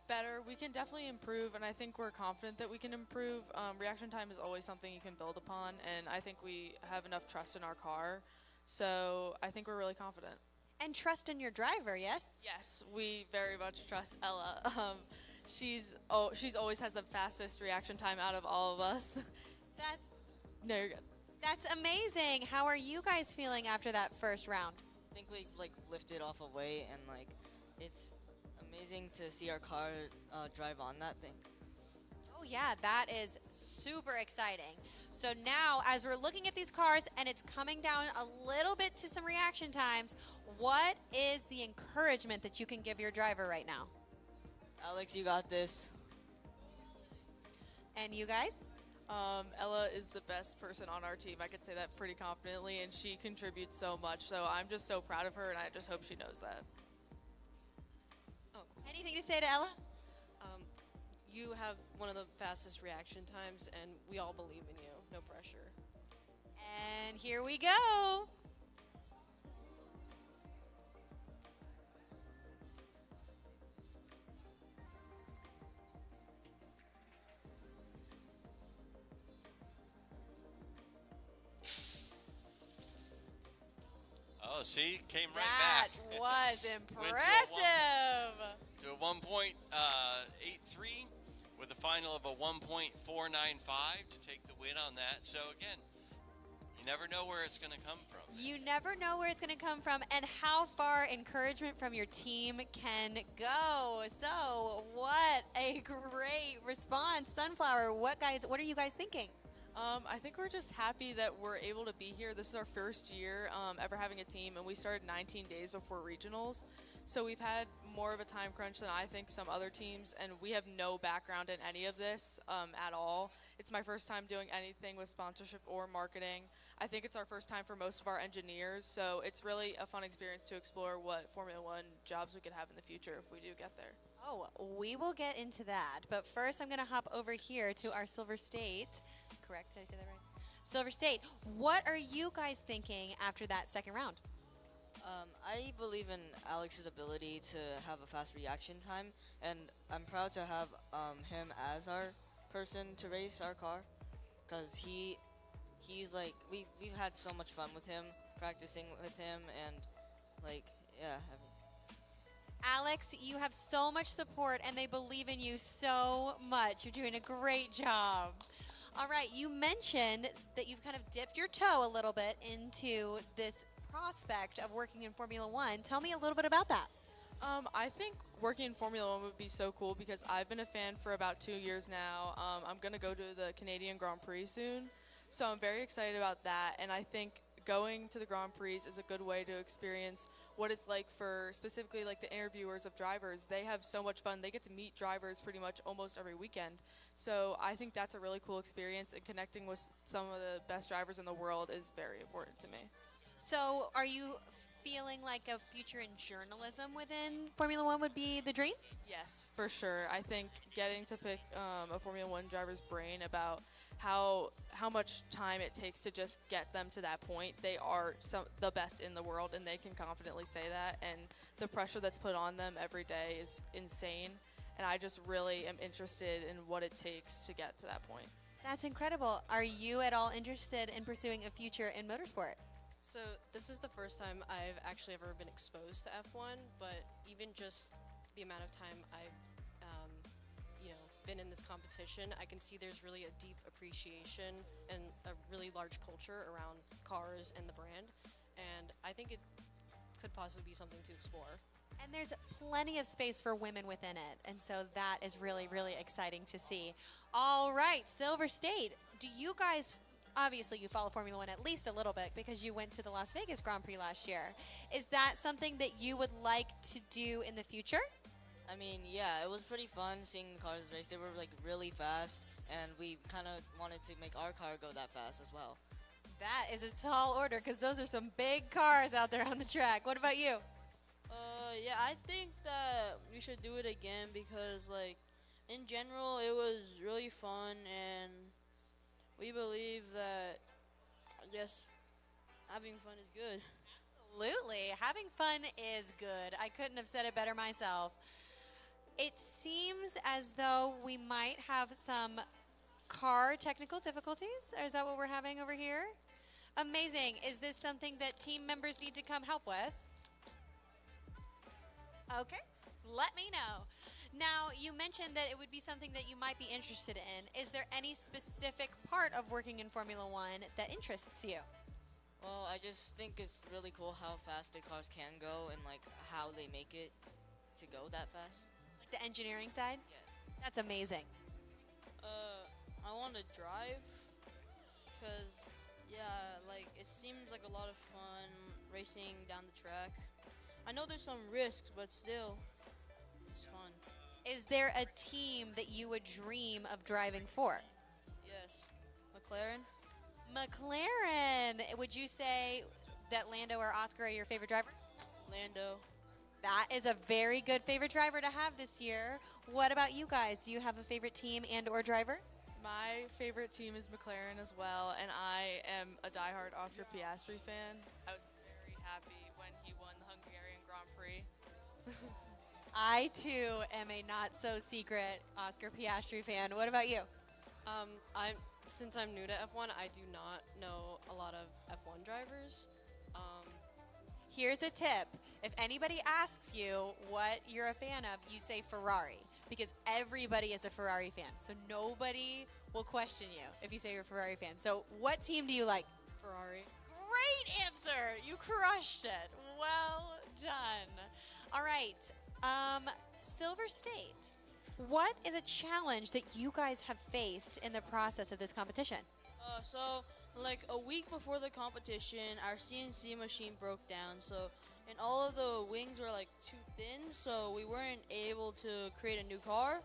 better. We can definitely improve, and I think we're confident that we can improve. Reaction time is always something you can build upon, and I think we have enough trust in our car. So I think we're really confident. And trust in your driver, yes? Yes, we very much trust Ella. She's always has the fastest reaction time out of all of us. No, you're good. That's amazing. How are you guys feeling after that first round? I think we lifted off a weight, and it's amazing to see our car drive on that thing. Oh yeah, that is super exciting. So now, as we're looking at these cars and it's coming down a little bit to some reaction times, what is the encouragement that you can give your driver right now? Alex, you got this. And you guys? Ella is the best person on our team. I could say that pretty confidently, and she contributes so much. So I'm just so proud of her, and I just hope she knows that. Oh, anything to say to Ella? You have one of the fastest reaction times, and we all believe in you. No pressure. And here we go. Oh, see, came right That back. was impressive. To a 1.83 with a final of a 1.495 to take the win on that. So again, you never know where it's going to come from. You never know where it's going to come from and how far encouragement from your team can go. So, what a great response. Sunflower, what are you guys thinking? I think we're just happy that we're able to be here. This is our first year ever having a team, and we started 19 days before regionals. So we've had more of a time crunch than I think some other teams, and we have no background in any of this at all. It's my first time doing anything with sponsorship or marketing. I think it's our first time for most of our engineers, so it's really a fun experience to explore what Formula One jobs we could have in the future if we do get there. Oh, we will get into that. But first, I'm going to hop over here to our Silver State. Correct? Did I say that right? Silver State. What are you guys thinking after that second round? I believe in Alex's ability to have a fast reaction time, and I'm proud to have him as our person to race our car, because he's like we've had so much fun with him, practicing with him, and yeah. Alex, you have so much support, and they believe in you so much. You're doing a great job. All right, you mentioned that you've kind of dipped your toe a little bit into this prospect of working in Formula One. Tell me a little bit about that. I think working in Formula One would be so cool because I've been a fan for about 2 years now. I'm going to go to the Canadian Grand Prix soon, so I'm very excited about that. And I think going to the Grand Prix is a good way to experience what it's like for specifically like the interviewers of drivers. They have so much fun. They get to meet drivers pretty much almost every weekend. So I think that's a really cool experience, and connecting with some of the best drivers in the world is very important to me. So, are you feeling like a future in journalism within Formula One would be the dream? Yes, for sure. I think getting to pick a Formula One driver's brain about how much time it takes to just get them to that point. They are the best in the world, and they can confidently say that. And the pressure that's put on them every day is insane. And I just really am interested in what it takes to get to that point. That's incredible. Are you at all interested in pursuing a future in motorsport? So this is the first time I've actually ever been exposed to F1, but even just the amount of time I've been in this competition, I can see there's really a deep appreciation and a really large culture around cars and the brand, and I think it could possibly be something to explore. And there's plenty of space for women within it, and so that is really, really exciting to see. All right, Silver State, do you guys, obviously you follow Formula One at least a little bit because you went to the Las Vegas Grand Prix last year. Is that something that you would like to do in the future? I mean, yeah, it was pretty fun seeing the cars race. They were like really fast, and we kind of wanted to make our car go that fast as well. That is a tall order because those are some big cars out there on the track. What about you? Yeah, I think that we should do it again because, like, in general, it was really fun, and we believe that, I guess, having fun is good. Absolutely. Having fun is good. I couldn't have said it better myself. It seems as though we might have some car technical difficulties. Is that what we're having over here? Amazing. Is this something that team members need to come help with? Okay, let me know. Now, you mentioned that it would be something that you might be interested in. Is there any specific part of working in Formula One that interests you? Well, I just think it's really cool how fast the cars can go and like how they make it to go that fast. Like the engineering side? Yes. That's amazing. I want to drive because, yeah, like, it seems like a lot of fun racing down the track. I know there's some risks, but still, it's fun. Is there a team that you would dream of driving for? Yes. McLaren. McLaren. Would you say that Lando or Oscar are your favorite driver? Lando. That is a very good favorite driver to have this year. What about you guys? Do you have a favorite team and or driver? My favorite team is McLaren as well, and I am a diehard Oscar Piastri fan. I was very happy when he won the Hungarian Grand Prix. I too am a not so secret Oscar Piastri fan. What about you? Since I'm new to F1, I do not know a lot of F1 drivers. Here's a tip. If anybody asks you what you're a fan of, you say Ferrari, because everybody is a Ferrari fan. So nobody will question you if you say you're a Ferrari fan. So what team do you like? Ferrari. Great answer. You crushed it. Well done. All right. Silver State. What is a challenge that you guys have faced in the process of this competition? So, like, a week before the competition, our CNC machine broke down. So, and all of the wings were, like, too thin, so we weren't able to create a new car.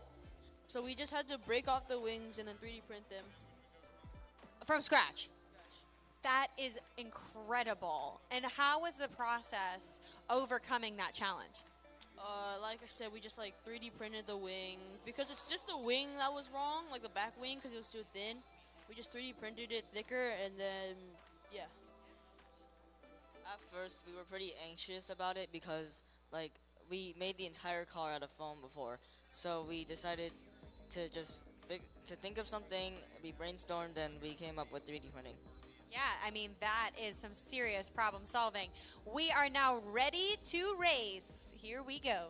So we just had to break off the wings and then 3D print them. From scratch? That is incredible. And how was the process overcoming that challenge? Like I said, we just like 3D printed the wing because it's just the wing that was wrong, like the back wing, because it was too thin. We just 3D printed it thicker, and then yeah. At first, we were pretty anxious about it because like we made the entire car out of foam before, so we decided to just think of something. We brainstormed and we came up with 3D printing. Yeah, I mean, that is some serious problem solving. We are now ready to race. Here we go.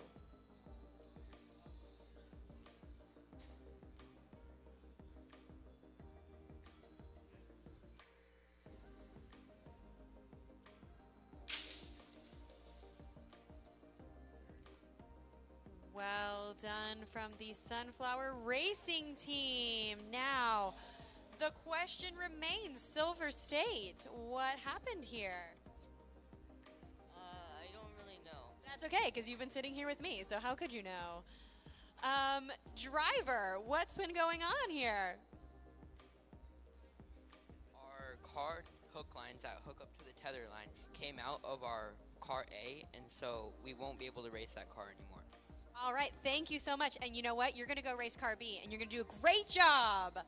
done from the Sunflower Racing team. Now, the question remains, Silver State, what happened here? I don't really know. That's okay, because you've been sitting here with me, so how could you know? Driver, what's been going on here? Our car hook lines that hook up to the tether line came out of our car A, and so we won't be able to race that car anymore. All right, thank you so much. And you know what? You're going to go race car B, and you're going to do a great job.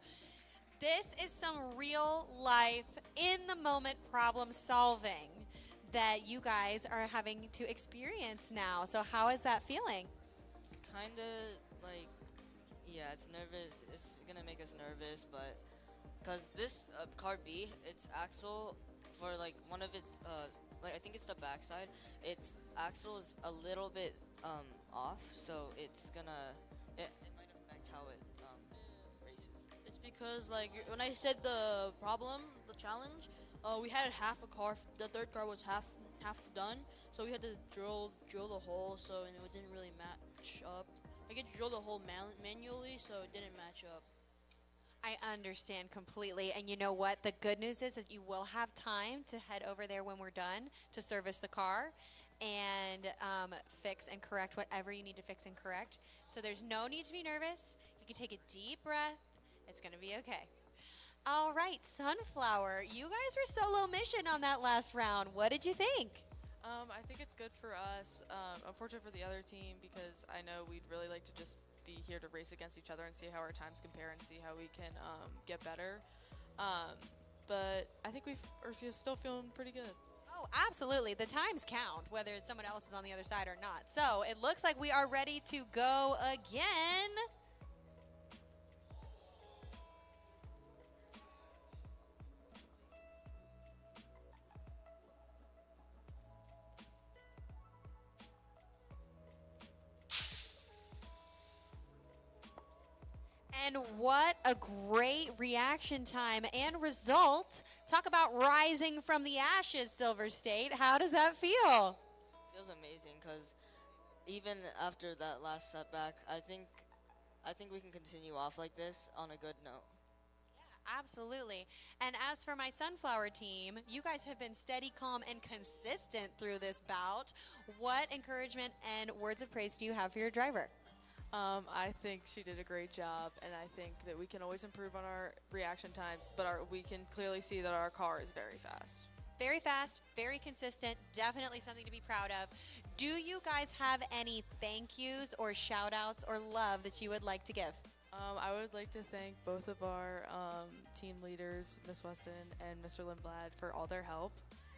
This is some real life, in the moment problem solving that you guys are having to experience now. So, how is that feeling? It's kind of like, yeah, it's nervous. It's going to make us nervous, but because this car B, its axle for like one of its, like I think it's the backside, its axle is a little bit off, so it's gonna, it might affect how it races. It's because like when I said the problem, the challenge, we had half a car. The third car was half done, so we had to drill the hole, so and it didn't really match up. I get to drill the hole manually, so it didn't match up. I understand completely. And you know what? The good news is that you will have time to head over there when we're done to service the car and fix and correct whatever you need to fix and correct. So there's no need to be nervous. You can take a deep breath. It's going to be okay. All right, Sunflower, you guys were solo mission on that last round. What did you think? I think it's good for us. Unfortunate for the other team because I know we'd really like to just be here to race against each other and see how our times compare and see how we can get better. But I think we're still feeling pretty good. Oh, absolutely. The times count, whether it's someone else is on the other side or not. So it looks like we are ready to go again. And what a great reaction time and result. Talk about rising from the ashes, Silver State. How does that feel? Feels amazing because even after that last setback, I think we can continue off like this on a good note. Absolutely. And as for my Sunflower team, you guys have been steady, calm, and consistent through this bout. What encouragement and words of praise do you have for your driver? I think she did a great job, and I think that we can always improve on our reaction times, but we can clearly see that our car is very fast. Very fast, very consistent, definitely something to be proud of. Do you guys have any thank yous or shout outs or love that you would like to give? I would like to thank both of our team leaders, Miss Weston and Mr. Lindblad, for all their help.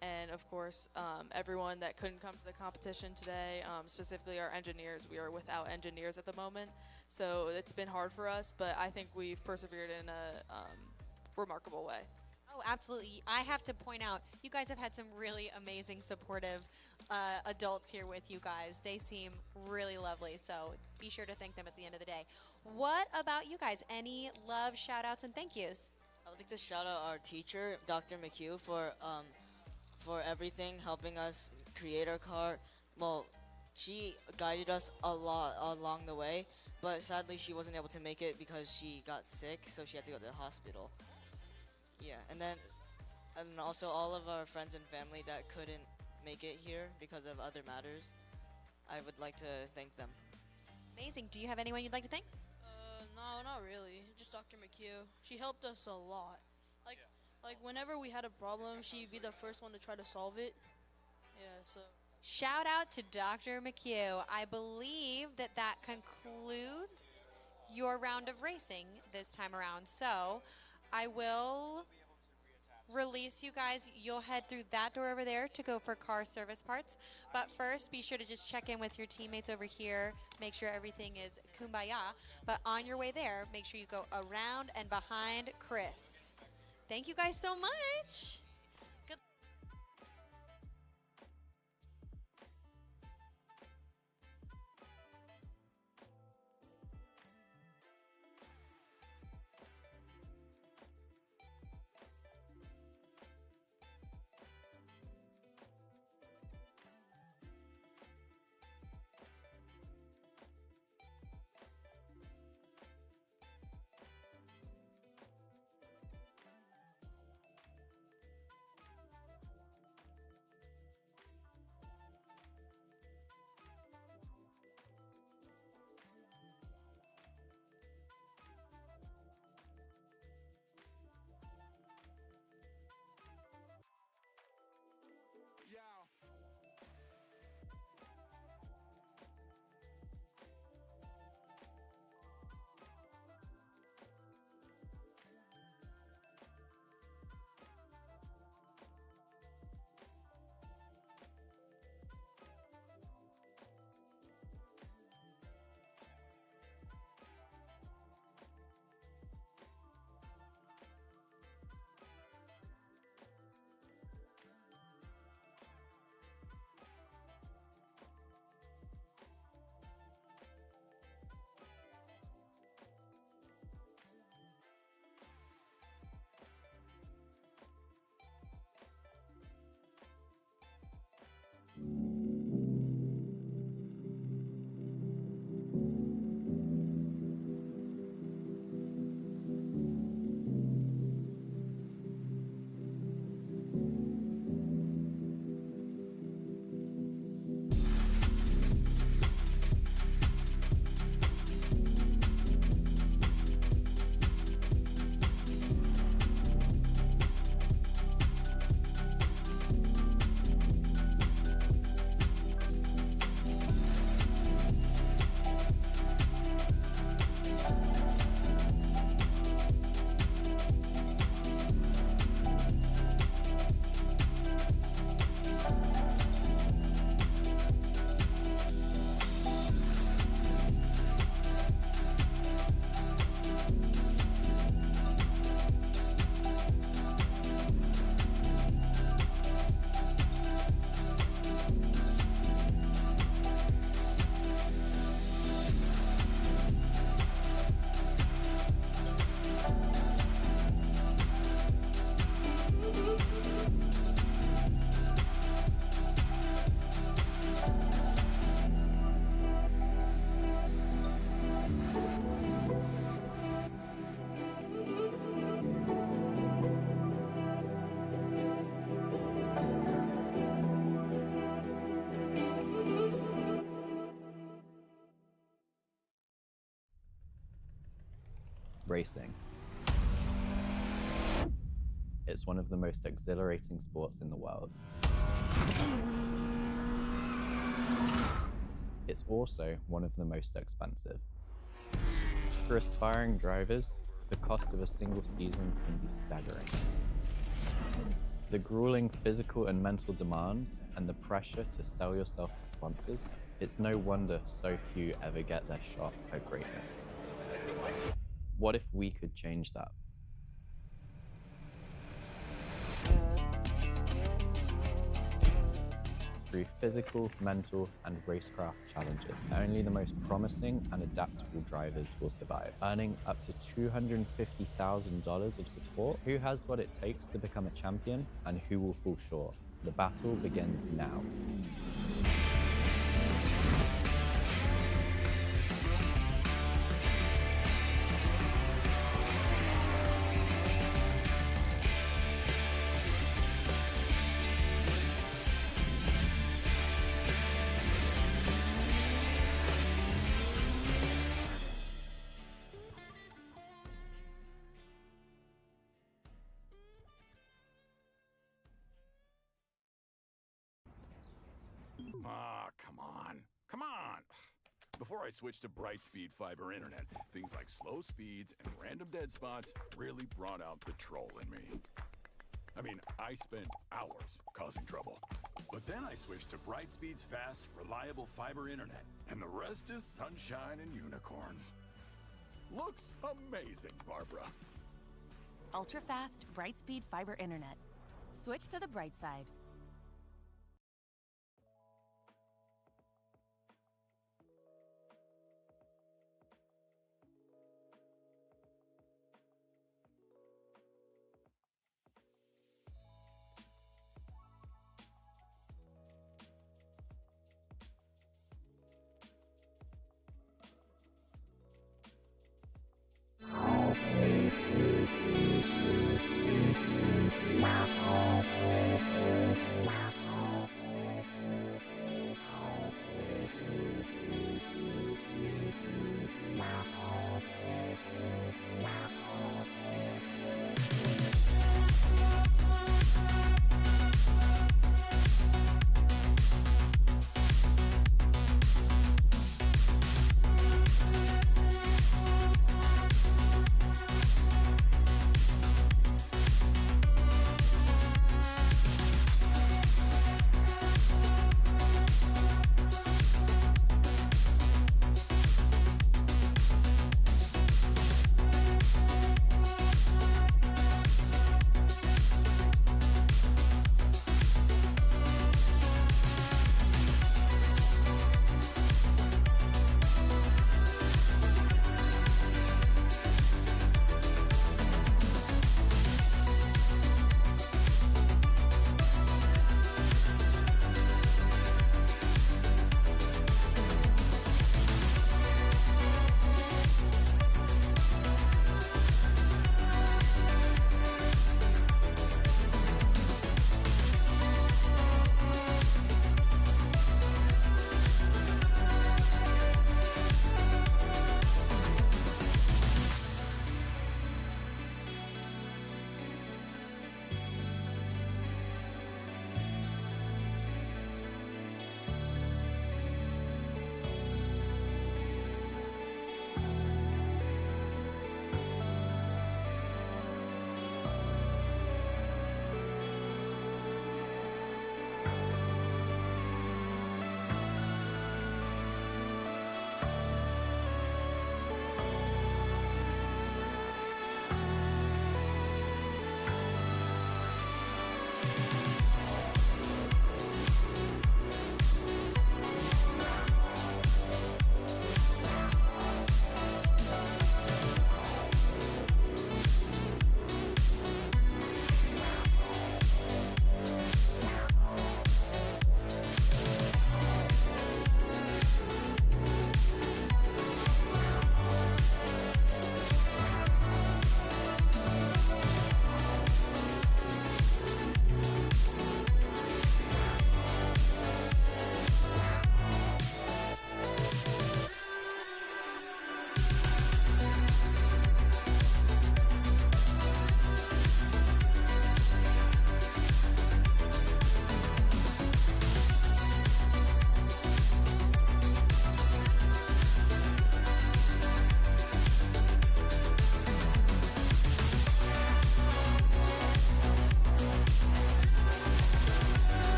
And of course, everyone that couldn't come to the competition today, specifically our engineers. We are without engineers at the moment, so it's been hard for us, but I think we've persevered in a remarkable way. Oh, absolutely. I have to point out, you guys have had some really amazing, supportive adults here with you guys. They seem really lovely, so be sure to thank them at the end of the day. What about you guys? Any love, shout outs, and thank yous? I would like to shout out our teacher, Dr. McHugh, for everything, helping us create our car. Well, she guided us a lot along the way, but sadly she wasn't able to make it because she got sick, so she had to go to the hospital. Yeah, and also all of our friends and family that couldn't make it here because of other matters, I would like to thank them. Amazing. Do you have anyone you'd like to thank? No, not really. Just Dr. McHugh. She helped us a lot. Like whenever we had a problem, she'd be the first one to try to solve it. Yeah, so. Shout out to Dr. McHugh. I believe that concludes your round of racing this time around. So I will release you guys. You'll head through that door over there to go for car service parts. But first, be sure to just check in with your teammates over here. Make sure everything is kumbaya. But on your way there, make sure you go around and behind Chris. Thank you guys so much. racing. It's one of the most exhilarating sports in the world. It's also one of the most expensive. For aspiring drivers, the cost of a single season can be staggering. The grueling physical and mental demands and the pressure to sell yourself to sponsors, it's no wonder so few ever get their shot at greatness. What if we could change that? Through physical, mental, and racecraft challenges, only the most promising and adaptable drivers will survive, earning up to $250,000 of support. Who has what it takes to become a champion, and who will fall short? The battle begins now. Come on. Come on. Before I switched to Brightspeed fiber internet, things like slow speeds and random dead spots really brought out the troll in me. I mean, I spent hours causing trouble. But then I switched to Brightspeed's fast, reliable fiber internet, and the rest is sunshine and unicorns. Looks amazing, Barbara. Ultra-fast, Brightspeed fiber internet. Switch to the bright side.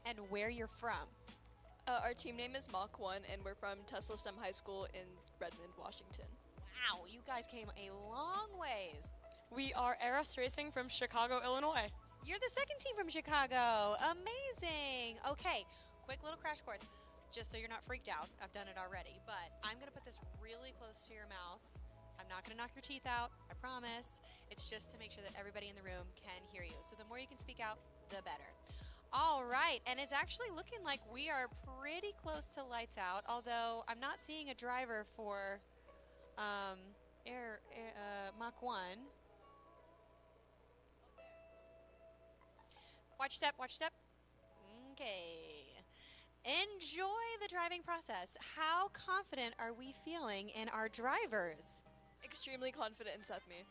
And where you're from. Our team name is Mach 1, and we're from Tesla STEM High School in Redmond, Washington. Wow, you guys came a long ways. We are Eros Racing from Chicago, Illinois. You're the second team from Chicago. Amazing. Okay, quick little crash course. Just so you're not freaked out, I've done it already, but I'm going to put this really close to your mouth. I'm not going to knock your teeth out, I promise. It's just to make sure that everybody in the room can hear you. So the more you can speak out, the better. All right, and it's actually looking like we are pretty close to lights out, although I'm not seeing a driver for Mach 1. Watch step, watch step. Okay. Enjoy the driving process. How confident are we feeling in our drivers? Extremely confident in Seth me.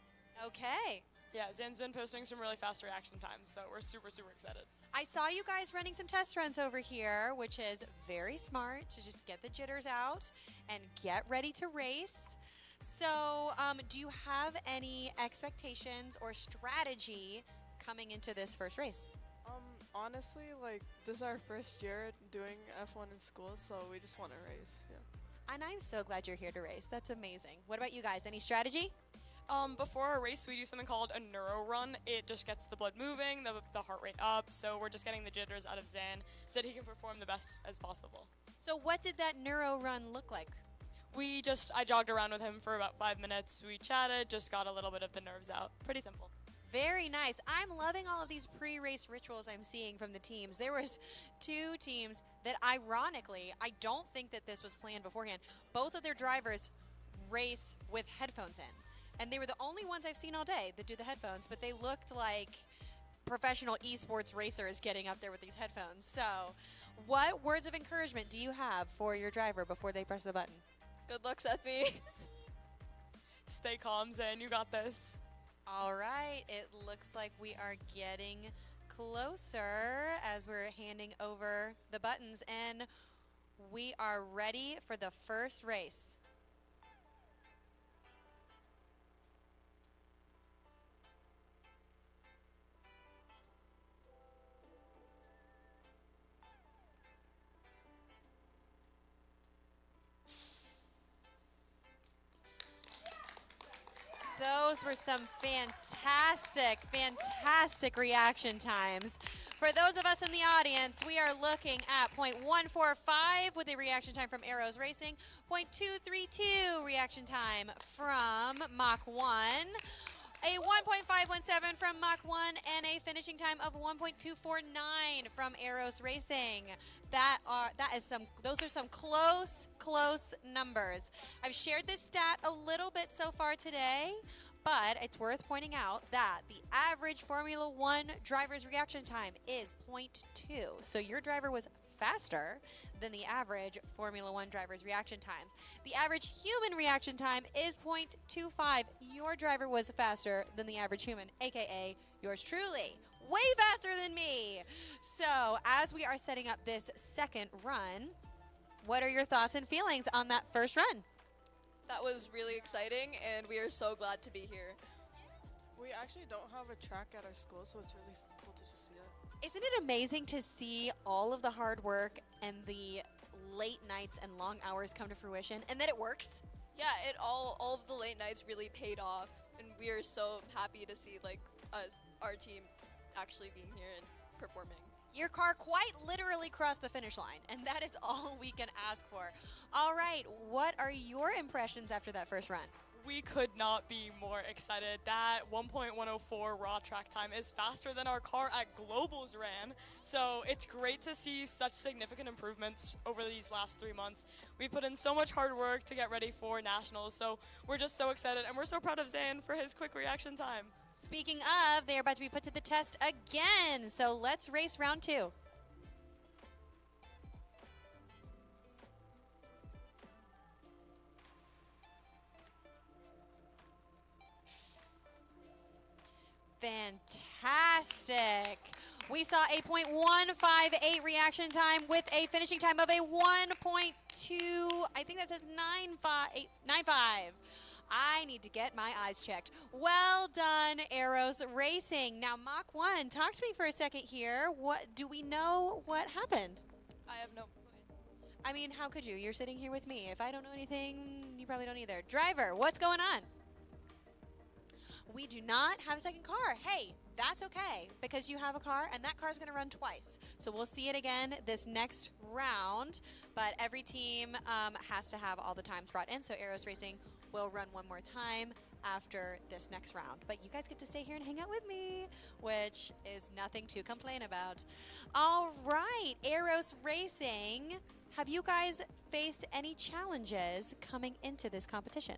Okay. Yeah, Zan's been posting some really fast reaction times, so we're super excited. I saw you guys running some test runs over here, which is very smart to just get the jitters out and get ready to race. So, do you have any expectations or strategy coming into this first race? Honestly, like, this is our first year doing F1 in school, so we just want to race, yeah. And I'm so glad you're here to race. That's amazing. What about you guys? Any strategy? Before our race, we do something called a neuro run. It just gets the blood moving, the heart rate up, so we're just getting the jitters out of Zan so that he can perform the best as possible. So what did that neuro run look like? I jogged around with him for about 5 minutes. We chatted, just got a little bit of the nerves out. Pretty simple. Very nice. I'm loving all of these pre-race rituals I'm seeing from the teams. There was 2 teams that ironically, I don't think that this was planned beforehand. Both of their drivers race with headphones in. And they were the only ones I've seen all day that do the headphones, but they looked like professional esports racers getting up there with these headphones. So, what words of encouragement do you have for your driver before they press the button? Good luck, Seth me. Stay calm, Zan. You got this. All right, it looks like we are getting closer as we're handing over the buttons, and we are ready for the first race. Those were some fantastic reaction times. For those of us in the audience, we are looking at .145 with a reaction time from Arrows Racing, .232 reaction time from Mach 1, a 1.517 from Mach 1, and a finishing time of 1.249 from Arrows Racing. Those are some close numbers. I've shared this stat a little bit so far today, but it's worth pointing out that the average Formula One driver's reaction time is 0.2. So your driver was faster than the average Formula One driver's reaction times. The average human reaction time is 0.25. Your driver was faster than the average human, aka yours truly. Way faster than me. So as we are setting up this second run, what are your thoughts and feelings on that first run? That was really exciting, and we are so glad to be here. We actually don't have a track at our school, so it's really cool to just see it. Isn't it amazing to see all of the hard work and the late nights and long hours come to fruition, and that it works? Yeah, all of the late nights really paid off, and we are so happy to see our team actually being here and performing. Your car quite literally crossed the finish line, and that is all we can ask for. All right, what are your impressions after that first run? We could not be more excited. That 1.104 raw track time is faster than our car at Globals ran. So it's great to see such significant improvements over these last 3 months. We put in so much hard work to get ready for Nationals. So we're just so excited, and we're so proud of Zan for his quick reaction time. Speaking of, they are about to be put to the test again. So let's race round 2. Fantastic. We saw a .158 reaction time with a finishing time of a 1.2, I think that says 95. I need to get my eyes checked. Well done, Arrows Racing. Now, Mach 1, talk to me for a second here. Do we know what happened? I have no. I mean, how could you? You're sitting here with me. If I don't know anything, you probably don't either. Driver, what's going on? We do not have a second car. Hey, that's okay, because you have a car, and that car is going to run twice. So we'll see it again this next round, but every team has to have all the times brought in, so Arrows Racing will run one more time after this next round. But you guys get to stay here and hang out with me, which is nothing to complain about. All right, Eros Racing, have you guys faced any challenges coming into this competition?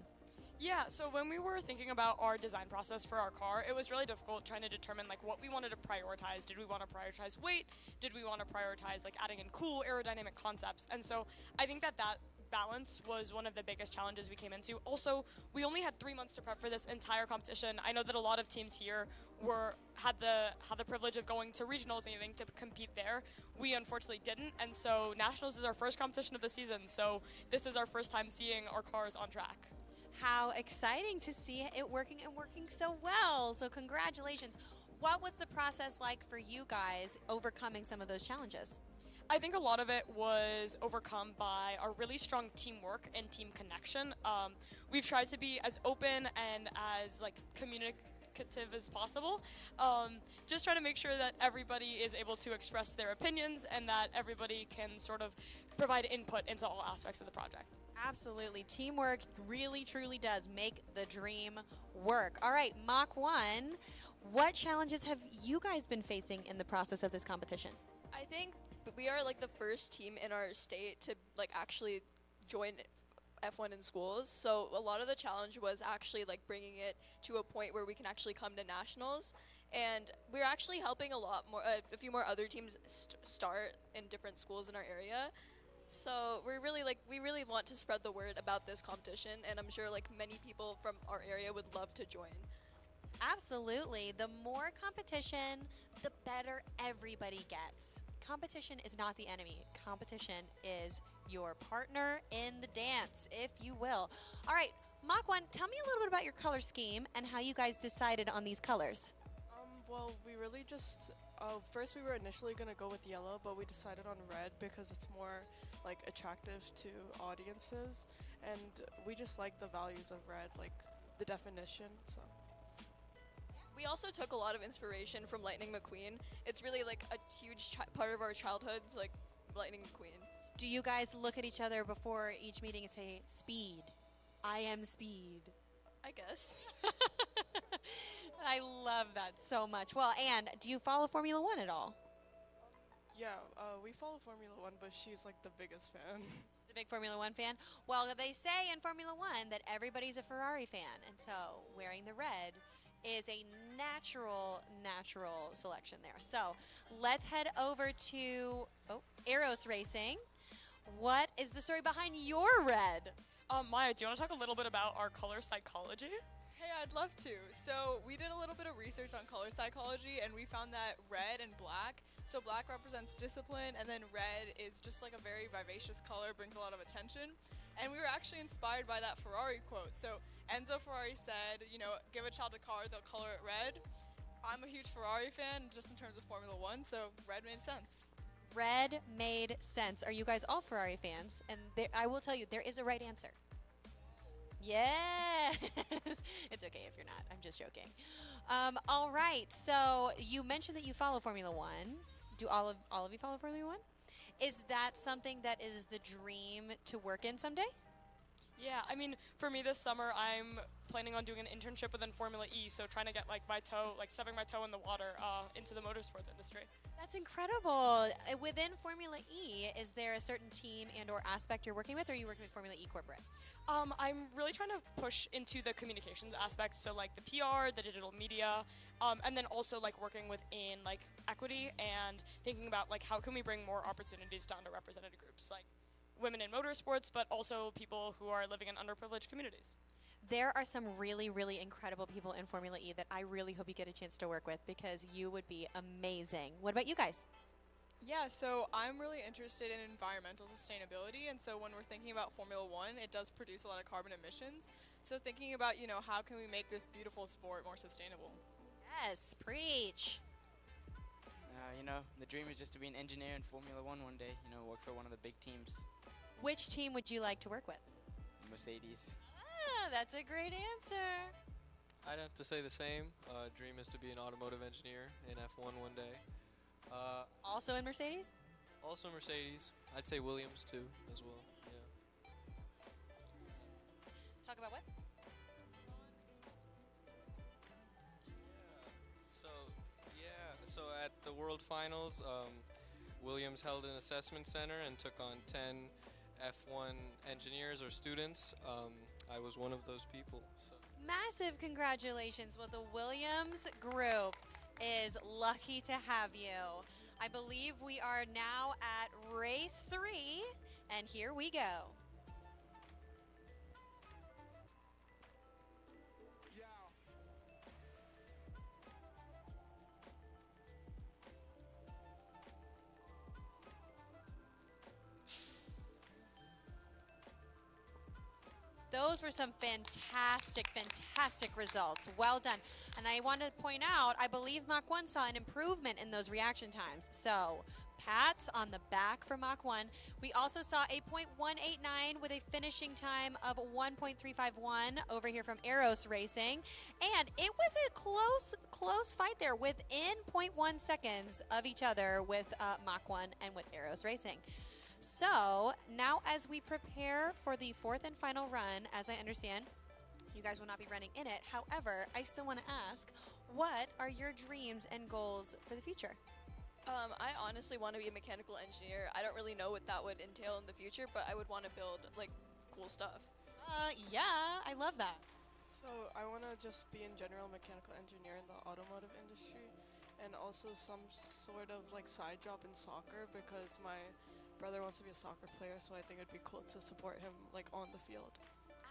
Yeah, so when we were thinking about our design process for our car, it was really difficult trying to determine like what we wanted to prioritize. Did we want to prioritize weight? Did we want to prioritize like adding in cool aerodynamic concepts? And so I think that balance was one of the biggest challenges we came into. Also, we only had 3 months to prep for this entire competition. I know that a lot of teams here had the privilege of going to regionals and getting to compete there. We unfortunately didn't, and so nationals is our first competition of the season. So this is our first time seeing our cars on track. How exciting to see it working and working so well. So congratulations. What was the process like for you guys overcoming some of those challenges? I think a lot of it was overcome by our really strong teamwork and team connection. We've tried to be as open and as like communicative as possible. Just trying to make sure that everybody is able to express their opinions and that everybody can sort of provide input into all aspects of the project. Absolutely. Teamwork really, truly does make the dream work. All right, Mach 1, what challenges have you guys been facing in the process of this competition? I think we are like the first team in our state to like actually join F1 in schools. So a lot of the challenge was actually like bringing it to a point where we can actually come to nationals. And we're actually helping a few more other teams start in different schools in our area. So we really want to spread the word about this competition, and I'm sure like many people from our area would love to join. Absolutely. The more competition, the better everybody gets. Competition is not the enemy. Competition is your partner in the dance, if you will. All right, Mach 1, tell me a little bit about your color scheme and how you guys decided on these colors. Well, we really just, first we were initially going to go with yellow, but we decided on red because it's more like attractive to audiences, and we just like the values of red, like the definition, so. We also took a lot of inspiration from Lightning McQueen. It's really like a huge part of our childhoods, like Lightning McQueen. Do you guys look at each other before each meeting and say, speed, I am speed? I guess. I love that so much. Well, Anne, do you follow Formula One at all? Yeah, we follow Formula One, but she's like the biggest fan. The big Formula One fan? Well, they say in Formula One that everybody's a Ferrari fan, and so wearing the red is a natural selection there. So let's head over to Eros Racing. What is the story behind your red? Maya, do you want to talk a little bit about our color psychology? Hey, I'd love to. So we did a little bit of research on color psychology, and we found that red and black, so black represents discipline, and then red is just like a very vivacious color, brings a lot of attention. And we were actually inspired by that Ferrari quote. So Enzo Ferrari said, give a child a car, they'll color it red. I'm a huge Ferrari fan, just in terms of Formula One, so red made sense. Red made sense. Are you guys all Ferrari fans? And I will tell you, there is a right answer. Yes. It's okay if you're not. I'm just joking. All right. So you mentioned that you follow Formula One. Do all of you follow Formula One? Is that something that is the dream to work in someday? Yeah, I mean, for me this summer, I'm planning on doing an internship within Formula E, so trying to get stepping my toe in the water into the motorsports industry. That's incredible. Within Formula E, is there a certain team and or aspect you're working with, or are you working with Formula E corporate? I'm really trying to push into the communications aspect, so like the PR, the digital media, and then also like working within like equity and thinking about like how can we bring more opportunities to underrepresented groups, like women in motorsports, but also people who are living in underprivileged communities. There are some really, really incredible people in Formula E that I really hope you get a chance to work with because you would be amazing. What about you guys? Yeah, so I'm really interested in environmental sustainability, and so when we're thinking about Formula One, it does produce a lot of carbon emissions. So thinking about, how can we make this beautiful sport more sustainable? Yes, preach. The dream is just to be an engineer in Formula One day, work for one of the big teams. Which team would you like to work with? Mercedes. Ah, that's a great answer. I'd have to say the same. Dream is to be an automotive engineer in F1 one day. Also in Mercedes? Also Mercedes. I'd say Williams too, as well. Yeah. Talk about what? the World Finals, Williams held an assessment center and took on 10 F1 engineers or students. I was one of those people. So. Massive congratulations. Well, the Williams group is lucky to have you. I believe we are now at race 3, and here we go. Those were some fantastic, fantastic results. Well done. And I want to point out, I believe Mach 1 saw an improvement in those reaction times. So, pats on the back for Mach 1. We also saw a .189 with a finishing time of 1.351 over here from Eros Racing. And it was a close fight there within .1 seconds of each other with Mach 1 and with Eros Racing. So, now as we prepare for the 4th and final run, as I understand, you guys will not be running in it. However, I still want to ask, what are your dreams and goals for the future? I honestly want to be a mechanical engineer. I don't really know what that would entail in the future, but I would want to build, like, cool stuff. Yeah, I love that. So I want to just be in general mechanical engineer in the automotive industry, and also some sort of like side job in soccer because my brother wants to be a soccer player, so I think it'd be cool to support him like on the field.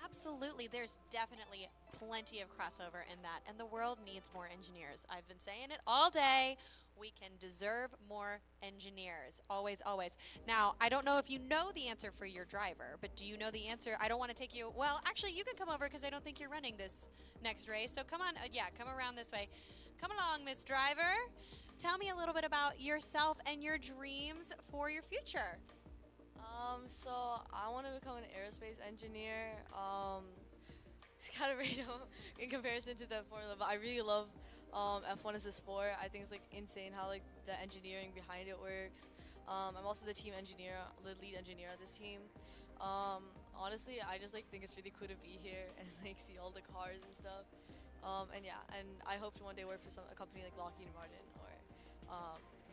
Absolutely. There's definitely plenty of crossover in that, and the world needs more engineers. I've been saying it all day. We can deserve more engineers. Always, always. Now, I don't know if you know the answer for your driver, but do you know the answer? I don't want to take you. Well, actually, you can come over because I don't think you're running this next race. So come on. Yeah, come around this way. Come along, Miss Driver. Tell me a little bit about yourself and your dreams for your future. So I want to become an aerospace engineer. It's kind of random in comparison to the formula, but I really love F1 as a sport. I think it's like insane how like the engineering behind it works. I'm also the team engineer, the lead engineer of this team. Honestly, I just like think it's really cool to be here and like see all the cars and stuff. And yeah, and I hope to one day work for a company like Lockheed Martin or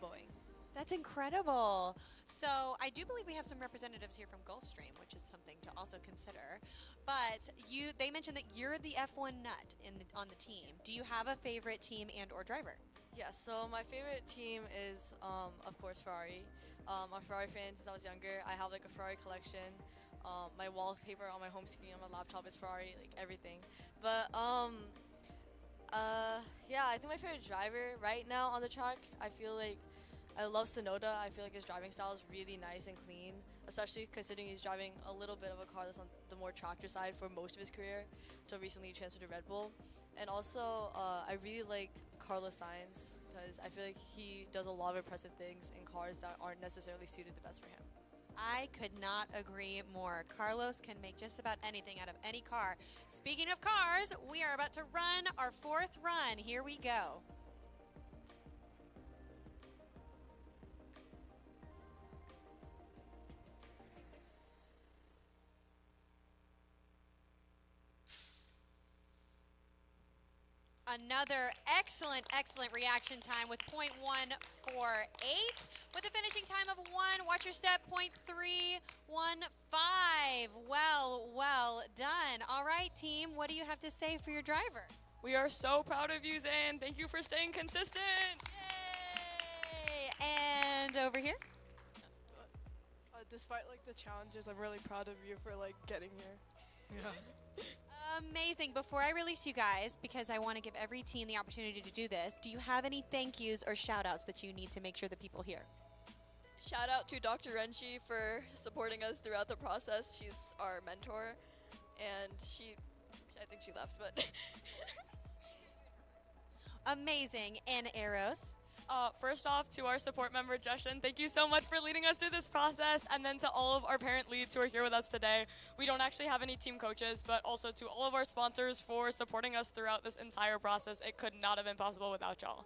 Boeing. That's incredible. So I do believe we have some representatives here from Gulfstream, which is something to also consider. But they mentioned that you're the F1 nut on the team. Do you have a favorite team and or driver? Yeah, so my favorite team is, of course, Ferrari. I'm a Ferrari fan since I was younger. I have like a Ferrari collection. My wallpaper on my home screen on my laptop is Ferrari, like everything. But yeah, I think my favorite driver right now on the track, I feel like I love Sonoda. I feel like his driving style is really nice and clean, especially considering he's driving a little bit of a car that's on the more tractor side for most of his career, until recently he transferred to Red Bull. And also, I really like Carlos Sainz because I feel like he does a lot of impressive things in cars that aren't necessarily suited the best for him. I could not agree more. Carlos can make just about anything out of any car. Speaking of cars, we are about to run our 4th run. Here we go. Another excellent reaction time with .148 with a finishing time of 1. Watch your step, .315. Well done. All right, team, what do you have to say for your driver? We are so proud of you, Zan. Thank you for staying consistent. Yay! And over here? Despite like the challenges, I'm really proud of you for like getting here. Yeah. Amazing. Before I release you guys, because I want to give every team the opportunity to do this, do you have any thank yous or shout outs that you need to make sure that people hear? Shout out to Dr. Renchi for supporting us throughout the process. She's our mentor, and I think she left, but. Amazing. And Eros? First off, to our support member, Jeshin, thank you so much for leading us through this process. And then to all of our parent leads who are here with us today. We don't actually have any team coaches, but also to all of our sponsors for supporting us throughout this entire process. It could not have been possible without y'all.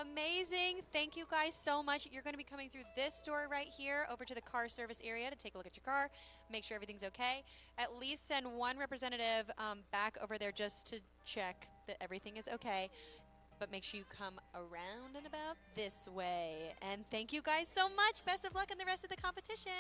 Amazing. Thank you guys so much. You're going to be coming through this door right here over to the car service area to take a look at your car, make sure everything's okay. At least send one representative back over there just to check that everything is okay. but make sure you come around and about this way. And thank you guys so much. Best of luck in the rest of the competition.